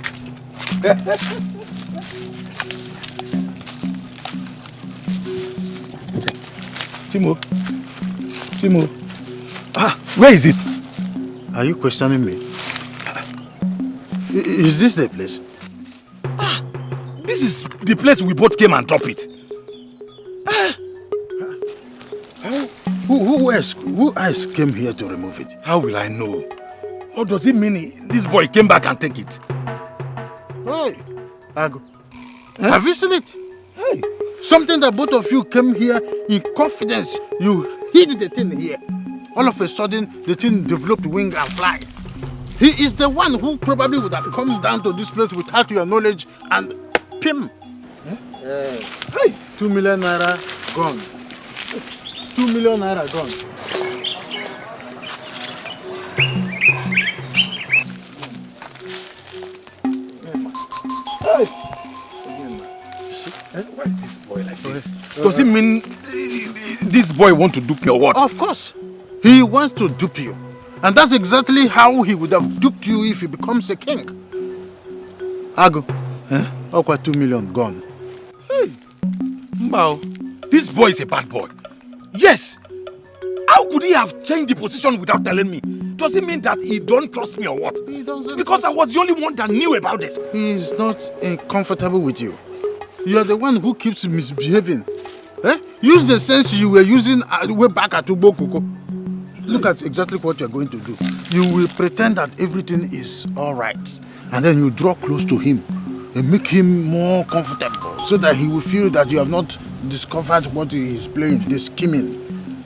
F: Timo. Where is it?
C: Are you questioning me? Is this the place?
F: This is the place we both came and dropped it.
C: Who else came here to remove it?
F: How will I know? Or does it mean this boy came back and take it?
C: Hey, Ago. Have you seen it? Hey, something that both of you came here in confidence. You hid the thing here. All of a sudden, the thing developed wing and fly. He is the one who probably would have come down to this place without your knowledge and pim. Hey, 2 million naira gone. 2 million naira gone.
F: Why is this boy like this? Does it mean this boy want to dupe me or what?
C: Of course. He wants to dupe you. And that's exactly how he would have duped you if he becomes a king. Ago, Okwa 2 million gone.
F: Hey, Mbao, this boy is a bad boy. Yes. How could he have changed the position without telling me? Does it mean that he don't trust me or what?
C: He doesn't.
F: Because I was the only one that knew about this.
C: He is not comfortable with you. You are the one who keeps misbehaving. Use the sense you were using way back at Ubokoko. Look at exactly what you're going to do. You will pretend that everything is all right. And then you draw close to him and make him more comfortable so that he will feel that you have not discovered what he is playing, the scheming.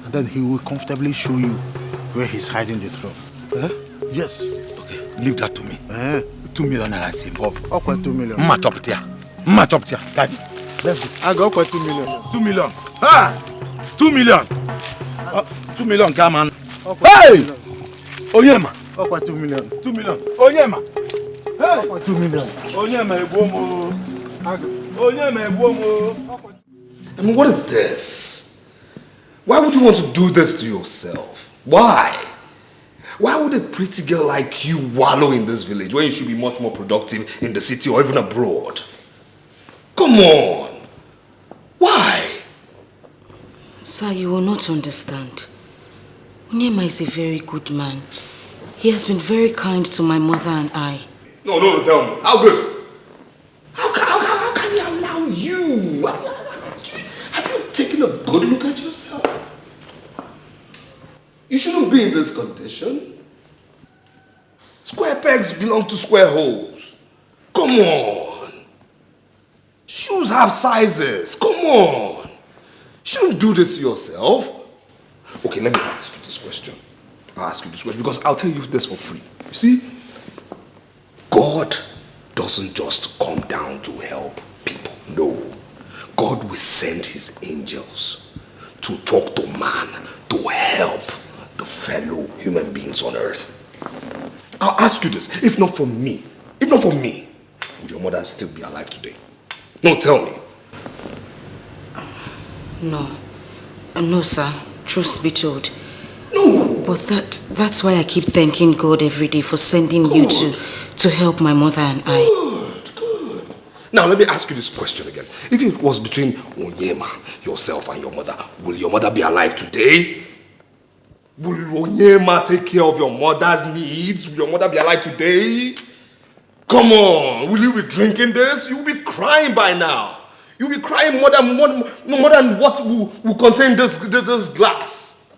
C: And then he will comfortably show you where he's hiding the throne. Yes.
F: Okay, leave that to me. 2 million naira is involved.
C: Okay, 2 million.
F: Mma chop there. Daddy.
C: Let's go. I got 2 million.
F: 2 million. 2 million. 2 million, come on.
C: Okay,
F: Hey! Onyema.
C: Okay, 2 million.
F: 2 million. Onyema.
U: Hey! 2 million.
E: I mean, what is this? Why would you want to do this to yourself? Why? Why would a pretty girl like you wallow in this village when you should be much more productive in the city or even abroad? Come on. Why?
I: Sir, you will not understand. Onyema is a very good man. He has been very kind to my mother and I.
E: No, tell me. How good? How can he allow you? Have you taken a good look at yourself? You shouldn't be in this condition. Square pegs belong to square holes. Come on. Shoes have sizes. Come on. You shouldn't do this to yourself. Okay, let me ask you this question. I'll ask you this question because I'll tell you this for free. You see, God doesn't just come down to help people. No. God will send his angels to talk to man, to help the fellow human beings on earth. I'll ask you this. If not for me, would your mother still be alive today? No, tell me.
I: No, sir. Truth be told. No. But that's why I keep thanking God every day for sending you to help my mother and I.
E: Good. Now let me ask you this question again. If it was between Onyema, yourself, and your mother, will your mother be alive today? Will Onyema take care of your mother's needs? Will your mother be alive today? Come on, will you be drinking this? You'll be crying by now. You'll be crying more than what will contain this glass.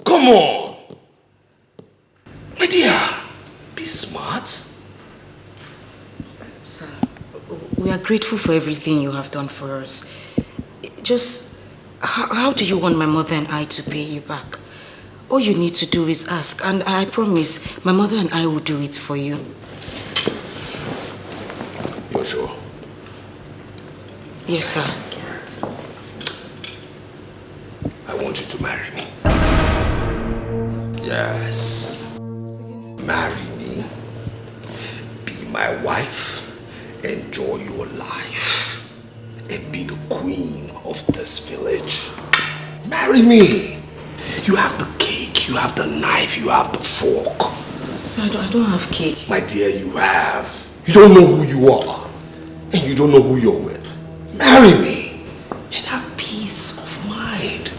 E: Come on. My dear, be smart.
I: Sir, we are grateful for everything you have done for us. Just, how do you want my mother and I to pay you back? All you need to do is ask, and I promise my mother and I will do it for you.
E: You're sure?
I: Yes, sir.
E: I want you to marry me. Yes. Marry me. Be my wife. Enjoy your life. And be the queen of this village. Marry me. You have the cake, you have the knife, you have the fork.
I: Sir, I don't have cake.
E: My dear, you have. You don't know who you are. And you don't know who you're with. Marry me. And have peace of mind.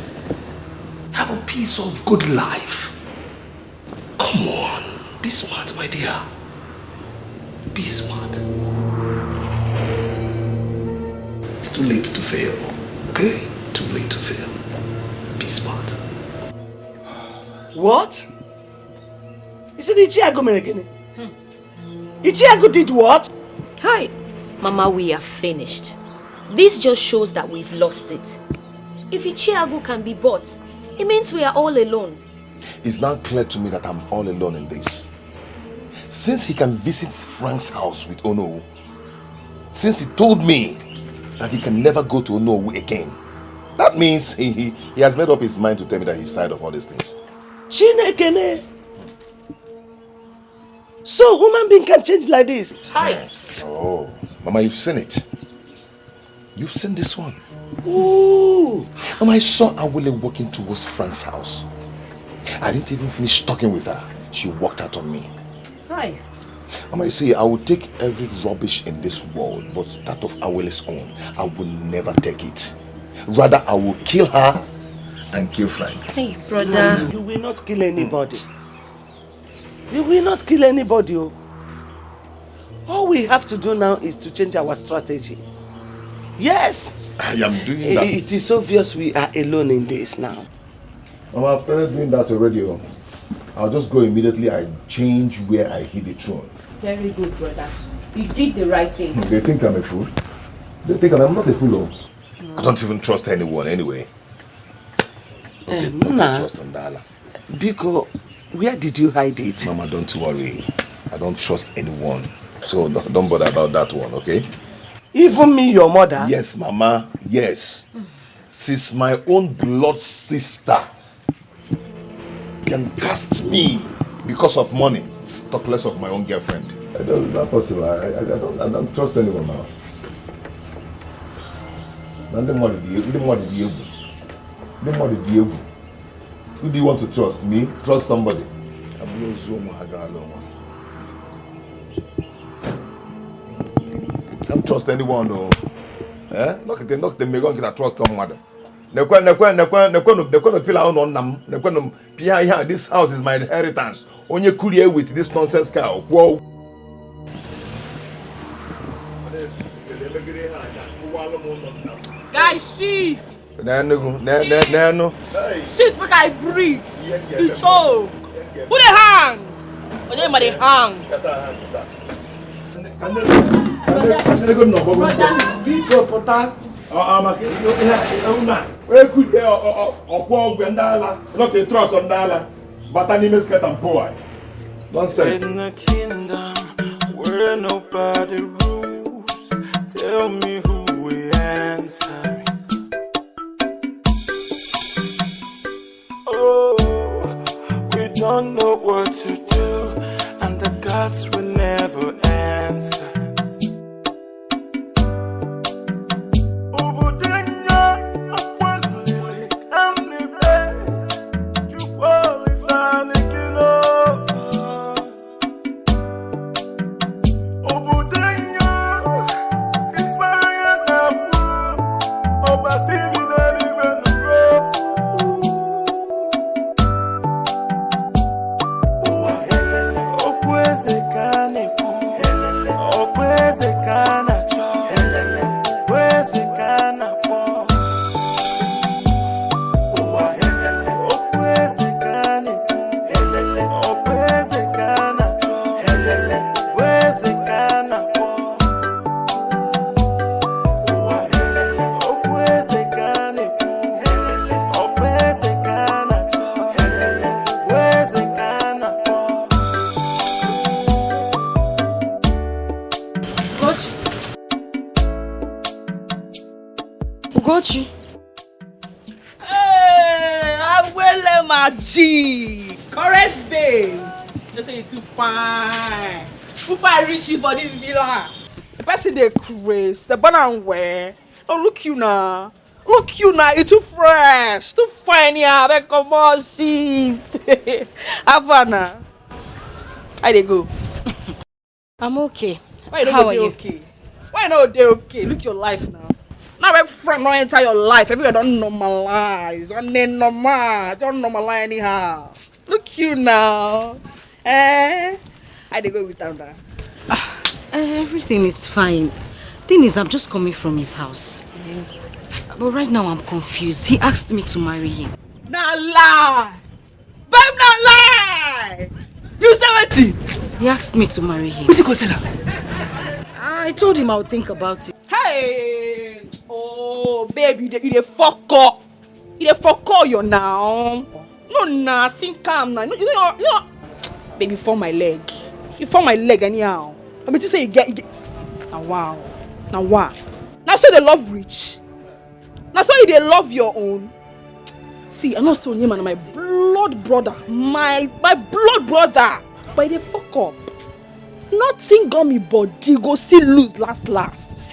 E: Have a piece of good life. Come on. Be smart, my dear. Be smart. It's too late to fail. Okay? Too late to fail. Be smart.
L: What? He said Ichiago Merekene. Ichiago did what?
R: Hi. Mama, we are finished. This just shows that we've lost it. If Ichiago can be bought, it means we are all alone.
A: It's now clear to me that I'm all alone in this. Since he can visit Frank's house with Onowu, since he told me that he can never go to Onowu again, that means he has made up his mind to tell me that he's tired of all these things.
L: Chinekene. So human being can change like this?
R: Hi.
A: Oh, Mama, you've seen it. You've seen this one.
L: Ooh.
A: Mama, I saw Awele walking towards Frank's house. I didn't even finish talking with her. She walked out on me.
R: Hi.
A: Mama, you see, I will take every rubbish in this world, but that of Awele's own, I will never take it. Rather, I will kill her and kill Frank.
R: Hey, brother.
L: You will not kill anybody. You will not kill anybody. Oh. All we have to do now is to change our strategy. Yes.
A: I am doing that.
L: It is obvious we are alone in this now.
A: Mama, I've started doing that already. Oh. I'll just go immediately and change where I hid the throne.
R: Very good, brother. You did the right thing.
A: They think I'm a fool. They think I'm not a fool. Oh. I don't even trust anyone anyway. Okay, don't trust on Dala.
L: Biko, where did you hide it?
A: Mama, don't worry. I don't trust anyone. So don't bother about that one, okay?
L: Even me, your mother?
A: Yes, Mama, yes. Since my own blood sister can cast me because of money, talk less of my own girlfriend. It's not possible. I don't trust anyone now. Who do you want to trust? Me? Trust somebody? Can't trust anyone, no. Eh? Knock the megon can trust no mother. This house is my inheritance. Only courier with this nonsense cow. Whoa.
K: Guys, shift.
A: No.
K: Shift make I breathe. You choke. Put a hand. Onye ma dey hang.
N: In a kingdom where nobody rules, tell me who will answer. Oh, we don't know what to do, and the gods will never answer.
K: Hey, I my G. Correct babe. You say you too fine. If I reach you for this villa, the person they craze, the banana wear. Oh look you now. Look you now, you too fresh, too fine here. Make come on shit. Havana. How they go?
R: I'm okay.
K: Why you
R: How
K: don't
R: are
K: go
R: you?
K: okay? Why not they okay? Look your life now. Now every friend don't enter your life. Everybody don't normalize. Don't normalize anyhow. Look you now. I they go with them there.
I: Everything is fine. Thing is, I'm just coming from his house. But right now I'm confused. He asked me to marry him.
K: Nah lie. Babe, nah lie. You say what?
I: He asked me to marry him.
K: Who's he go tell her?
I: I told him I would think about it.
K: Hey! Oh, baby, you dey fuck up. You dey fuck up you now. No, nothing calm now. You know, baby, form my leg. You form my leg anyhow. I mean, to say you get. Now wow. Now what? Now so they love rich. Now so you they love your own. See, I'm not so near man, my blood brother. My blood brother. But they fuck up. Nothing got me body go still lose last.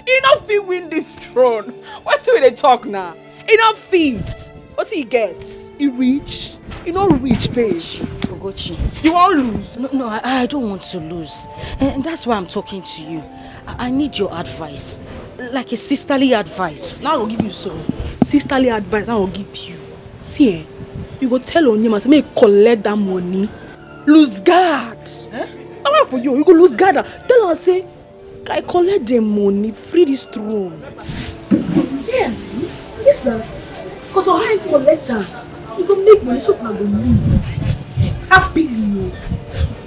K: He not fit win this throne. What's the way they talk now? He not fit. What he gets? He rich. He not rich, babe.
I: Ogochi.
K: You won't lose.
I: No, I don't want to lose. And that's why I'm talking to you. I need your advice. Like a sisterly advice.
K: Now I'll give you so. Sisterly advice, now I'll give you. See, you go tell Onyema, say, make collect that money. Lose guard. Now for you go lose guard. Tell her, say, I collect the money, free this throne. Yes. Yes, sir. Because I collect her, you go make money so people go live happily.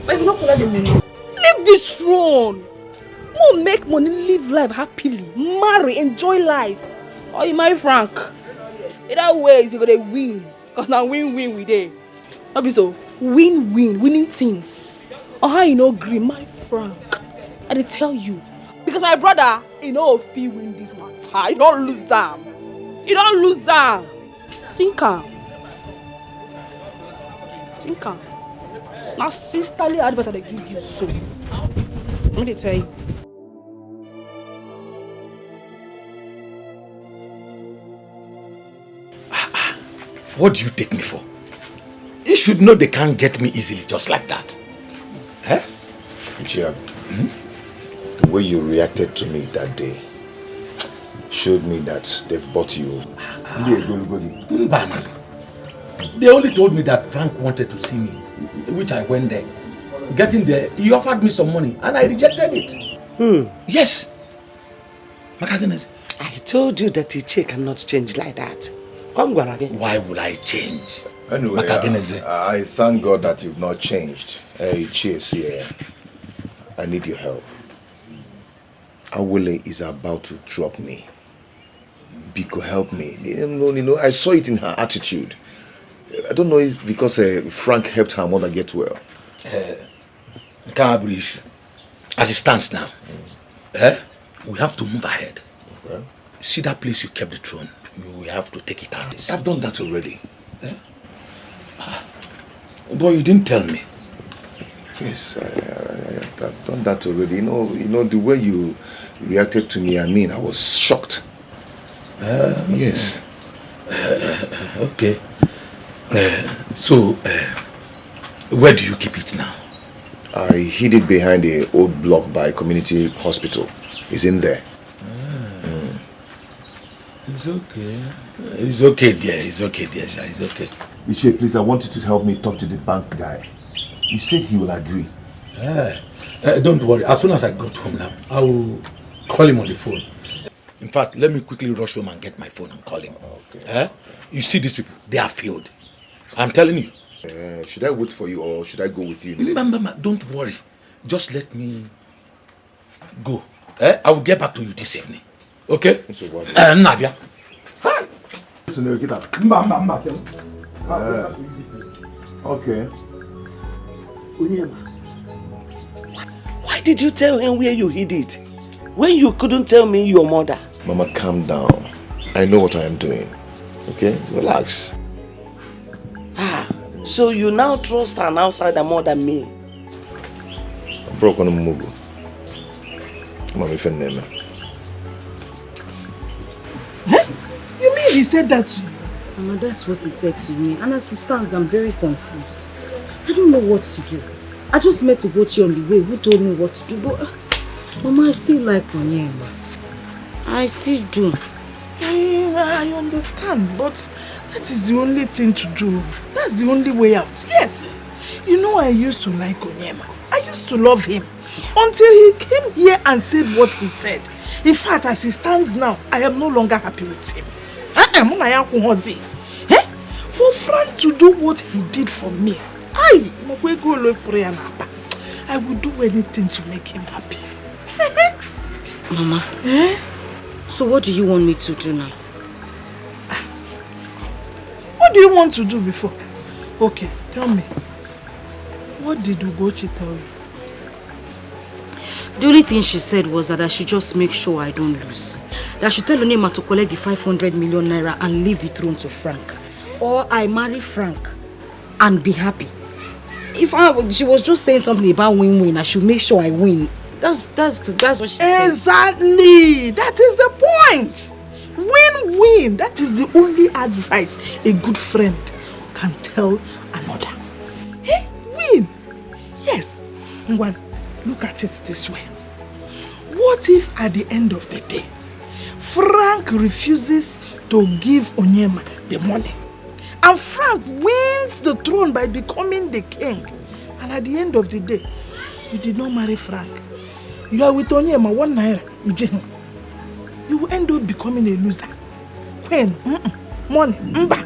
K: But if you not collect the money, leave this throne. Won't make money, live life happily, marry, enjoy life. Or you marry Frank. Either ways you gonna win. Because now win we dey. Not be so. Winning things. Or how you know agree, marry Frank. I dey tell you. Because my brother, he know if he win this matter. You don't lose them. You don't lose them. Think am. Now sisterly advice I dey give you so.
I: Let me tell you.
F: What do you take me for? You should know they can't get me easily just like that. Eh?
A: Ichia, the way you reacted to me that day showed me that they've bought you.
F: They only told me that Frank wanted to see me, which I went there. Getting there, he offered me some money and I rejected it. Yes.
O: I told you that Ichie cannot change like that.
F: Why would I change?
A: Anyway, I thank God that you've not changed. Hey, Chase here. I need your help. Awele is about to drop me. Biko, help me. I saw it in her attitude. I don't know if it's because Frank helped her mother get well.
F: Can't be issue. As it stands now, we have to move ahead. Okay. See that place you kept the throne? We have to take it out.
A: I've done that already.
F: But you didn't tell me.
A: Yes, I've done that already. You know the way you reacted to me. I was shocked. Yes.
F: Okay. So, where do you keep it now?
A: I hid it behind the old block by community hospital. It's in there.
F: It's okay. It's okay, dear. It's okay, dear. It's okay.
A: Ichie, please, I want you to help me talk to the bank guy. You said he will agree.
F: Don't worry. As soon as I got home now, I will call him on the phone. In fact, let me quickly rush home and get my phone and call him. Okay. You see these people, they are failed. I'm telling you.
A: Should I wait for you or should I go with you?
F: Don't worry. Just let me go. I will get back to you this evening. Okay? Nabia.
A: Okay.
O: Why did you tell him where you hid it? When you couldn't tell me your mother?
A: Mama, calm down. I know what I am doing. Okay? Relax.
O: So you now trust an outsider more than me?
A: I'm broke on a mugu. Mama, if name.
S: You mean he said that to you?
I: Mama, that's what he said to me. And as it stands, I'm very confused. I don't know what to do. I just met Ugochi on the way who told me what to do, but Mama, I still like Onyema. I still do.
S: I understand, but that is the only thing to do. That's the only way out. Yes. You know, I used to like Onyema. I used to love him. Until he came here and said what he said. In fact, as he stands now, I am no longer happy with him. For Frank to do what he did for me, I would do anything to make him happy.
I: Mama, so what do you want me to do now?
S: What do you want to do before? Okay, tell me. What did Ugochi tell you?
I: The only thing she said was that I should just make sure I don't lose. That I should tell Onyema to collect the 500 million naira and leave the throne to Frank. Or I marry Frank and be happy. She was just saying something about win-win. I should make sure I win. That's what she said.
S: Exactly! That is the point! Win-win! That is the only advice a good friend can tell another. Win! Yes. Well, look at it this way. What if at the end of the day, Frank refuses to give Onyema the money? And Frank wins the throne by becoming the king. And at the end of the day, you did not marry Frank. You are with Onyema, 1 naira. You will end up becoming a loser. Queen, money, mba.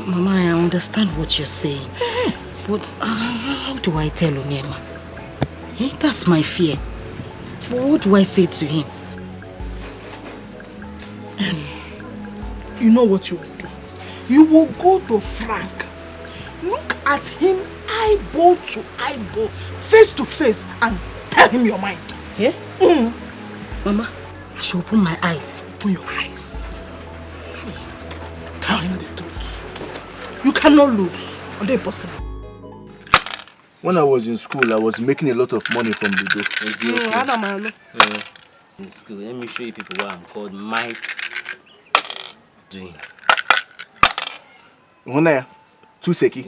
I: Mama, I understand what you're saying. But how do I tell Onyema? That's my fear. What do I say to him?
S: You know what you will do? You will go to Frank. Look at him eyeball to eyeball, face to face, and tell him your mind.
I: Yeah? Mama, I should open my eyes.
S: Open your eyes. Tell him the truth. You cannot lose. Are they possible?
U: When I was in school, I was making a lot of money from the dough.
B: In school, let me show you people what I'm called my dream.
U: Too seki.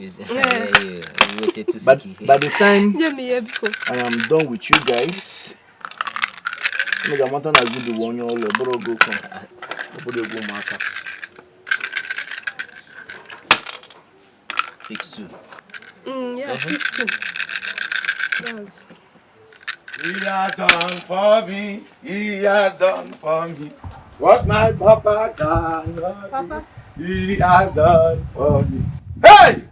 B: By
U: the time I am done with you guys, I want to do the one you go come.
B: 6-2.
Q: Yeah, 6-2. Yes.
N: He has done for me. He has done for me. What my papa cannot do. He has done for me. Hey!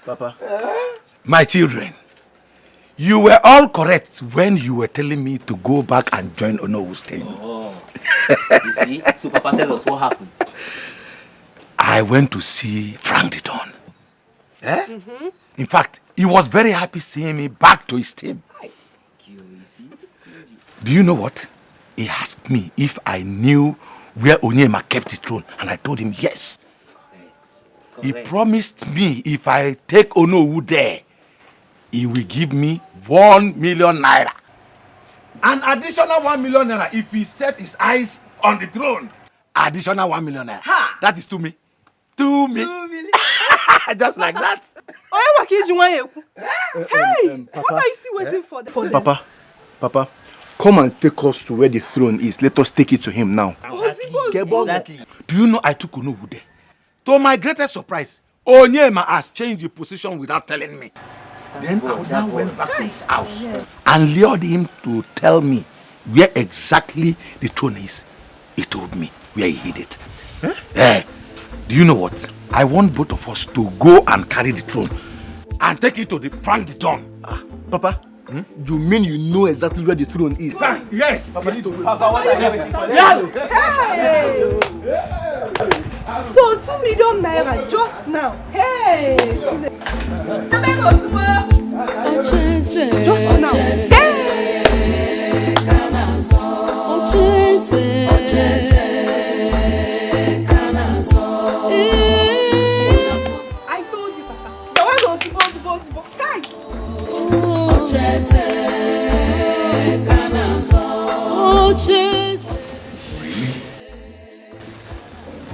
U: Papa.
F: My children, you were all correct when you were telling me to go back and join Onowu's team.
B: Oh. You see? So Papa, tell us what happened.
F: I went to see Frank the Don. In fact, he was very happy seeing me back to his team. Do you know what? He asked me if I knew where Onyema kept his throne, and I told him yes. He promised me if I take Onowu there, he will give me 1 million naira.
N: An additional 1 million naira if he set his eyes on the throne.
F: Additional 1 million naira. That is to me. To me. Just like that.
S: Hey, what are you still waiting for?
U: Papa, come and take us to where the throne is. Let us take it to him now.
B: Exactly.
F: Do you know I took Onowu there? To my greatest surprise, Onyema has changed the position without telling me. Then I now went back to his house and lured him to tell me where exactly the throne is. He told me where he hid it. Do you know what? I want both of us to go and carry the throne and take it to the Frank the Don.
U: Papa, you mean you know exactly where the throne is?
N: Fact, yes.
Q: Papa, what are you So 2 million naira just now. Hey! Just now. I told you, Papa. The one was supposed to.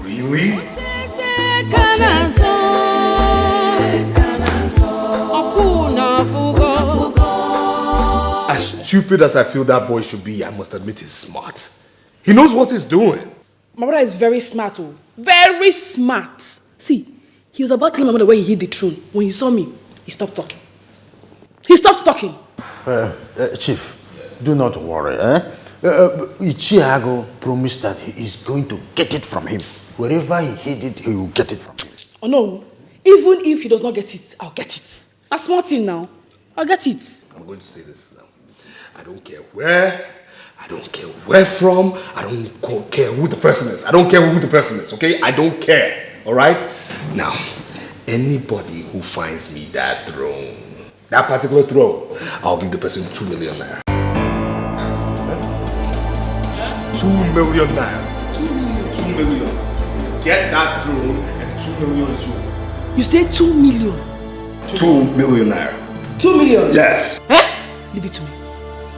N: Really? As stupid as I feel that boy should be, I must admit he's smart. He knows what he's doing.
K: My brother is very smart, oh. Very smart. See, he was about telling my mother where he hid the throne. When he saw me, he stopped talking.
C: Chief, do not worry. Ichiago promised that he is going to get it from him. Wherever he hid it, he will get it from him.
K: Oh no, even if he does not get it, I'll get it. A small thing now, I'll get it.
N: I'm going to say this now. I don't care where, I don't care where from, I don't care who the person is. I don't care who the person is, okay? I don't care, all right? Now, anybody who finds me that throne, that particular throne, I'll give the person 2 million naira. 2 million naira. 2 million. Get that throne and 2 million is yours.
K: You say 2 million?
N: 2 million naira.
K: 2 million?
N: Yes.
K: Leave it to me.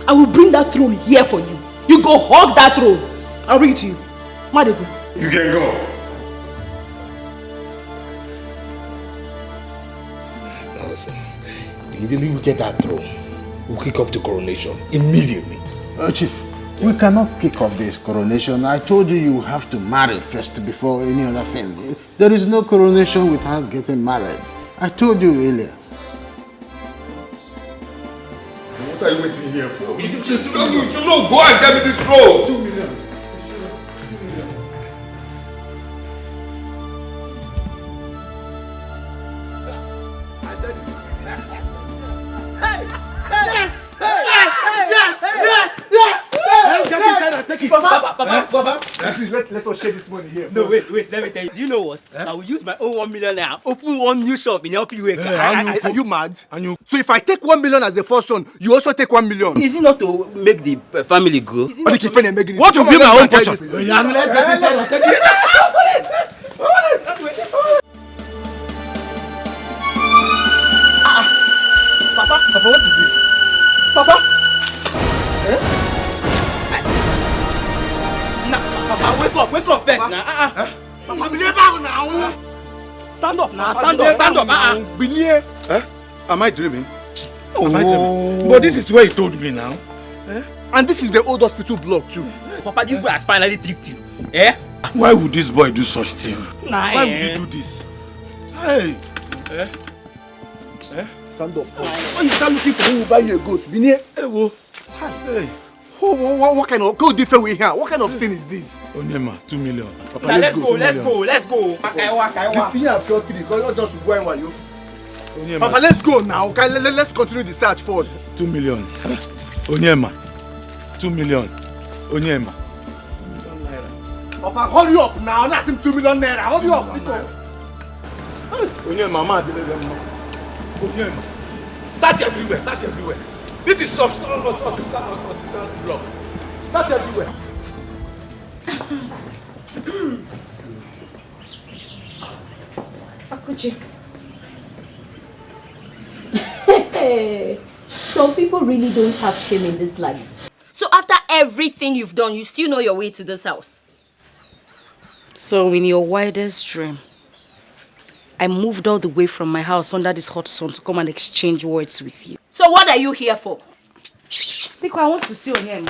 K: I will bring that throne here for you. You go hug that throne. I'll bring it to you. Madego.
N: You can go. Now listen. Immediately we get that throne, we'll kick off the coronation. Immediately.
C: Chief, we cannot kick off this coronation. I told you you have to marry first before any other thing. There is no coronation without getting married. I told you earlier.
N: What are you waiting here for? You know, go and get me this throne. 2 million.
A: Papa, let us share this money here.
B: No, wait, let me tell you. Do you know what? I will use my own 1 million now. Open one new shop in LPU.
U: Are you mad? So if I take 1 million as the first son, you also take 1 million.
B: Is it not to make the family grow?
U: What will be my own portion? Papa, what is this? Papa? Eh?
B: Papa, wake up first now.
U: Papa, be down now.
B: Stand up now, stand up.
U: Billionaire.
F: Am I dreaming? Am I dreaming? But this is where he told me now.
U: And this is the old hospital block too.
B: Papa, this boy has finally tricked you. Eh?
F: Why would this boy do such thing?
B: Nah,
F: Why would he do this? Hey!
U: Stand up. Why you start looking for who will buy you a goat? Billionaire.
F: Hey,
U: what kind of goat different we here? What kind of thing is this?
F: Onyema, 2 million.
U: Papa,
B: Now let's go.
U: This thing I've felt pretty because you're just going while you. Papa, let's go now. Okay, let's continue the search first.
F: 2 million. Onyema. 2 million. Onyema.
U: Papa, hurry up now. That's him 2 million naira. Hurry up.
F: Onyema, mama, Onyema. Search everywhere. This is hospital block. Search everywhere.
R: Akuchi. Some people really don't have shame in this life. So after everything you've done, you still know your way to this house?
I: So in your wildest dream, I moved all the way from my house under this hot sun to come and exchange words with you.
R: So what are you here for?
I: Because I want to see Onyema.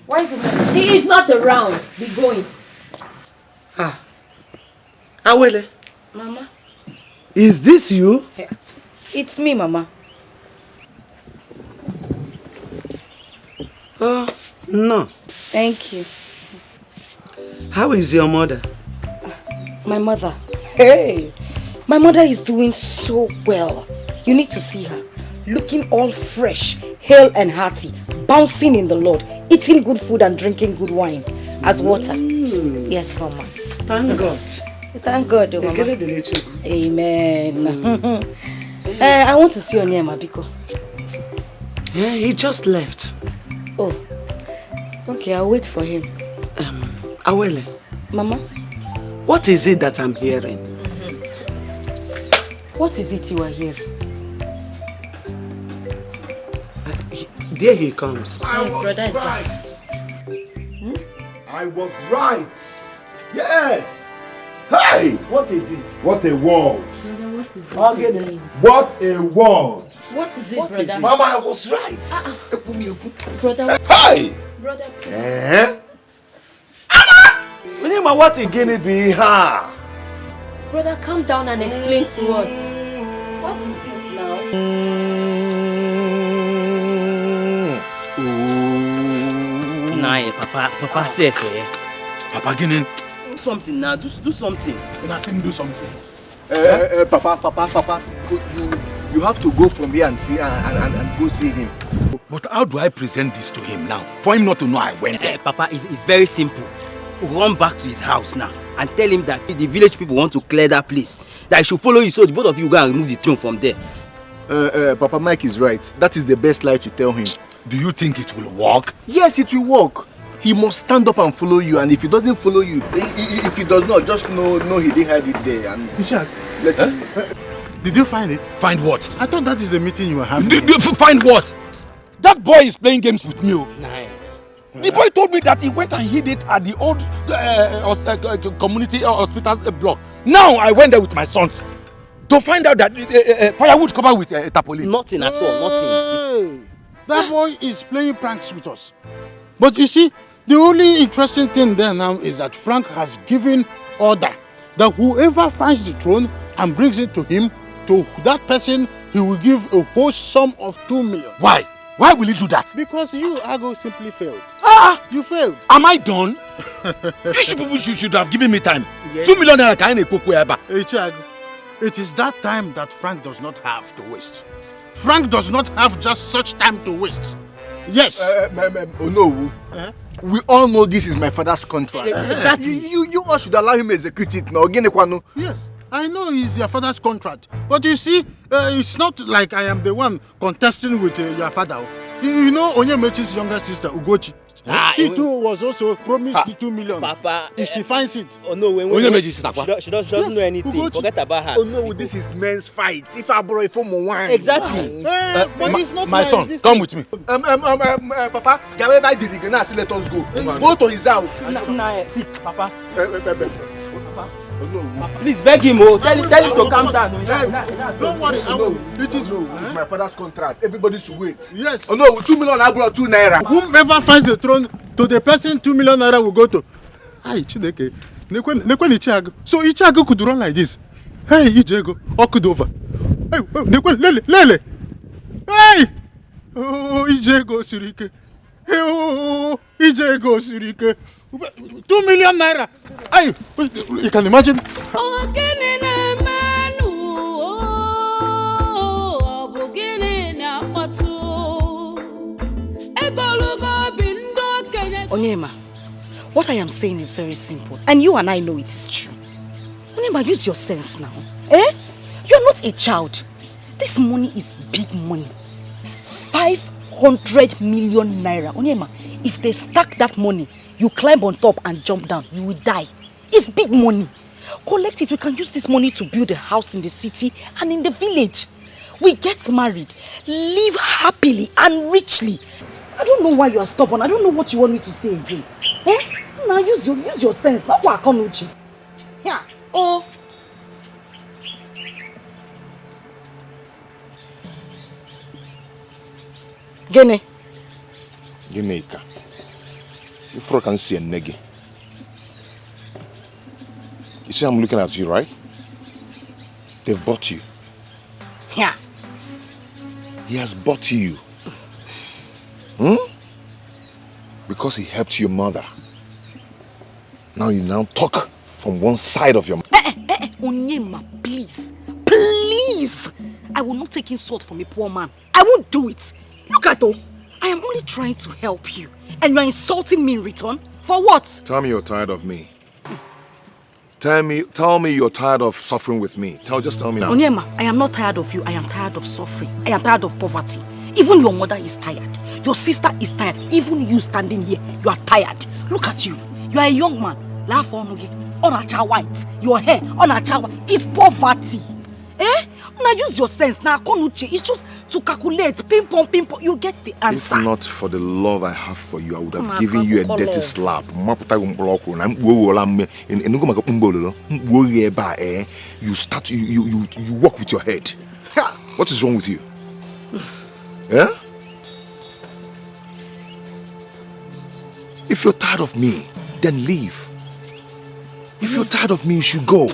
I: Why is Onyema?
R: He is not around. Be going.
O: Awele.
I: Mama?
O: Is this you?
I: Yeah. It's me, Mama.
O: No.
I: Thank you.
O: How is your mother?
I: My mother? Hey! My mother is doing so well. You need to see her. Looking all fresh, hale and hearty, bouncing in the Lord, eating good food and drinking good wine as water. Yes, Mama.
O: Thank God.
I: Thank God, Mama. Amen. I want to see Onyema, Biko.
O: Yeah, he just left.
I: Oh. Okay, I'll wait for him.
O: Awele.
I: Mama?
O: What is it that I'm hearing?
I: What is it you are hearing?
O: There he comes.
A: I was right. Yes. Hey!
O: What is it?
A: What a world.
R: What is it?
A: What a world.
R: What is it,
O: What
R: brother?
O: is it?
A: Mama, I was right.
R: Brother.
A: Hey!
R: Brother, please.
O: Onyema, what again it be?
A: Ha!
R: Brother, calm down and explain to us. What is it now?
B: Nah, Papa safe, eh?
F: Papa, Ginin.
B: Do something now. Do something.
F: Let him do something.
U: Papa, you have to go from here and see and go see him.
F: But how do I present this to him now? For him not to know I went there.
B: Papa, it's very simple. Run back to his house now and tell him that the village people want to clear that place. That I should follow you so the both of you go and remove the throne from there.
U: Papa Mike is right. That is the best lie to tell him.
F: Do you think it will work?
U: Yes, it will work. He must stand up and follow you, and if he doesn't follow you, if he does not, just know he didn't hide it there and let him.
M: Did you find it?
F: Find what?
M: I thought that is the meeting you were having.
F: Find what? That boy is playing games with me.
B: Nah.
F: The boy told me that he went and hid it at the old community hospital block. Now I went there with my sons to find out that firewood covered with tarpaulin.
B: Nothing at all, nothing.
M: That boy is playing pranks with us. But you see, the only interesting thing there now is that Frank has given order that whoever finds the throne and brings it to him, to that person, he will give a whole sum of 2 million.
F: Why? Why will he do that?
M: Because you, Ago, simply failed.
F: You failed. Am I done? You people should have given me time. Yes. 2 million naira can't cook wherever.
M: It is that time that Frank does not have to waste. Frank does not have just such time to waste. Yes.
U: No. We all know this is my father's contract.
B: Exactly.
U: You all should allow him to execute it now.
M: Yes. I know it's your father's contract. But you see, it's not like I am the one contesting with your father.
C: You know Onyemechi's younger sister, Ugochi? She too was also promised 2 million.
B: Papa,
C: if she finds it.
B: Oh no,
C: Onyemechi's sister.
B: She doesn't know anything.
C: Ugochi.
B: Forget about her.
U: Oh no, this is men's fight. If I borrow it from one.
B: Exactly.
C: But it's not
F: my son, come with me.
U: Papa, Gawe the rig, now let us go. Go to his house.
B: See, Papa. Please beg him, tell him to calm down.
U: Don't worry, I will. It is my father's contract. Everybody should wait. Yes. Oh no, 2 million, I brought 2 naira.
C: Whomever finds the throne to the person 2 million naira will go to. Ay, Chideke. Nekwen Ichiago. So Ichiago could run like this. Hey, Ichiago. Okudova. Hey, Nekwen, Lele. Hey! Oh, Ichiago Sirike. Hey, oh, Ichiago Sirike. 2 million naira. Ay, you can imagine.
I: Onyema, what I am saying is very simple, and you and I know it is true. Onyema, use your sense now. You're not a child. This money is big money. 500 million naira. Onyema, if they stack that money, you climb on top and jump down, you will die. It's big money. Collect it. We can use this money to build a house in the city and in the village. We get married, live happily and richly. I don't know why you are stubborn. I don't know what you want me to say again. Now use your sense. Now what can you? Yeah. Oh. Gene.
A: Gineika. If I can see a negi. You see I'm looking at you, right? They've bought you.
I: Yeah.
A: He has bought you. Because he helped your mother. Now you talk from one side of your mouth.
I: Onyema, please. Please. I will not take insult from a poor man. I won't do it. Look at all. I am only trying to help you. And you are insulting me in return? For what?
A: Tell me you're tired of me. Tell me you're tired of suffering with me. Just tell me now.
I: Onyema, I am not tired of you. I am tired of suffering. I am tired of poverty. Even your mother is tired. Your sister is tired. Even you standing here, you are tired. Look at you. You are a young man. Laugh on a white. Your hair on a white. It's poverty. Now use your sense. Now it's just to calculate. Ping pong. You get the answer.
A: If not for the love I have for you, I would have given you a dirty slap. You walk with your head. What is wrong with you? Yeah? If you're tired of me, then leave. If you're tired of me, you should go.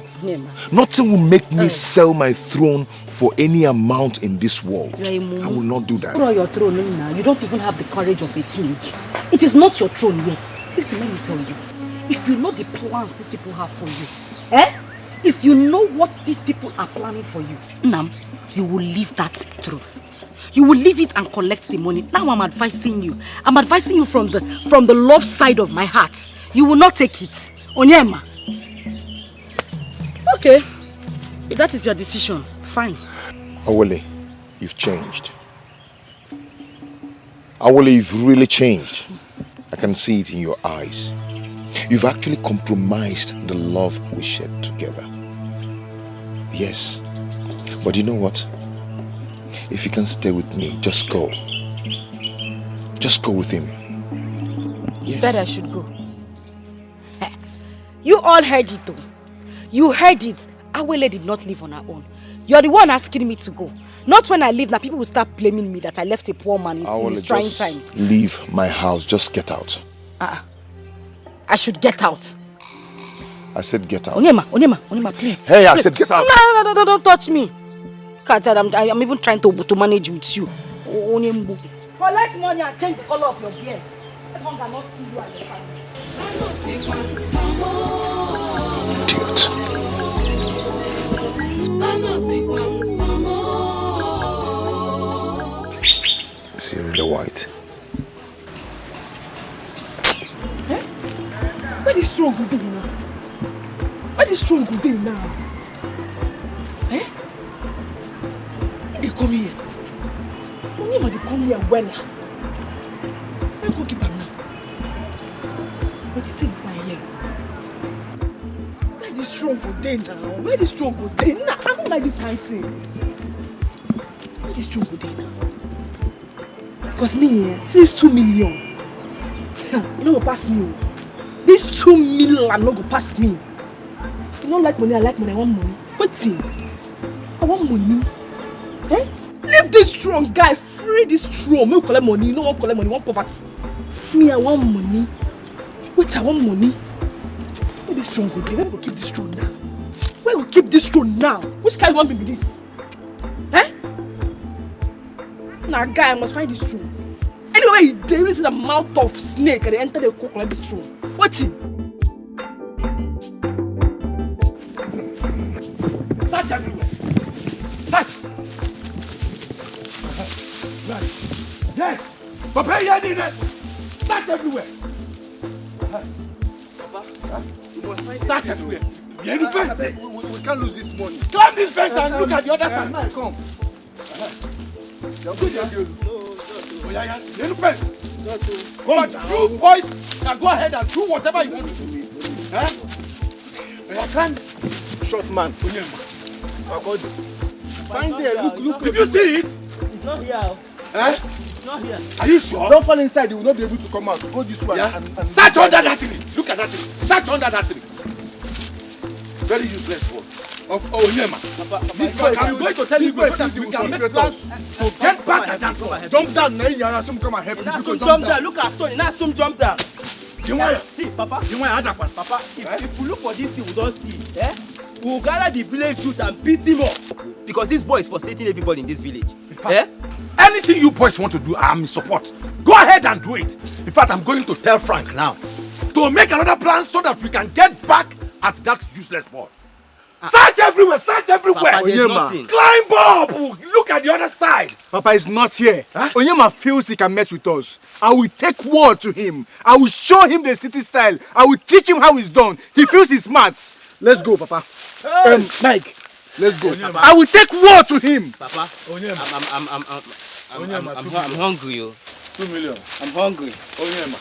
A: Nothing will make me sell my throne for any amount in this world. I will not do that.
I: Your throne now. You don't even have the courage of a king. It is not your throne yet. Listen, let me tell you. If you know the plans these people have for you, if you know what these people are planning for you, Nam, you will leave that throne. You will leave it and collect the money. Now I'm advising you. I'm advising you from the love side of my heart. You will not take it. Onyema. Okay. If that is your decision, fine.
A: Awole, you've changed. Awole, you've really changed. I can see it in your eyes. You've actually compromised the love we shared together. Yes. But you know what? If you can stay with me, just go. Just go with him.
I: You said I should go. You all heard it though. You heard it. Awele did not live on her own. You're the one asking me to go. Not when I leave, now people will start blaming me that I left a poor man in his trying times.
A: Leave my house. Just get out.
I: I should get out.
A: I said get out.
I: Onyema, please.
A: Hey, I said get out.
I: No, don't touch me. I'm even trying to manage with you. Collect money and change the color of your beers. Everyone cannot kill you and your
A: Idiot. See, really white.
S: Where is strong good day now? Where is strong good day now? They come here. Onyema, they come here well.
K: go keep him now. What is it my here? Where this strong go dey now? Where this strong go dey now? I don't like this kind thing. Where this strong go dey now? Because me, see this 2 million. You no go pass me. This 2 million no go pass me. You don't like money, I like money, I want money. What's it? I want money. Eh? Leave this strong guy, free this strong. Me collect money, you know what collect money, want poverty. Me, I want money. Wait, I want money. Where this strong go dey? Where we go keep this strong now? Where we keep this strong now? Which kind of one be this? Eh? Nah, guy, I must find this strong. Anyway, they really see the mouth of snake and they enter the cook like this strong. What's it?
F: Search everywhere. Search. Right. Yes. Papa, you need it. Search everywhere.
U: Papa, we must find
F: search everywhere. Yeah, the fence.
U: We can't lose this money.
F: Climb this fence and look at the other side.
U: Now, come.
F: Oh, yeah, yeah. The fence. Come on, you boys can go ahead and do whatever you want to do. Huh? Climb.
U: Short man. Find there. Look.
F: Did you see it?
K: It's not here.
U: Eh?
K: It's not here.
F: Are you sure?
U: Don't fall inside. You will not be able to come out. Go this way.
F: Yeah?
U: And
F: search under that tree. Look at that tree. Search under that tree. Very useless one. Of Onyema. I'm going to tell you that we can make plans to get back at that one.
U: Jump down, Naija. Some come and help you.
K: Jump down. Look at Stone. Now some jump down.
F: See,
K: Papa. Papa, if we look for this thing, we don't see it. Eh? We'll gather the village youth and beat him up.
B: Because this boy is frustrating everybody in this village.
F: Anything you boys want to do, I am in support. Go ahead and do it. In fact, I'm going to tell Frank now to make another plan so that we can get back at that useless boy. Search everywhere, search everywhere.
U: Papa, there's nothing.
F: Climb up. Look at the other side.
U: Papa is not here. Huh? Onyema feels he can mess with us. I will take word to him. I will show him the city style. I will teach him how it's done. He feels he's smart. Let's go, Papa. Mike, let's go.
B: Onyema.
U: I will take word to him.
B: Papa, I'm hungry, yo.
U: 2 million.
B: I'm hungry.
U: Onyema.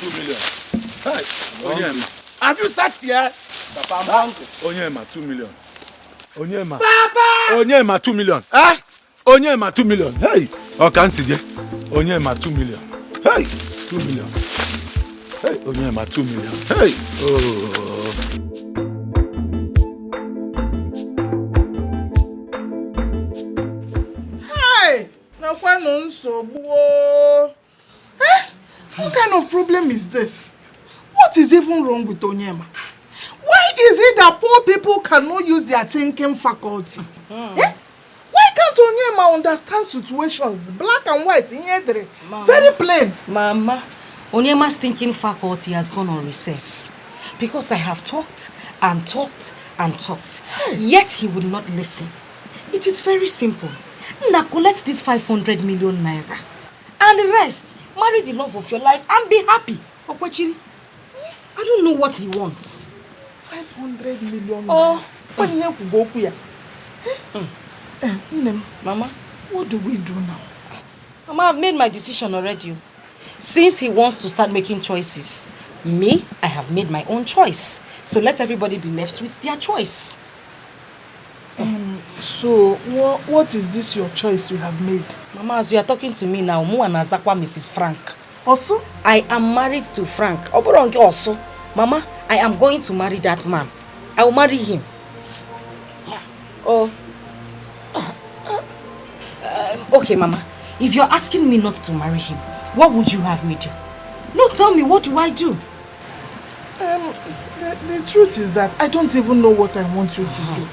U: 2 million.
F: Hey, Onyema. Have you sat here?
B: Papa, I'm hungry.
U: Onyema, 2 million.
F: Onyema. Papa! Onyema, 2 million. Eh? Onyema, 2 million. Hey. Oh, can't see it. Onyema, 2 million. Hey. 2 million. Hey. Onyema, 2 million. Hey. Oh.
S: What kind of problem is this? What is even wrong with Onyema? Why is it that poor people cannot use their thinking faculty? Why can't Onyema understand situations, black and white, in here? Very plain.
I: Mama, Onyema's thinking faculty has gone on recess. Because I have talked and talked and talked. Yet he would not listen. It is very simple. Now collect this 500 million naira. And the rest, marry the love of your life and be happy. Okwechi, I don't know what he wants.
S: 500 million.
I: Oh,
S: Mama, what do we do now?
I: Mama, I've made my decision already. Since he wants to start making choices, me, I have made my own choice. So let everybody be left with their choice.
S: So, what is this your choice you have made?
I: Mama, as you are talking to me now, Mu and Azakwa Mrs. Frank.
S: Also?
I: I am married to Frank. Oboronge also. Mama, I am going to marry that man. I will marry him. Oh. Okay, Mama. If you're asking me not to marry him, what would you have me do? No, tell me, what do I do?
S: The truth is that I don't even know what I want you to do.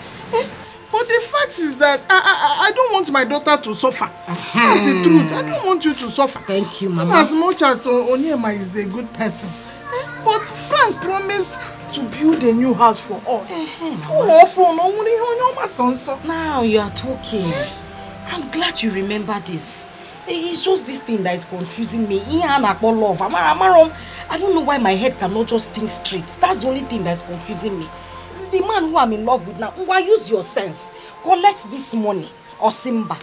S: But the fact is that I don't want my daughter to suffer. That's the truth. I don't want you to suffer.
I: Thank you, Mama.
S: As much as Onyema is a good person. But Frank promised to build a new house for us.
I: Now you are talking. I'm glad you remember this. It's just this thing that is confusing me. I don't know why my head cannot just think straight. That's the only thing that is confusing me. The man who I'm in love with now, use your sense. Collect this money or Simba.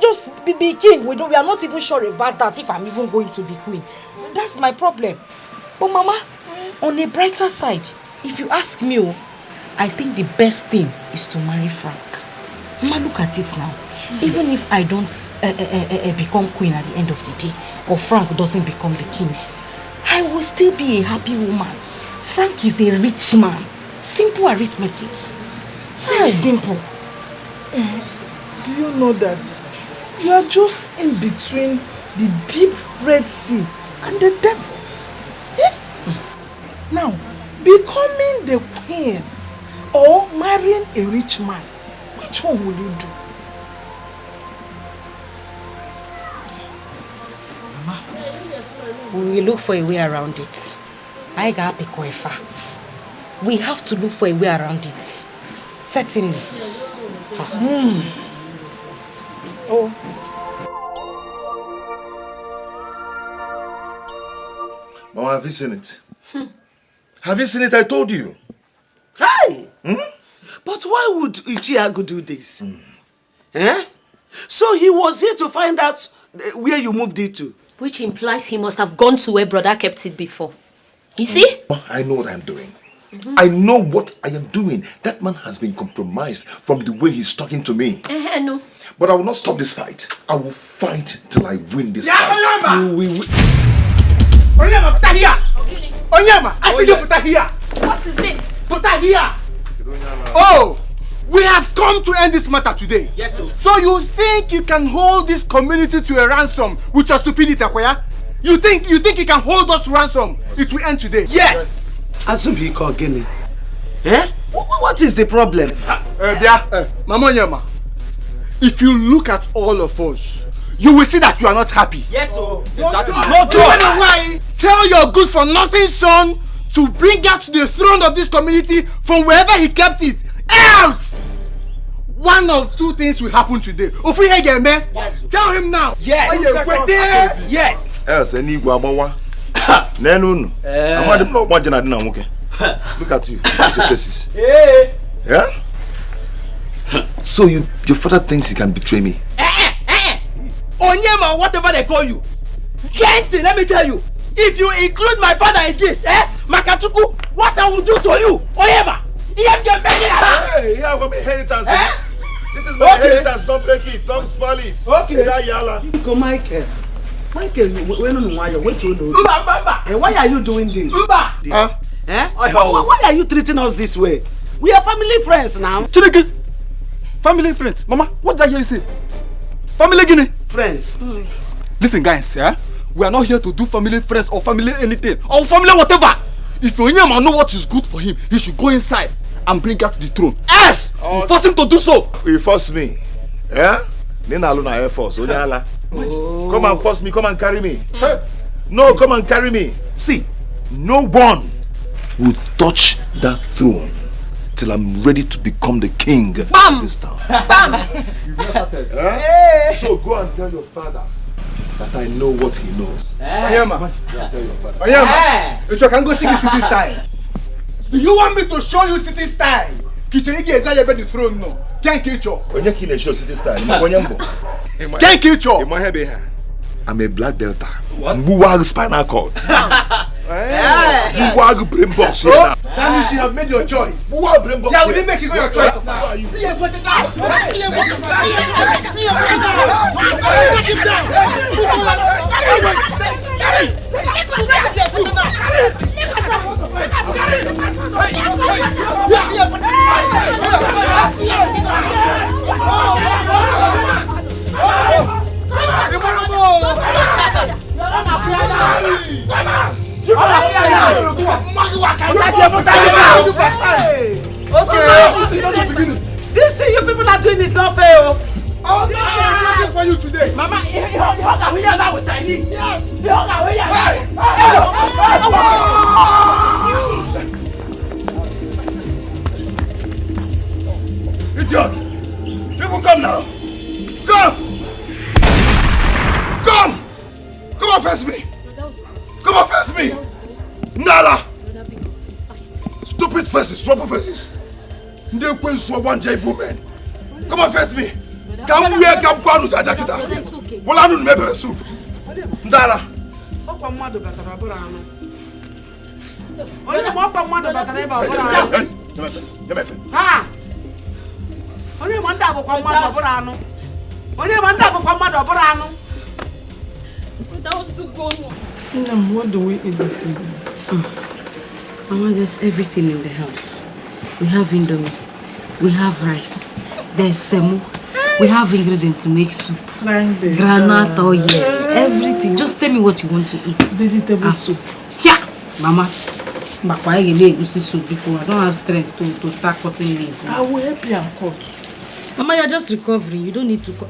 I: Just just be king. We are not even sure about that if I'm even going to be queen. That's my problem. But Mama, on a brighter side, if you ask me, I think the best thing is to marry Frank. Mama, look at it now. Even if I don't become queen at the end of the day, or Frank doesn't become the king, I will still be a happy woman. Frank is a rich man. Simple arithmetic. Very simple.
S: Do you know that you are just in between the deep Red Sea and the devil? Now, becoming the queen or marrying a rich man, which one will you do?
I: Mama, we will look for a way around it. We have to look for a way around it. Certainly.
S: Oh.
A: Mama, have you seen it? Have you seen it? I told you.
O: Hi! But why would Ichiago do this? So he was here to find out where you moved it to.
R: Which implies he must have gone to where brother kept it before. You see?
A: I know what I'm doing. I know what I am doing. That man has been compromised from the way he's talking to me.
R: No.
A: But I will not stop this fight. I will fight till I win this fight.
M: Onyema, put her here! Onyema, I said you put her here!
R: What is it?
M: Put her here! Oh! We have come to end this matter today.
K: Yes, sir.
M: So you think you can hold this community to a ransom with your stupidity, Akoya? You think you can hold us to ransom? It will end today.
O: Yes! Azubiko Gini. What is the problem?
M: Mama Onyema, if you look at all of us, you will see that you are not happy.
K: Yes, sir.
M: Why? Tell your good for nothing son to bring out the throne of this community from wherever he kept it. Else, one of two things will happen today. Yes. Tell him now.
K: Yes. Yes.
A: Else, any guabawa. Nenun. Look at you. Look at your faces. Yeah? So your father thinks he can betray me.
K: Onyema, whatever they call you. Gente, let me tell you. If you include my father in this, Makatuku, what I will do to you, Onyema.
A: Hey, you have an inheritance. This is my inheritance. Don't break it. Don't spoil it.
O: Okay. Go, Michael. Michael, why are you doing this? Why are you treating us this way? We are family friends now.
M: Family friends. Mama, what did I hear you say? Family Guinea.
O: Friends.
M: Listen, guys, we are not here to do family friends or family anything or family whatever. If Onyema know what is good for him, he should go inside and bring out the throne. Yes! Force him to do so.
A: You force me. Yeah? Nina Luna Air Force. Onyala. Come and force me. Come and carry me. No, come and carry me. See, no one will touch that throne till I'm ready to become the king of this town.
K: Bam!
A: So go and tell your father that I know what he knows.
M: Onyema,
A: Tell your father.
M: Onyema, if you can go sing city style. Do you want me to show you city style? Kichonigi Ezaya the throne no. Can't kill you.
A: When you kill a show city style,
M: can't kill you.
A: I'm a black delta. Mbuwag spinal cord. Mbuwag brain box.
M: That means you have made your choice.
A: Mbuwag brain box.
M: Yeah, we didn't make your choice.
A: Who are you?
O: This thing you people are doing is not fair.
M: I'm waiting for you today.
K: Mama, you are here with Chinese. Yes.
A: Idiot! People come now! Come! Come! Come on, face me! Come on, face me! Nala! Stupid faces, trouble faces! They queen so one J woman! Come on, face me! Come here, come kwanu jaja kita. Wala nu mebe soup. Ndara.
C: Okwa mmadu batara bura anu. Onye mo okwa mmadu batara eba bura anu.
A: Yemefe.
C: Ha. Onye mo nda akwa mmadu bura anu. Onye mo nda akwa mmadu bura anu.
J: That was too good.
S: What do we eat this evening?
I: Mama, there's everything in the house. We have indomie. We have rice. There's semo. We have ingredients to make soup. Granite oil. Everything. Just tell me what you want to eat.
S: Vegetable soup.
I: Yeah, Mama. I don't have strength to start cutting leaves.
S: I will help you and cut.
I: Mama, you're just recovering. You don't need to cut.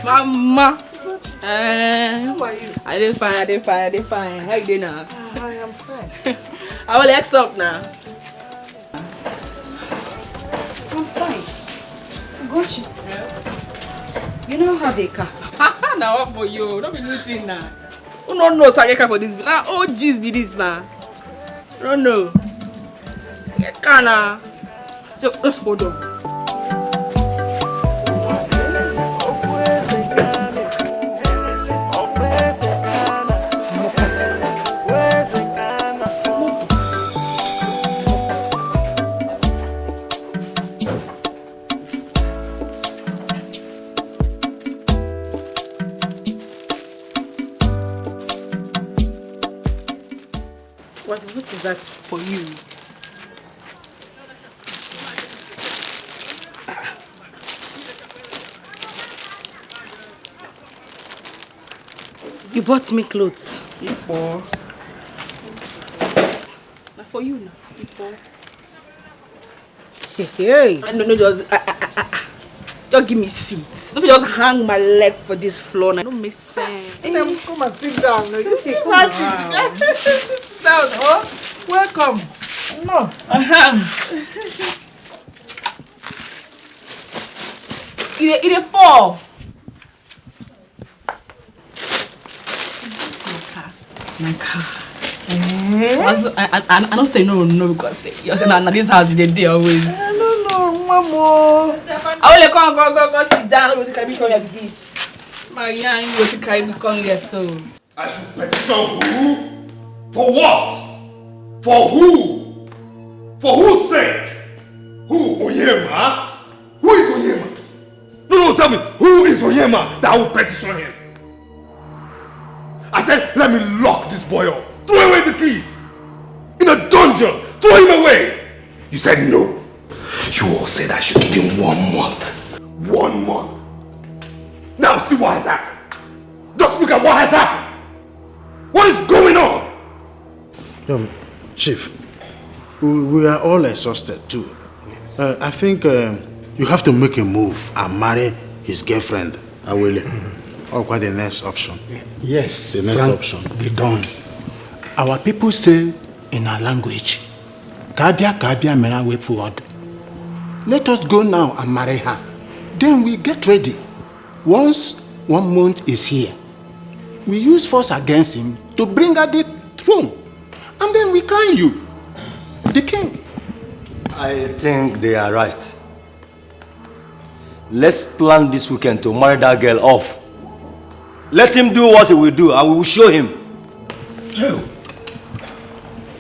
K: Mama.
S: How are you?
K: I did fine. How you doing now?
S: I am fine.
K: I will X up now.
I: I'm fine. Got you. You now have a car.
K: Now what for you? Don't be losing now. Who don't know so I get car for this? Now oh jeez be this now. No. Get car now. Just hold on. What is that for you?
I: You bought me clothes.
K: For? Not for you now. For?
I: Hey.
K: No, just give me seats. Don't just hang my leg for this floor. Now. Don't make sense.
S: Come and sit down.
K: Okay,
S: Come and sit down. Oh, welcome. No.
K: It fall.
I: My car.
K: I don't say no because this house is the day always.
S: No, Mama.
K: I will go sit down with the carry come like this. Marianne, you will carry me come here so.
E: I should petition who? For what? For who? For whose sake? Who? Onyema? Who is Onyema? No, tell me, who is Onyema that I will petition him? I said, let me lock this boy up. Throw away the keys. In a dungeon. Throw him away. You said no. You all said I should give him 1 month. 1 month. Now see what has happened. Just look at what has happened. What is going on?
C: Chief, we are all exhausted too. I think you have to make a move and marry his girlfriend, Awele. Or what the next option?
M: Yes,
C: the next option.
M: They done. Our people say in our language, Kabia mera way forward. Let us go now and marry her. Then we get ready. Once 1 month is here, we use force against him to bring her the throne. And then we crown you, the king.
H: I think they are right. Let's plan this weekend to marry that girl off. Let him do what he will do. I will show him.
F: Oh.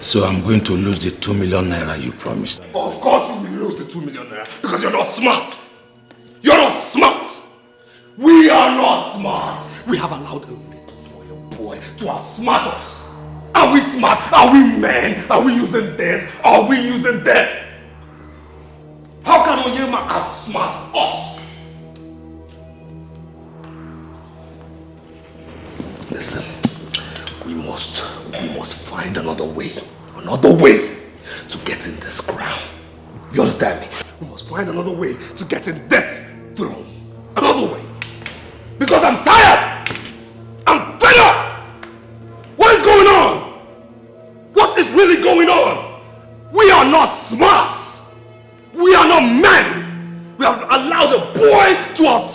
F: So I'm going to lose the 2 million naira you promised.
E: Of course you will lose the 2 million naira because you're not smart. You're not smart. We are not smart. We have allowed a little boy to outsmart us. Are we smart? Are we men? Are we using this? Are we using this? How can Onyema outsmart us? Listen, we must find another way to get in this crown. You understand me? We must find another way to get in this throne. Another way. Because I'm tired. I'm fed up. What is going on? What is really going on? We are not smart. We are not men. We have allowed a boy to outsmart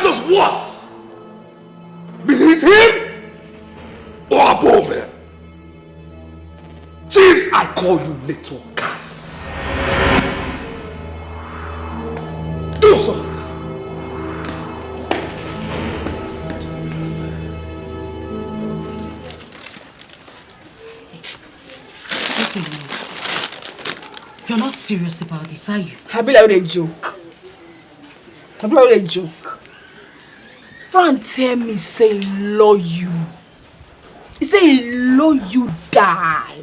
E: was what? Beneath him or above him? Chiefs, I call you little cats. Do something.
I: You're not serious about this, are you?
K: I be like a joke. I be like a joke. Frank tell me say he love you. He say he love you die.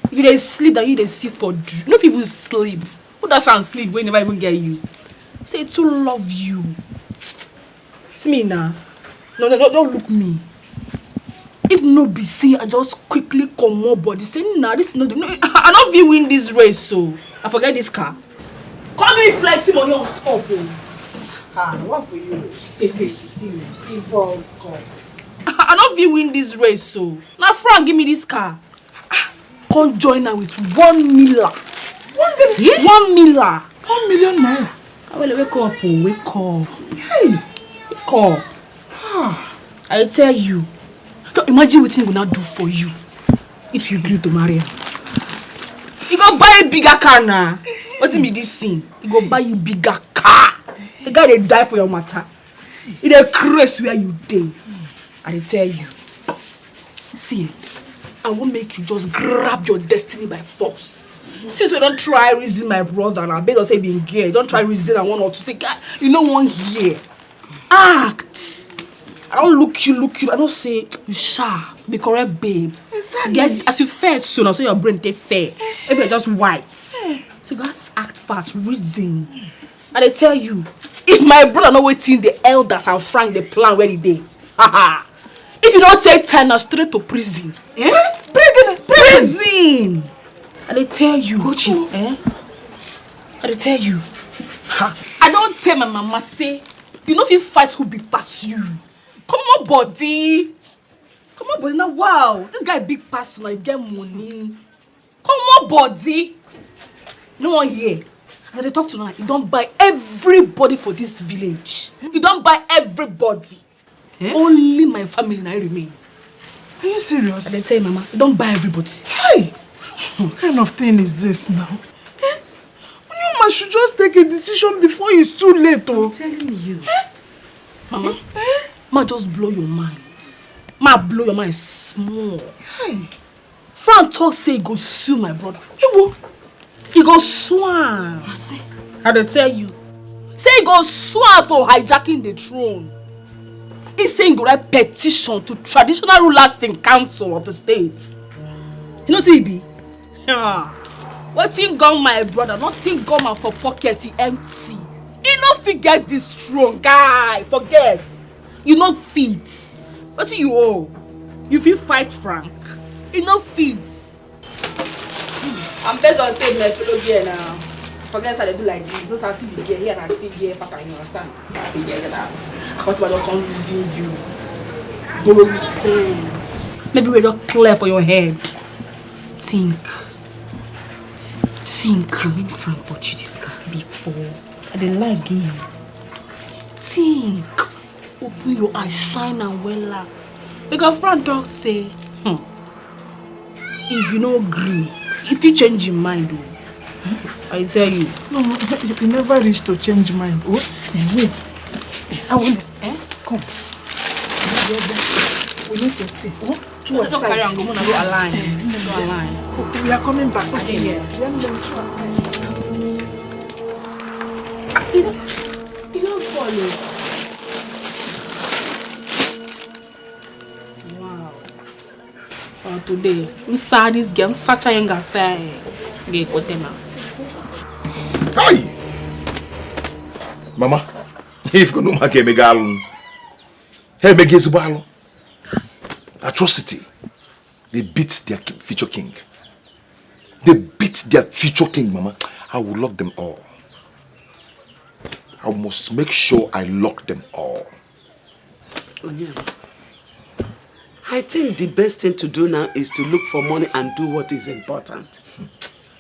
K: If you dey sleep, then you dey see for dream. No people sleep. Who does and sleep when never even get you? Say he too love you. See me now. No, don't look me. If no be see, I just quickly come more body. Say nah, this no. I not be win this race, so I forget this car. Come me flexing money on top. What for you? Be serious. I not be win this race, so now Frank give me this car. Come join her with 1 miller.
S: 1 million?
K: Yeah? 1 miller.
S: 1 million naira.
K: Well, wake up, wake up. Hey, wake up. I tell you. Don't imagine what he will not do for you if you agree to marry him. You go buy a bigger car now. What be this thing? You go buy a bigger car. The guy they die for your matter. It a craze where you dey. I tell you. See, I won't make you just grab your destiny by force. Since we don't try reason my brother and I beg us say being gay, don't try reason and one or two say, God, you know one here. Act. I don't look you. I don't say you sharp, be correct, babe. Exactly. Yes, as you fair soon, so your brain take fair. If you're just white. So you guys act fast, reason. And I tell you, if my brother not waiting, the elders and Frank the plan where he dey. If you don't take time now, straight to prison. Prison. And I tell you, And I tell you, I don't tell my mama say, you know if you fight who big pass you. Come on, body. Now, wow. This guy big person, I get money. Come on, body. No one here. As they talk to now, you don't buy everybody for this village. You don't buy everybody. Only my family now remain.
S: Are you serious?
K: I tell you, mama, you don't buy everybody.
S: Hey! What kind of thing is this now? You must should just take a decision before it's too late. Oh.
K: I'm telling you. Mama, ma just blow your mind. Ma blow your mind small. Hey. Frank talk say he go sue my brother. He go swan. I dey tell you. Say he go swan for hijacking the throne. He say he go write petition to traditional rulers in council of the state. You know what he be? Wetin gone my brother, nothing gone man for pocket, he empty. He no fit get this strong guy, forget. You no fit. What you owe? You fit fight Frank. You no fit. I'm based on saying my fellow here now. Forget how they do like this. Those are still here and I still here, pattern, you understand? I still here now. What about not confusing you? Borrow sense. Maybe we're not clear for your head. Think. You mean Frank bought you this car before? I didn't like him. Think. Open your eyes, shine and well. Because Frank dog say, if you don't agree, if you change your mind, I tell you.
S: No, you never reach to change mind. Oh, wait. I will. Come. We need to see. Two
K: don't carry on, go align. Go align.
S: We are coming back.
K: Okay, yeah. You don't follow. Wow. Today, inside this girl, such a young guy say, "Get what them now."
A: Hi, Mama. If you know my game, atrocity. They beat their future king. Mama. I will lock them all. I must make sure I lock them all.
O: Oh, yeah. I think the best thing to do now is to look for money and do what is important.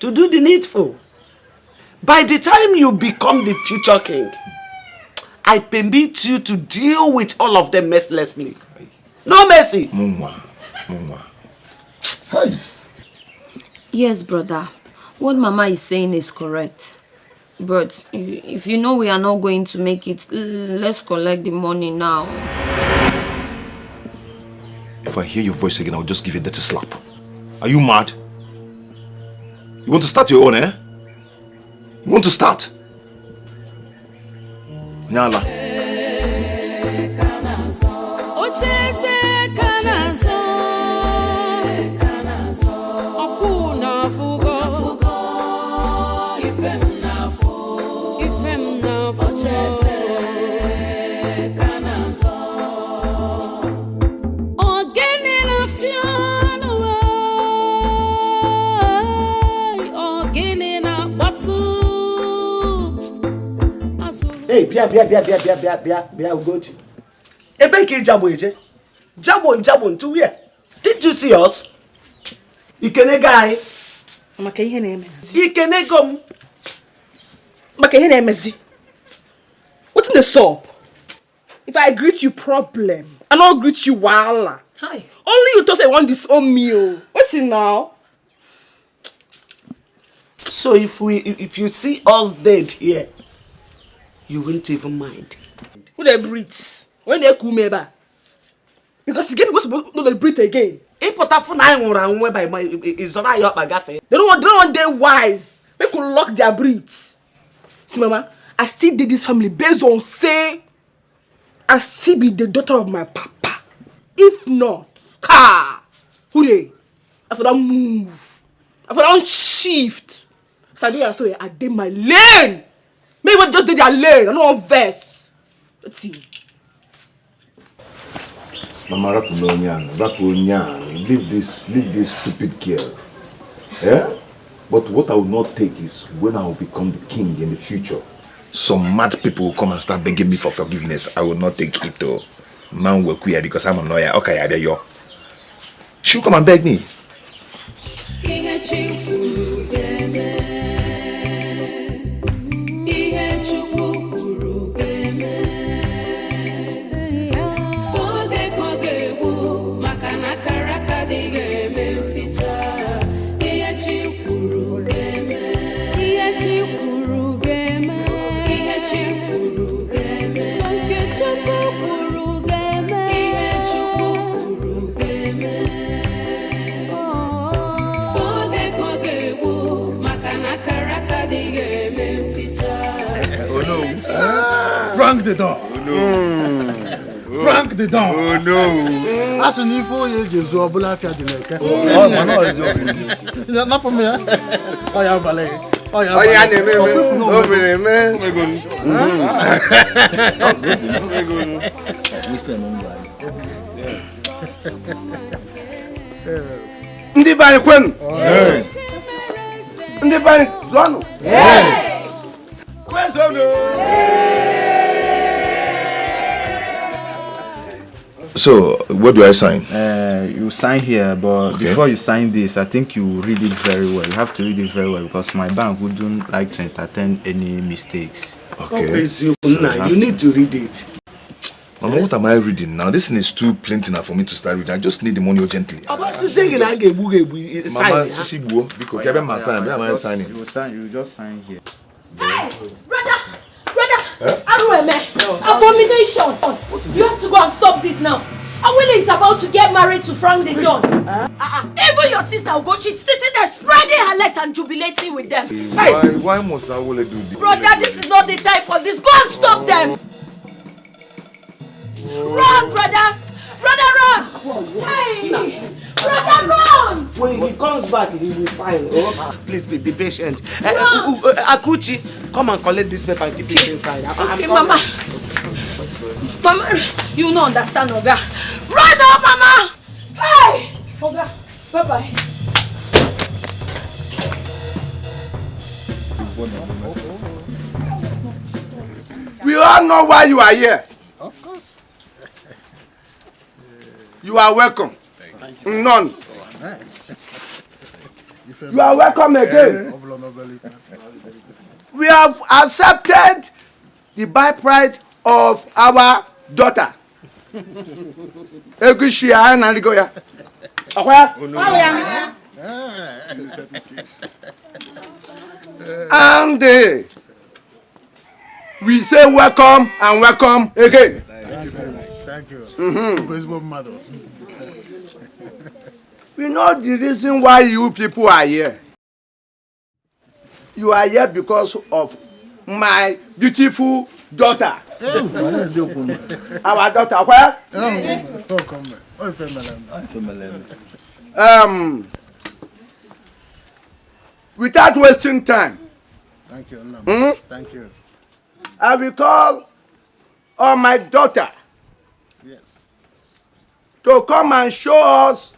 O: To do the needful. By the time you become the future king, I permit you to deal with all of them mercilessly. No mercy.
A: Mama.
O: Hey.
R: Yes, brother. What Mama is saying is correct. But if you know we are not going to make it, let's collect the money now.
A: If I hear your voice again, I'll just give you a dirty slap. Are you mad? You want to start your own, eh? You want to start? Nyala.
O: Hey, Bia, Ugochi. Ebeki Jabo, Jabo, to where? Did you see us? Ikene guy.
K: Makaye name.
O: Ikene gum.
K: Makaye name mezi. What's in the soap? If I greet you problem, I not greet you wala.
R: Hi.
K: Only you thought I want this on meal. What's it now?
O: So if you see us dead here, you won't even mind.
K: Who they breathe? When they come here, because you get people supposed to breathe again.
O: If put up for 9 by my is on your bagafe.
K: They don't want them wise. They could lock their breath. See, Mama, I still did this family based on say I still be the daughter of my papa. If not, who they? After that move, after that shift, so I did my lane. Maybe what just did their lane, I don't verse. Let's see.
A: Mama, Rapunyan, leave this stupid girl. Yeah? But what I will not take is when I will become the king in the future. Some mad people will come and start begging me for forgiveness. I will not take it though. Man will queer because I'm a lawyer. Okay, I yo. She'll come and beg me.
M: Frank the Don. Oh no. Frank the Don.
N: Oh no.
M: As an info, you just go below for the neck.
N: Oh, man, no, it's your
M: not for me. Oh, yeah, ballet.
N: Oh, yeah, man.
E: Ndi bani kwenu? Ndi bani zonu?
A: So, what do I sign?
U: You sign here, but before you sign this, I think you read it very well. You have to read it very well because my bank wouldn't like to entertain any mistakes.
A: Okay.
O: So you need to read it.
A: Mama, what am I reading now? This thing is too plenty now for me to start reading. I just need the money urgently.
O: Mama, signing.
U: You will sign. You just sign here.
J: Hey, brother, Arueme, abomination. You have to go and stop this now. Awele is about to get married to Frank the Don. Even your sister Ugochi is sitting there spreading her legs and jubilating with them.
A: Why must Awele do this?
J: Brother, this is not the time for this. Go and stop them. Run, brother! Brother, run! Hey! Brother, run!
O: When he comes back, he will sign. Oh, please be patient. Akuchi, come and collect this paper and keep it inside.
J: Okay, Mama. Mama, you don't understand, Oga. Run up, Mama! Hey! Oga, bye-bye.
E: We all know why you are here.
M: Of course.
E: You are welcome. None.
M: You
E: are welcome again. We have accepted the byproduct
N: of our daughter. Egushia and Aligoya. And we say welcome and welcome again.
M: Thank you very much. Thank you. Mother.
N: We know the reason why you people are here. You are here because of my beautiful daughter. Our daughter, where? Without wasting time.
M: Thank you. Thank you.
N: I will call on my daughter.
M: Yes.
N: To come and show us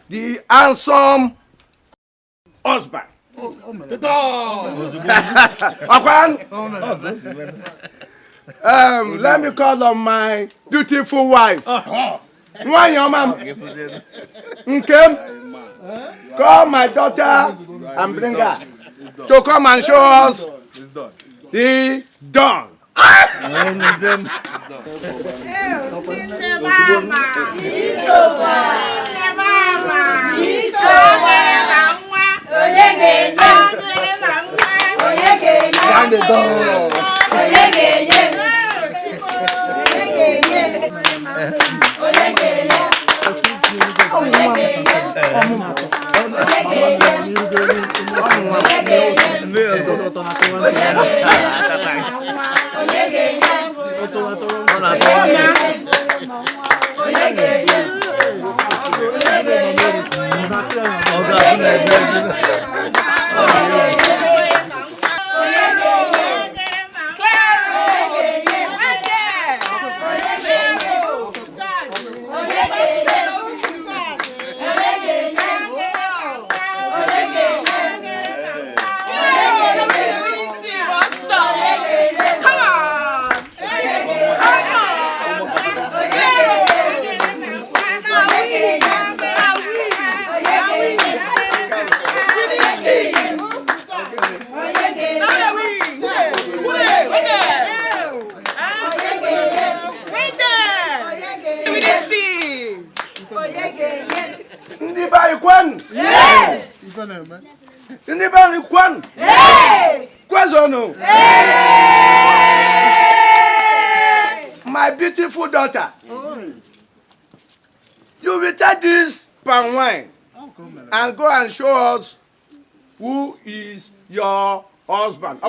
N: the handsome husband. Let me call on my beautiful wife. Why your mom? Okay? Call my daughter and bring her to come and show us the dawn. My beautiful daughter, you will take this palm wine and go and show us who is your husband.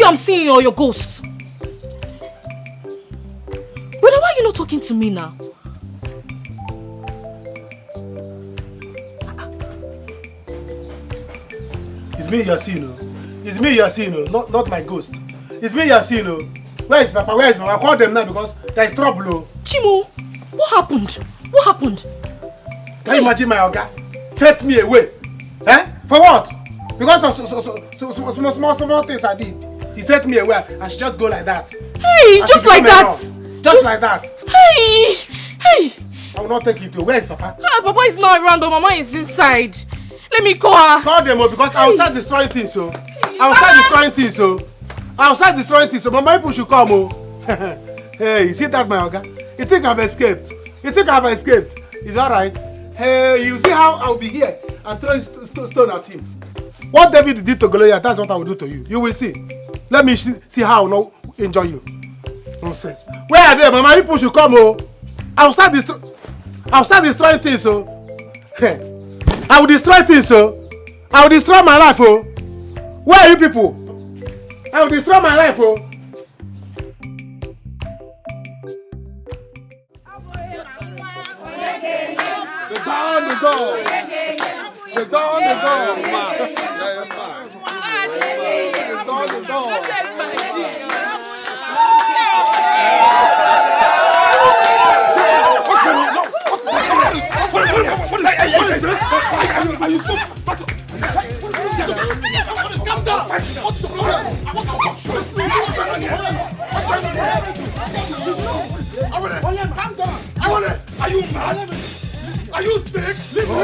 J: I'm seeing or your ghost? Brother, why are you not talking to me now?
L: It's me you're seeing, oh. It's me you're seeing, oh. Not my ghost. It's me you're seeing, oh. Where is Papa? Where is Mama? Call them now because there is trouble, oh.
J: Chimo, what happened? What happened?
L: Can you imagine my Oga set me away? Eh? For what? Because of small things I did. He set me away. I should just go like that.
J: Hey, just like that.
C: Just like that.
J: Hey! Hey!
C: I will not take you to. Where is Papa?
J: Papa is not around, but Mama is inside. Let me call her.
C: Call them because I will start destroying things, so. I will start destroying things, so. I will start destroying things, so. But my people should come, oh. Hey, you see that, my Oga? You think I've escaped? You think I've escaped? It's alright. Hey, you see how I'll be here and throwing stone at him. What David did to Goliath, that's what I will do to you. You will see. Let me see how I will not enjoy you. Nonsense. Where are they? My people should come, oh. I will start destroying things, so. I will destroy things, so. I will destroy my life, oh. Where are you people? I will destroy my life, oh. The door.
N: Are you mad? Are you sick? Leave go!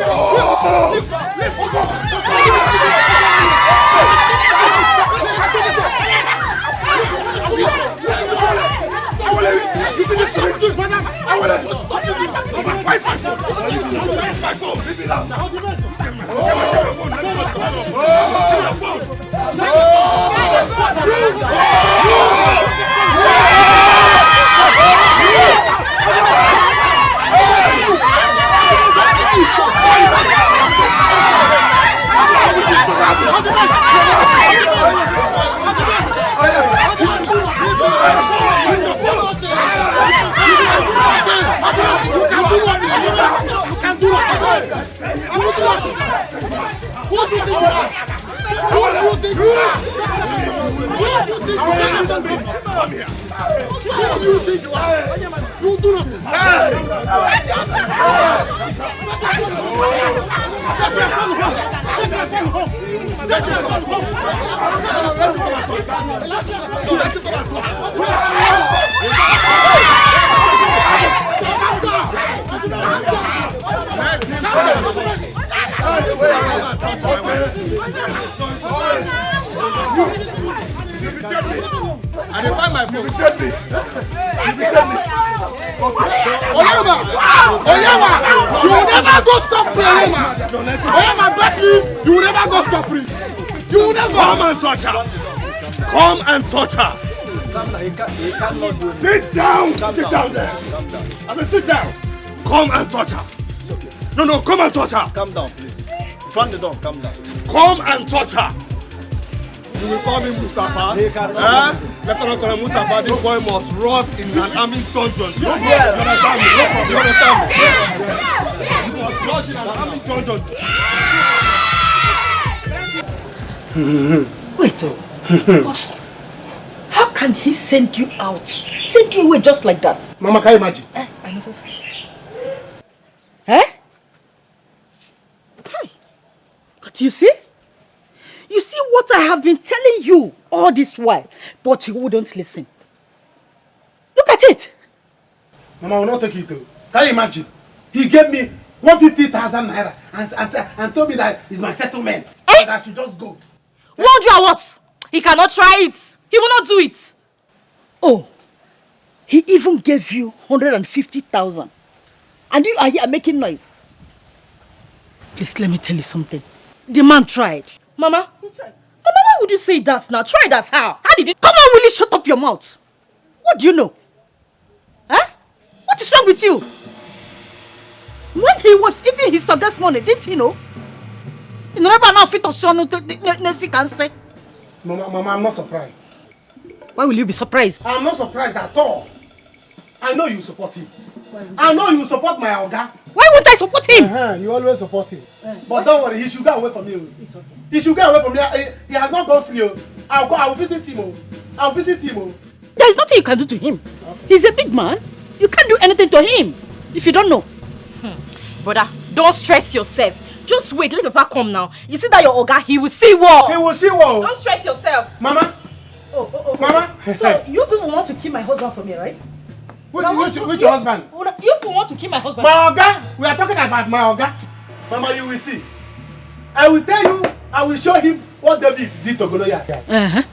C: And if I my phone, you betrayed me. Oyama, you will never go stop free. Oyama, bet me, you will never go stop free. You will never.
N: Come and touch her. Come and touch her. Sit down. Sit down there. I said sit down. Come and touch her. No, come and touch her.
U: Calm down, please. From the door, calm down.
N: Come and touch her. You will call me Mustafa. Lieutenant Colonel Mustafa, this boy must rot in an army dungeon. You understand me? You understand me? You must rot in an army dungeon.
K: Wait, how can he send you out? Send you away just like that?
C: Mama, can you imagine?
K: I never finished. Eh? Hi. But you see? You see what I have been telling you all this while, but you wouldn't listen. Look at it.
C: Mama, I will not take it too. Can you imagine? He gave me 150,000 naira and told me that it's my settlement. And I should just go.
J: Won't you what? He cannot try it. He will not do it.
K: Oh, he even gave you 150,000. And you are here making noise. Please, let me tell you something. The man tried.
J: Mama, why would you say that now? Try that how? How did it?
K: Come on, will you shut up your mouth? What do you know? Huh? What is wrong with you? When he was eating his this morning, didn't he know? You never know fit of son can say.
C: Mama, I'm not surprised.
K: Why will you be surprised?
C: I'm not surprised at all. I know you support him. I know you support my Oga.
K: Why won't I support him?
C: You always support him. But don't worry, he should go away from you. He should go away from you. He has not gone free. I will visit him. I will visit him.
K: There is nothing you can do to him. He's a big man. You can't do anything to him if you don't know.
J: Brother, don't stress yourself. Just wait, let Papa come now. You see that your Oga, he will see war.
C: He will see war.
J: Don't stress yourself.
C: Mama.
K: Mama. So you people want to kill my husband for me, right?
C: Which husband?
K: You want to kill my husband?
C: My Oga! We are talking about my Oga. Mama, you will see. I will tell you, I will show him what David did to Goliath. The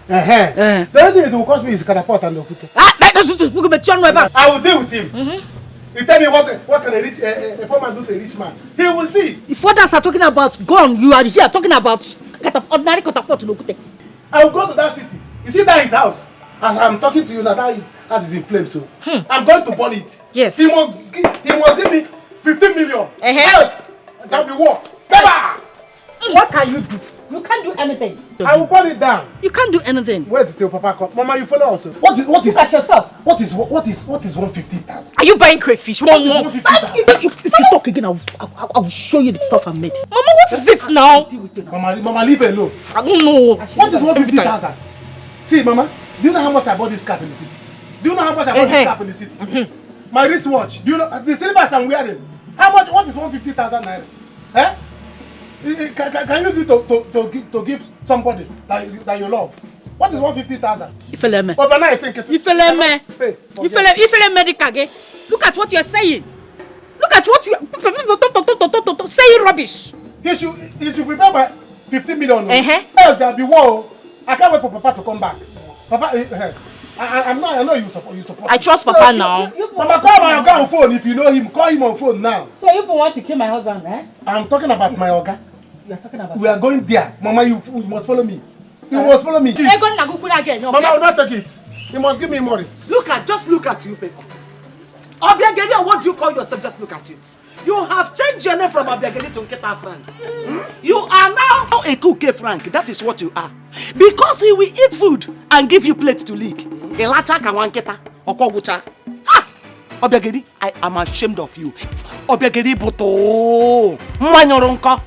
C: only thing it will cost me is catapult and okute. I will deal with him. You tell me what can a poor man do to a rich man. He will see.
K: If others are talking about gun, you are here talking about ordinary catapult and okute.
C: I will go to that city. You see that his house? As I'm talking to you now, that his house is in flames. So I'm going to burn it.
K: Yes.
C: He must give me 15 million. Yes. That will be war.
K: What can you do? You can't do anything.
C: I will burn it down.
K: You can't do anything.
C: Where did your papa come? Mama, you follow also. What is?
K: Look at yourself.
C: What is 150,000?
J: Are you buying crayfish?
K: If you talk again, I will show you the stuff I made.
J: Mama, what is it now?
C: Mama, leave it alone.
K: I don't know.
C: What is 150,000? See, Mama, do you know how much I bought this cap in the city? Do you know how much I bought this cap in the city? My wristwatch. Do you know the slippers I'm wearing? How much? What is 150,000 naira? Eh? Can you use it to give somebody that you love? What is 150,000? Overnight, I think
K: Look at what you're saying. Look at what you're saying rubbish.
C: He should prepare by 15 million. Else there'll be war. I can't wait for Papa to come back. Papa, I know you support.
J: I trust Papa now.
C: Mama, call my Oga on phone if you know him. Call him on phone now.
K: So you want to kill my husband, eh?
C: I'm talking about my Oga.
K: You are talking about.
C: We are going there. Mama, you must follow me. You must follow me. Mama, I will not take it. You must give me money.
L: Just look at you, people. Obiageli, what do you call yourself? Just look at you. You have changed your name from Obiageli to Nketa Frank. You are now a Kuke Frank. That is what you are. Because he will eat food and give you plate to lick. Elacha kawanketa okogucha. Obiageli, I am ashamed of you. Obiageli buto. Mwanyoronko.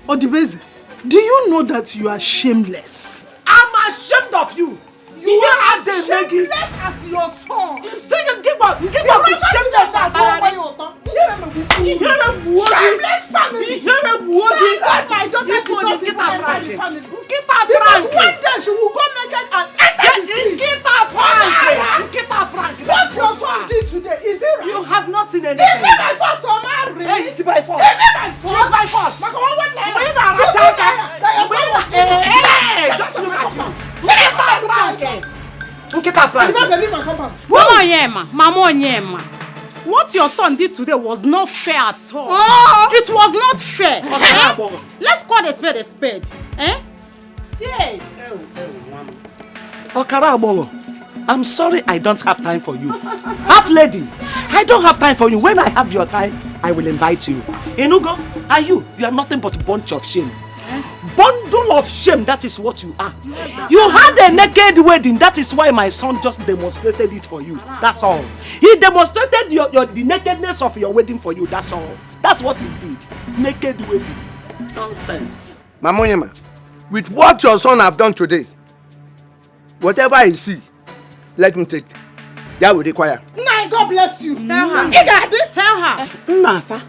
S: Odibeze, do you know that you are shameless?
L: I'm ashamed of you.
S: You are as shameless as your son.
L: You say you give up. You give up. Shameless.
S: Shameless family. God, my daughter did not even enter the family. Because one day she will go naked and enter the street. What your son did today, is it right?
L: You have not seen anything.
S: Is it my fault to marry?
L: It's my fault.
S: Is it my fault?
L: It's my fault. Just look at you.
J: Mama Onyema, what your son did today was not fair at all. It was not fair. Let's call a spade. Eh? Yes.
L: I'm sorry I don't have time for you. Half lady, I don't have time for you. When I have your time, I will invite you. Enugo, are you? You are nothing but a bunch of shame. Bundle of shame, that is what you are. You had a naked wedding, that is why my son just demonstrated it for you. That's all. He demonstrated the nakedness of your wedding for you, that's all. That's what he did. Naked wedding. Nonsense.
G: Mama Onyema, with what your son have done today, whatever I see, let him take. That will require.
S: Nah, God bless you.
J: Tell her.
S: Tell her.
L: Nafa,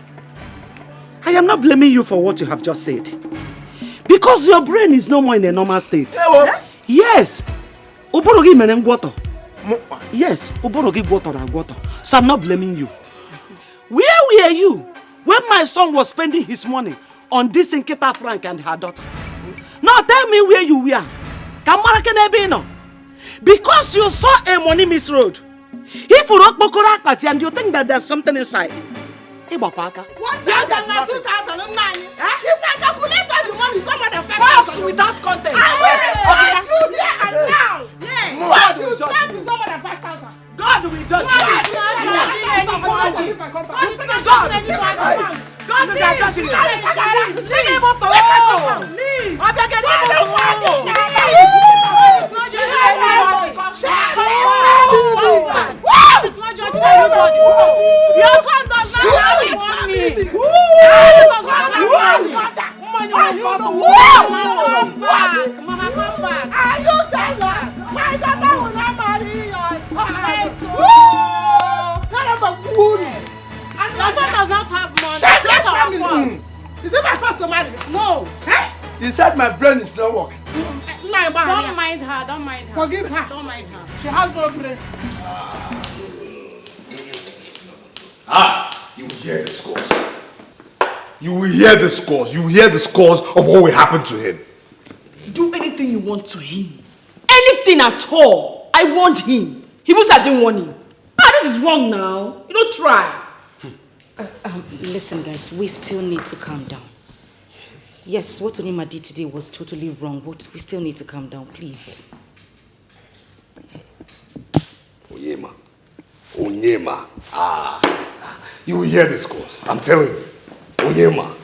L: I am not blaming you for what you have just said. Because your brain is no more in a normal state. Yes. Uborogi menengwater. Yes, Uborogi water. So I'm not blaming you. Where were you when my son was spending his money on this Nketa Frank and her daughter? Now tell me where you were. Because you saw a money misroad. If you rock Bokora and you think that there's something inside.
S: 1,000 and 2,009. If I calculate all the money, it's not more than 5,000.
L: Without content.
S: I will you here and now. What you spend is not more than 5,000.
L: God will judge you. God will judge you. It's not judging anybody. Your son does not have money. Mama, come back.
S: Are you jealous? My daughter will not marry your son. Kind of a fool.
J: And your son does not have money.
S: Is it my first to marry?
J: No.
G: He said my brain is not working.
J: Don't mind her.
S: Forgive her.
J: Don't mind her.
S: She has no brain.
E: You will hear the scores. You will hear the scores. You will hear the scores of what will happen to him.
K: Do anything you want to him. Anything at all. I want him. He was I didn't want him. This is wrong now. You don't try.
I: Listen, guys, we still need to calm down. Yes, what Onima did today was totally wrong, but we still need to calm down, please.
E: Onyema. You will hear the scores. I'm telling you. Onyema.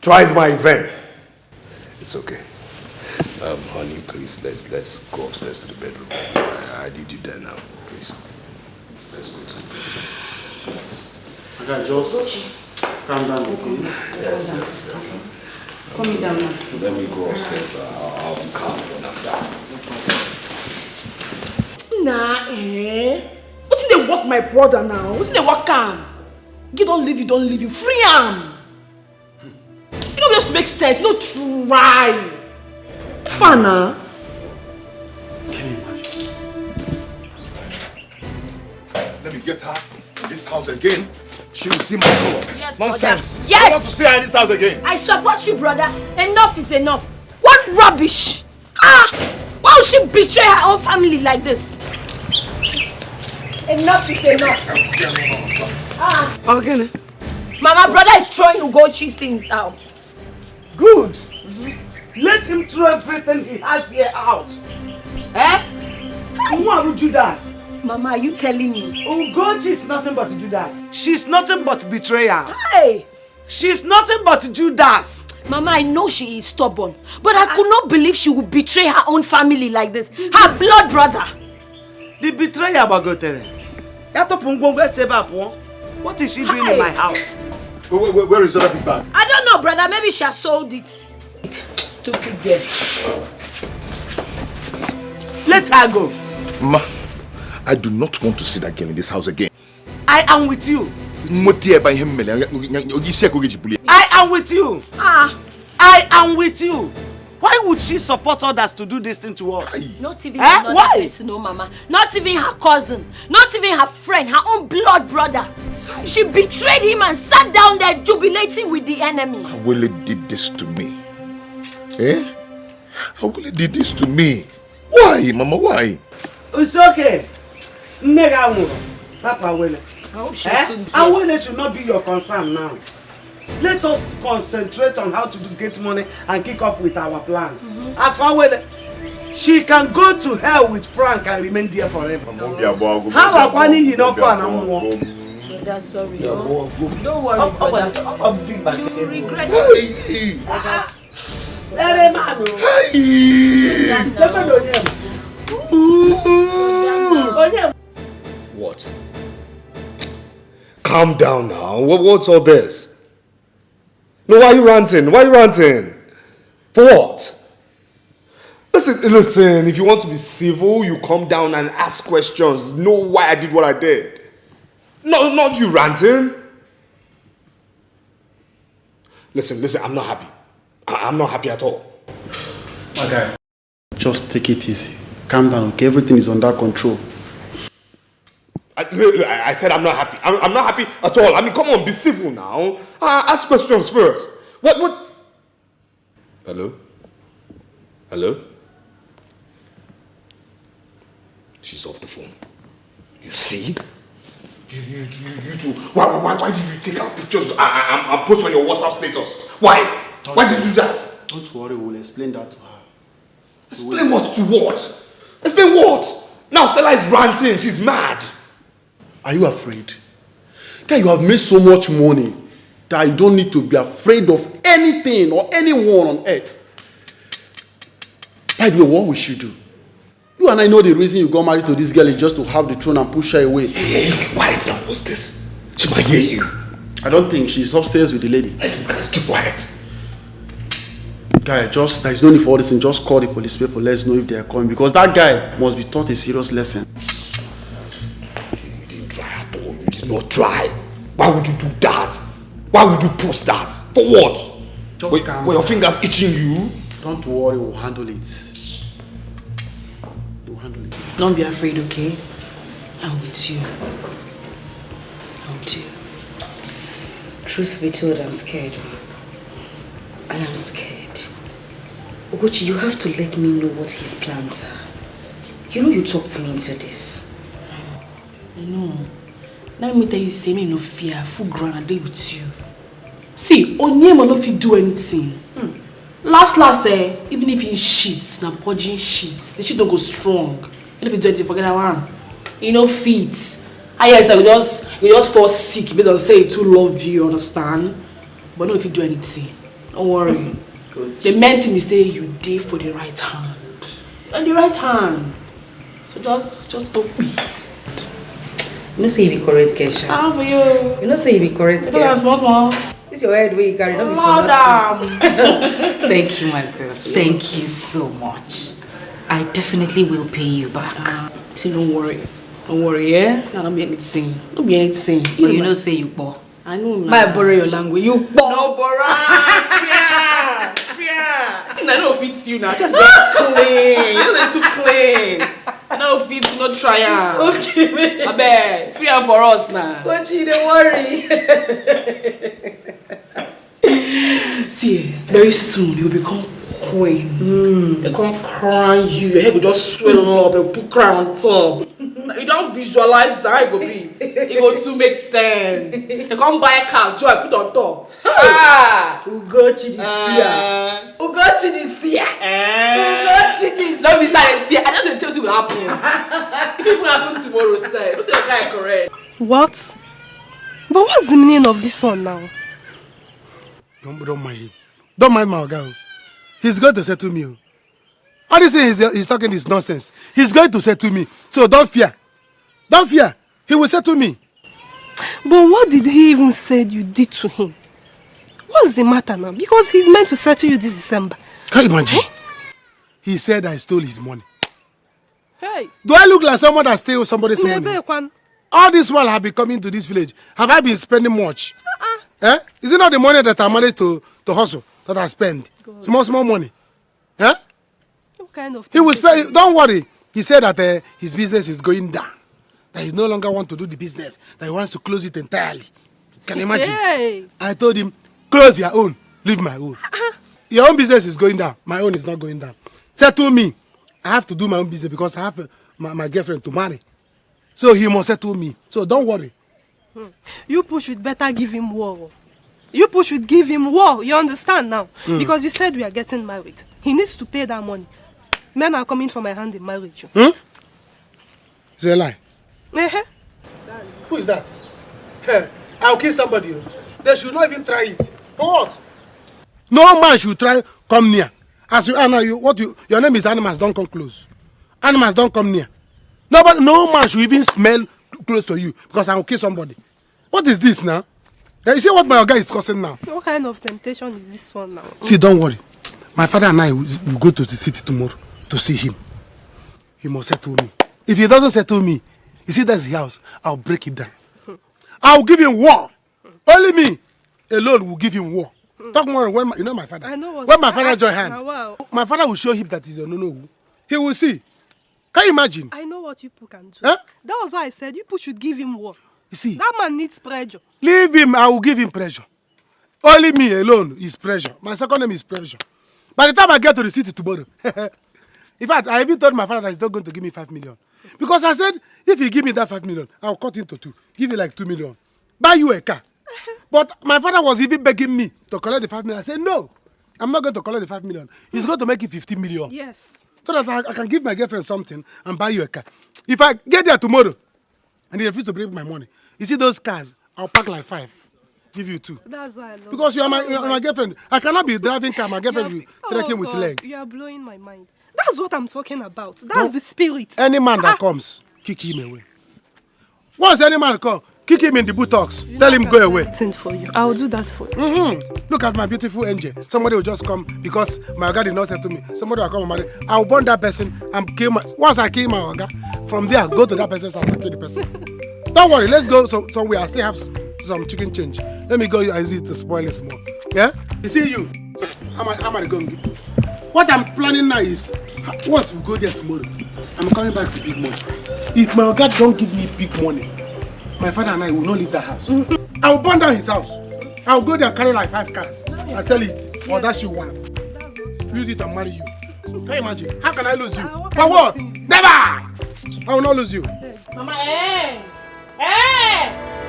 E: Tries my event. It's okay. Honey, please, let's go upstairs to the bedroom. I need you there now, please. Let's go to the bedroom. Please.
C: Okay, just calm down, okay?
E: Yes.
I: Calm me down now.
E: Let me go upstairs. I'll be calm when I'm
K: Nah, What's in the work, my brother now? What's in the work, calm? You don't leave you. Free him. You don't just make sense. No try. Fana.
A: Can you imagine? Let me get her in this house again. She will see my color.
J: Yes,
A: Nonsense.
J: brother. Yes.
A: I want to see her in this house again.
J: I support you, brother. Enough is enough. What rubbish! Why would she betray her own family like this? Enough is enough.
K: Again.
J: Mama, brother is throwing Ugochi's things out.
K: Good. Let him throw everything he has here out. Who are Judas?
J: Mama, are you telling me?
K: Ugochi is nothing but Judas. She's nothing but betrayer.
J: Hey!
K: She's nothing but Judas.
J: Mama, I know she is stubborn, but I could not believe she would betray her own family like this. Her blood brother.
K: The betrayer, Bagotere. What is she doing in my house?
A: Where is the other big bag?
J: I don't know, brother. Maybe she has sold it. Stupid girl.
K: Let her go.
A: Ma, I do not want to see that girl in this house again.
K: I am with you. I am with you. I am with you. Why would she support others to do this thing to us?
J: Not even another person, no, Mama. Not even her cousin. Not even her friend. Her own blood brother. She betrayed him and sat down there jubilating with the enemy.
A: Awele did this to me. Awele did this to me. Why, Mama? Why?
K: It's okay. Papa Awele. Awele should not be your concern now. Let us concentrate on how to get money and kick off with our plans. As for Awele, she can go to hell with Frank and remain there forever. How are you not going?
J: Brother, sorry. Don't worry, brother. She will regret it.
E: What? Calm down now. What's all this? No, why are you ranting? Why are you ranting? For what? Listen, if you want to be civil, you come down and ask questions. Know why I did what I did. No, not you ranting. Listen, I'm not happy. I'm not happy at all.
C: Okay. Just take it easy. Calm down, okay? Everything is under control.
E: I said I'm not happy. I'm not happy at all. I mean, come on, be civil now. Ask questions first. What? Hello? She's off the phone. You see? You too. Why did you take our pictures and post on your WhatsApp status? Why? Why did you do that?
C: Don't worry, we'll explain that to her.
E: Explain what to what? Explain what? Now Stella is ranting. She's mad.
C: Are you afraid? Guy, you have made so much money that you don't need to be afraid of anything or anyone on earth. By the way, what we should do? You and I know the reason you got married to this girl is just to have the throne and push her away.
E: Hey, quiet now. What's this? She might hear you.
C: I don't think she's upstairs with the lady.
E: Hey, keep quiet.
C: Guy, there's no need for all this thing. Just call the police people. Let's know if they are coming. Because that guy must be taught a serious lesson.
E: You didn't try at all. You did not try. Why would you do that? Why would you post that? For what? Were your fingers itching you?
C: Don't worry, we'll handle it. We'll handle it.
I: Don't be afraid, okay? I'm with you. I'm with you. Truth be told, I'm scared. I am scared. Ugochi, you have to let me know what his plans are. You know you talked me into this.
K: I know. Let me tell you, say me no fear, full ground and day with you. See, Onyema no fit do anything. Last, even if he shits, na purging shits, the shit don't go strong. Even if he do anything, forget that one. You know, fit. I hear it's like we just fall sick based on say he too love you, understand? But no, if you do anything, don't worry. The main thing is say you did for the right hand. And the right hand. So just go.
I: You know say you be correct, Kesha.
K: How for you?
I: You know say you be correct,
K: Kesha. Small.
I: This your head where you carry, don't be
K: Madam.
I: Thank you, my girl. Thank you so much. I definitely will pay you back.
K: See, don't worry. Don't worry, yeah? No, don't be anything. Don't be anything.
I: But you know say you poor.
K: I know.
I: Might borrow your language. You poor.
K: No, borrow. Fear. I don't fit you now. Just clean. You don't too clean. No fit, no try. Okay. I bet. Free for us now.
I: Kochi, don't worry.
K: See, very soon you'll become queen. They come cry you. Your head will just swell up and put crown on top. You don't visualize how it will be. It will too make sense. They come buy a car, joy, put on top.
I: Ugochi this year. Ugochi this year. Ugochi this year.
K: Don't be silent. See, I don't tell you what will happen. If it will happen tomorrow, say, don't say the guy correct.
Q: What? But what's the meaning of this one now?
C: Don't mind him. Don't mind my guy. He's going to settle me. All this thing he's talking is nonsense. He's going to settle me. So don't fear. Don't fear. He will settle me.
Q: But what did he even say you did to him? What's the matter now? Because he's meant to settle you this December.
C: Can you imagine? He said I stole his money.
Q: Hey.
C: Do I look like someone that steals somebody's money? All this while I've been coming to this village, have I been spending much? Is it not the money that I managed to hustle that I spend? God. Small money.
Q: What kind of
C: he will spend. Don't worry. He said that his business is going down. That he no longer wants to do the business. That he wants to close it entirely. Can you imagine?
Q: Hey.
C: I told him, close your own, leave my own. Your own business is going down. My own is not going down. Settle me. I have to do my own business because I have my girlfriend to marry. So he must settle me. So don't worry.
Q: You people should better give him war. You people should give him war. You understand now? Because you said we are getting married. He needs to pay that money. Men are coming for my hand in marriage.
C: Is it a lie? Who is that? Hey, I'll kill somebody. They should not even try it. For what? No man should try come near. As you are now, your name is Animals, don't come close. Animals, don't come near. No man should even smell close to you because I will kill somebody. What is this now? You see what my guy is causing now?
Q: What kind of temptation is this one now?
C: See, don't worry. My father and I will go to the city tomorrow to see him. He must settle me. If he doesn't settle me, you see that's the house, I'll break it down. I'll give him war. Only me alone will give him war. Talk more when you know my father.
Q: I know what
C: when my father join hand,
Q: wow.
C: My father will show him that he's a no-no. He will see. Can you imagine?
Q: I know what you people can do. That was why I said you people should give him war.
C: You see,
Q: that man needs pressure.
C: Leave him, I will give him pressure. Only me alone is pressure. My second name is pressure. By the time I get to the city tomorrow, in fact, I even told my father that he's not going to give me 5 million. Because I said, if he give me that 5 million, I'll cut into 2. Give you like 2 million. Buy you a car. But my father was even begging me to collect the 5 million. I said, no, I'm not going to collect the 5 million. He's going to make it 15 million.
Q: Yes.
C: So that I can give my girlfriend something and buy you a car. If I get there tomorrow and he refuses to bring my money, you see those cars, I'll pack like 5. Give you 2.
Q: That's why I love
C: because you are my girlfriend. I cannot be driving car. My girlfriend will trekking with leg.
Q: You are blowing my mind. That's what I'm talking about. That's the spirit.
C: Any man that comes, kick him away. Once any man come, kick him in the buttocks. Tell him go away.
Q: For you. I'll do that for you.
C: Look at my beautiful angel. Somebody will just come because my God did not say to me. Somebody will come and marry. I'll burn that person and kill my. Once I kill my God, from there go to that person's house and kill the person. Don't worry. Let's go. So we I still have some chicken change. Let me go and use it to spoil it more. Yeah. You see you. I'm gonna go. What I'm planning now is once we go there tomorrow, I'm coming back with big money. If my God don't give me big money, my father and I will not leave that house. I will burn down his house. I'll go there and carry like 5 cars and sell it. Yes. Or that's you one. Use it and marry you. Can you imagine? How can I lose you? For what? Never! I will not lose you.
J: Mama,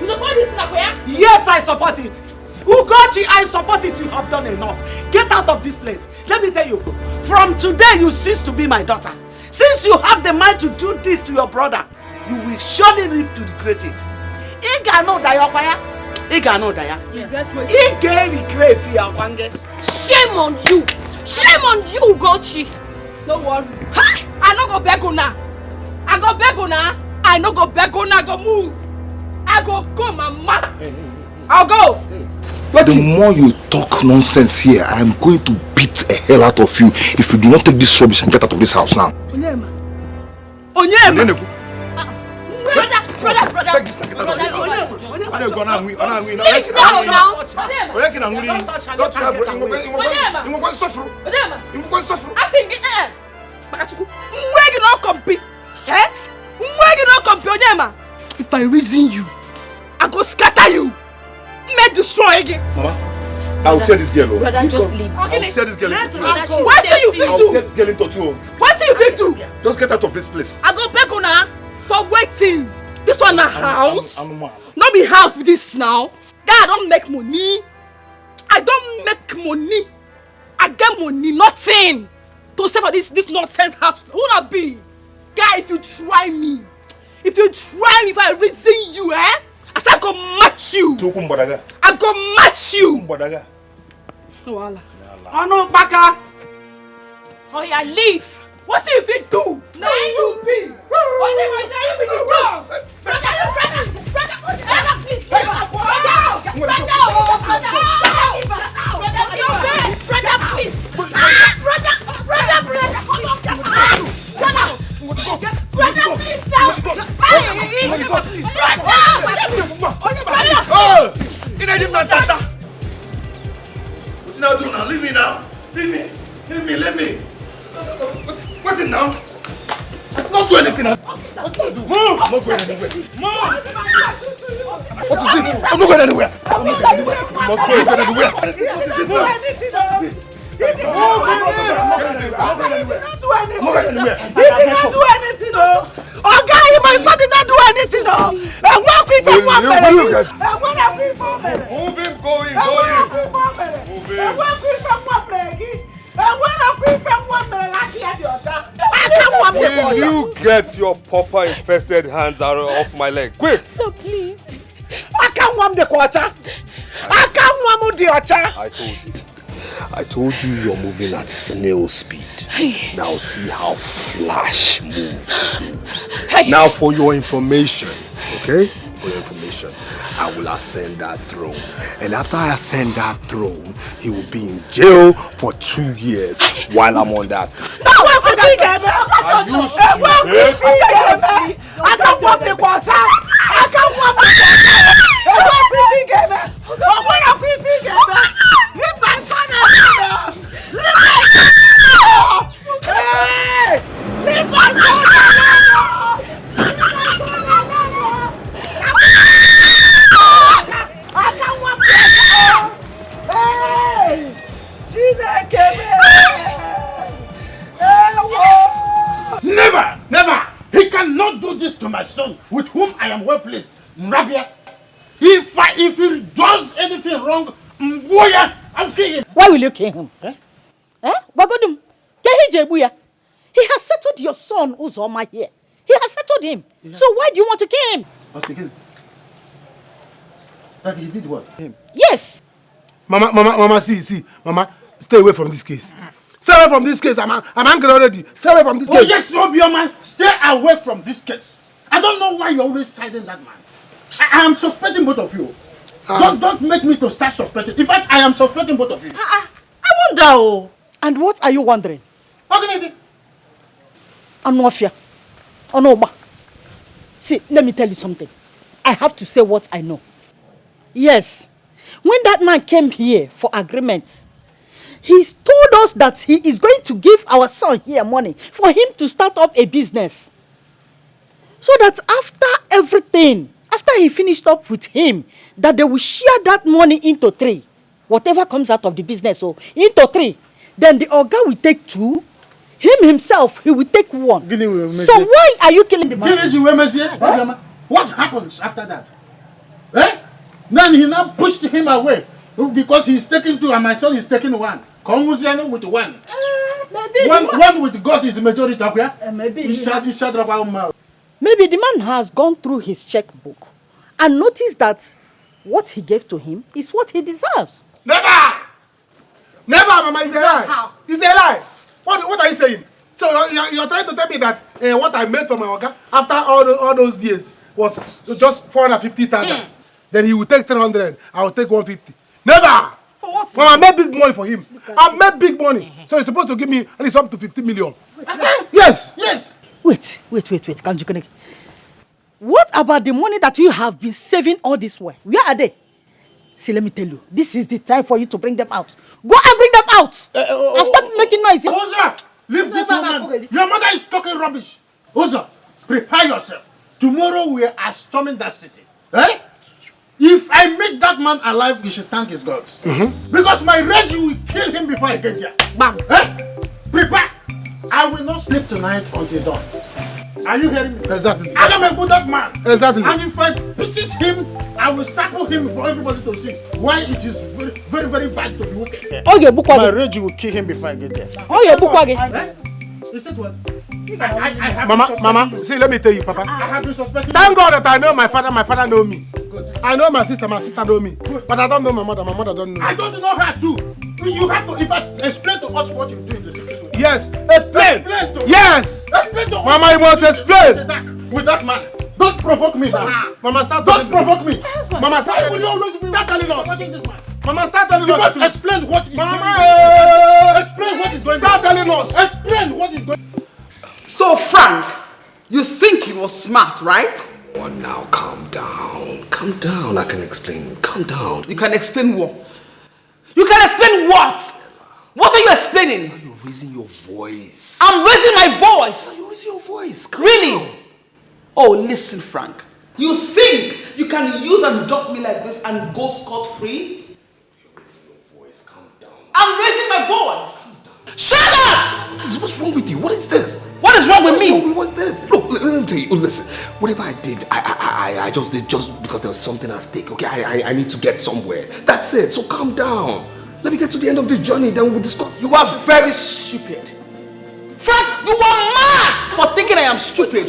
J: you support this Nakoya?
L: Yes, I support it. Ugochi, I support it. You have done enough. Get out of this place. Let me tell you, from today you cease to be my daughter. Since you have the mind to do this to your brother, you will surely live to regret it. Iga no da yokwaya. Iga no da ya. Yes. Iga regret ya.
J: Shame on you. Shame on you, Ugochi. Don't worry. Hi! I no go beg una. I go beg una. I no go beg una. I go move. I go mama. I'll go.
A: The more you talk nonsense here, I am going to beat the hell out of you if you do not take this rubbish and get out of this house now.
J: Onyema. Brother.
A: Take this and get out of this house.
J: If I reason you, I go scatter you. May destroy again.
A: Mama, I'll tell this girl.
R: Brother, just leave.
A: I'll tell this girl.
J: What do you think do?
A: I'll tell this girl into two.
J: What do you think do?
A: Just get out of this place.
J: I go back on her for waiting. This one a house. Not be house with this now. Guy, I don't make money. I don't make money. I get money, nothing. To stay for this nonsense house. Who not be? Guy, if you try me, if I reason you, I say I go match you. I go match you.
L: Oh no, Baka.
J: Oh yeah, leave. What if you do? Now you be. What if you be the wrong? Brother, please. Brother, please. Brother, please now.
A: What's now doing now? Leave me now. Let me. What's it now? I'm not doing anything. What's going to do? Move! I'm not going anywhere. Move! What is it? I'm not going anywhere. I'm not going anywhere. What is it now?
L: He did not do anything, no. Oh, guy, my son did not do anything, no. And what we found one minute.
E: Move him, go in. Will you get your popper infested hands out of my leg? Quick!
J: So please.
L: I can't want the quarter. I can't want the ocha.
E: I told you you're moving at snail speed. Now see how Flash moves. Now for your information, okay? For your information, I will ascend that throne. And after I ascend that throne, he will be in jail for 2 years while I'm on that throne.
L: I can't want the quarter. I can't want the quarter. Leave my son alone! Leave my son alone! I can't walk
C: Never! Never! He cannot do this to my son, with whom I am well pleased. Rabia, if he does anything wrong, I'll kill him.
J: Why will you kill him? Wagodum, he has settled your son Uzoma here. He has settled him. Yeah. So why do you want to kill him?
C: I was thinking that he did what? Him.
J: Yes.
C: Mama, see, Mama, stay away from this case. Stay away from this case. I'm angry already. Stay away from this case. Oh yes, Obioma, stay away from this case. I don't know why you're always siding that man. I am suspecting both of you. Don't make me to start suspecting. In fact, I am suspecting both of you.
J: I wonder. And what are you wondering?
C: What can I do?
J: I'm not fear. Oh no, see, let me tell you something. I have to say what I know. Yes, when that man came here for agreements, he told us that he is going to give our son here money for him to start up a business. So that after everything,
K: after he finished up with him, that they will share that money into 3. Whatever comes out of the business, so into 3. Then the Oga will take 2. Him himself, he will take 1. So why are you killing the man?
C: What happens after that? Eh? Then he now pushed him away because he's taking 2 and my son is taking 1. Konguziano with 1. One with God is the majority up here.
K: Maybe the man has gone through his checkbook and noticed that what he gave to him is what he deserves.
P: Never! Never, Mama, it's a lie. It's a lie. What are you saying? So you're trying to tell me that what I made for my Oga after all those years was just 450,000. Then he will take 300. I will take 150. Never! For what? Mama, I made big money for him. I made big money. So he's supposed to give me at least up to 50 million. Yes! Yes!
K: Wait. Kanji. What about the money that you have been saving all this while? Where are they? See, let me tell you, this is the time for you to bring them out. Go and bring them out! And stop making noise.
C: Oza, leave this woman. Your mother is talking rubbish. Oza, prepare yourself. Tomorrow we are storming that city. Eh? If I make that man alive, you should thank his gods. Because my rage will kill him before I get here. Bam! Eh? Prepare! I will not sleep tonight until dawn. Are you hearing me?
P: Exactly.
C: I am a good man.
P: Exactly.
C: And if I pieces him, I will sample him for everybody to see why it is very, very, very bad to be wicked. My rage will kill him before I get there. You said what?
P: Mama, see, let me tell you, Papa.
C: I have been suspecting.
P: Thank God that I know my father know me. Good. I know my sister know me. Good. But I don't know my mother don't know me.
C: I don't know her too. You have to, in fact, explain to us what you do in the secret.
P: Yes, explain. Yes.
C: Explain to us.
P: Mama, you must explain.
C: With that man. Don't provoke me now.
P: Mama, start.
C: Don't provoke me.
P: Mama, start.
C: Why will you always be telling us?
P: Mama, start telling us.
C: Explain what is
P: Mama,
C: explain what is going on.
P: Start telling us.
C: Explain what is going on.
V: So, Frank, you think you were smart, right?
E: Oh, now calm down. Calm down. I can explain. Calm down.
V: You can explain what? You can explain what? What are you explaining?
E: You're raising your voice.
V: I'm raising my voice.
E: You're raising your voice. Calm
V: really?
E: down.
V: Oh, listen, Frank. You think you can use and dump me like this and go scot-free?
E: You're raising your voice. Calm down.
V: I'm raising my voice. Shut up!
E: What's wrong with you? What is this?
V: What is wrong with me?
E: What's this? Look, let me tell you. Listen, whatever I did, I just did just because there was something at stake. Okay, I need to get somewhere. That's it. So calm down. Let me get to the end of this journey, then we'll discuss.
V: You are very stupid. Frank, you are mad for thinking I am stupid.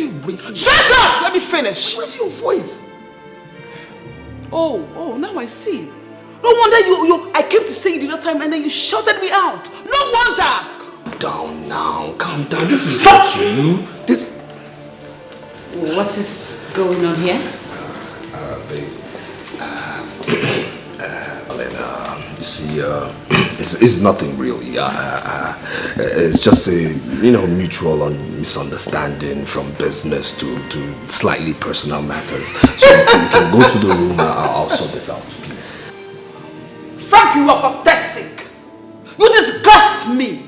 V: Shut up! Let me finish.
E: Where's your voice?
V: Oh, now I see. No wonder I kept saying the other time and then you shouted me out. No wonder.
E: Calm down now. Calm down. This is not you. This.
V: What is going on here?
E: Babe. You see, it's nothing really. It's just a mutual misunderstanding from business to slightly personal matters. So we can go to the room. I'll sort this out, please.
V: Frank, you are pathetic. You disgust me.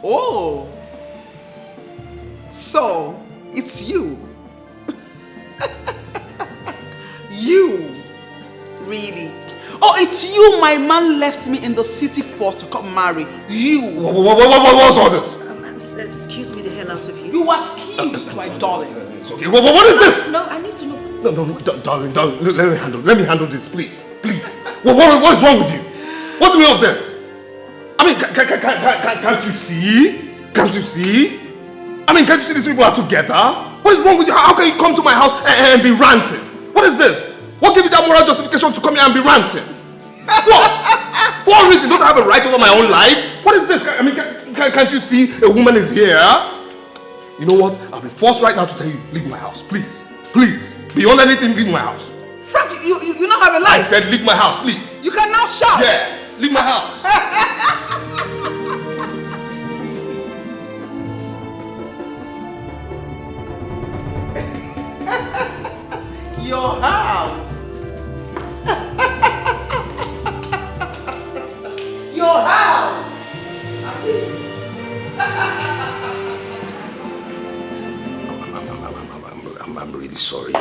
V: Oh, so it's you. You. Really? Oh, it's you my man left me in the city for to come marry. You.
E: What's all this?
I: Excuse me the hell out of you.
V: You were schemed, my darling.
E: Okay, what is this?
I: No, I need to know.
E: No, darling, let me handle this, please. What is wrong with you? What's the meaning of this? I mean, can't you see? Can't you see? I mean, can't you see these people are together? What is wrong with you? How can you come to my house and be ranting? What is this? What gave you that moral justification to come here and be ranting? What? For what reason? Don't I have a right over my own life? What is this? I mean, can't you see a woman is here? You know what? I'll be forced right now to tell you, leave my house. Please. Please. Beyond anything, leave my house.
V: Frank, you don't have a life.
E: I said leave my house, please.
V: You can now shout.
E: Yes. Leave my house.
V: Your house. Your house.
E: I'm really sorry.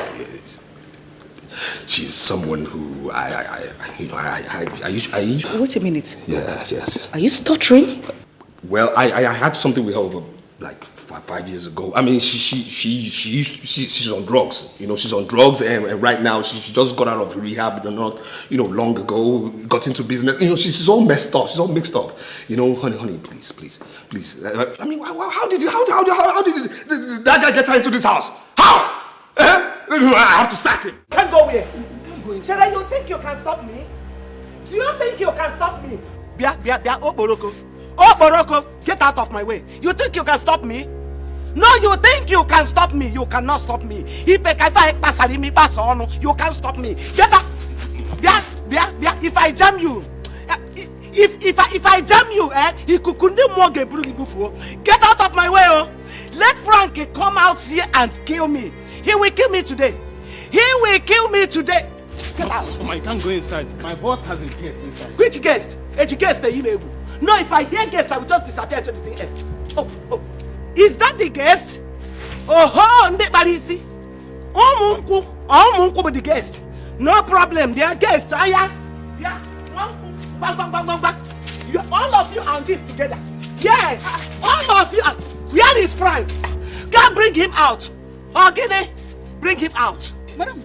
E: She's someone who I used.
I: Wait a minute.
E: Yes.
I: Are you stuttering?
E: Well, I had something with her over like 5 years ago. I mean, she's on drugs. She's on drugs, and right now she just got out of rehab. Not long ago, got into business. She's all messed up. She's all mixed up. Honey, please. I mean, how did that guy get her into this house? How? I have to sack him.
L: Can't go here. Shall you think you can stop me? Do you think you can stop me? Bia, oh Boroko, get out of my way. You think you can stop me? No, you think you can stop me. You cannot stop me. You can't stop me. Get out. Bia, if I jam you, if I jam you, get out of my way, oh. Let Frank come out here and kill me. He will kill me today. Get out.
D: Mama, you can't go inside. My boss has a guest inside.
L: Which guest? No, if I hear guest, I will just disappear into the thing. Oh. Is that the guest? Oh, Ndebarisi. Oh, with the guest. No problem. They are guests. Yeah. All of you are this together. Yes. All of you are. Where is Frank? Can't bring him out. Okay, bring him out.
K: Madam,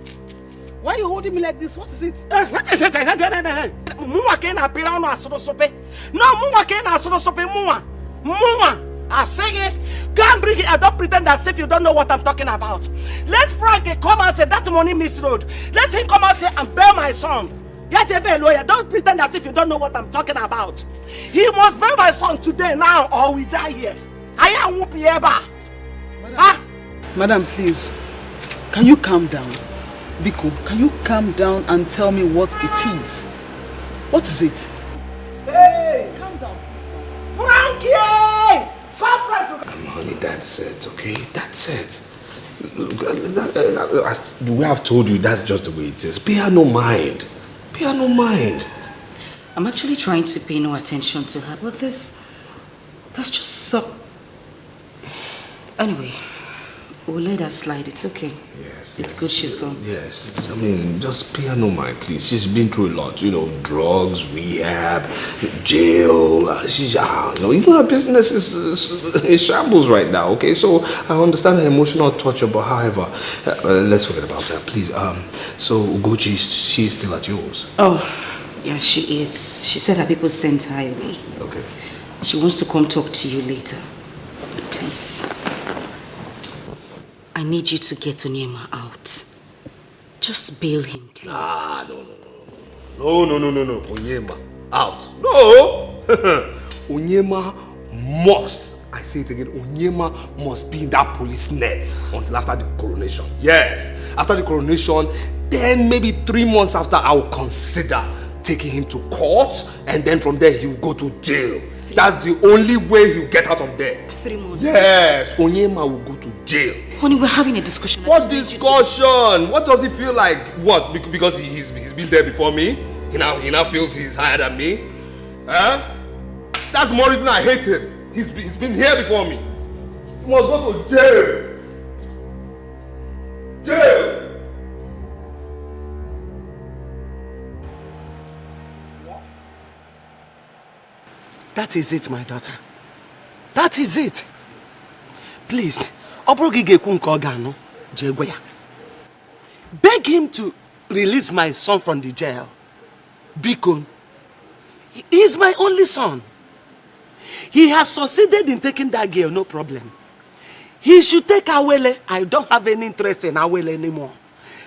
K: why are you holding me like this? What is it?
L: What is it? I say it. Can't bring it. Don't pretend as if you don't know what I'm talking about. Let Frank come out here. That's money misroad. Let him come out here and bail my son. Don't pretend as if you don't know what I'm talking about. He must bail my son today now or we die here. I am whooping ever.
K: Madam, please, can you calm down? Biko, can you calm down and tell me what it is? What is it?
L: Hey, calm down, please. Frankie! Come, Frankie!
E: Honey, that's it, okay? That's it. The way I've told you, that's just the way it is. Pay her no mind.
I: I'm actually trying to pay no attention to her, but that's just so... Anyway, we'll let her slide. It's okay.
E: Yes.
I: It's good she's gone.
E: Yes. I mean, just pay her no mind, please. She's been through a lot. Drugs, rehab, jail. Even her business is in shambles right now, okay? So I understand her emotional torture, but however, let's forget about her, please. So Ugochi, she's still at yours?
I: Oh, yeah, she is. She said her people sent her away.
E: Okay.
I: She wants to come talk to you later. Please. I need you to get Onyema out. Just bail him, please.
E: No. Onyema out. No. Onyema must. I say it again. Onyema must be in that police net until after the coronation. Yes. After the coronation, then maybe 3 months after, I will consider taking him to court, and then from there he will go to jail. That's the only way he'll get out of there.
I: 3 months.
E: Yes, Onyema will go to jail.
I: Honey, we're having a discussion.
E: What discussion? What does he feel like? What? Because he's been there before me? He now feels he's higher than me? Huh? That's more reason I hate him. He's been here before me. He must go to jail. Jail!
L: That is it, my daughter. That is it. Please, beg him to release my son from the jail. Biko, he is my only son. He has succeeded in taking that girl, no problem. He should take Awele. I don't have any interest in Awele anymore.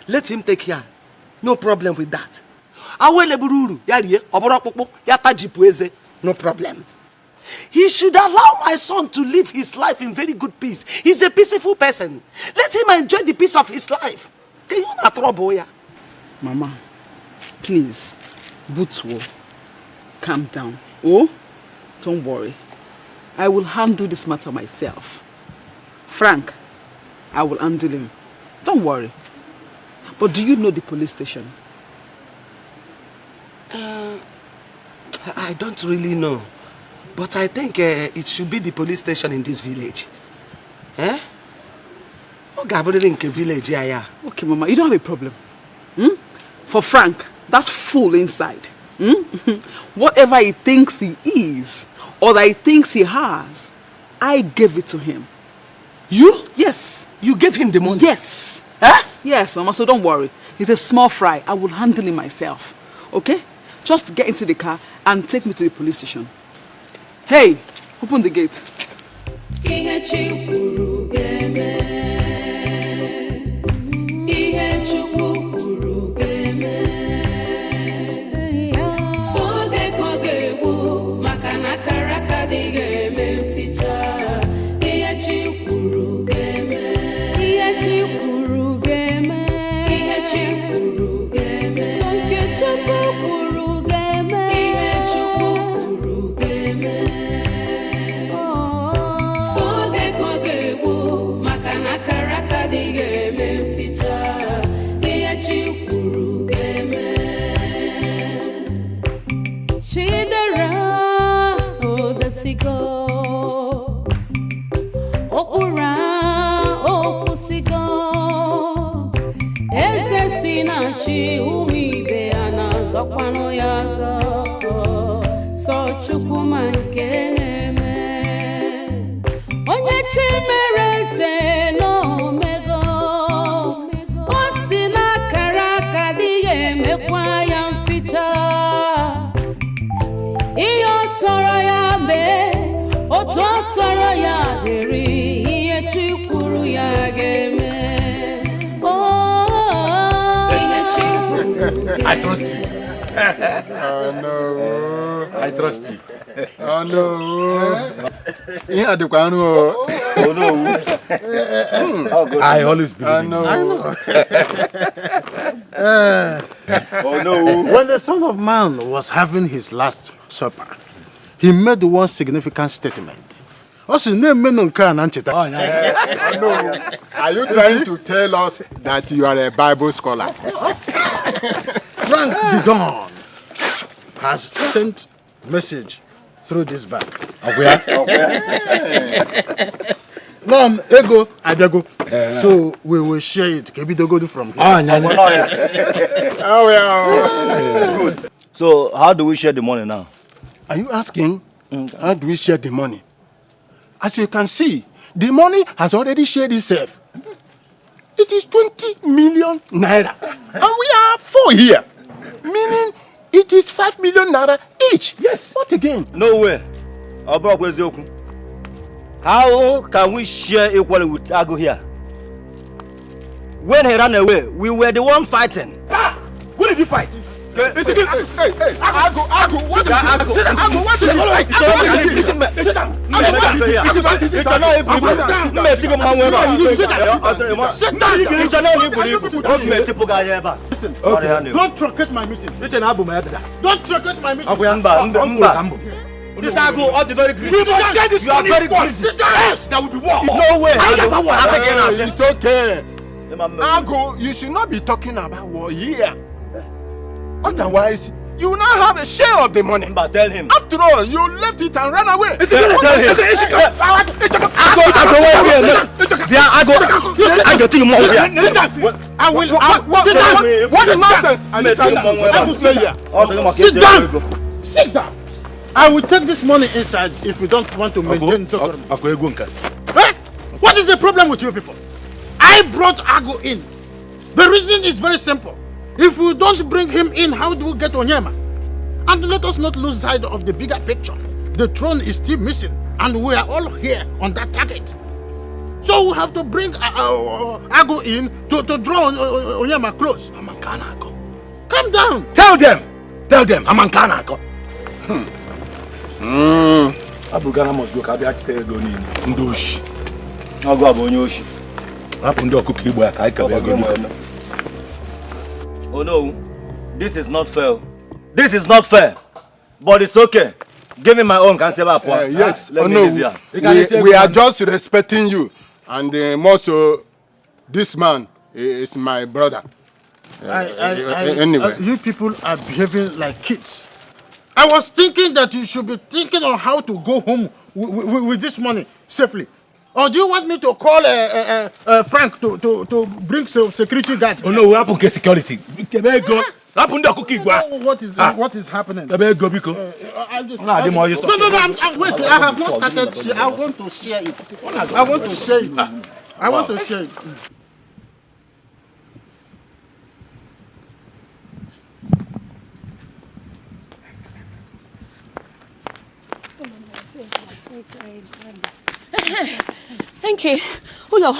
L: Let him take her. No problem with that. Awele bururu, yariye, oborokpokpo, yatajipueze. No problem. He should allow my son to live his life in very good peace. He's a peaceful person. Let him enjoy the peace of his life. Can you not trouble ya?
K: Mama, please, Butwo, calm down. Oh, don't worry. I will handle this matter myself. Frank, I will handle him. Don't worry. But do you know the police station?
L: I don't really know. But I think it should be the police station in this village. Eh?
V: Okay, Mama, you don't have a problem. For Frank, that's full inside. Whatever he thinks he is, or that he thinks he has, I gave it to him.
F: You?
V: Yes.
F: You gave him the money?
V: Yes.
F: Huh?
V: Yes, Mama, so don't worry. He's a small fry. I will handle him myself. Okay? Just get into the car and take me to the police station. Hey, open the gate.
F: I trust you.
M: Oh no.
F: I trust you.
M: Oh no.
F: Oh no. I always believe in you.
M: I know.
F: Oh no.
C: When the Son of Man was having his last supper, he made one significant statement. Also, no. Are
M: you trying to tell us that you are a Bible scholar?
C: Frank the Don has sent message through this bag.
F: Where?
C: Mom, ego, abiago. So we will share it. Kebi dogo from here.
H: Good. So how do we share the money now?
M: Are you asking how do we share the money? As you can see, the money has already shared itself. It is 20 million naira. And we are 4 here. Meaning it is 5 million naira each. Yes. What again?
H: No way. How can we share equally with Ago here? When he ran away, we were the one fighting.
F: What did you fight?
M: Hey, Ago, what did you sit down? Ago, what did you like? Sit down. Listen, don't truncate my meeting. Don't truncate my meeting.
H: This Ago, all the very greedy.
F: You are very greedy.
M: Sit down. Yes, there will be war.
H: No way.
M: It's okay. Ago, you should not be talking about war here. Otherwise, you will not have a share of the money.
H: But tell him.
M: After all, you left it and ran away.
H: Tell him.
M: What nonsense?
C: Sit down. Sit down. I will take this money inside if you don't want to maintain. What is the problem with you people? I brought Ago in. The reason is very simple. If we don't bring him in, how do we get Onyema? And let us not lose sight of the bigger picture. The throne is still missing, and we are all here on that target. So we have to bring Ago in to draw Onyema close. Calm down.
F: Tell them, Amankanako. Abugana must go kabi achite ego ni ndoshi.
H: Ago abonyoshi.
F: Hapu ndo kuki igbo aka ikabe ego ni.
H: Oh no, this is not fair. This is not fair. But it's okay. Give me my own cancel.
M: Yes, we are just respecting you. And more so, this man is my brother. Anyway.
C: You people are behaving like kids. I was thinking that you should be thinking on how to go home with this money safely. Or do you want me to call Frank to bring some security guards?
F: Oh no, we have to get security. What
C: is happening?
F: No,
C: wait, I have not started. I want to share it. I want to share it. I want to share it.
R: Thank you. Hello.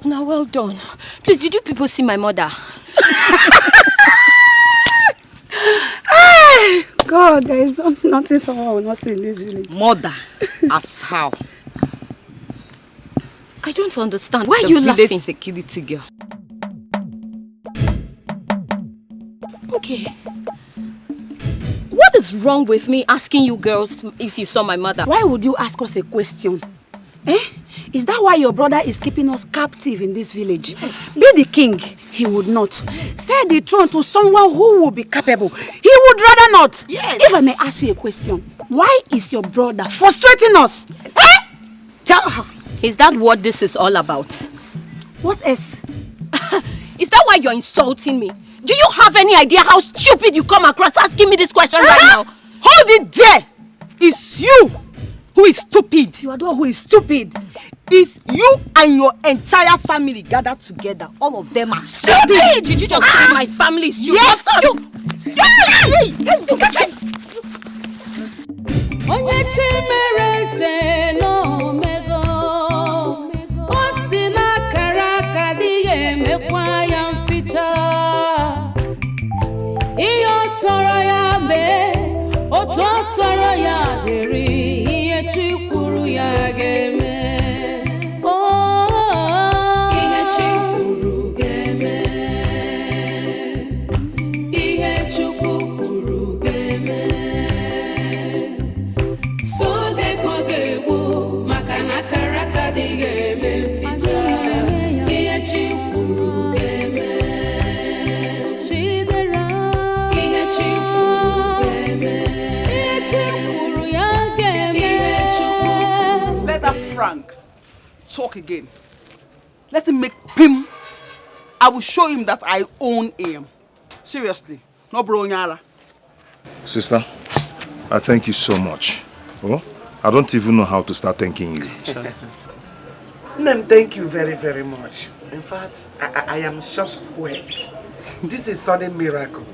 R: Now, well done. Please, did you people see my mother?
B: God, there is nothing someone will not see in this village. Mother, as how?
R: I don't understand. Why are you laughing?
B: Security girl.
R: Okay. What is wrong with me asking you girls if you saw my mother?
B: Why would you ask us a question? Eh? Is that why your brother is keeping us captive in this village? Yes. Be the king, he would not. Sell the throne to someone who will be capable. He would rather not. Yes. If I may ask you a question, why is your brother frustrating us? Yes. Eh? Tell her.
R: Is that what this is all about?
B: What else?
R: Is that why you're insulting me? Do you have any idea how stupid you come across asking me this question right now?
B: Hold it there! It's you who is stupid. You are the one who is stupid. It's you and your entire family gathered together. All of them are stupid.
R: Did you just say my family is stupid?
B: Yes, you.
V: Frank, talk again. Let him make him. I will show him that I own him. Seriously, no bro nyara.
A: Sister, I thank you so much. Oh, I don't even know how to start thanking you.
L: Nem, thank you very, very much. In fact, I am short of words. This is sudden miracle.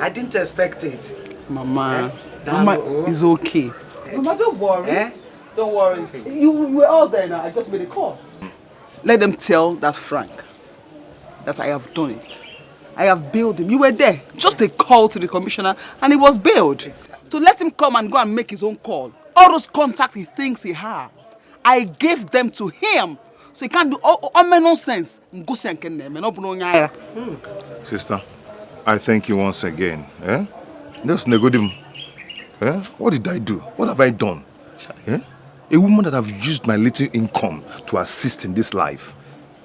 L: I didn't expect it.
V: Mama, Mama is okay.
L: Mama, don't worry. Don't worry. You were all there now. I just made a call.
V: Let them tell that Frank that I have done it. I have bailed him. You were there. Just a call to the commissioner and he was bailed. Exactly. To let him come and go and make his own call. All those contacts he thinks he has, I gave them to him. So he can't do all nonsense.
A: Sister, I thank you once again. Eh? What did I do? What have I done? Eh? A woman that have used my little income to assist in this life.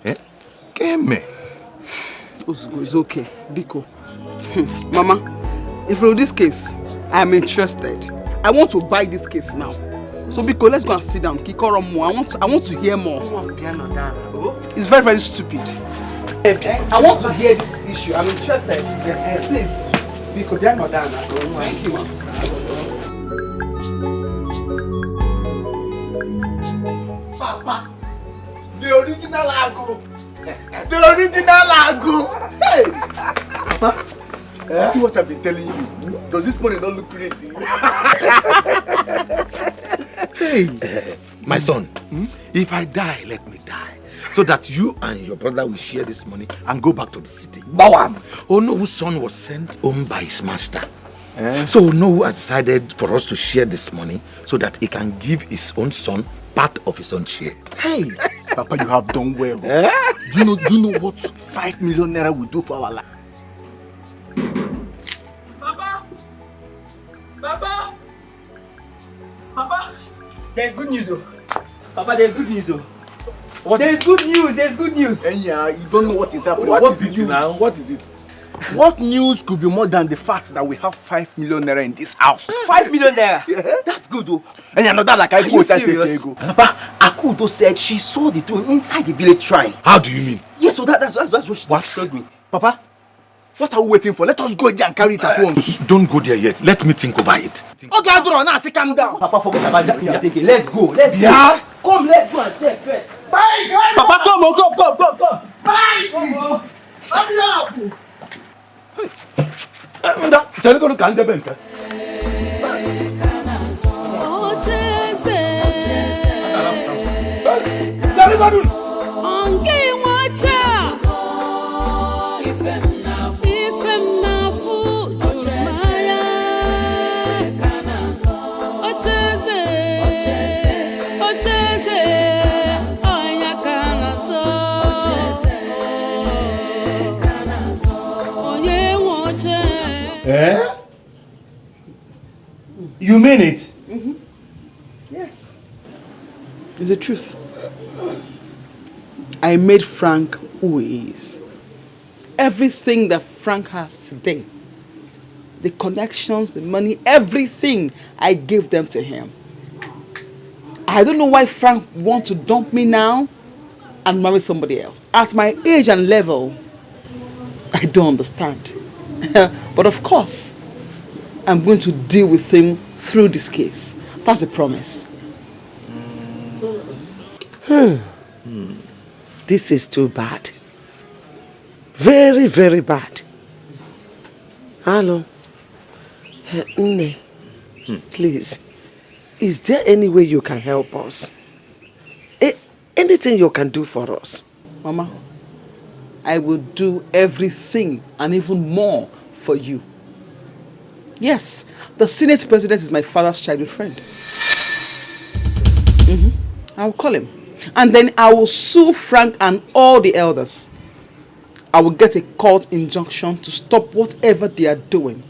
A: Eh?
V: It's okay, Biko. Mama, if for this case, I am interested. I want to buy this case now. So Biko, let's go and sit down. I want to hear more. It's very, very stupid. I want to hear this issue. I'm interested. Please. Biko, thank you, ma'am.
G: Papa, the original Agu. The original Agu. Hey! Papa, see what I've been telling you? Does this money not look great to you?
F: Hey, my son, if I die, let me die. So that you and your brother will share this money and go back to the city. Bawam! Onohu's son was sent home by his master. So Onohu has decided for us to share this money so that he can give his own son part of his own share.
G: Hey, Papa, you have done well. Do you know what 5 million naira will do for our life?
L: Papa, there's good news, Papa, there's good news, There's good news, there's good news.
G: And yeah, you don't know what is happening.
A: What is it now? What is it?
U: What news could be more than the fact that we have 5 million naira in this house?
O: 5 million naira?
U: Yeah.
O: That's good though.
U: And another like I quote, I say,
O: Papa, Akudo said she saw the throne inside the village shrine.
U: How do you mean?
O: Yes, so that's what she showed me.
U: Papa, what are we waiting for? Let us go there and carry it at once.
A: Don't go there yet. Let me think over it.
U: Okay, I don't know. Say calm down.
O: Papa, forget about that thing you're thinking. Let's go. Let's
U: Yeah?
O: go. Come, let's go and check first.
U: Bye,
O: Papa, come on, come.
U: Bye.
O: Come on.
U: Hurry up. Tell you to can the bank.
A: Eh? You mean it?
V: Mm-hmm. Yes. It's the truth. I made Frank who he is. Everything that Frank has today, the connections, the money, everything, I gave them to him. I don't know why Frank wants to dump me now and marry somebody else. At my age and level, I don't understand. But of course, I'm going to deal with him through this case. That's a promise.
L: This is too bad. Very, very bad. Hello. Nne, please, is there any way you can help us? Anything you can do for us?
V: Mama, I will do everything and even more for you. Yes, the Senate President is my father's childhood friend. I will call him. And then I will sue Frank and all the elders. I will get a court injunction to stop whatever they are doing.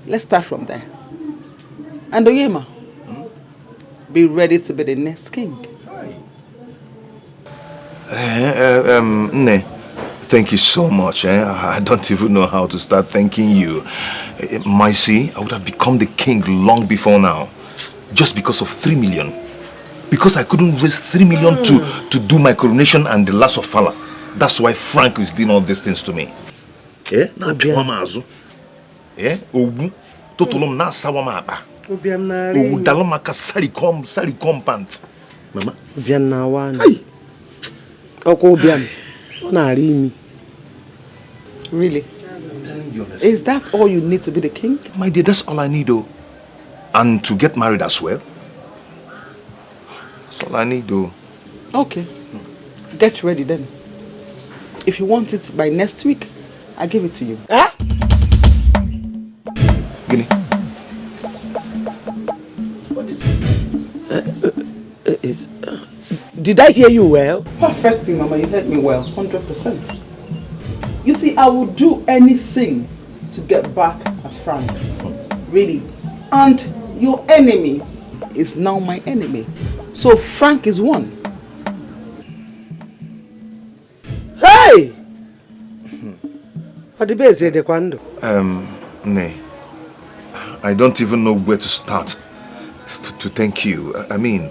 V: Let's start from there. And Oyema, be ready to be the next king.
A: Nne, thank you so much. I don't even know how to start thanking you. Myself, I would have become the king long before now. Just because of 3 million. Because I couldn't raise 3 million to do my coronation and the last of Fala. That's why Frank is doing all these things to me. Ogu, totolom na sawama apa. Ogu dalomaka sarikom pant.
L: Mama, Obiam na wani. Oko Obiam, onari mi.
V: Really? Is that all you need to be the king?
A: My dear, that's all I need, though. And to get married as well. That's all I need, though.
V: Okay. Get ready then. If you want it by next week, I'll give it to you.
L: Huh?
A: Guinea.
L: What did you... did I hear you well?
V: Perfect thing, Mama. You heard me well. 100%. You see, I will do anything to get back at Frank. Really. And your enemy is now my enemy. So Frank is one.
L: Hey!
A: Nay, I don't even know where to start to thank you. I mean,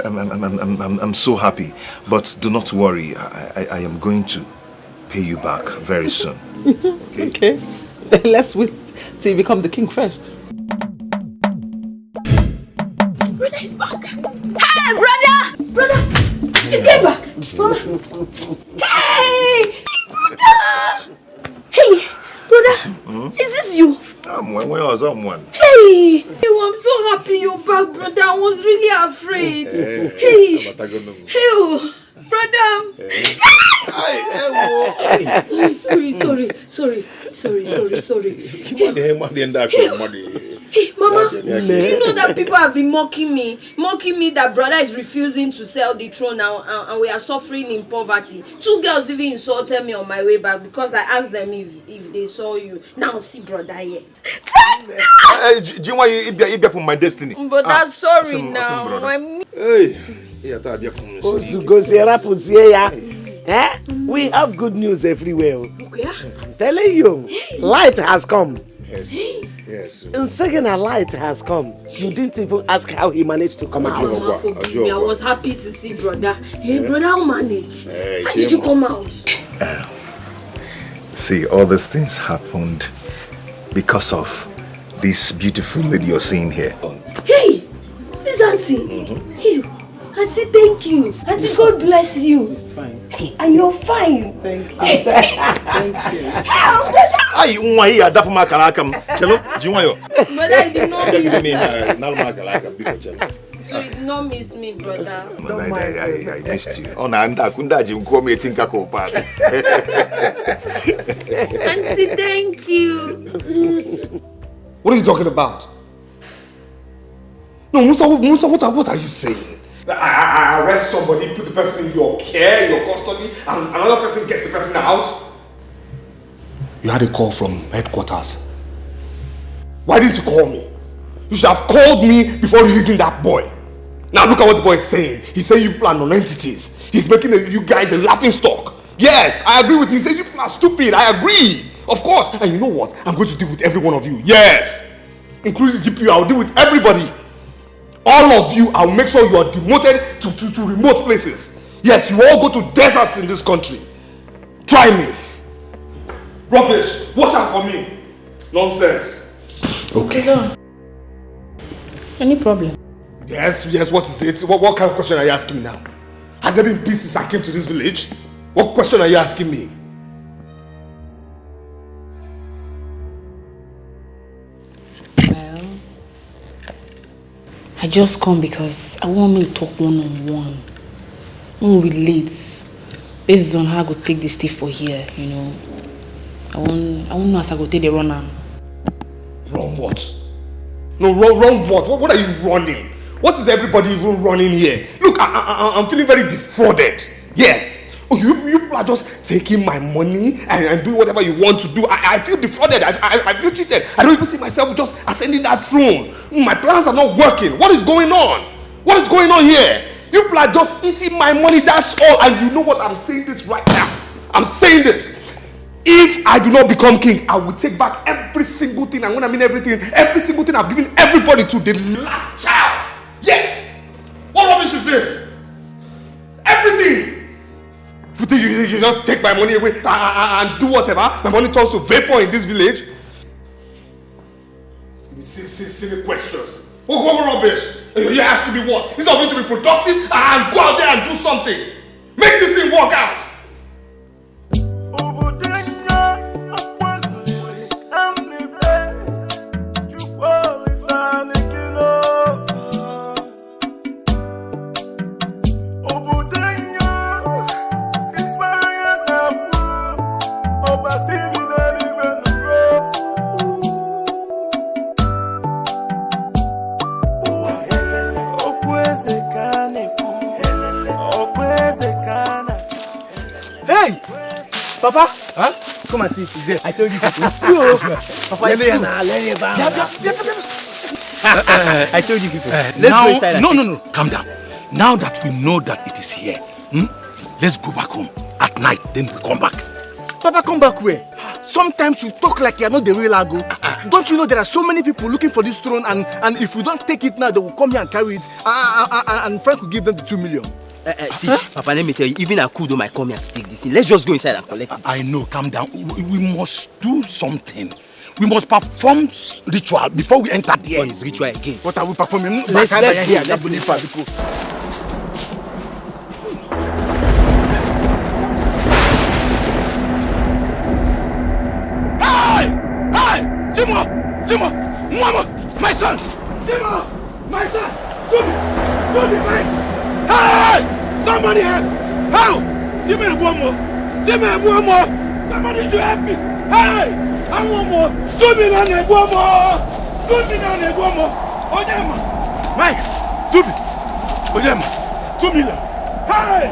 A: I'm so happy. But do not worry. I am going to pay you back very soon.
V: Okay. Then let's wait till you become the king first.
J: Brother is back. Hey, brother! Brother! You came back! Mama! Hey! Brother! Hey! Brother! Is this you?
A: Where was someone?
J: Hey! I'm so happy you're back, brother. I was really afraid. Hey! Hey! Brother! Sorry. Hey, Mama, do you know that people have been mocking me that brother is refusing to sell the throne now and we are suffering in poverty. 2 girls even insulted me on my way back because I asked them if they saw you. Now see brother yet.
A: Do you want you from my destiny?
J: But that's sorry now.
A: Hey.
L: Eh? We have good news everywhere. I'm telling you, light has come.
E: Yes. Yes.
L: And second, a light has come. You didn't even ask how he managed to come out.
J: Forgive me. I was happy to see brother. Hey, brother, how manage? How did you come out?
A: See, all these things happened because of this beautiful lady you're seeing here.
J: Hey, this auntie. Hey, auntie, thank you. Auntie, God bless you. It's fine. Hey, and you're fine.
L: Thank you.
J: Thank you.
A: Ay, umwa hii adapu makalakam. Chelo, jiwayo.
J: Brother, you did not miss me.
A: Nalo makalakam biko chelo.
J: So you did not miss me, brother.
A: I missed you. Oh, na kunda jimko me tinka ko pa.
J: Auntie, thank you.
E: What are you talking about? No, Musa, what are you saying? I arrest somebody, put the person in your care, your custody, and another person gets the person out? You had a call from headquarters. Why didn't you call me? You should have called me before releasing that boy. Now look at what the boy is saying. He's saying you plan on entities. He's making you guys a laughing stock. Yes, I agree with him. He says you people are stupid. I agree. Of course. And you know what? I'm going to deal with every one of you. Yes. Including the GPU, I'll deal with everybody. All of you, I'll make sure you are demoted to remote places. Yes, you all go to deserts in this country. Try me. Rubbish. Watch out for me. Nonsense.
R: Okay. Any problem?
E: Yes, what is it? What kind of question are you asking me now? Has there been peace since I came to this village? What question are you asking me?
I: Well, I just come because I want me to talk one-on-one. We relate based on how I go take this thing for here, you know. I want know as I go take the run am.
E: Run what? No, run what? What are you running? What is everybody even running here? Look, I'm feeling very defrauded. Yes. Oh, you people are just taking my money and doing whatever you want to do. I feel defrauded. I feel cheated. I don't even see myself just ascending that throne. My plans are not working. What is going on? What is going on here? You people are just eating my money, that's all. And you know what? I'm saying this right now. I'm saying this. If I do not become king, I will take back every single thing. And when I mean everything I've given everybody to the last child. Yes! What rubbish is this? Everything! You think you just take my money away and do whatever? My money turns to vapor in this village? Asking me silly questions. What rubbish? You're asking me what? Is it going to be productive and go out there and do something? Make this thing work out!
U: Papa, huh? Come and see it. Is there? I told you people. Papa, I told you people. Let's go inside.
F: No. Calm down. Now that we know that it is here, let's go back home. At night, then we come back.
U: Papa, come back where? Sometimes you talk like you're not the real Ago. Don't you know there are so many people looking for this throne, and if we don't take it now, they will come here and carry it, and Frank will give them the 2 million.
O: See, Papa, let me tell you, even Akudo might come here and speak this thing. Let's just go inside and collect it.
F: I know, calm down. We must do something. We must perform ritual before we enter there.
O: What is ritual again?
U: What are we performing?
O: Let's
U: here.
F: Hey! Jimo! Mama! My son! Jimo! My son! Do me! Hey! Somebody help! Help! Jimmy, one more! Somebody should help me! Hey! And one more! 2 million, one more! 2 million, one more! Onyema! Mike! Zubi! Onyema! 2 million! Hey!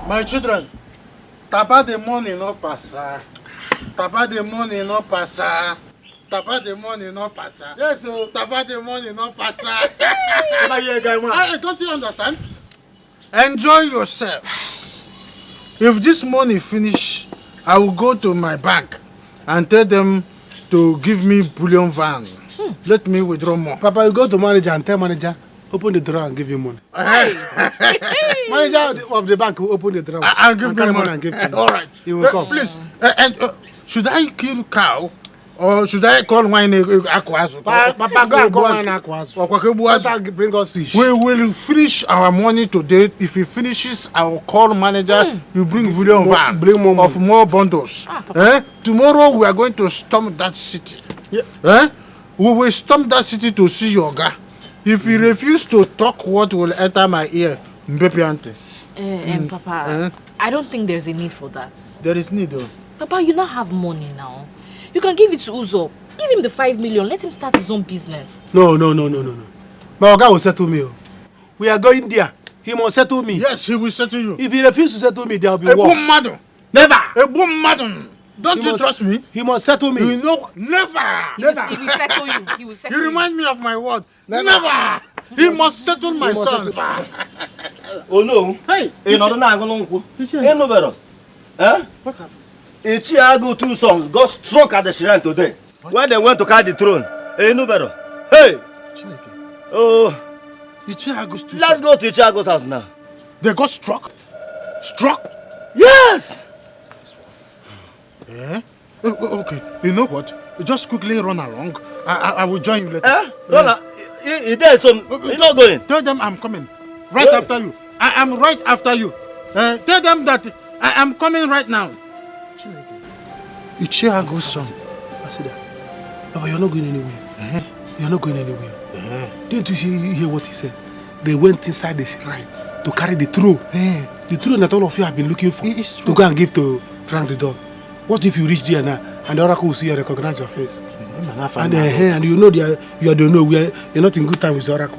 C: My children, Tapa the money no passa. Tapa the money no passa. Tapa the money no passa. Yes, so tapa the money no passa. Don't you understand? Enjoy yourself. If this money finish, I will go to my bank and tell them to give me bullion van. Let me withdraw more.
P: Papa, you go to manager and tell manager, open the drawer and give you money. Manager of the bank will open the drawer.
C: I'll give you money
P: and give to you.
C: All right.
P: He will come.
C: Please, should I kill cow or should I call wine aquazu?
P: Papa, go and call wine aquazu. Papa, bring us fish.
C: We will finish our money today. If he finishes, I will call manager. You bring volume van of more bundles. Tomorrow we are going to storm that city. Yeah. We will storm that city to see your guy. If he refuses to talk, what will enter my ear? Mbepi ante.
J: Papa, I don't think there's a need for that.
C: There is need though.
J: Papa, you now have money now. You can give it to Uzo. Give him the 5 million. Let him start his own business.
P: No. My guy will settle me. We are going there. He must settle me.
C: Yes, he will settle you.
P: If he refuses to settle me, there will be war.
C: Never. Don't you trust me?
P: He must settle me.
C: You know, never.
J: He will settle you. He will settle
C: You remind me of my word. Never. He must settle my son.
H: Oh no.
C: Hey.
H: You know no better. Eh?
C: What happened?
H: Ichiago 2 sons got struck at the shrine today. When they went to carry the throne. You know better. Hey. Oh.
C: Ichiago's 2
H: Let's go to Ichiago's house now.
C: They got struck? Struck?
H: Yes.
C: Yeah? Okay. You know what? Just quickly run along. I will join you later.
H: Run. There's some. You're not going.
C: Tell them I'm coming. Right after you. I am right after you. Tell them that I am coming right now. Ichiago's son.
P: I see that. Papa, you're not going anywhere. You're not going anywhere. Didn't you hear what he said? They went inside the shrine to carry the throne. The throne that all of you have been looking for. To go and give to Frank the Don. What if you reach there now and the oracle will see and recognize your face? And you know you don't know you're not in good time with the oracle.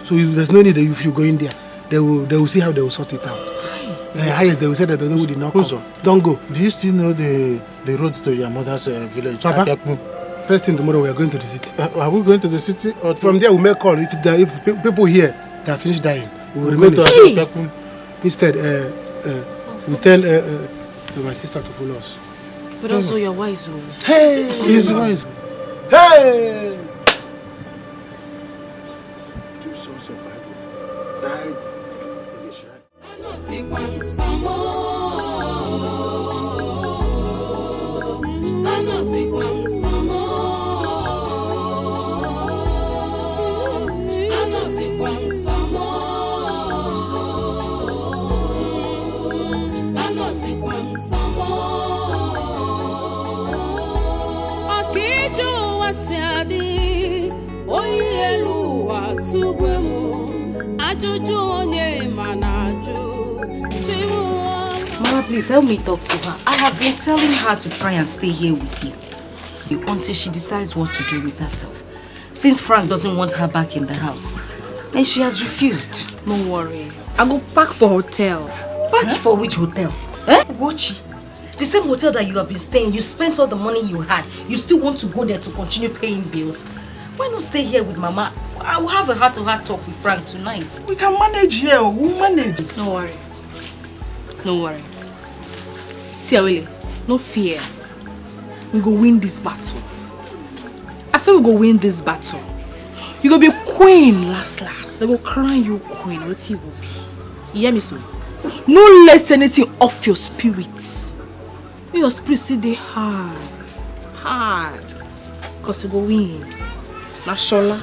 P: So there's no need that if you go in there, they will see how they will sort it out. Highest they will say that they know who did not come. Don't go.
C: Do you still know the road to your mother's village?
P: Papa, first thing tomorrow we are going to the city.
C: Are we going to the city? Or
P: from there we make call. If people here they have finished dying, we will
C: go to
P: Instead, we tell my sister to follow us.
J: But also you're wise.
P: Hey!
C: He's wise.
P: Hey!
C: 2 sons of Agbo died in the shrine.
I: Mama, please help me talk to her. I have been telling her to try and stay here with you until she decides what to do with herself. Since Frank doesn't want her back in the house, and she has refused.
J: Don't worry. I'll go pack for hotel.
I: Pack for which hotel? Gochi. The same hotel that you have been staying, you spent all the money you had. You still want to go there to continue paying bills? Why not stay here with Mama? I will have a heart-to-heart talk with Frank tonight.
S: We can manage here. We'll manage.
J: Don't worry. Don't worry. See, Awele, no fear. We go win this battle. I said we go win this battle. You go be queen last. They go crown you queen. What you go be? You hear me, so? No let anything off your spirits. Your spirit still dey hard. Cause you go win. Na Shola.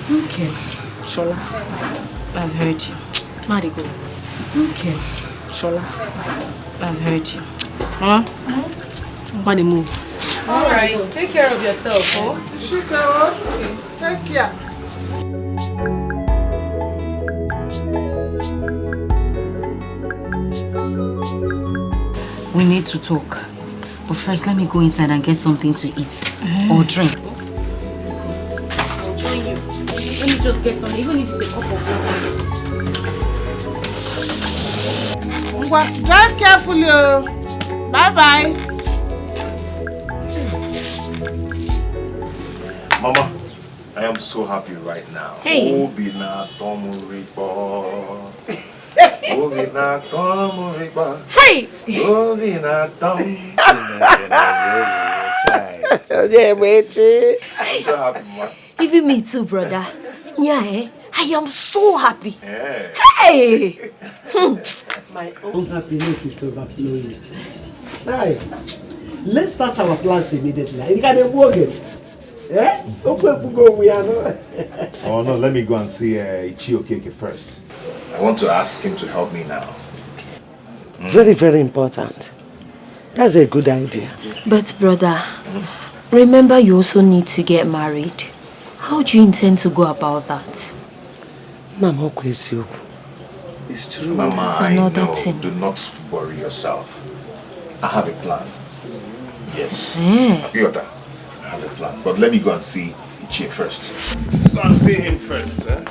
I: Okay.
J: Shola.
I: I've heard you.
J: Marry go.
I: Okay.
J: Shola.
I: I've heard you.
J: Mama? Why they move?
I: Alright, take care of yourself, oh?
S: Okay. Take care.
I: We need to talk. But first, let me go inside and get something to eat or drink.
J: I'll join you. Let me just get something, even if it's a cup of water.
S: Drive carefully. Bye-bye.
A: Mama, I am so happy right now.
R: Hey. Hey!
A: I'm so happy, Mama.
R: Even me too, brother. Yeah, eh? I am so happy.
A: Yeah.
R: Hey!
L: My own happiness is overflowing. Now, let's start our plans immediately. You can work it. Eh?
A: Oh no, let me go and see Ichiokeke first. I want to ask him to help me now.
L: Very, very important. That's a good idea.
R: But brother, remember you also need to get married. How do you intend to go about that?
A: It's true, Mama.
R: That's
A: I
R: another
A: know.
R: thing.
A: Do not worry yourself. I have a plan. Yes.
R: Eh.
A: Abiota, I have a plan. But let me go and see Ichie first. Go and see him first. Eh?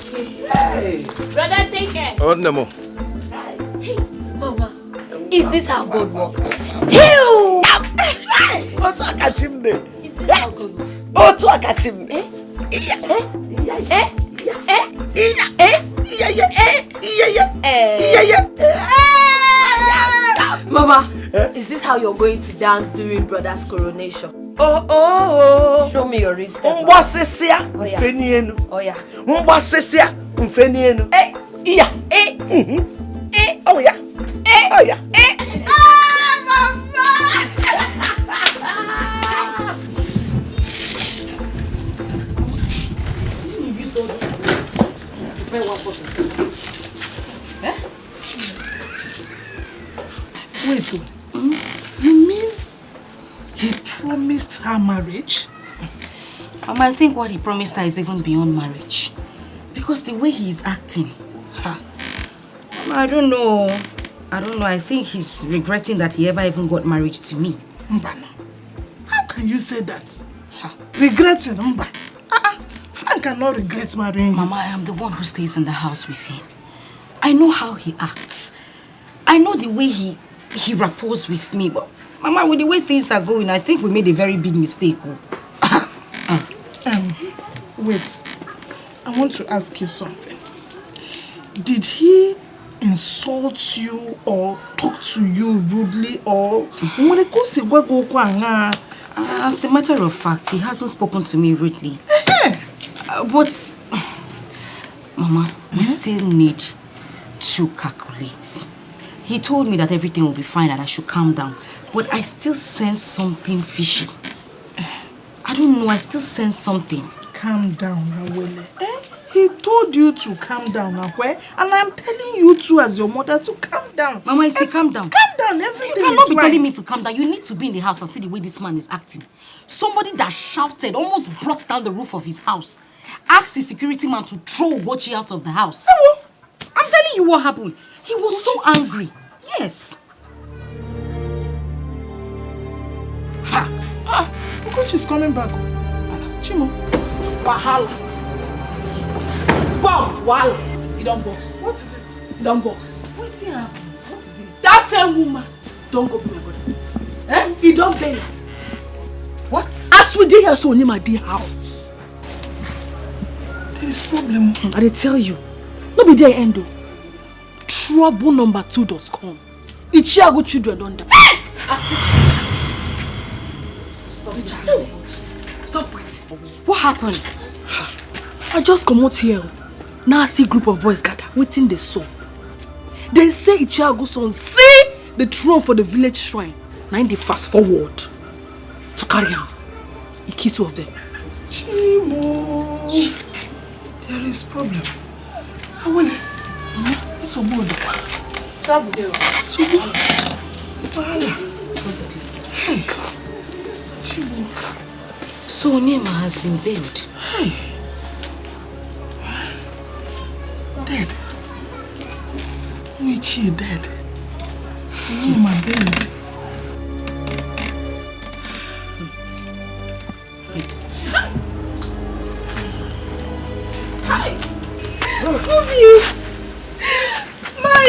R: Hey! Brother, take care.
A: Oh, Nemo.
R: Hey, Mama, is this how God works? Ew!
L: What's a catch him there?
R: Is this how God works?
L: Oh, to a catch him.
R: Eh? Mama, is this how you're going to dance during brother's coronation?
L: Oh.
R: Show me your wrist.
L: Mbasisia, mfenienu.
R: Oh yeah.
L: Mbasisia, mfenienu. Yeah. Oh yeah. Oh yeah.
S: Wait, you mean he promised her marriage?
I: I think what he promised her is even beyond marriage. Because the way he is acting, I don't know. I think he's regretting that he ever even got married to me.
S: Mbana, how can you say that? Regretting, Mba. Frank cannot regret marrying you.
I: Mama, I am the one who stays in the house with him. I know how he acts. I know the way he rapports with me. But Mama, with the way things are going, I think we made a very big mistake.
S: Wait. I want to ask you something. Did he insult you or talk to you rudely or
I: as a matter of fact, he hasn't spoken to me rudely. But Mama, we still need to calculate. He told me that everything will be fine and I should calm down. But I still sense something fishy. I don't know, I still sense something.
S: Calm down, Awele. He told you to calm down, Akwe, and I'm telling you too as your mother to calm down.
I: Mama, I say calm down.
S: Calm down, everything
I: You cannot be
S: fine.
I: telling me to calm down. You need to be in the house and see the way this man is acting. Somebody that shouted, almost brought down the roof of his house. Asked the security man to throw Ugochi out of the house. I'm telling you what happened. He was so angry. Yes.
S: Ugochi's coming back. Chimo.
K: Wahala. Bomb, wahala. You don't boss.
S: What is it?
K: Don't boss.
S: What's here? What is it?
K: That same woman don't go be my brother. He don't bail.
S: What?
K: As we did here, so only my dear house.
S: There is problem.
K: I did tell you. No be there end though. Trouble2.com. Ichiago children don't die. Stop it.
I: What happened?
K: I just come out here. Now I see a group of boys gather waiting the soul. They say Ichiago's son see the throne for the village shrine. Now they fast forward to carry him. He killed 2 of them.
S: Chimo. There is problem. Awele. It's a board.
K: Travel there.
S: So what? Hey. Chimo.
I: So Onyema has been bailed.
S: Hey. Dead. Michi dead. Onyema bailed.
K: Hi. So cute. My.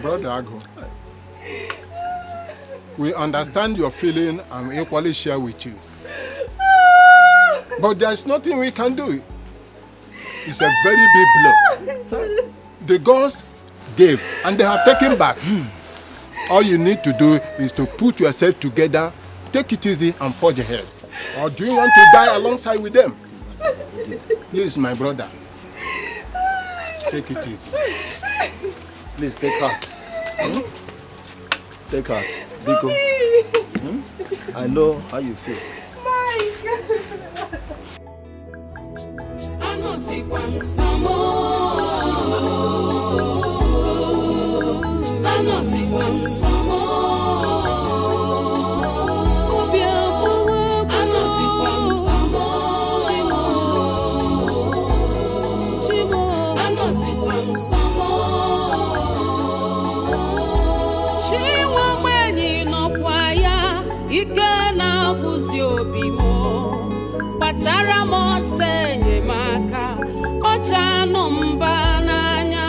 M: brother Ago. We understand your feeling and we equally share with you. But there's nothing we can do. It's a very big blow. The gods gave and they have taken back. All you need to do is to put yourself together, take it easy and forge ahead. Or do you want to die alongside with them? Please, my brother. Take it easy.
G: Please take heart. Take heart. Biko. I know how you feel.
N: Patara mo senye maka ochano mbananya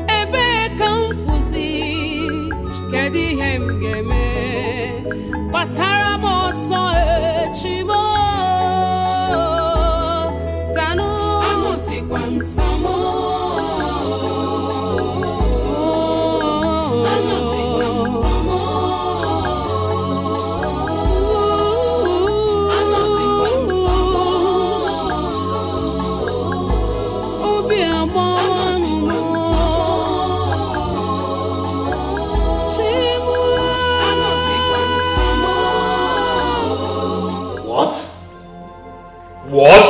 N: ebe kampuzi kedi hemgeme patara mo so echimo sanu amosi kwamsamo
E: What?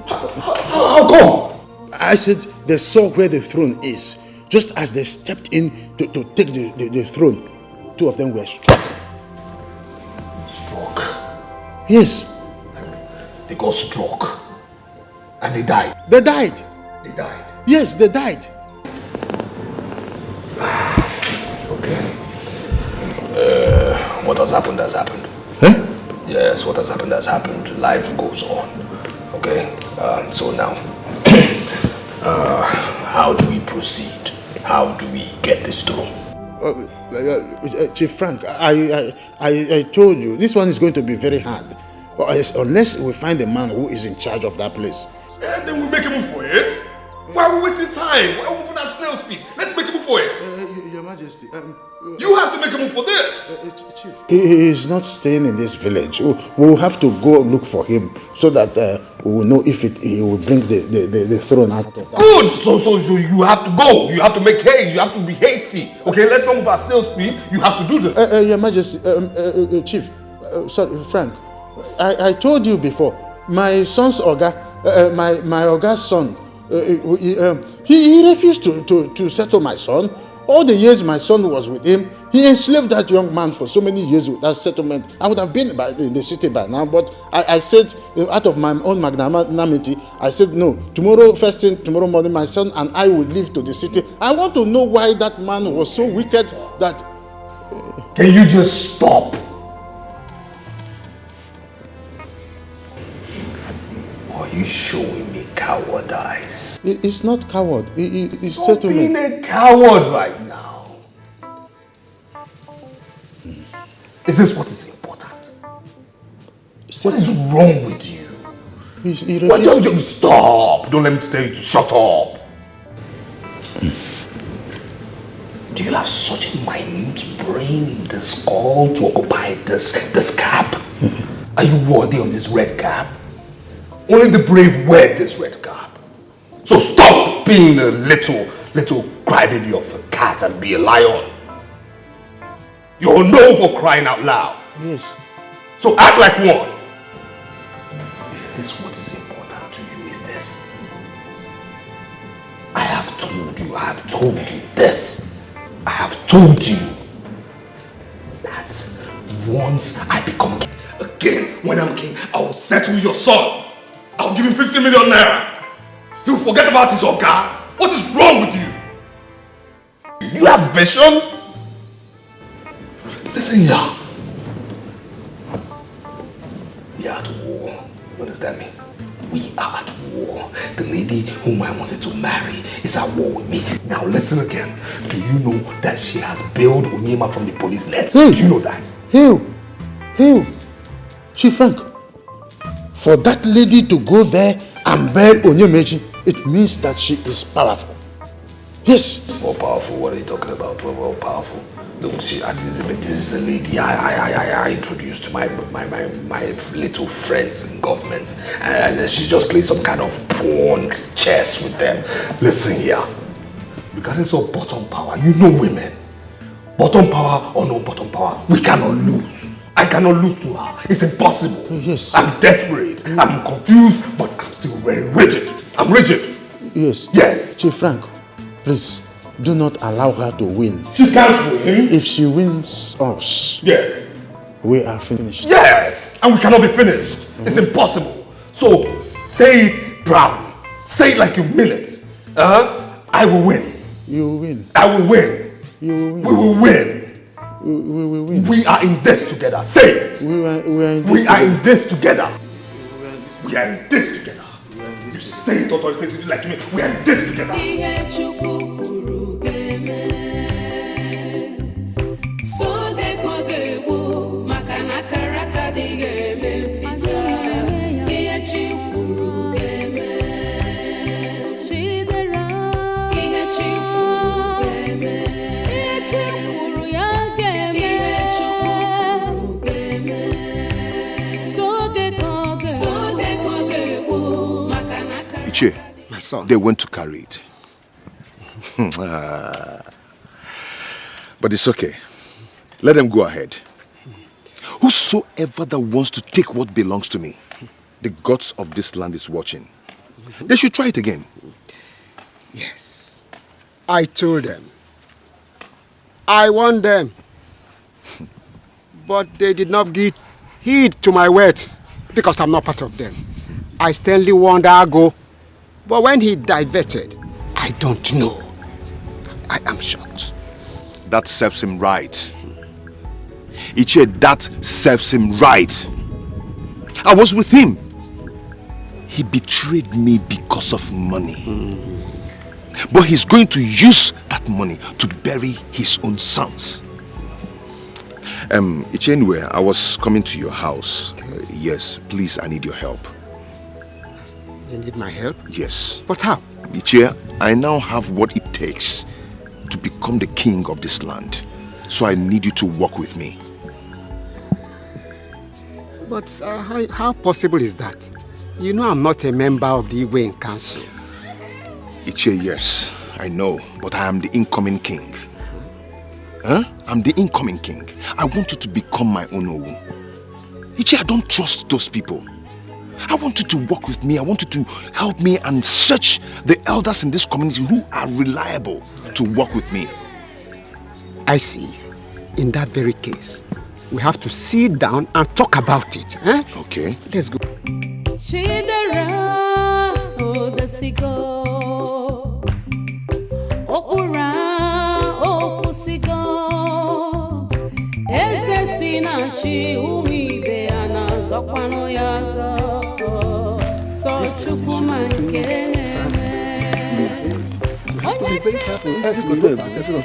E: How come?
C: I said they saw where the throne is. Just as they stepped in to take the throne, two of them were struck.
E: Struck?
C: Yes.
E: They got struck. And they died?
C: They died.
E: They died?
C: Yes, they died.
E: Okay. What has happened has happened.
C: Huh?
E: Yes, what has happened has happened. Life goes on. Okay? So now, how do we proceed? How do we get this through?
C: Chief Frank, I told you, this one is going to be very hard. Unless we find a man who is in charge of that place.
E: Then we make a move for it. Why are we wasting time? Why are we moving at snail speed? Let's make a move for it.
C: Your Majesty,
E: you have to make a move for this.
C: Chief. He is not staying in this village. We will have to go look for him so that we will know if he will bring the throne out of that.
E: Good. So you have to go. You have to make haste. You have to be hasty. Okay, let's not move at snail speed. You have to do this.
C: Your Majesty, Chief, sorry, Frank. I told you before. My son's Oga, my Oga's son. He refused to settle my son. All the years my son was with him, he enslaved that young man for so many years with that settlement. I would have been in the city by now, but I said, out of my own magnanimity, I said, no, tomorrow morning, my son and I will leave to the city. I want to know why that man was so wicked that...
E: Can you just stop? Are you showing me cowardice?
C: It's not coward. It's
E: Stop
C: settlement.
E: being a coward right now. Is this what is important? What is wrong with you? Why don't you stop? Don't let me tell you to shut up. Do you have such a minute brain in the skull to occupy this cap? Are you worthy of this red cap? Only the brave wear this red cap. So stop being a little crybaby of a cat and be a lion. You're known for crying out loud.
C: Yes.
E: So act like one. Is this what is important to you? Is this? I have told you this. I have told you that once I become king, again, when I'm king, I will settle your son. I'll give him 50 million naira. He'll forget about his Oga. What is wrong with you? You have vision? Listen here. We are at war. You understand me? We are at war. The lady whom I wanted to marry is at war with me. Now listen again. Do you know that she has bailed Onyema from the police net?
C: Hey.
E: Do you know that?
C: Hey, Chief Frank, for that lady to go there and bail Onyemechi, it means that she is powerful. Yes.
E: More powerful? What are you talking about? More powerful? Look, this is a lady I introduced to my little friends in government, and she just plays some kind of pawn chess with them. Listen here, regardless of bottom power, you know women. Bottom power or no bottom power, we cannot lose. I cannot lose to her. It's impossible.
C: Yes.
E: I'm desperate. I'm confused, but I'm still very rigid. I'm rigid.
C: Yes.
E: Yes.
C: Chief Frank, please do not allow her to win.
E: She can't win.
C: If she wins us,
E: yes,
C: we are finished.
E: Yes, and we cannot be finished. It's impossible. So say it proudly. Say it like you mean it. I will win.
C: You will win.
E: I will win.
C: You will win.
E: We will win.
C: We will win.
E: We are in this together. Say it.
C: We are in this together.
E: We are in this together. You say it authoritatively like me. We are in this together.
A: My son. They went to carry it. But it's okay. Let them go ahead. Whosoever that wants to take what belongs to me, the gods of this land is watching. They should try it again.
Q: Yes. I told them. I warned them. But they did not give heed to my words because I'm not part of them. I sternly warned Ago. But when he diverted, I don't know. I am shocked.
A: That serves him right. Ichie, that serves him right. I was with him. He betrayed me because of money. But he's going to use that money to bury his own sons. Ichie, anyway, I was coming to your house. Yes, please, I need your help.
Q: You need my help?
A: Yes.
Q: But how?
A: Ichie, I now have what it takes to become the king of this land. So I need you to work with me.
Q: But how possible is that? You know I'm not a member of the Igwe Council.
A: Ichie, yes, I know, but I am the incoming king. I'm the incoming king. I want you to become my own Owu. Ichie, I don't trust those people. I want you to work with me. I want you to help me and search the elders in this community who are reliable to work with me.
Q: I see. In that very case, we have to sit down and talk about it.
A: Okay.
Q: Let's go.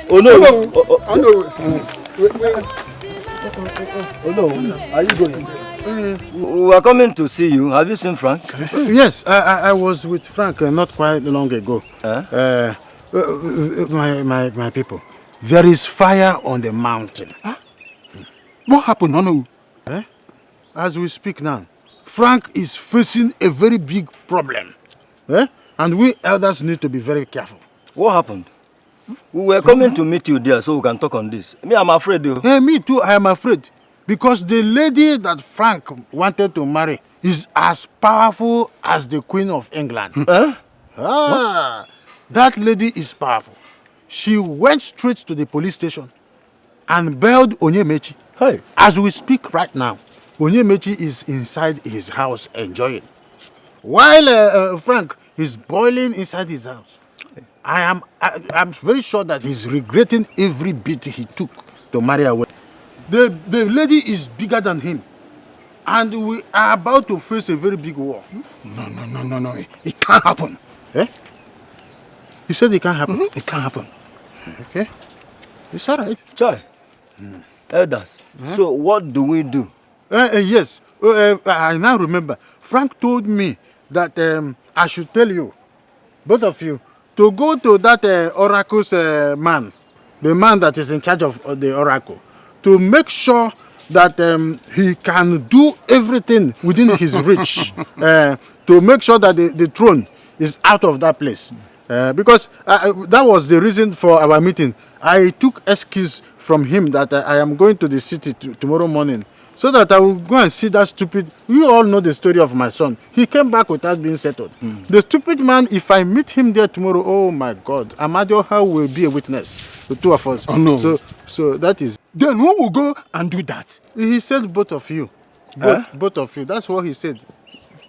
H: Oh no!
Q: Oh no!
H: Oh no! Are you going? We are coming to see you. Have you seen Frank?
C: Yes, I was with Frank not quite long ago. My people, there is fire on the mountain. Huh?
M: What happened? No.
C: As we speak now, Frank is facing a very big problem. And we elders need to be very careful.
H: What happened? We were coming to meet you there so we can talk on this. Me, I'm afraid though.
C: Hey, me too, I am afraid. Because the lady that Frank wanted to marry is as powerful as the Queen of England. That lady is powerful. She went straight to the police station and bailed Onyemechi.
H: Hey.
C: As we speak right now, Onyemechi is inside his house enjoying. While Frank is boiling inside his house. I'm very sure that he's regretting every bit he took to marry away. The lady is bigger than him. and we are about to face a very big war.
M: No. It can't happen.
C: Eh? You said it can't happen?
M: It can't happen.
C: Okay. It's all right.
H: Chai. Elders, so what do we do?
C: Yes. I now remember. Frank told me that I should tell you, both of you, to go to that oracle's man, the man that is in charge of the oracle, to make sure that he can do everything within his reach to make sure that the throne is out of that place. Because that was the reason for our meeting. I took excuse from him that I am going to the city tomorrow morning so that I will go and see that stupid... You all know the story of my son. He came back without being settled. The stupid man, if I meet him there tomorrow, oh my God, Amadioha will be a witness, the two of us.
M: Oh no.
C: So that is...
M: Then who will go and do that?
C: He said both of you. Both of you. That's what he said.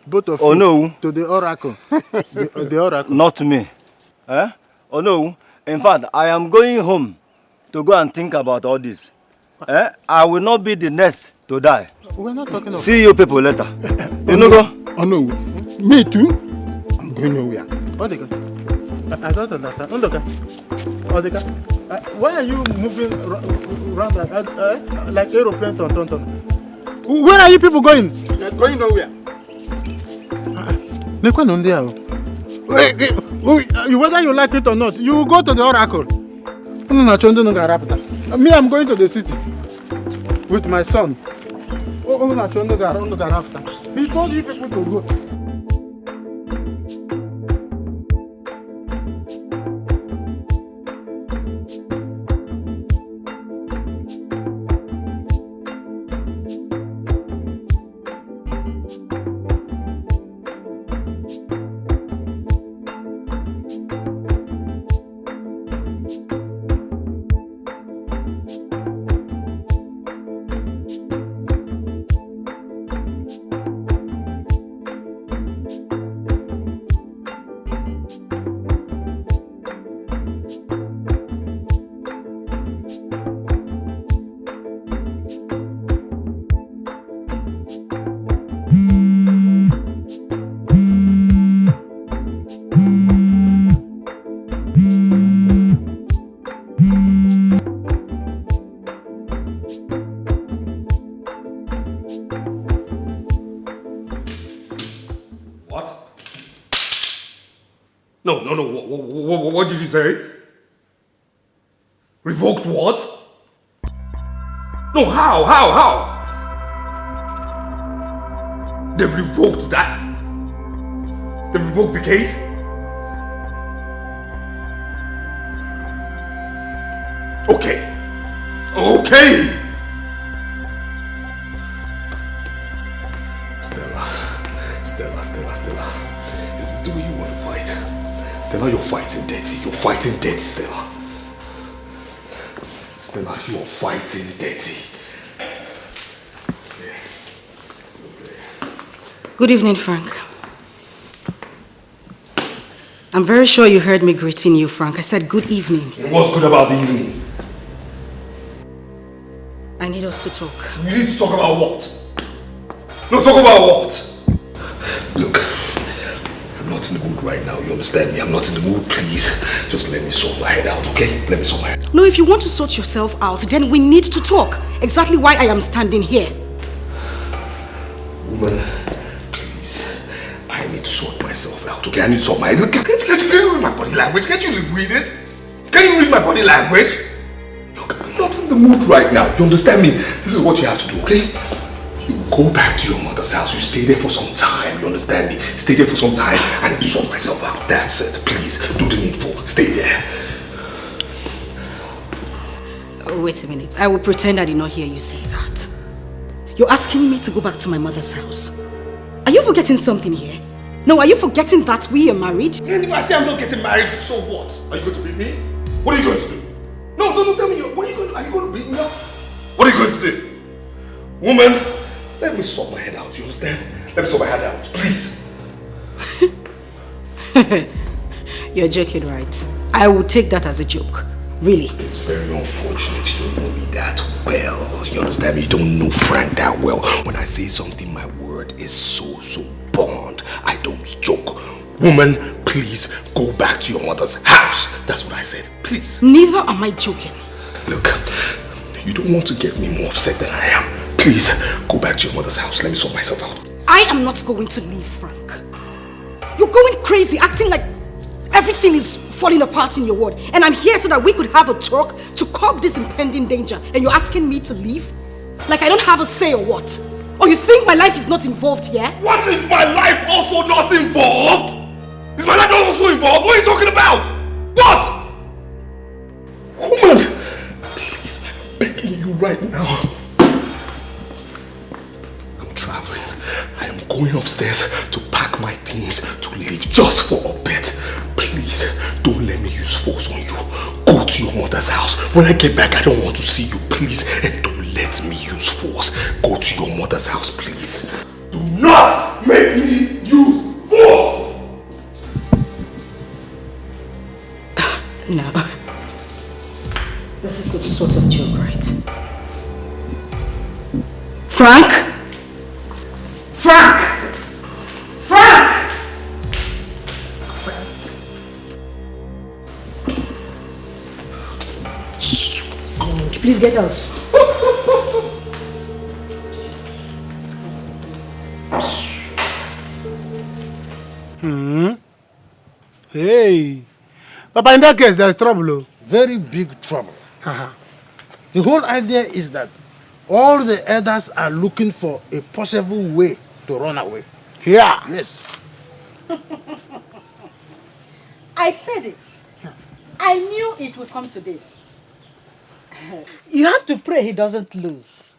C: Both of you.
H: Oh no.
C: To the oracle. the oracle.
H: Not me. Oh no. In fact, I am going home to go and think about all this. I will not be the next to die.
C: We're not talking about...
H: See you people later. You know go?
M: Oh no. Me too? I'm going nowhere.
C: I don't understand. Why are you moving around like aeroplane? Where are you people going?
M: They're going nowhere.
C: Whether you like it or not, you go to the oracle. Me, I'm going to the city with my son. He told you people to go.
E: No. What did you say? Revoked what? No, how? They've revoked that? They've revoked the case? Okay. Stella. Is this the way you want to fight? Stella, you're fighting dirty. Stella. Stella, you are fighting dirty.
I: Good evening, Frank. I'm very sure you heard me greeting you, Frank. I said good evening.
E: And what's good about the evening?
I: I need us to talk.
E: We need to talk about what? No, talk about what? Look, I'm not in the mood right now, you understand me? I'm not in the mood, please. Just let me sort my head out, okay? Let me sort my head out.
I: No, if you want to sort yourself out, then we need to talk. Exactly why I am standing here.
E: Woman, please. I need to sort myself out, okay? I need to sort my head. Look, can't you read my body language? Can't you read it? Can you read my body language? Look, I'm not in the mood right now, you understand me? This is what you have to do, okay? You go back to your mother's house. You stay there for some time. You understand me? Stay there for some time and sort myself out. That's it. Please, do the needful. Stay there.
I: Oh, wait a minute. I will pretend I did not hear you say that. You're asking me to go back to my mother's house. Are you forgetting something here? No, are you forgetting that we are married?
E: And if I say I'm not getting married, so what? Are you going to beat me? What are you going to do? No, don't tell me. What are you going to do? Are you going to beat me up? What are you going to do? Woman, let me sort my head out, you understand? Let me sort my head out, please.
I: You're joking, right? I will take that as a joke.
J: Really?
E: It's very unfortunate you don't know me that well. You understand me? You don't know Frank that well. When I say something, my word is so bond. I don't joke. Woman, please go back to your mother's house. That's what I said. Please.
J: Neither am I joking.
E: Look, you don't want to get me more upset than I am. Please, go back to your mother's house. Let me sort myself out.
J: I am not going to leave, Frank. You're going crazy, acting like everything is falling apart in your world. And I'm here so that we could have a talk to curb this impending danger. And you're asking me to leave? Like I don't have a say or what? Or you think my life is not involved here?
E: What is my life also not involved? Is my life not also involved? What are you talking about? What? Woman, please, I'm begging you right now. I'm traveling. I am going upstairs to pack my things to leave just for a bit. Please, don't let me use force on you. Go to your mother's house. When I get back, I don't want to see you, please. And don't let me use force. Go to your mother's house, please. Do not make me use force!
J: No. This is some sort of joke, right? Frank? Frank! Frank! Please get out.
C: Hey. Papa, in that case, there's trouble. Very big trouble. The whole idea is that all the elders are looking for a possible way to run away. Yeah. Yes.
B: I said it. I knew it would come to this. You have to pray he doesn't lose.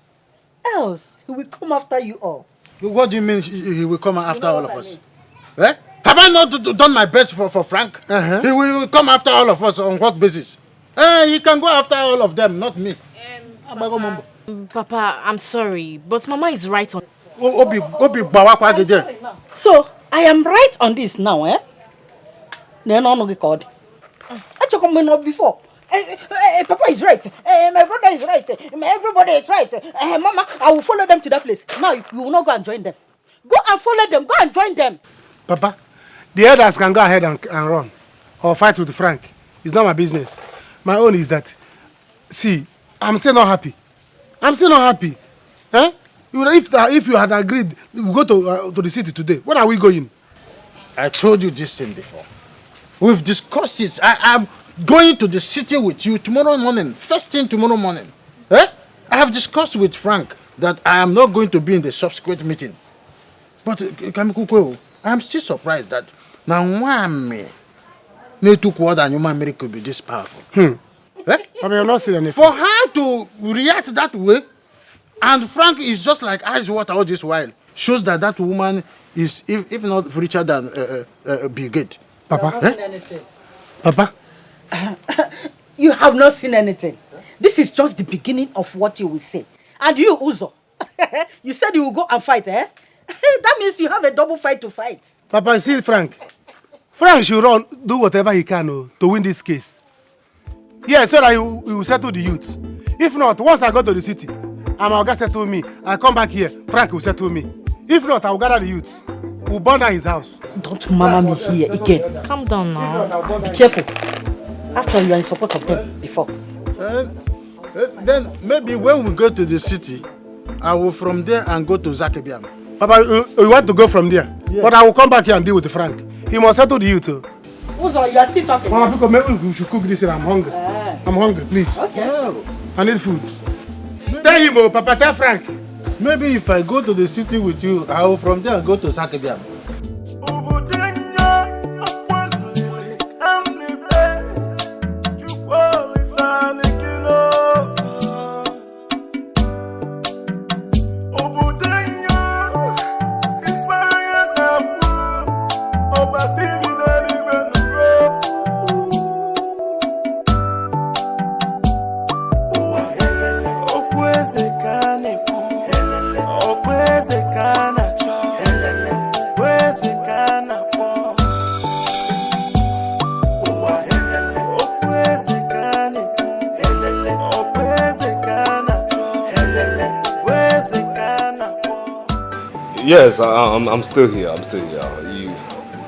B: Else, he will come after you all.
C: What do you mean he will come after all of us? Eh? Have I not done my best for Frank? He will come after all of us on what basis? He can go after all of them, not me.
I: Papa, I'm sorry, but Mama is right on this
B: one. So, I am right on this now, eh? Before. Papa is right. My brother is right. Everybody is right. Mama, I will follow them to that place. Now, you will not go and join them. Go and follow them. Go and join them.
P: Papa, the elders can go ahead and run or fight with Frank. It's not my business. My own is that, see, I'm still not happy. I'm still not happy. Eh? If you had agreed, we go to the city today. Where are we going?
C: I told you this thing before. We've discussed it. I am going to the city with you tomorrow morning. First thing tomorrow morning. Eh? I have discussed with Frank that I am not going to be in the subsequent meeting. But I am still surprised that now why took word and human miracle could be this powerful.
P: Eh? I mean, you're not saying anything.
C: For her to react that way, and Frank is just like ice water all this while, shows that that woman is, if not richer than Bill Gates.
B: Papa?
C: You have not
B: seen anything.
P: Papa?
B: You have not seen anything. This is just the beginning of what you will say. And you, Uzo, you said you will go and fight, eh? That means you have a double fight to fight.
P: Papa, see Frank. Frank should do whatever he can to win this case. Yeah, so that he will settle the youth. If not, once I go to the city, and my Oga settle me, I come back here, Frank will settle me. If not, I will gather the youths. We'll burn down his house.
B: Don't mama me here again.
I: Calm down now.
B: Be careful. After all, you are in support of them before.
C: Then maybe when we go to the city, I will from there and go to Zakebiam.
P: Papa, you want to go from there? Yeah. But I will come back here and deal with Frank. He must settle the youth.
B: Uzo, you are still talking.
P: Mama, because maybe we should cook this and I'm hungry. I'm hungry, please.
B: Okay.
P: Oh. I need food. Tell him, Papa, tell Frank.
C: Maybe if I go to the city with you, I will from there go to Zakebiam.
E: Yes, I'm still here. I'm still here. You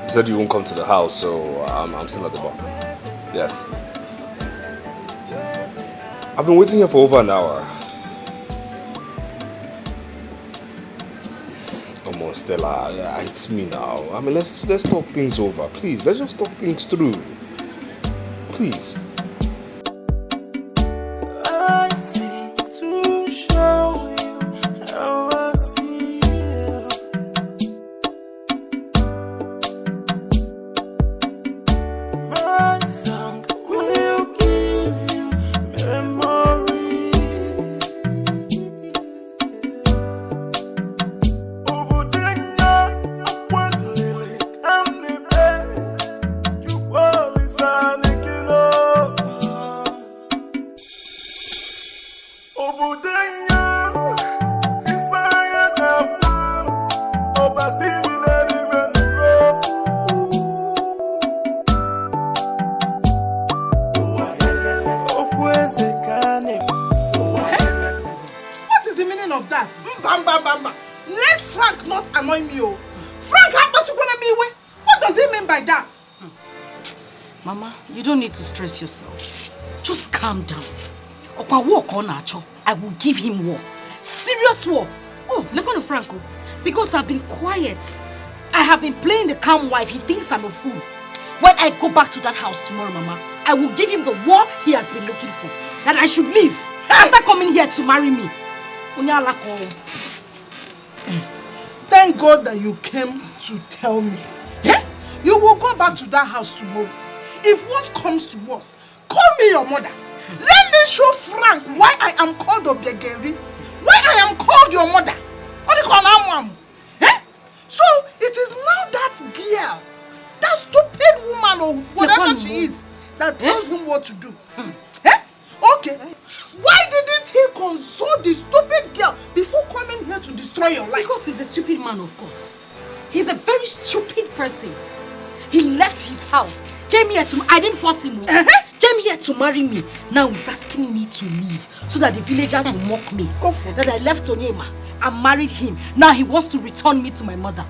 E: said you won't come to the house, so I'm still at the bar. Yes. I've been waiting here for over an hour. Come on, Stella. Yeah, it's me now. I mean, let's talk things over, please. Let's just talk things through, please.
I: Stress yourself. Just calm down. Okwa walk on Acho. I will give him war. Serious war. Oh, look on Franco. Because I've been quiet. I have been playing the calm wife. He thinks I'm a fool. When I go back to that house tomorrow, Mama, I will give him the war he has been looking for. That I should leave after coming here to marry me.
S: Thank God that you came to tell me. Yeah? You will go back to that house tomorrow. If worse comes to worse, call me your mother. Let me show Frank why I am called Obiageri, why I am called your mother. What do you call her, eh? So it is now that girl, that stupid woman or whatever she is, that tells him what to do. Eh? Okay. Why didn't he console the stupid girl before coming here to destroy your life?
I: Because he's a stupid man, of course. He's a very stupid person. He left his house, came here to... I didn't force him. Came here to marry me. Now he's asking me to leave so that the villagers will mock me. That I left Onyema and married him. Now he wants to return me to my mother.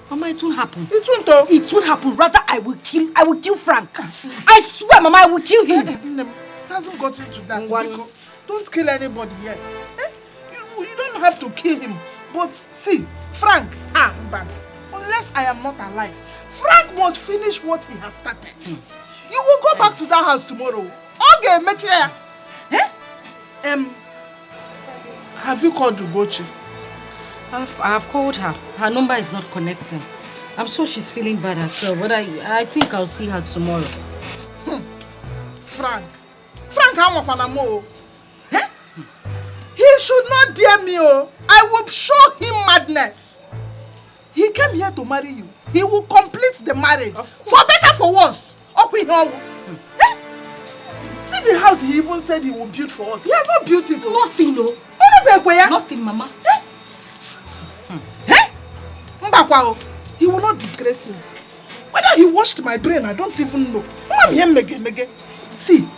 I: Mama, it won't happen.
S: It won't though.
I: It won't happen. Rather, I will kill Frank. I swear, Mama, I will kill him.
S: It hasn't gotten to that. Don't kill anybody yet. You don't have to kill him. But see, Frank, unless I am not alive, Frank must finish what he has started. You will go back to that house tomorrow. Okay, Metia. Have you called Ugochi?
I: I have called her. Her number is not connecting. I'm sure she's feeling bad herself, but I think I'll see her tomorrow.
S: Frank, I'm Wapanamo. He should not dare me. I will show him madness. He came here to marry you. He will complete the marriage. For better, for worse. See the house he even said he will build for us. He has not built it.
I: Nothing, no. Nothing, Mama.
S: He will not disgrace me. Whether he washed my brain, I don't even know. See,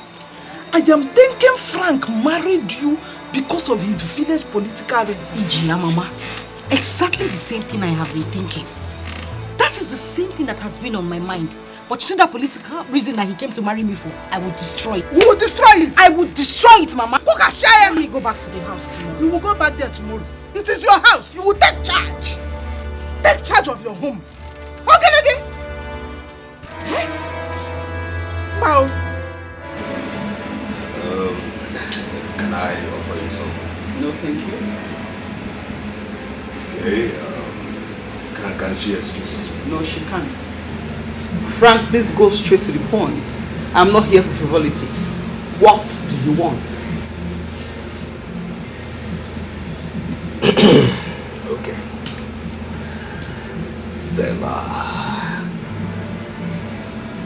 S: I am thinking Frank married you because of his village political reasons.
I: Mama. Exactly the same thing I have been thinking. That is the same thing that has been on my mind. But you see that political reason that he came to marry me for, I will destroy it.
S: You will destroy it?
I: I will destroy it, Mama. Let me go back to the house tomorrow.
S: You will go back there tomorrow. It is your house. You will take charge. Take charge of your home. Okay, lady? Wow.
E: Can I offer you something?
V: No, thank you.
E: Okay, can she excuse us, please?
V: No, she can't. Frank, please go straight to the point. I'm not here for frivolities. What do you want?
E: Okay. Stella.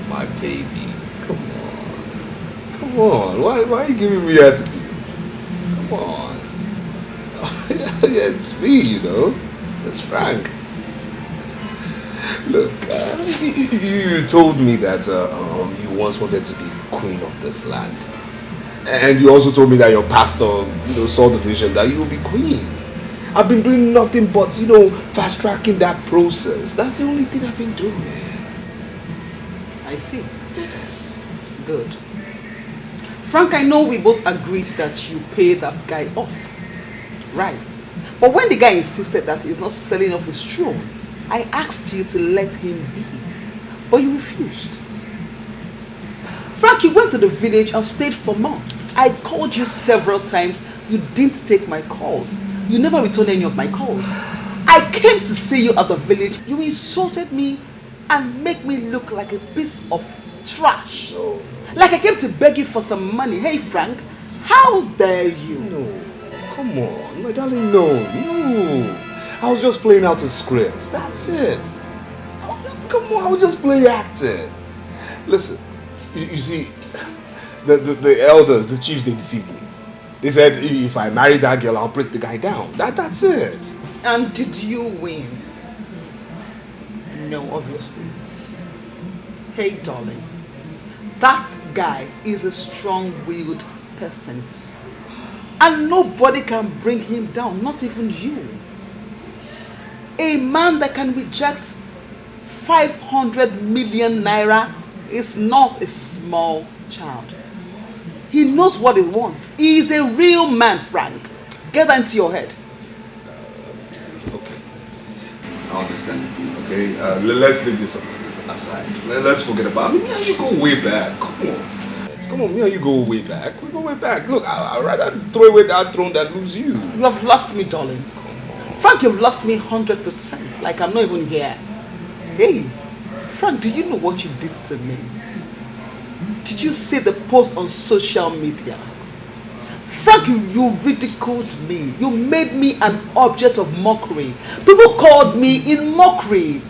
E: My baby. Come on. Come on. Why are you giving me attitude? Come on. Yeah, it's me, you know. It's Frank. Look, you told me that you once wanted to be queen of this land. And you also told me that your pastor, saw the vision that you will be queen. I've been doing nothing but, you know, fast-tracking that process. That's the only thing I've been doing.
V: I see. Yes. Good. Frank, I know we both agreed that you pay that guy off. Right. But when the guy insisted that he's not selling off his throne, I asked you to let him be. But you refused. Frank, you went to the village and stayed for months. I called you several times. You didn't take my calls. You never returned any of my calls. I came to see you at the village. You insulted me and make me look like a piece of trash. No. Like I came to beg you for some money. Hey Frank, how dare you?
E: No, come on, my darling, no. I was just playing out a script, that's it. Come on, I was just play acting. Listen, you see, the elders, the chiefs, they deceived me. They said if I marry that girl, I'll break the guy down. That's it.
V: And did you win? No, obviously. Hey, darling. That guy is a strong-willed person. And nobody can bring him down, not even you. A man that can reject 500 million naira is not a small child. He knows what he wants. He is a real man, Frank. Get that into your head.
E: Okay. I understand. Okay, let's leave this aside. Let's forget about it. Me and you go way back. Come on. Come on, me and you go way back. We go way back. Look, I'd rather throw away that throne than lose you.
V: You have lost me, darling. Frank, you've lost me 100%. Like I'm not even here. Hey, Frank, do you know what you did to me? Did you see the post on social media? Frank, you ridiculed me. You made me an object of mockery. People called me in mockery.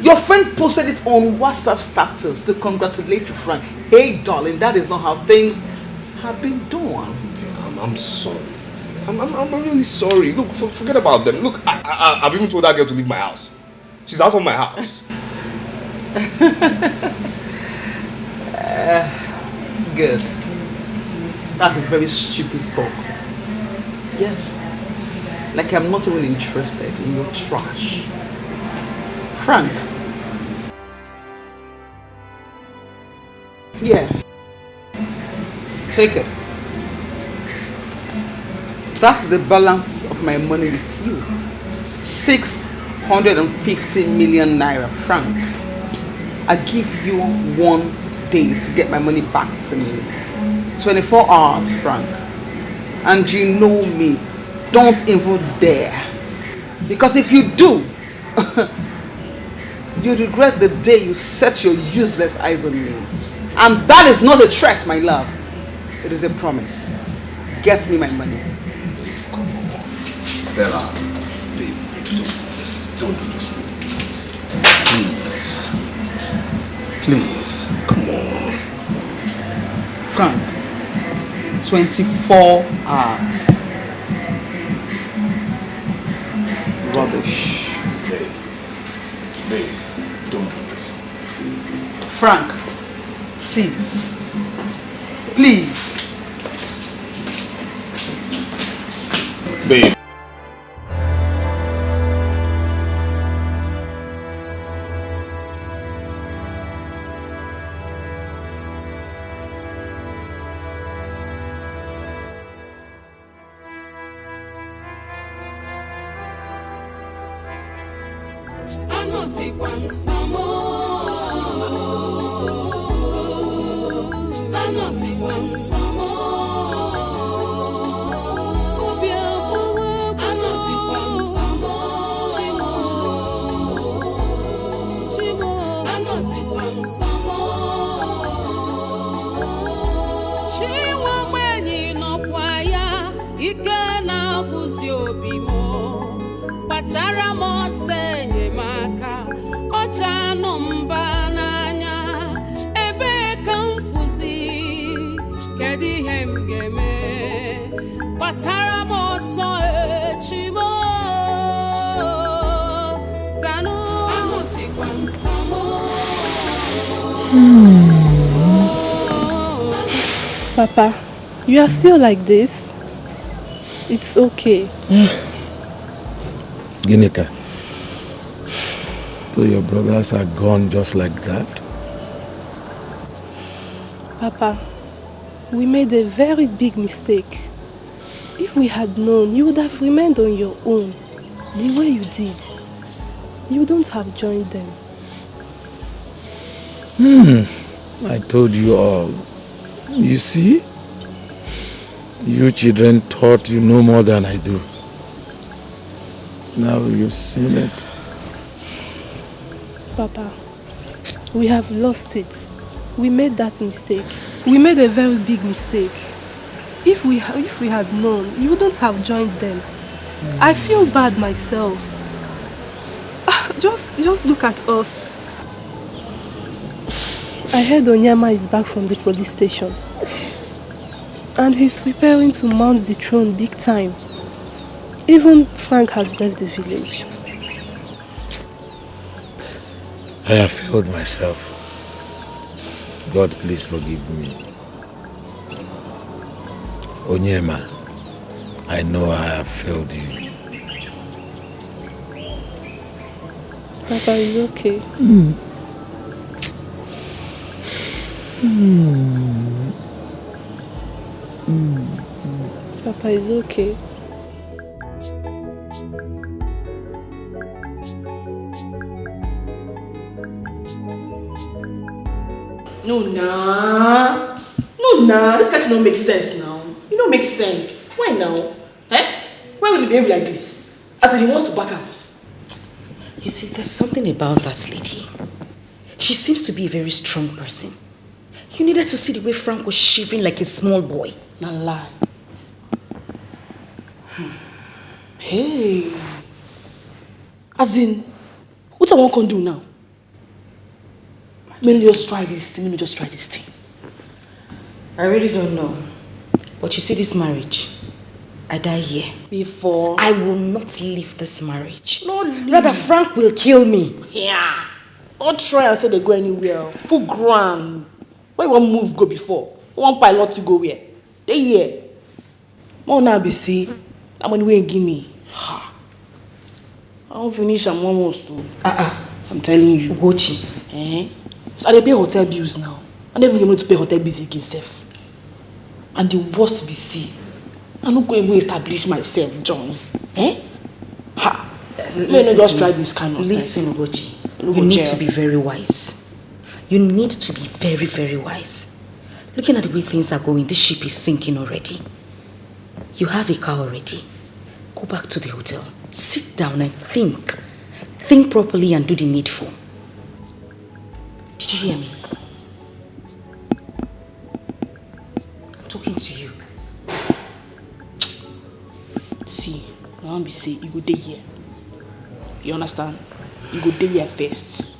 V: Your friend posted it on WhatsApp status to congratulate you, Frank. Hey, darling, that is not how things have been done.
E: I'm sorry. I'm really sorry. Look, forget about them. Look, I've even told that girl to leave my house. She's out of my house.
V: Good. That's a very stupid talk. Yes. Like I'm not even interested in your trash. Frank. Yeah. Take it. That's the balance of my money with you. 650 million naira, Frank. I give you 1 day to get my money back to me. 24 hours, Frank. And you know me. Don't even dare. Because if you do, you regret the day you set your useless eyes on me. And that is not a threat, my love. It is a promise. Get me my money.
E: Stella, babe, don't do this. Please. Please, come on.
V: Frank, 24 hours. Rubbish.
E: Babe, don't do this.
V: Frank, please. Please.
E: Babe.
D: Papa, you are still like this. It's okay. Ginika, so your brothers are gone just like that?
T: Papa, we made a very big mistake. If we had known, you would have remained on your own, the way you did. You wouldn't have joined them.
D: I told you all. You see? You children thought you know more than I do. Now you've seen it.
T: Papa, we have lost it. We made that mistake. We made a very big mistake. If we had known, you wouldn't have joined them. I feel bad myself. Just look at us. I heard Onyema is back from the police station. And he's preparing to mount the throne big time. Even Frank has left the village.
D: I have failed myself. God, please forgive me. Onyema, I know I have failed you.
T: Papa is okay. Papa is okay.
K: No, this can't not make sense now. It don't make sense. Why now? Why will he behave like this? As if he wants to back out.
I: You see, there's something about that lady. She seems to be a very strong person. You needed to see the way Frank was shivering like a small boy.
K: Not lie. Hey. As in, what I want to do now? Let me just try this thing.
I: I really don't know. But you see this marriage, I die here.
K: Before?
I: I will not leave this marriage. Rather, Frank will kill me.
K: Yeah. Don't try and say they go anywhere. Full ground. Where one move go before? One pilot to go where? They here. More now be see. How many way give me? I don't finish I'm almost too. I'm telling you.
I: Ugochi.
K: So I pay hotel bills now. I never even to pay hotel bills again, self. And the worst be see. I'm not going to establish myself, John. May not just try this kind of
I: listen, Ugochi. You need to be very wise. You need to be very, very wise. Looking at the way things are going, this ship is sinking already. You have a car already. Go back to the hotel. Sit down and think. Think properly and do the needful. Did you hear me? I'm talking to you.
K: See, I want to say, you go there here. You understand? You go there here first.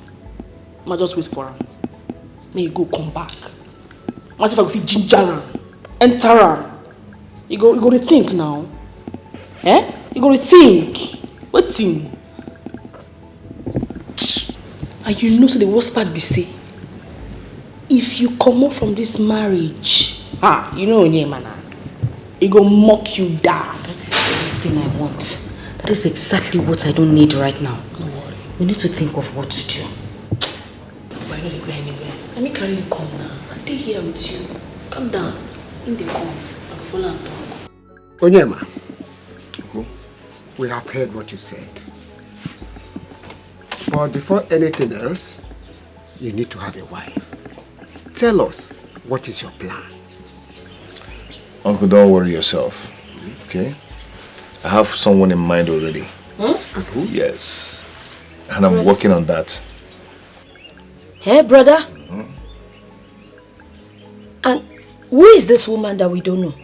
K: I just wait for him. May you go come back. What if I go fit ginger him? Enter him. You go to think now. You go to think. What thing? And you know so the worst part be say, if you come up from this marriage, you know Onyema, he go mock you down.
I: That is the best thing I want. That is exactly what I don't need right now.
K: Don't worry.
I: We need to think of what to do.
K: Why not go anywhere? Let me carry you come now. Stay here with you. Come down. In the come. I can follow and talk.
Q: Onyema, we have heard what you said. But before anything else, you need to have a wife. Tell us, what is your plan?
A: Uncle, don't worry yourself, okay? I have someone in mind already. Yes. And I'm working on that.
R: Hey, brother. And who is this woman that we don't know?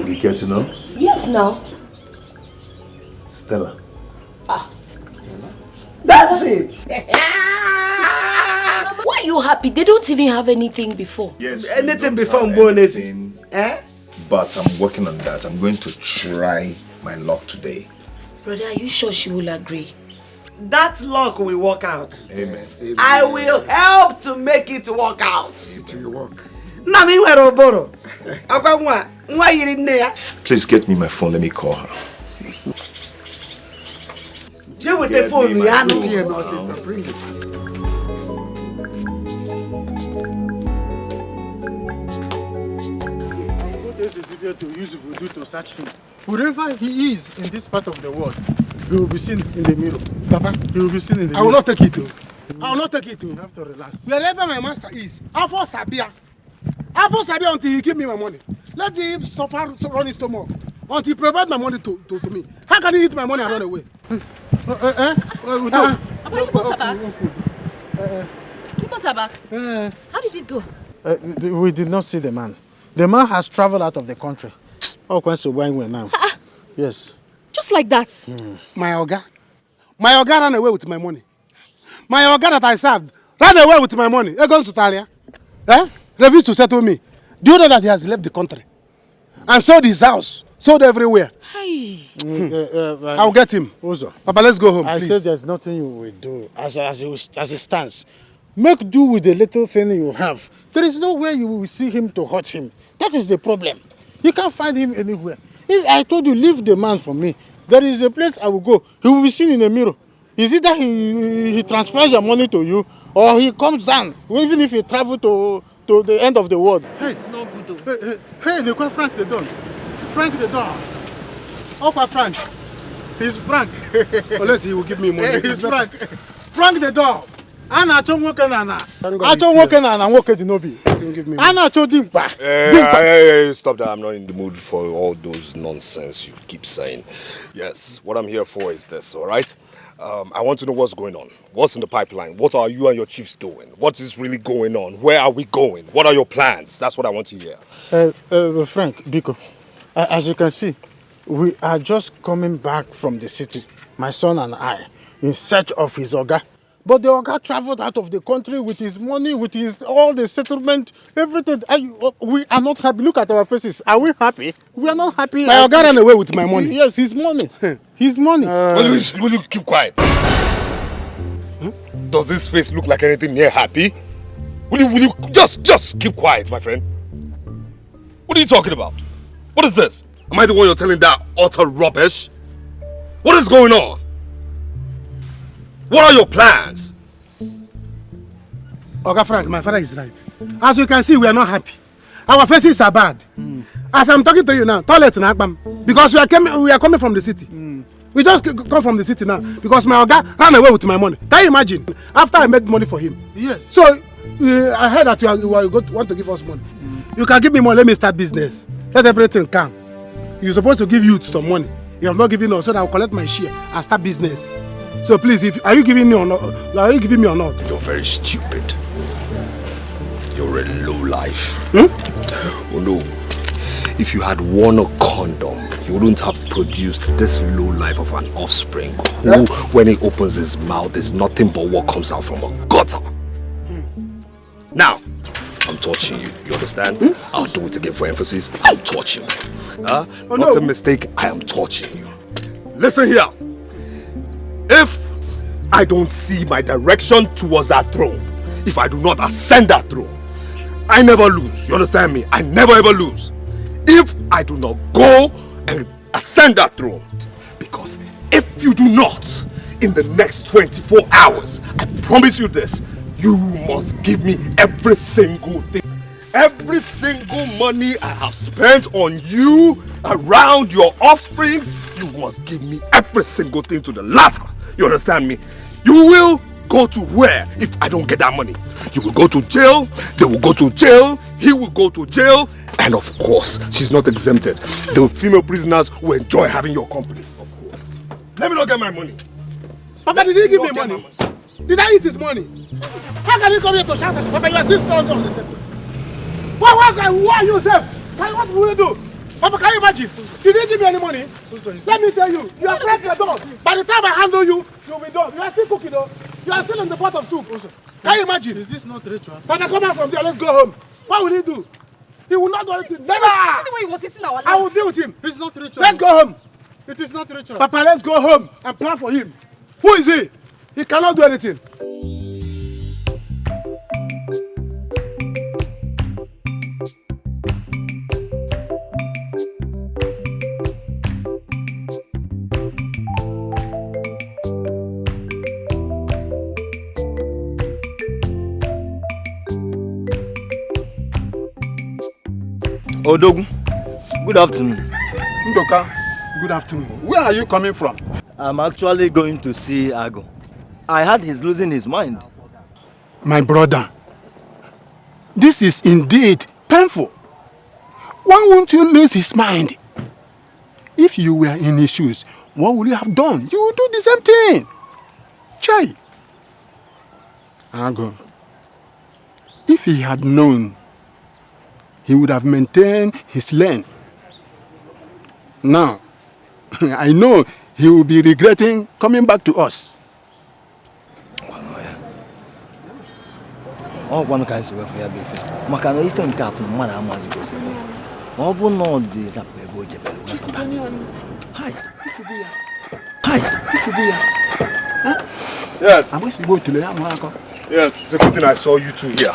A: You care to know?
R: Yes, now.
A: Stella.
K: That's it.
R: Why are you happy? They don't even have anything before.
A: Yes.
K: Anything before anything.
A: But I'm working on that. I'm going to try my luck today.
R: Brother, are you sure she will agree?
L: That luck will work out.
A: Amen.
L: I will help to make it work out.
Q: It will work.
A: Please get me my phone. Let me call her.
L: Deal with the phone, we are not here,
C: nonsense. Bring it. What is the video to use voodoo to search him? Wherever he is in this part of the world, he will be seen in the mirror. Papa, he will be seen in the mirror.
P: I will not take it too. I will not take it too.
C: You have to relax.
P: Wherever my master is, I for Sabia. I for Sabia until he give me my money. Let him suffer run his stomach until he provide my money to me. How can he eat my money and run away?
I: You brought her back? You brought her back? How did it go?
C: We did not see the man. The man has traveled out of the country. Oh, now. Yes.
I: Just like that?
P: My Oga ran away with my money. My Oga that I served ran away with my money. He goes to Italia. Refused to settle me. Do you know that he has left the country? And sold his house. Sold everywhere. I'll get him.
C: Uzo.
P: Papa, let's go home,
C: I
P: please.
C: said there's nothing you will do as it stands. Make do with the little thing you have. There is nowhere you will see him to hurt him. That is the problem. You can't find him anywhere. If I told you, leave the man for me, there is a place I will go. He will be seen in a mirror. Is it that he transfers your money to you, or he comes down, even if he travel to the end of the world? Hey,
I: it's not good though.
C: Hey, they call Frank the Don. Frank the Don. Opa Frank. He's Frank.
P: Unless he will give me money.
C: He's Frank. Frank the Don. Ana achọ nwoke na ana. Achọ nwoke na ana nwoke dị n'obi. Ana achọ dimkpa.
E: Hey, stop that. I'm not in the mood for all those nonsense you keep saying. Yes, what I'm here for is this, all right? I want to know what's going on. What's in the pipeline? What are you and your chiefs doing? What is really going on? Where are we going? What are your plans? That's what I want to hear.
C: Frank, Biko, as you can see, we are just coming back from the city, my son and I, in search of his Oga. But the Oga traveled out of the country with his money, with all the settlement, everything. We are not happy. Look at our faces. Are we happy? We are not happy.
P: My Oga ran away with my money.
C: Yes, his money. His money.
E: Will you keep quiet? Does this face look like anything near happy? Will you just keep quiet, my friend? What are you talking about? What is this? Am I the one you're telling that utter rubbish? What is going on? What are your plans?
P: Oga Frank, my father is right. As you can see, we are not happy. Our faces are bad. As I'm talking to you now, toilet in Akbam. Because we are coming from the city. We just come from the city now. Because my Oga ran away with my money. Can you imagine? After I made money for him.
C: Yes.
P: So, I heard that you want to give us money. You can give me money, let me start business. Let everything come. You're supposed to give youth some money. You have not given us, so that I'll collect my share and start business. So please, are you giving me or not?
E: You're very stupid. You're a lowlife. Oh no. If you had worn a condom, you wouldn't have produced this lowlife of an offspring who, when he opens his mouth, is nothing but what comes out from a gutter. Now, I'm touching you. You understand? I'll do it again for emphasis. I'm touching you. Not a mistake. I am touching you. Listen here. If I don't see my direction towards that throne, if I do not ascend that throne, I never lose. You understand me? I never ever lose. If I do not go and ascend that throne, because if you do not, in the next 24 hours, I promise you this, you must give me every single thing. Every single money I have spent on you, around your offsprings, you must give me every single thing to the latter. You understand me? You will go to where if I don't get that money? You will go to jail, they will go to jail, he will go to jail, and of course, she's not exempted. The female prisoners will enjoy having your company, of course. Let me not get my money.
P: Papa, did he give me money? Did I eat his money? How can you come here to shout at Papa? You are still standing on the same. Why yourself? What will you do? Papa, can you imagine? Did he give me any money? Let me tell you, you are cracked your door. By the time I handle you, you'll be done. You are still cooking though. You are still in the pot of soup. Can you imagine?
C: Is this not ritual?
P: Papa, come out from there. Let's go home. What will he do? He will not do anything. Never!
I: See the way he was sitting our
P: I will deal with him.
C: It's not ritual.
P: Let's go home.
C: It is not ritual.
P: Papa, let's go home and plan for him. Who is he? He cannot do anything.
H: Odogun, good afternoon.
C: Ndoka, good afternoon. Where are you coming from?
H: I'm actually going to see Ago. I heard he's losing his mind.
C: My brother, this is indeed painful. Why won't you lose his mind? If you were in his shoes, what would you have done? You would do the same thing. Chai. Ago, if he had known, he would have maintained his lane. Now, I know he will be regretting coming back to us.
H: Oh, one kind of way for your baby. Makana, if I'm careful, man, I'm as you say. Oh, but no, the rap go jebel. Hi. Hi.
E: Yes.
C: I wish you go to the America.
E: Yes, it's a good thing I saw you two here.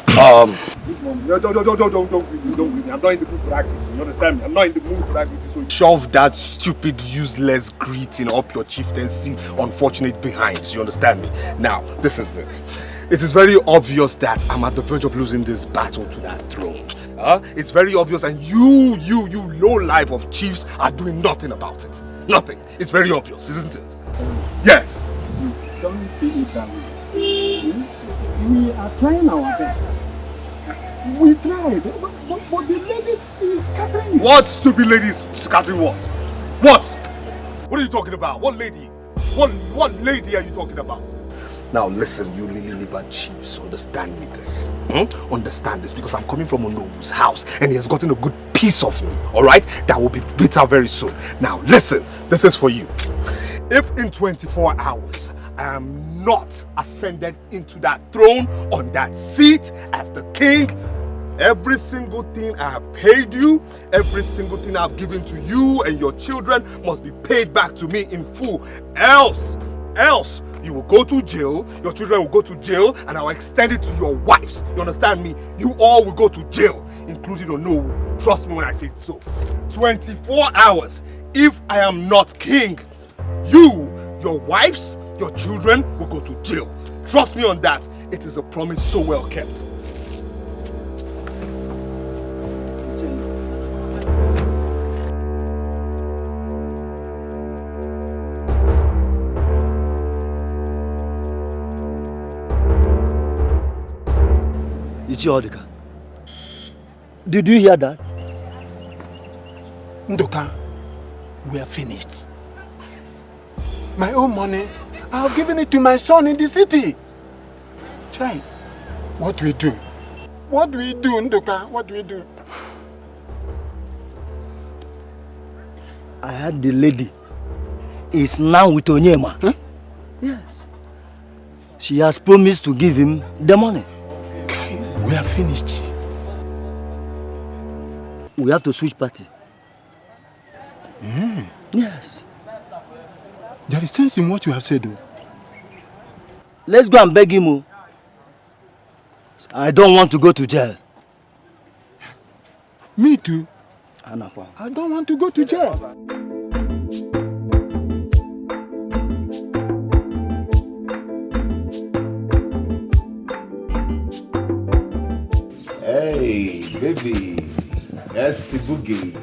E: Don't. I'm not in the mood for acting. You understand me? I'm not in the mood for acting. So shove that stupid, useless greeting up your chieftaincy unfortunate behinds. You understand me? Now, this is it. It is very obvious that I'm at the verge of losing this battle to that throne. It's very obvious, and you low life of chiefs are doing nothing about it. Nothing. It's very obvious, isn't it? Yes.
C: Don't feel it that way. We are trying our best. We tried, but the lady is scattering.
E: What stupid lady is scattering what? What? What are you talking about? What lady? What lady are you talking about? Now listen, you Lily Liver chiefs, understand me this. Understand this, because I'm coming from Onobu's house and he has gotten a good piece of me, alright? That will be bitter very soon. Now listen, this is for you. If in 24 hours I am not ascended into that throne, on that seat as the king, every single thing I have paid you, every single thing I have given to you and your children must be paid back to me in full. Else, you will go to jail, your children will go to jail, and I will extend it to your wives. You understand me? You all will go to jail, including Onowu. Trust me when I say it so. 24 hours. If I am not king, you, your wives, your children will go to jail. Trust me on that. It is a promise so well kept.
H: Odika, did you hear that?
C: Ndoka, we are finished. My own money, I have given it to my son in the city. Chai, what do we do? What do we do, Ndoka? What do we do?
H: I heard the lady is now with Onyema. Huh? Yes. She has promised to give him the money.
C: We are finished.
H: We have to switch party. Yes.
C: There is sense in what you have said, though.
H: Let's go and beg him. I don't want to go to jail.
C: Me too.
H: I
C: don't want to go to jail.
A: Hey, baby. That's the boogie.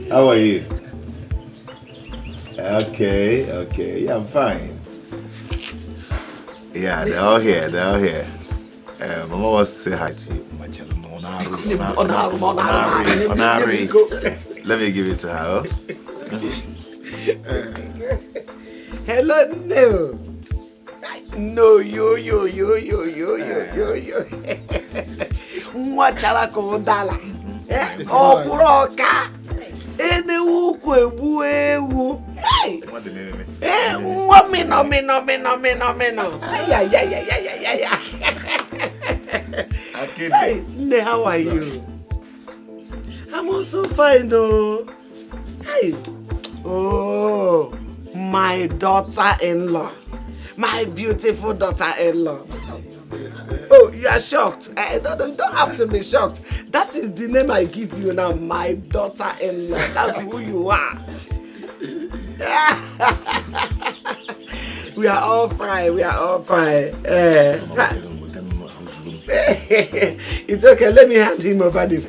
A: How are you? Okay. Yeah, I'm fine. Yeah, they're all here. Mama wants to say hi to you. Onari. Let me give it to her.
O: Hello, no. No, yo. Mwachala ko dala. Okuroka. Ene ukwu ebu ewu. Mino. Yeah. Hey, Nne, how are you? I'm also fine, though. Hey. Oh, my daughter-in-law. My beautiful daughter-in-law. Oh, you are shocked. You don't have to be shocked. That is the name I give you now, my daughter-in-law. That's who you are. We are all fine. It's okay, let me hand him over the...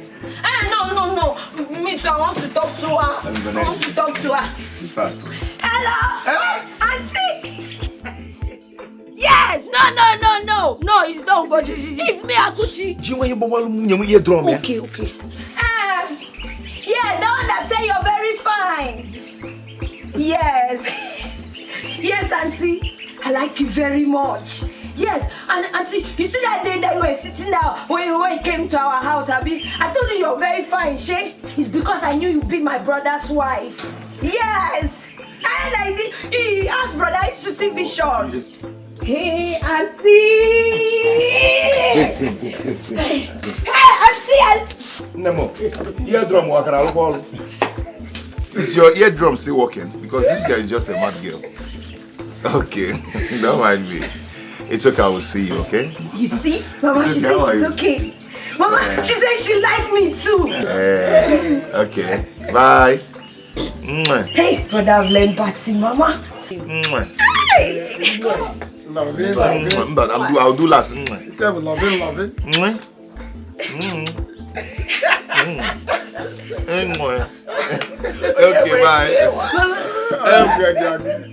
J: No. Me too, I want to talk to her. I want to talk to her.
A: Fast.
J: Hello? Auntie! Yes! No, it's not Ugochi. It's me, Akuchi. Okay. Yeah, the one that say you're very fine. Yes, Auntie. I like you very much. Yes, and Auntie, you see that day that you were sitting down when you came to our house, Abi? I told you you're very fine, Shay. It's because I knew you'd be my brother's wife. Yes! And I did. He asked brother, I used to see vision. Hey, Auntie! Hey, Auntie!
A: Nemo, eardrum worker, I'll call. Is your eardrum still working? Because this guy is just a mad girl. Okay, don't mind me. It's okay, I will see you, okay?
J: You see? Mama, she said she's okay. Mama, she said she liked me too.
A: Okay, bye.
J: Hey, brother, I've learned party, Mama. Hey!
A: I'll do last.
O: Love it.
A: Okay, bye.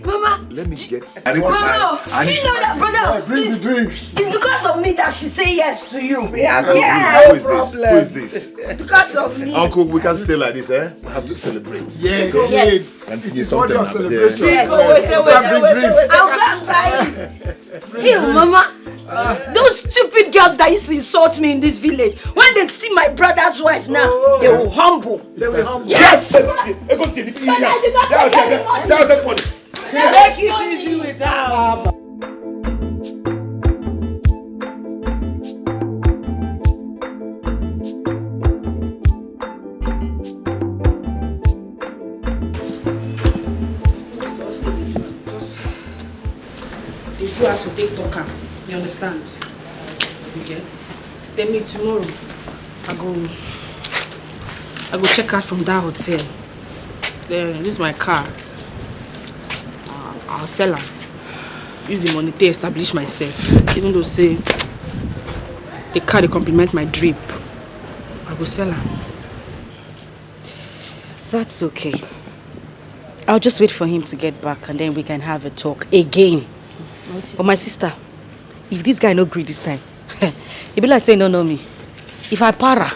J: Mama,
A: let me get.
J: Mama, do you know that brother?
O: Bring the drinks.
J: It's because of me that she say yes to you.
A: Who is this?
J: Because of me.
A: Uncle, we can't stay like this, eh? We have to celebrate.
O: Yeah,
J: yes.
A: Continue
O: something of celebration.
J: Wait. I'll go and buy it. Hey, Mama. Those stupid girls that used to insult me in this village, when they see my brother's wife now, they will humble. Yes.
O: Take it easy with her.
L: They do as we take talk. You understand? You get? Then me tomorrow. I go check out from that hotel. Then this is my car. I'll sell her. Use the money to establish myself. Even though say the car they complement my drip. I go sell her.
I: That's okay. I'll just wait for him to get back and then we can have a talk again. But my sister, if this guy no agree this time, he be like say no me. If I para,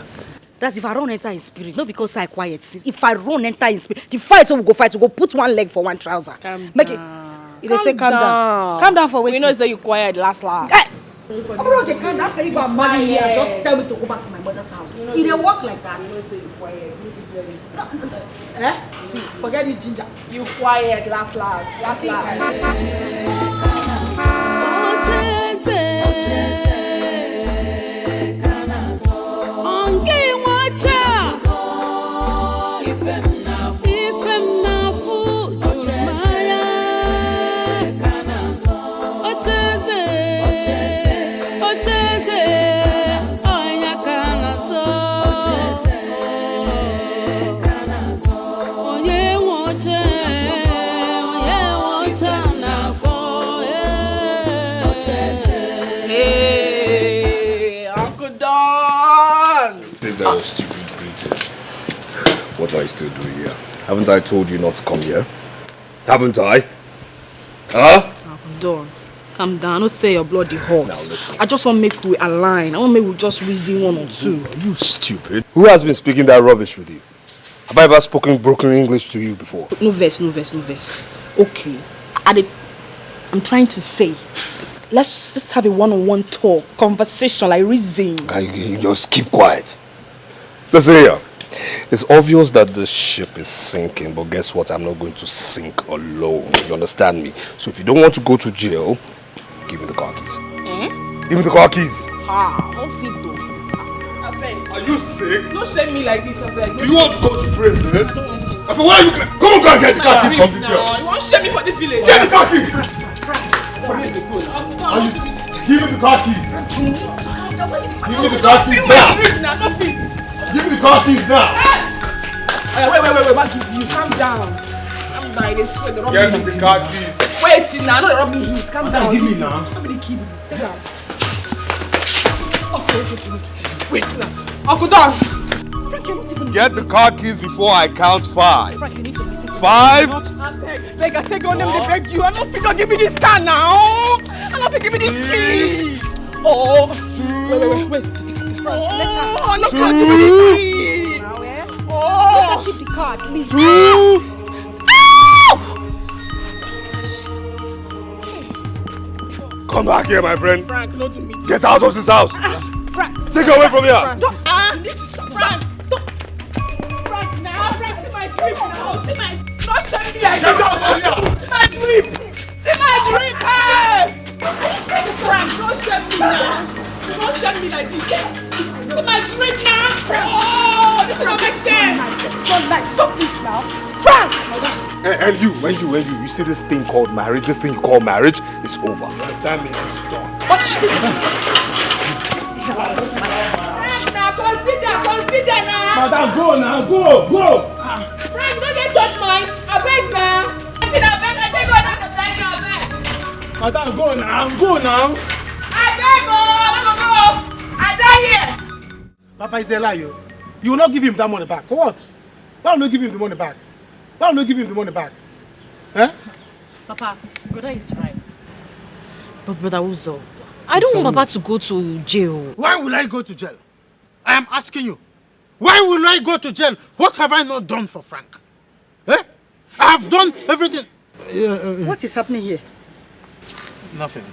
I: that's if I run enter in spirit, not because I quiet. If I run enter in spirit, the fight we go put one leg for one trouser. Make it. You say calm down. Calm down for waiting.
L: We know say you quiet last.
I: I'm not okay, calm down. After you go and marry me and just tell me to go back to my mother's house. It didn't work like that. No. See, forget this ginger.
L: You quiet last.
E: That stupid greeting. What are you still doing here? Haven't I told you not to come here? Haven't I? Huh?
L: Calm down. Don't say your bloody hot.
E: Now listen.
L: I just want to make we align. I want to make we just reason one or two.
E: Are you stupid? Who has been speaking that rubbish with you? Have I ever spoken broken English to you before?
L: No verse. Okay. I'm trying to say, let's just have a one-on-one talk, conversation, like reason.
E: You just keep quiet. Listen here. It's obvious that the ship is sinking, but guess what? I'm not going to sink alone. You understand me? So if you don't want to go to jail, give me the car keys. Give me the car keys. Are you sick?
L: Don't shame me like this.
E: Do you want to go to prison?
L: I don't want to.
E: For where you come on, go and get the car keys from this girl.
L: You won't shame me for this village.
E: Get the car keys. Give me the car keys. Give me the car keys now. Give me the car keys now.
L: Wait, what give you? Calm down. They swear they rob me.
E: Get the car keys.
L: Wait, now, not rob me heat. Calm down.
E: Give me now.
L: Nobody keep this. Take out.
K: Wait now. Uncle Don.
B: Frank, you're not even
E: Get the car keys before I count 5.
B: Frank, you need to listen to
E: 5.
K: Beg, I take on them, they beg you. I don't think I'll give me this car now. I don't think give me this key. Oh. Wait. Let's have give me this key.
B: Let's keep the car at least.
E: Come back here, my friend.
K: Frank, not to me.
E: Get out of this house.
K: Frank.
E: Take her away from here.
K: Frank, you need to stop. Frank, Frank, now. Frank, see my drip now. See my... Don't send me like this. See my drip. See my drip. Hey! Frank, don't send me now. Don't send me like this. See my drip now. Oh, this don't make sense.
B: This is not nice. Stop this now. Frank!
E: And you see this thing called marriage, this thing you call marriage, is over. You understand me? It's done.
B: What shit is it?
K: Frank, now, consider now.
E: Madam, go now, go.
K: Frank, don't get church mine. I beg now. I take on the beg.
E: Madam, go now.
K: I beg, go. I die here.
P: Papa is a liar. You will not give him that money back. For what? Why will you give him the money back? Eh?
I: Papa, brother is right. But Brother Uzo, I don't want Papa to go to jail.
C: Why will I go to jail? I am asking you. Why will I go to jail? What have I not done for Frank? Eh? I have done everything.
B: What is happening here?
C: Nothing.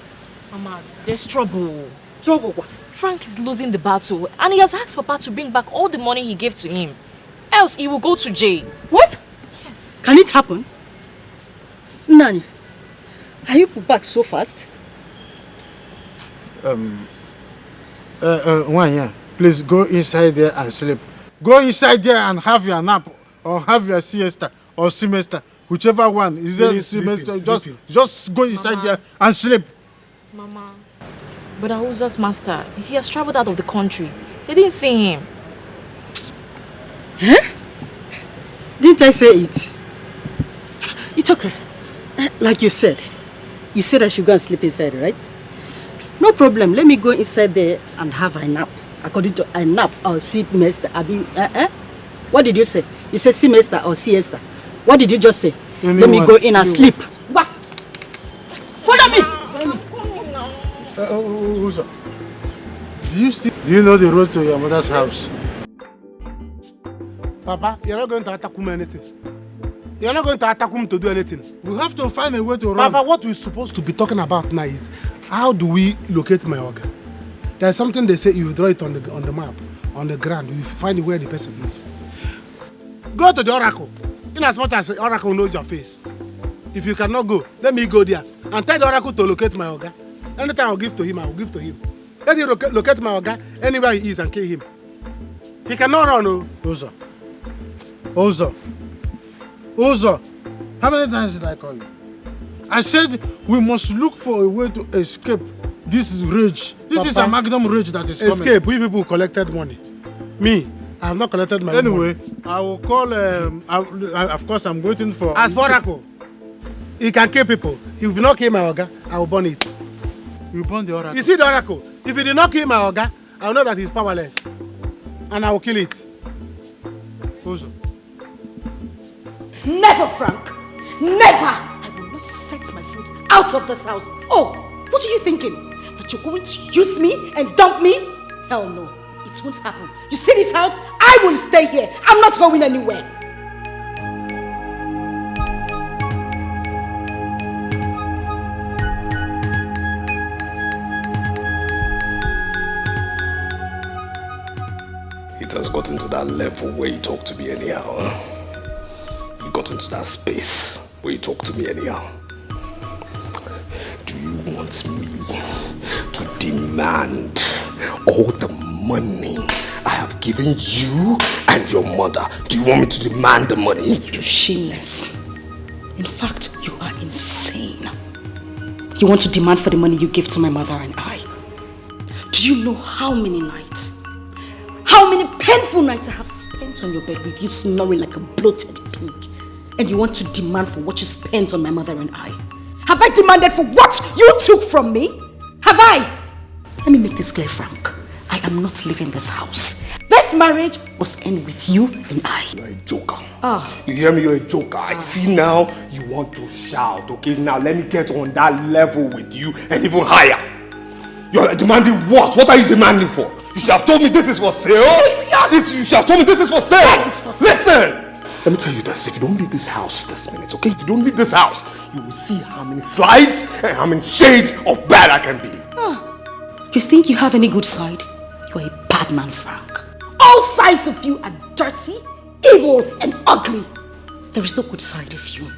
I: Mama, there's trouble.
B: Trouble what?
I: Frank is losing the battle and he has asked Papa to bring back all the money he gave to him. Else he will go to jail.
B: What? Yes. Can it happen? Nani, are you put back so fast?
C: Wanya, please go inside there and sleep. Go inside there and have your nap or have your siesta or semester, whichever one. Is there semester? Just go inside there and sleep.
I: Mama, Brother Uzo's master, he has traveled out of the country. They didn't see him.
B: Huh? Didn't I say it? It's okay. Like you said I should go and sleep inside, right? No problem. Let me go inside there and have a nap. According to a nap or semester. What did you say? You said semester or siesta. What did you just say? Let me go in and sleep. What? Follow me!
C: Do you know the road to your mother's house?
P: Papa, you're not going to attack him anything. You're not going to attack him to do anything.
C: We have to find a way to run.
P: Papa, what we're supposed to be talking about now is how do we locate my organ? There's something they say you draw it on the map, on the ground, you find where the person is. Go to the oracle. In as much as the oracle knows your face. If you cannot go, let me go there and tell the oracle to locate my organ. Anytime I'll give to him, I will give to him. Let him locate my organ anywhere he is and kill him. He cannot run, no.
C: Ozo, how many times did I call you? I said we must look for a way to escape this rage. This is a magnum rage that is coming.
P: Escape, we people collected money. Me, I have not collected my money.
C: Anyway, I will call, of course I'm waiting for...
P: As for Oracle, he can kill people. If you not kill my Oga, I will burn it.
C: You burn the Oracle?
P: You see the Oracle? If he did not kill my Oga, I will know that he's powerless. And I will kill it.
C: Ozo.
B: Never, Frank. Never. I will not set my foot out of this house. Oh, what are you thinking? That you're going to use me and dump me? Hell no. It won't happen. You see this house? I will stay here. I'm not going anywhere.
E: It has gotten to that level where you talk to me anyhow. Huh? You've gotten to that space where you talk to me anyhow. Do you want me to demand all the money I have given you and your mother? Do you want me to demand the money?
B: You're shameless. In fact, you are insane. You want to demand for the money you give to my mother and I. Do you know how many nights, how many painful nights I have spent on your bed with you snoring like a bloated pig? And you want to demand for what you spent on my mother and I? Have I demanded for what you took from me? Have I? Let me make this clear, Frank. I
I: I am not leaving this house. This marriage must end with you and I.
E: You're a joker. You hear me? You're a joker. I see now you want to shout. Okay, now let me get on that level with you and even higher. You're demanding what? What are you demanding for? You should have told me this is for sale. You should have told me this is for sale.
I: This is for sale.
E: Listen. Let me tell you this, if you don't leave this house this minute, okay? If you don't leave this house, you will see how many slides and how many shades of bad I can be.
I: You think you have any good side? You are a bad man, Frank. All sides of you are dirty, evil, and ugly. There is no good side of you.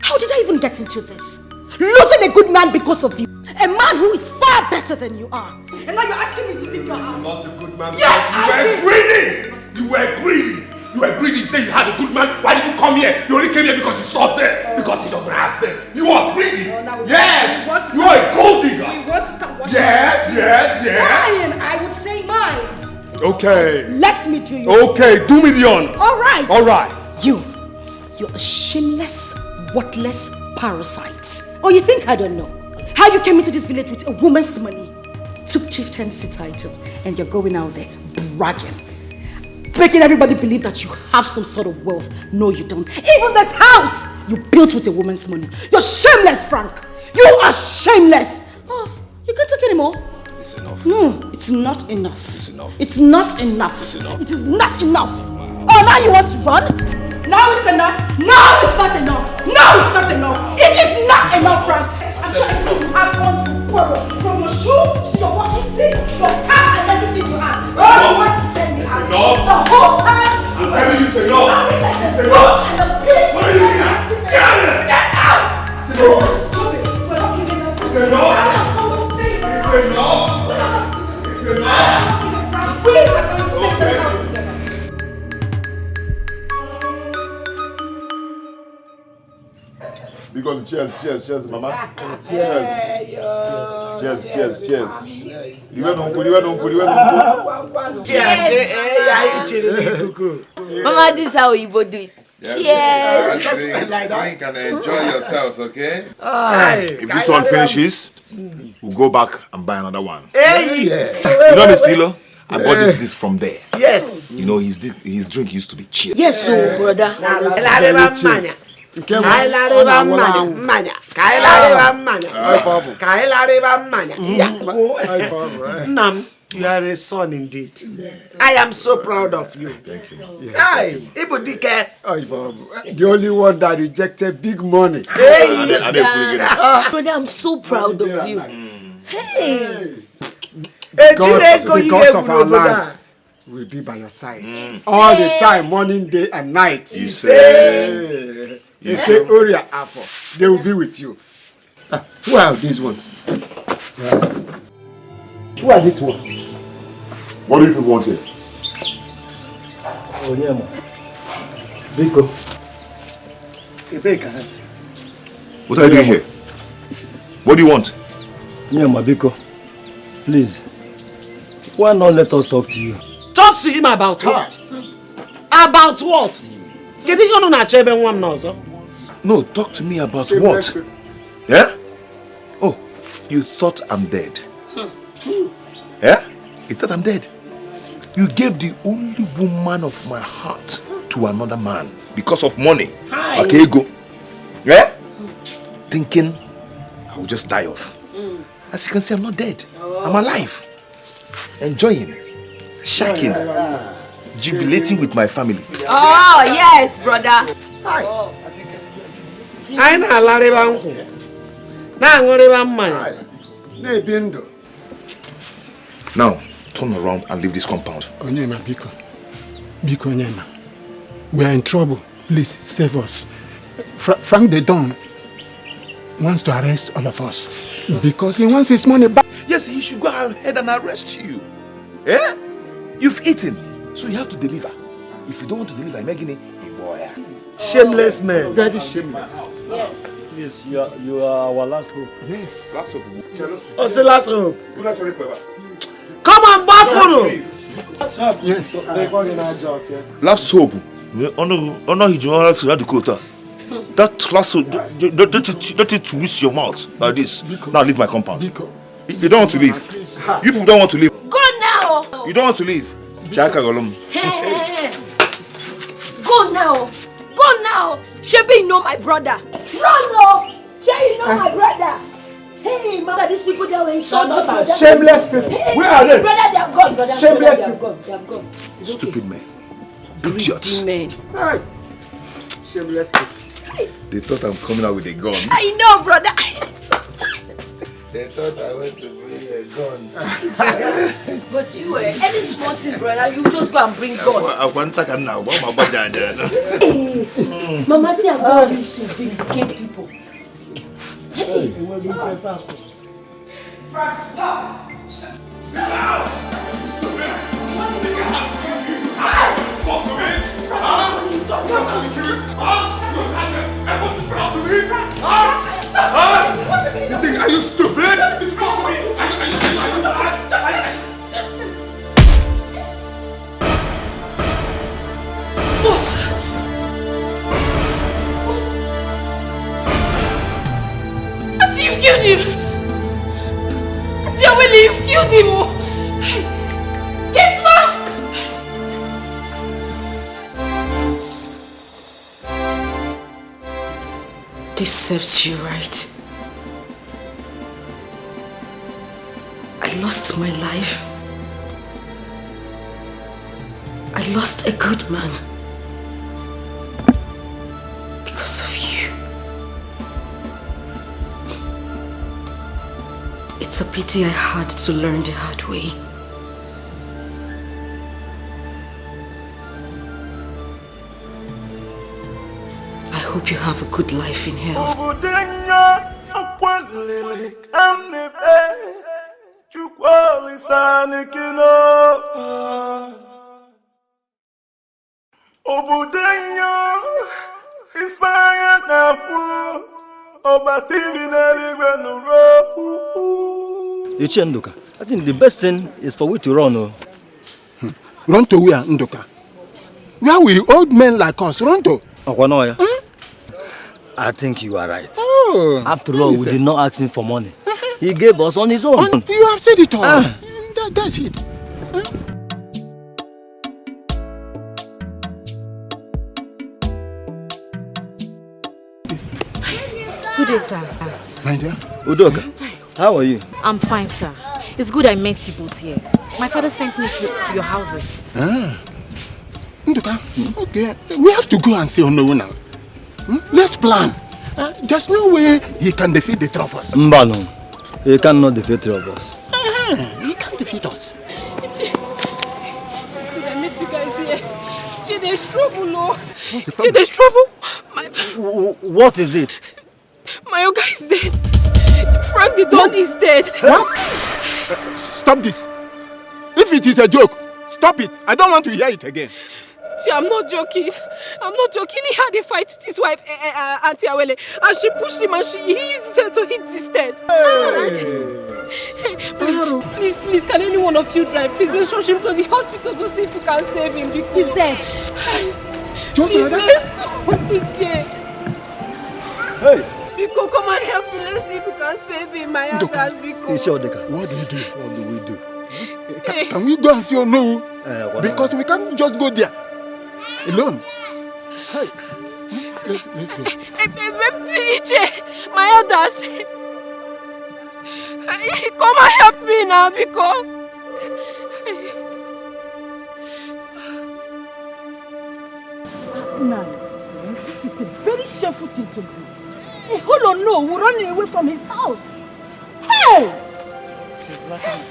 I: How did I even get into this? Losing a good man because of you. A man who is far better than you are. And now you're asking me to leave your house.
E: You lost a good man.
I: Yes,
E: you were greedy. You were greedy. You were greedy. You say you had a good man. Why did you come here? You only came here because you saw this. Because he doesn't have this. You are greedy. Yes. You are a gold digger.
I: We want to start watching.
E: Yes.
I: Fine, I would say mine.
E: Okay.
I: Let me do you.
E: Okay, do me the honors.
I: All right.
E: You.
I: You're a shameless, worthless parasite. Oh, you think I don't know? How you came into this village with a woman's money, took chieftaincy title, and you're going out there bragging, making everybody believe that you have some sort of wealth. No, you don't. Even this house you built with a woman's money. You're shameless, Frank. You are shameless. Oh, you can't talk anymore.
E: It's enough.
I: No, it's not enough.
E: It's enough.
I: It's not enough.
E: It's enough.
I: It is not enough. Oh, now you want to run? Now it's enough. No, it's not enough. No, it's not enough. It is not enough, Frank. I'm sure everything you have on borrow. From your shoe to your walking stick, your car and everything you have. Oh, you want to send me out. The whole time.
E: I'm telling you it's enough.
I: It's enough. And a pig.
E: What are you doing now?
I: Get out.
E: It's enough.
I: Stupid. We're not giving us this.
E: It's enough.
I: I don't know what to say.
E: It's enough. It's enough.
I: We are going to stay in this house together.
A: Big on cheers, mama.
O: Cheers.
A: You went on.
J: Mama, this is how you do it. Cheers.
F: Drink and enjoy yourselves, okay?
A: If this one finishes, we'll go back and buy another one.
O: Hey.
A: You know, Miss Tilo? I bought this from there.
O: Yes.
A: You know, his drink used to be cheap.
J: Yes, so brother.
O: Nam, you are a son indeed. Yes. I am so proud of you.
A: Thank you.
O: Yes.
Q: The only one that rejected big money.
O: Hey.
J: Brother, I'm so proud of you. Hey.
Q: Because of our land, we'll be by your side. All the time, morning, day, and night.
A: You say,
Q: Oria Afo, they will be with you. Who are these ones? Who are these ones?
A: what do you people want here?
H: Onyema. Biko.
A: What are you doing here? What do you want?
H: Onyema, Biko. Please. Why not let us talk to you?
O: Talk to him about what? About what?
A: No, talk to me about what? Yeah? Oh, you thought I'm dead. Yeah? You thought I'm dead. You gave the only woman of my heart to another man because of money.
J: Hi.
A: Okay, go. Yeah? Thinking I will just die off. As you can see, I'm not dead. I'm alive. Enjoying, shacking, jubilating with my family.
J: Oh, yes, brother.
O: Hi.
A: Now, turn around and leave this compound.
M: Onyema, Biko. Biko, Onyema. We are in trouble. Please, save us. Frank the Don wants to arrest all of us because he wants his money back.
A: Yes, he should go ahead and arrest you. Eh? You've eaten, so you have to deliver. If you don't want to deliver, I'm making it a boy.
O: Shameless man.
A: Very shameless.
J: Yes.
H: Please, you are our last hope.
A: Yes. Last hope.
O: What's the last hope? Come on, Buffalo!
H: Last hope.
M: Yes.
A: Last hope. Honor you to the quota. That last hope, let it reach your mouth like this. Now leave my compound. You don't want to leave. You people don't want to leave.
J: Go now.
A: You don't want to leave? Chaka Golum.
J: Hey. Go now. Go now. Shebi, you know my brother. Run now. Shebi, you know my brother. Hey, mama, these people that were insulting brother.
P: Shameless people.
J: Hey,
P: Where are they?
J: Brother, they have gone. Brother,
P: Shameless
J: they have gone. They have gone. It's
A: Stupid
J: okay.
A: men. Idiots.
J: Men.
P: Hey. Shameless people.
A: They thought I'm coming out with a gun.
J: I know, brother.
F: They thought I went to bring a gun.
J: But you, any small thing, brother, you just go and bring gun.
A: I want to now.
J: Mama say I'm going to became people.
P: Hey.
K: Frank, stop! Stop out! Talk to me! Don't touch me! You had the effort to talk to me! You think, are you stupid? Talk to me! Are you
J: Boss! Auntie, you've killed him! Auntie Awele, you've killed him! Get back!
I: This serves you right. I lost my life. I lost a good man. Because of you. It's a pity I had to learn the hard way. I hope you have a good life in hell.
H: Nduka, I think the best thing is for we to run.
M: Run to where, Nduka? Where will old men like us run to?
H: I think you are right.
M: Oh,
H: after all, we did not ask him for money. He gave us on his own.
M: You have said it all. That's it.
G: Good day, sir.
M: My dear.
H: Udoka, how are you?
G: I'm fine, sir. It's good I met you both here. My father sent me to your houses.
M: Nduka, okay. We have to go and see Onowu now. Let's plan. There's no way he can defeat the three of us.
H: Mbano, he cannot defeat three of us.
M: He can't defeat us.
J: It's good I met you guys here. There's trouble, no. There's trouble.
H: What is it?
J: My Oga is dead. Frank the Don is dead.
M: What? Stop this. If it is a joke, stop it. I don't want to hear it again.
J: I'm not joking. I'm not joking. He had a fight with his wife, Auntie Awele, and she pushed him and he used his head to hit the stairs. Please, can any one of you drive? Please, let's rush him to the hospital to see if we can save him. He's dead. Please, let's go.
H: Hey.
J: Biko, come and help me. Let's see if we can save him. My elders, Biko.
M: What do we do? Can we go and see Onowu? Because we can't just go there alone. Hey, let's go.
J: My elders. Come and help me now, Biko.
S: Now, this is a very shameful thing to do. A whole Onowu running away from his house. Hey!
P: She's laughing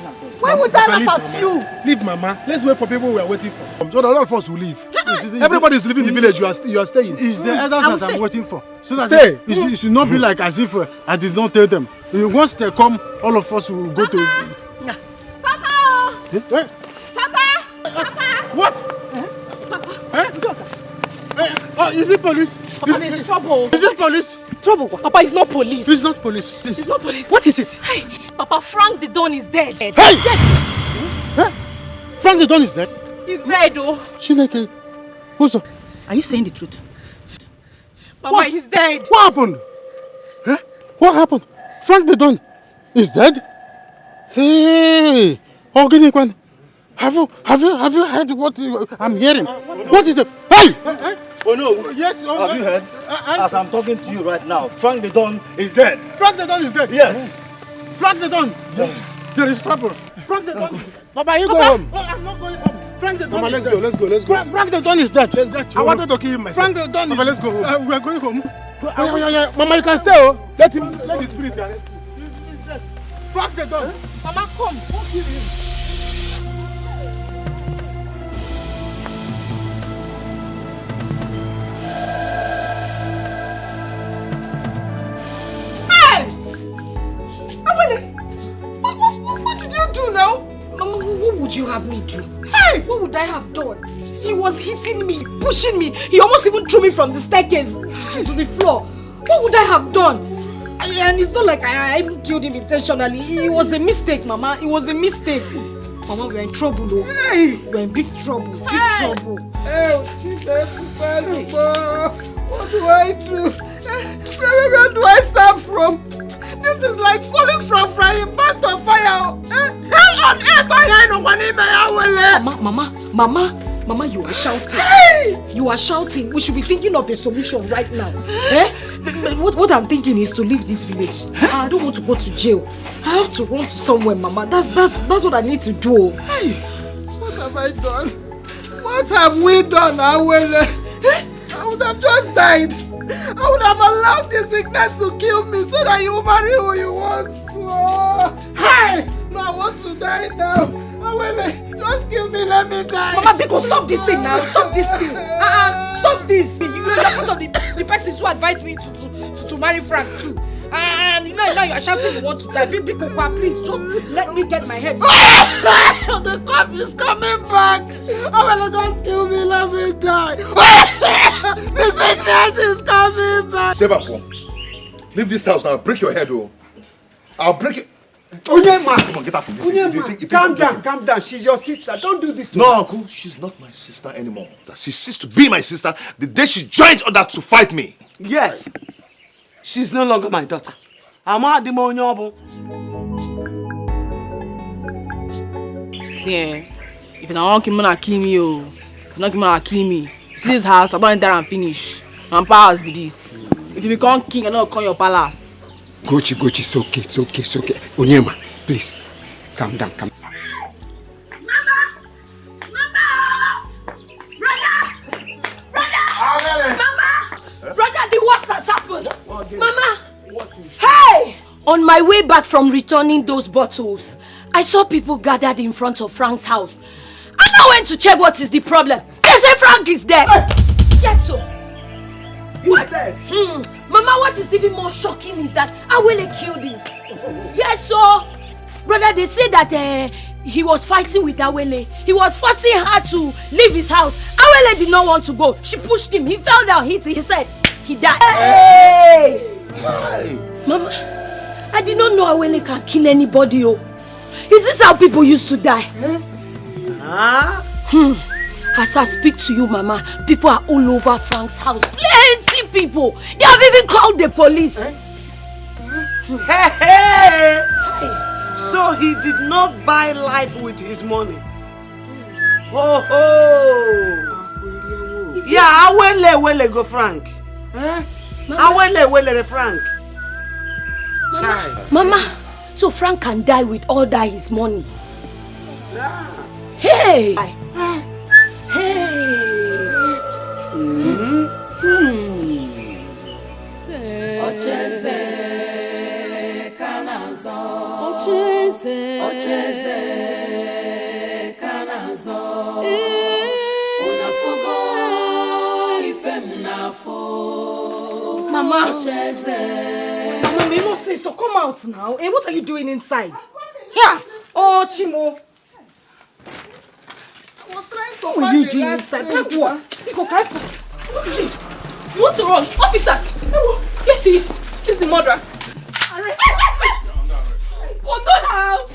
P: at us.
S: Why would I laugh at you?
P: Leave, Mama. Let's wait for people we are waiting for. So that all of us will leave. Everybody is leaving the village. You are staying.
C: It's the elders that I'm waiting for. So that
P: Stay.
C: it should not be like as if I did not tell them. Once they come, all of us will go to...
J: Papa!
C: Papa! What? Oh, is it police?
J: Papa, there's trouble.
C: Is it police?
J: Trouble? Papa, it's not police.
C: It's not police. Please.
J: It's not police.
C: What is it?
J: Hey, Papa, Frank the Don is dead.
C: Hey! Huh? Frank the Don is dead?
J: He's dead, oh.
C: Chineke. Who's up?
S: Are you saying the truth?
J: Papa, he's dead.
C: What happened? Huh? What happened? Frank the Don is dead? Hey! Organic one. Have you heard what I'm hearing? What is the... Hey!
H: Oh no.
C: Yes.
H: Have you heard? As I'm talking to you right now, Frank the Don is dead.
C: Frank the Don is dead?
H: Yes.
C: Frank the Don? Yes. There is trouble. Frank the Don. Papa, you go home. I'm not going home. Frank the Don.
P: Mama, let's go.
C: Frank the Don is dead.
P: I wanted to kill him myself.
C: Frank the Don is...
P: Mama, let's go home.
C: We are going home.
P: Yeah. Mama, you can stay. Oh. Let the spirit arrest you.
C: Frank the Don.
S: Mama, come. Don't kill him.
B: What did you do now? Mama, what would you have me do? Hey! What would I have done? He was hitting me, pushing me. He almost even threw me from the staircase to the floor. What would I have done? And it's not like I even killed him intentionally. It was a mistake, Mama. It was a mistake. Mama, we're in trouble, though. Hey! We're in big trouble. Big trouble.
S: Oh, Chief, what do I do? Where do I start from? This is like falling from frying pan to fire. Hell on earth, I know one in
B: Mama, you are shouting.
S: Hey!
B: You are shouting. We should be thinking of a solution right now. What I'm thinking is to leave this village. I don't want to go to jail. I have to run to somewhere, Mama. That's what I need to do.
S: Hey! What have I done? What have we done, Awele? I would have just died. I would have allowed the sickness to kill me so that you marry who you want to. Oh. Hey! No, I want to die now. Awele, just kill me, let me die.
B: Mama, because stop this thing now. Stop this thing. Stop this. You are part of the persons who advised me to marry Frank too. And now you are shouting you want to die. Big Kokwa, please just let me get my head.
S: The cop is coming back. Awele, just kill me, let me die. The sickness is coming back.
A: Sebapo, leave this house now. Break your head, oh. I'll break it.
C: Onyema!
A: Come on, get out from this.
C: Calm down. She's your sister. Don't do this to her.
A: No, Uncle, she's not my sister anymore. She ceased to be my sister the day she joined others to fight me.
O: Yes. She's no longer my daughter. Ama Adimonyobo.
K: See, if you don't want to kill me, you not kill me. See this house, I don't enter and finish. And powers be this. If you become king, I don't call your palace.
Q: Gochi, it's okay. Onyema, please, calm down.
J: Brother, the worst has happened. Mama, hey! On my way back from returning those bottles, I saw people gathered in front of Frank's house. I now went to check what is the problem. They say Frank is dead. Yes, sir.
O: He's dead.
J: Mama, what is even more shocking is that Awele killed him. Yes, sir. Brother, they say that he was fighting with Awele. He was forcing her to leave his house. Awele did not want to go. She pushed him. He fell down, hit his head. He died. Hey! Mama, I did not know Awele can kill anybody. Oh. Is this how people used to die? As I speak to you, Mama, people are all over Frank's house. Plenty people. They have even called the police.
O: Hey! So he did not buy life with his money. Oh. Yeah, Awele go Frank. Awele Frank.
J: Mama, so Frank can die with all that his money. Hey!
N: Ocheze kanazo. Unafugo ifem nafo.
B: Mama, you not say so. Come out now. Hey, what are you doing inside? Yeah. Oh, Chimo. What are you doing inside? Like what? What is this?
K: You want to run? Officers! Here she is. She's the murderer.
J: Arrest
K: her. Oh, not out!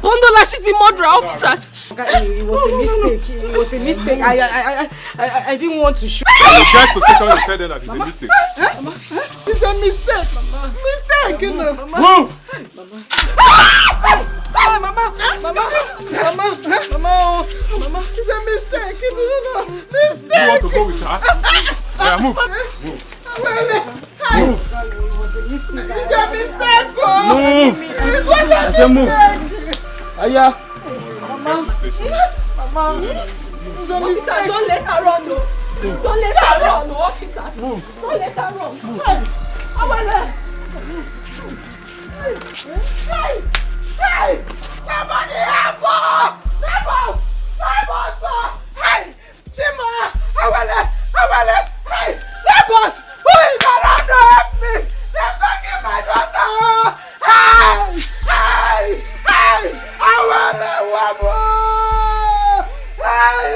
J: Wonderla, she's a murderer, officers.
S: It was a mistake. It was a mistake. I didn't want to shoot.
U: You guys to station and tell them that it's a mistake.
S: It's a mistake. Mistake, you know.
U: Move!
S: Mama, it's a mistake. Mistake.
U: You want to go with her? Yeah, move. Move.
S: Move. It's a mistake.
U: Move.
S: It was a
U: I said move.
S: Aya.
J: Mama.
S: It's a mistake.
J: Don't let her run, no. Don't let her run, no, officers. Don't let her run.
S: Hey! Somebody help us! Help us, sir! Hey! Chima! Awele! Hey! Help us! Who is around to help me? They're taking my daughter! Hey! Awele, wabo! Hey!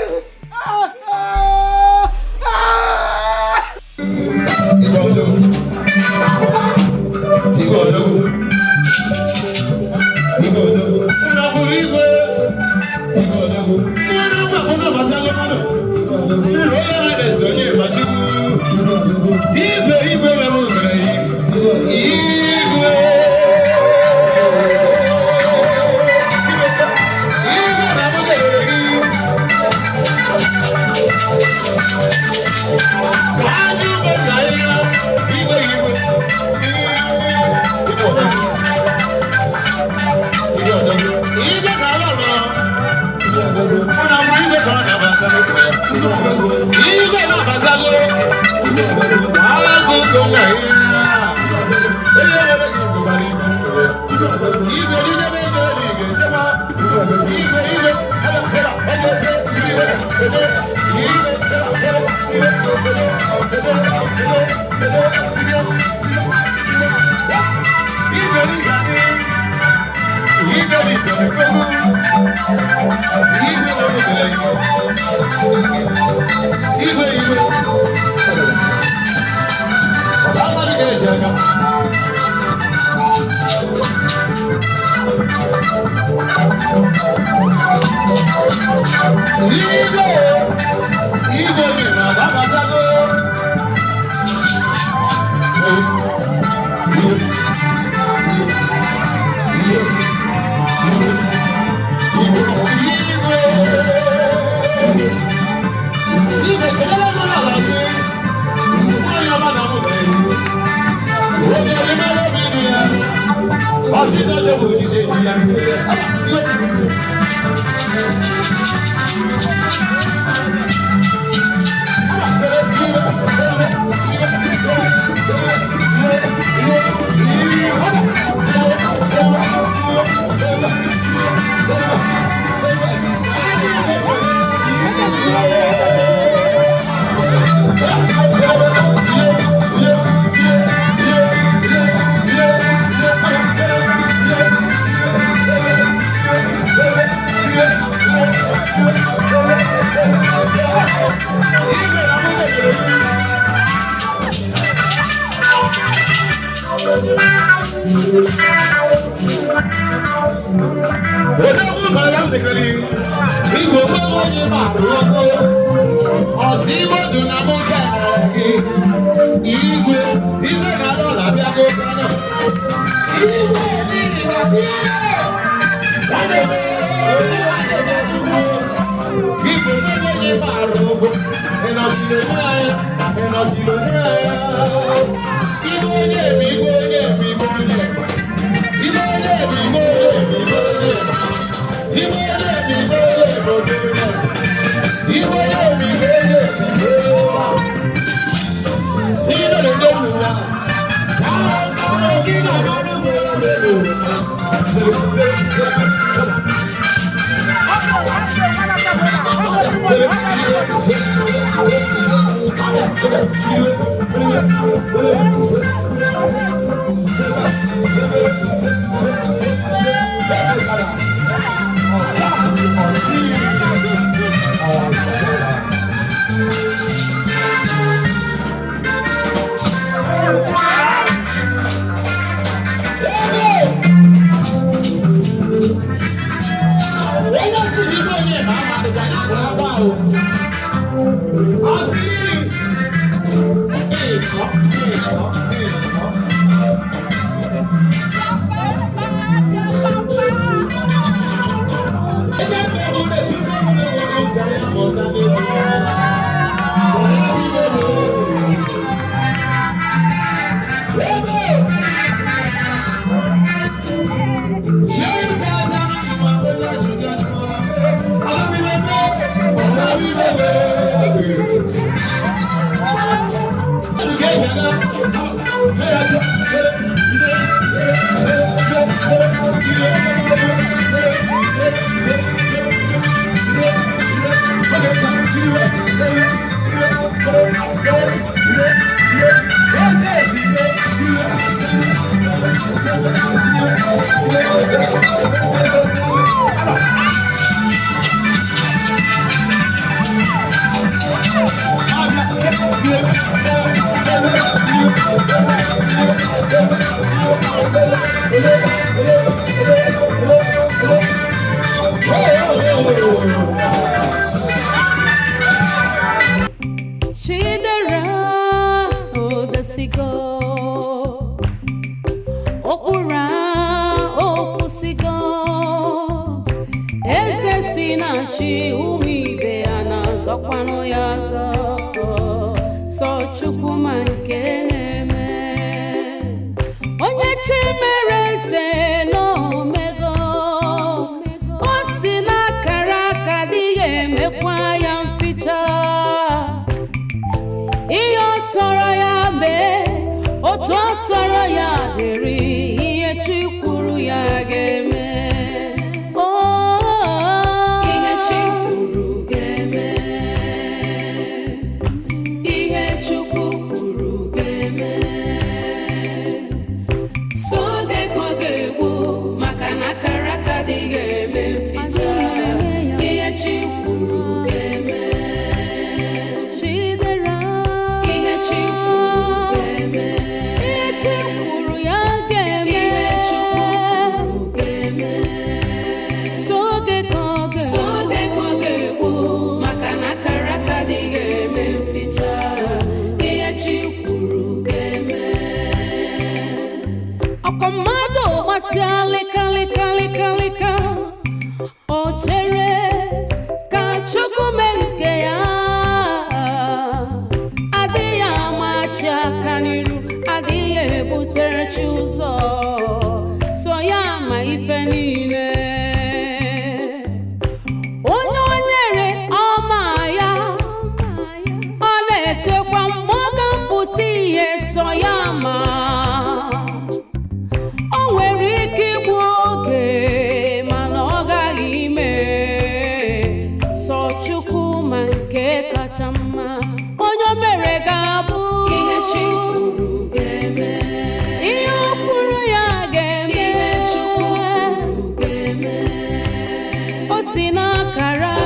N: Kara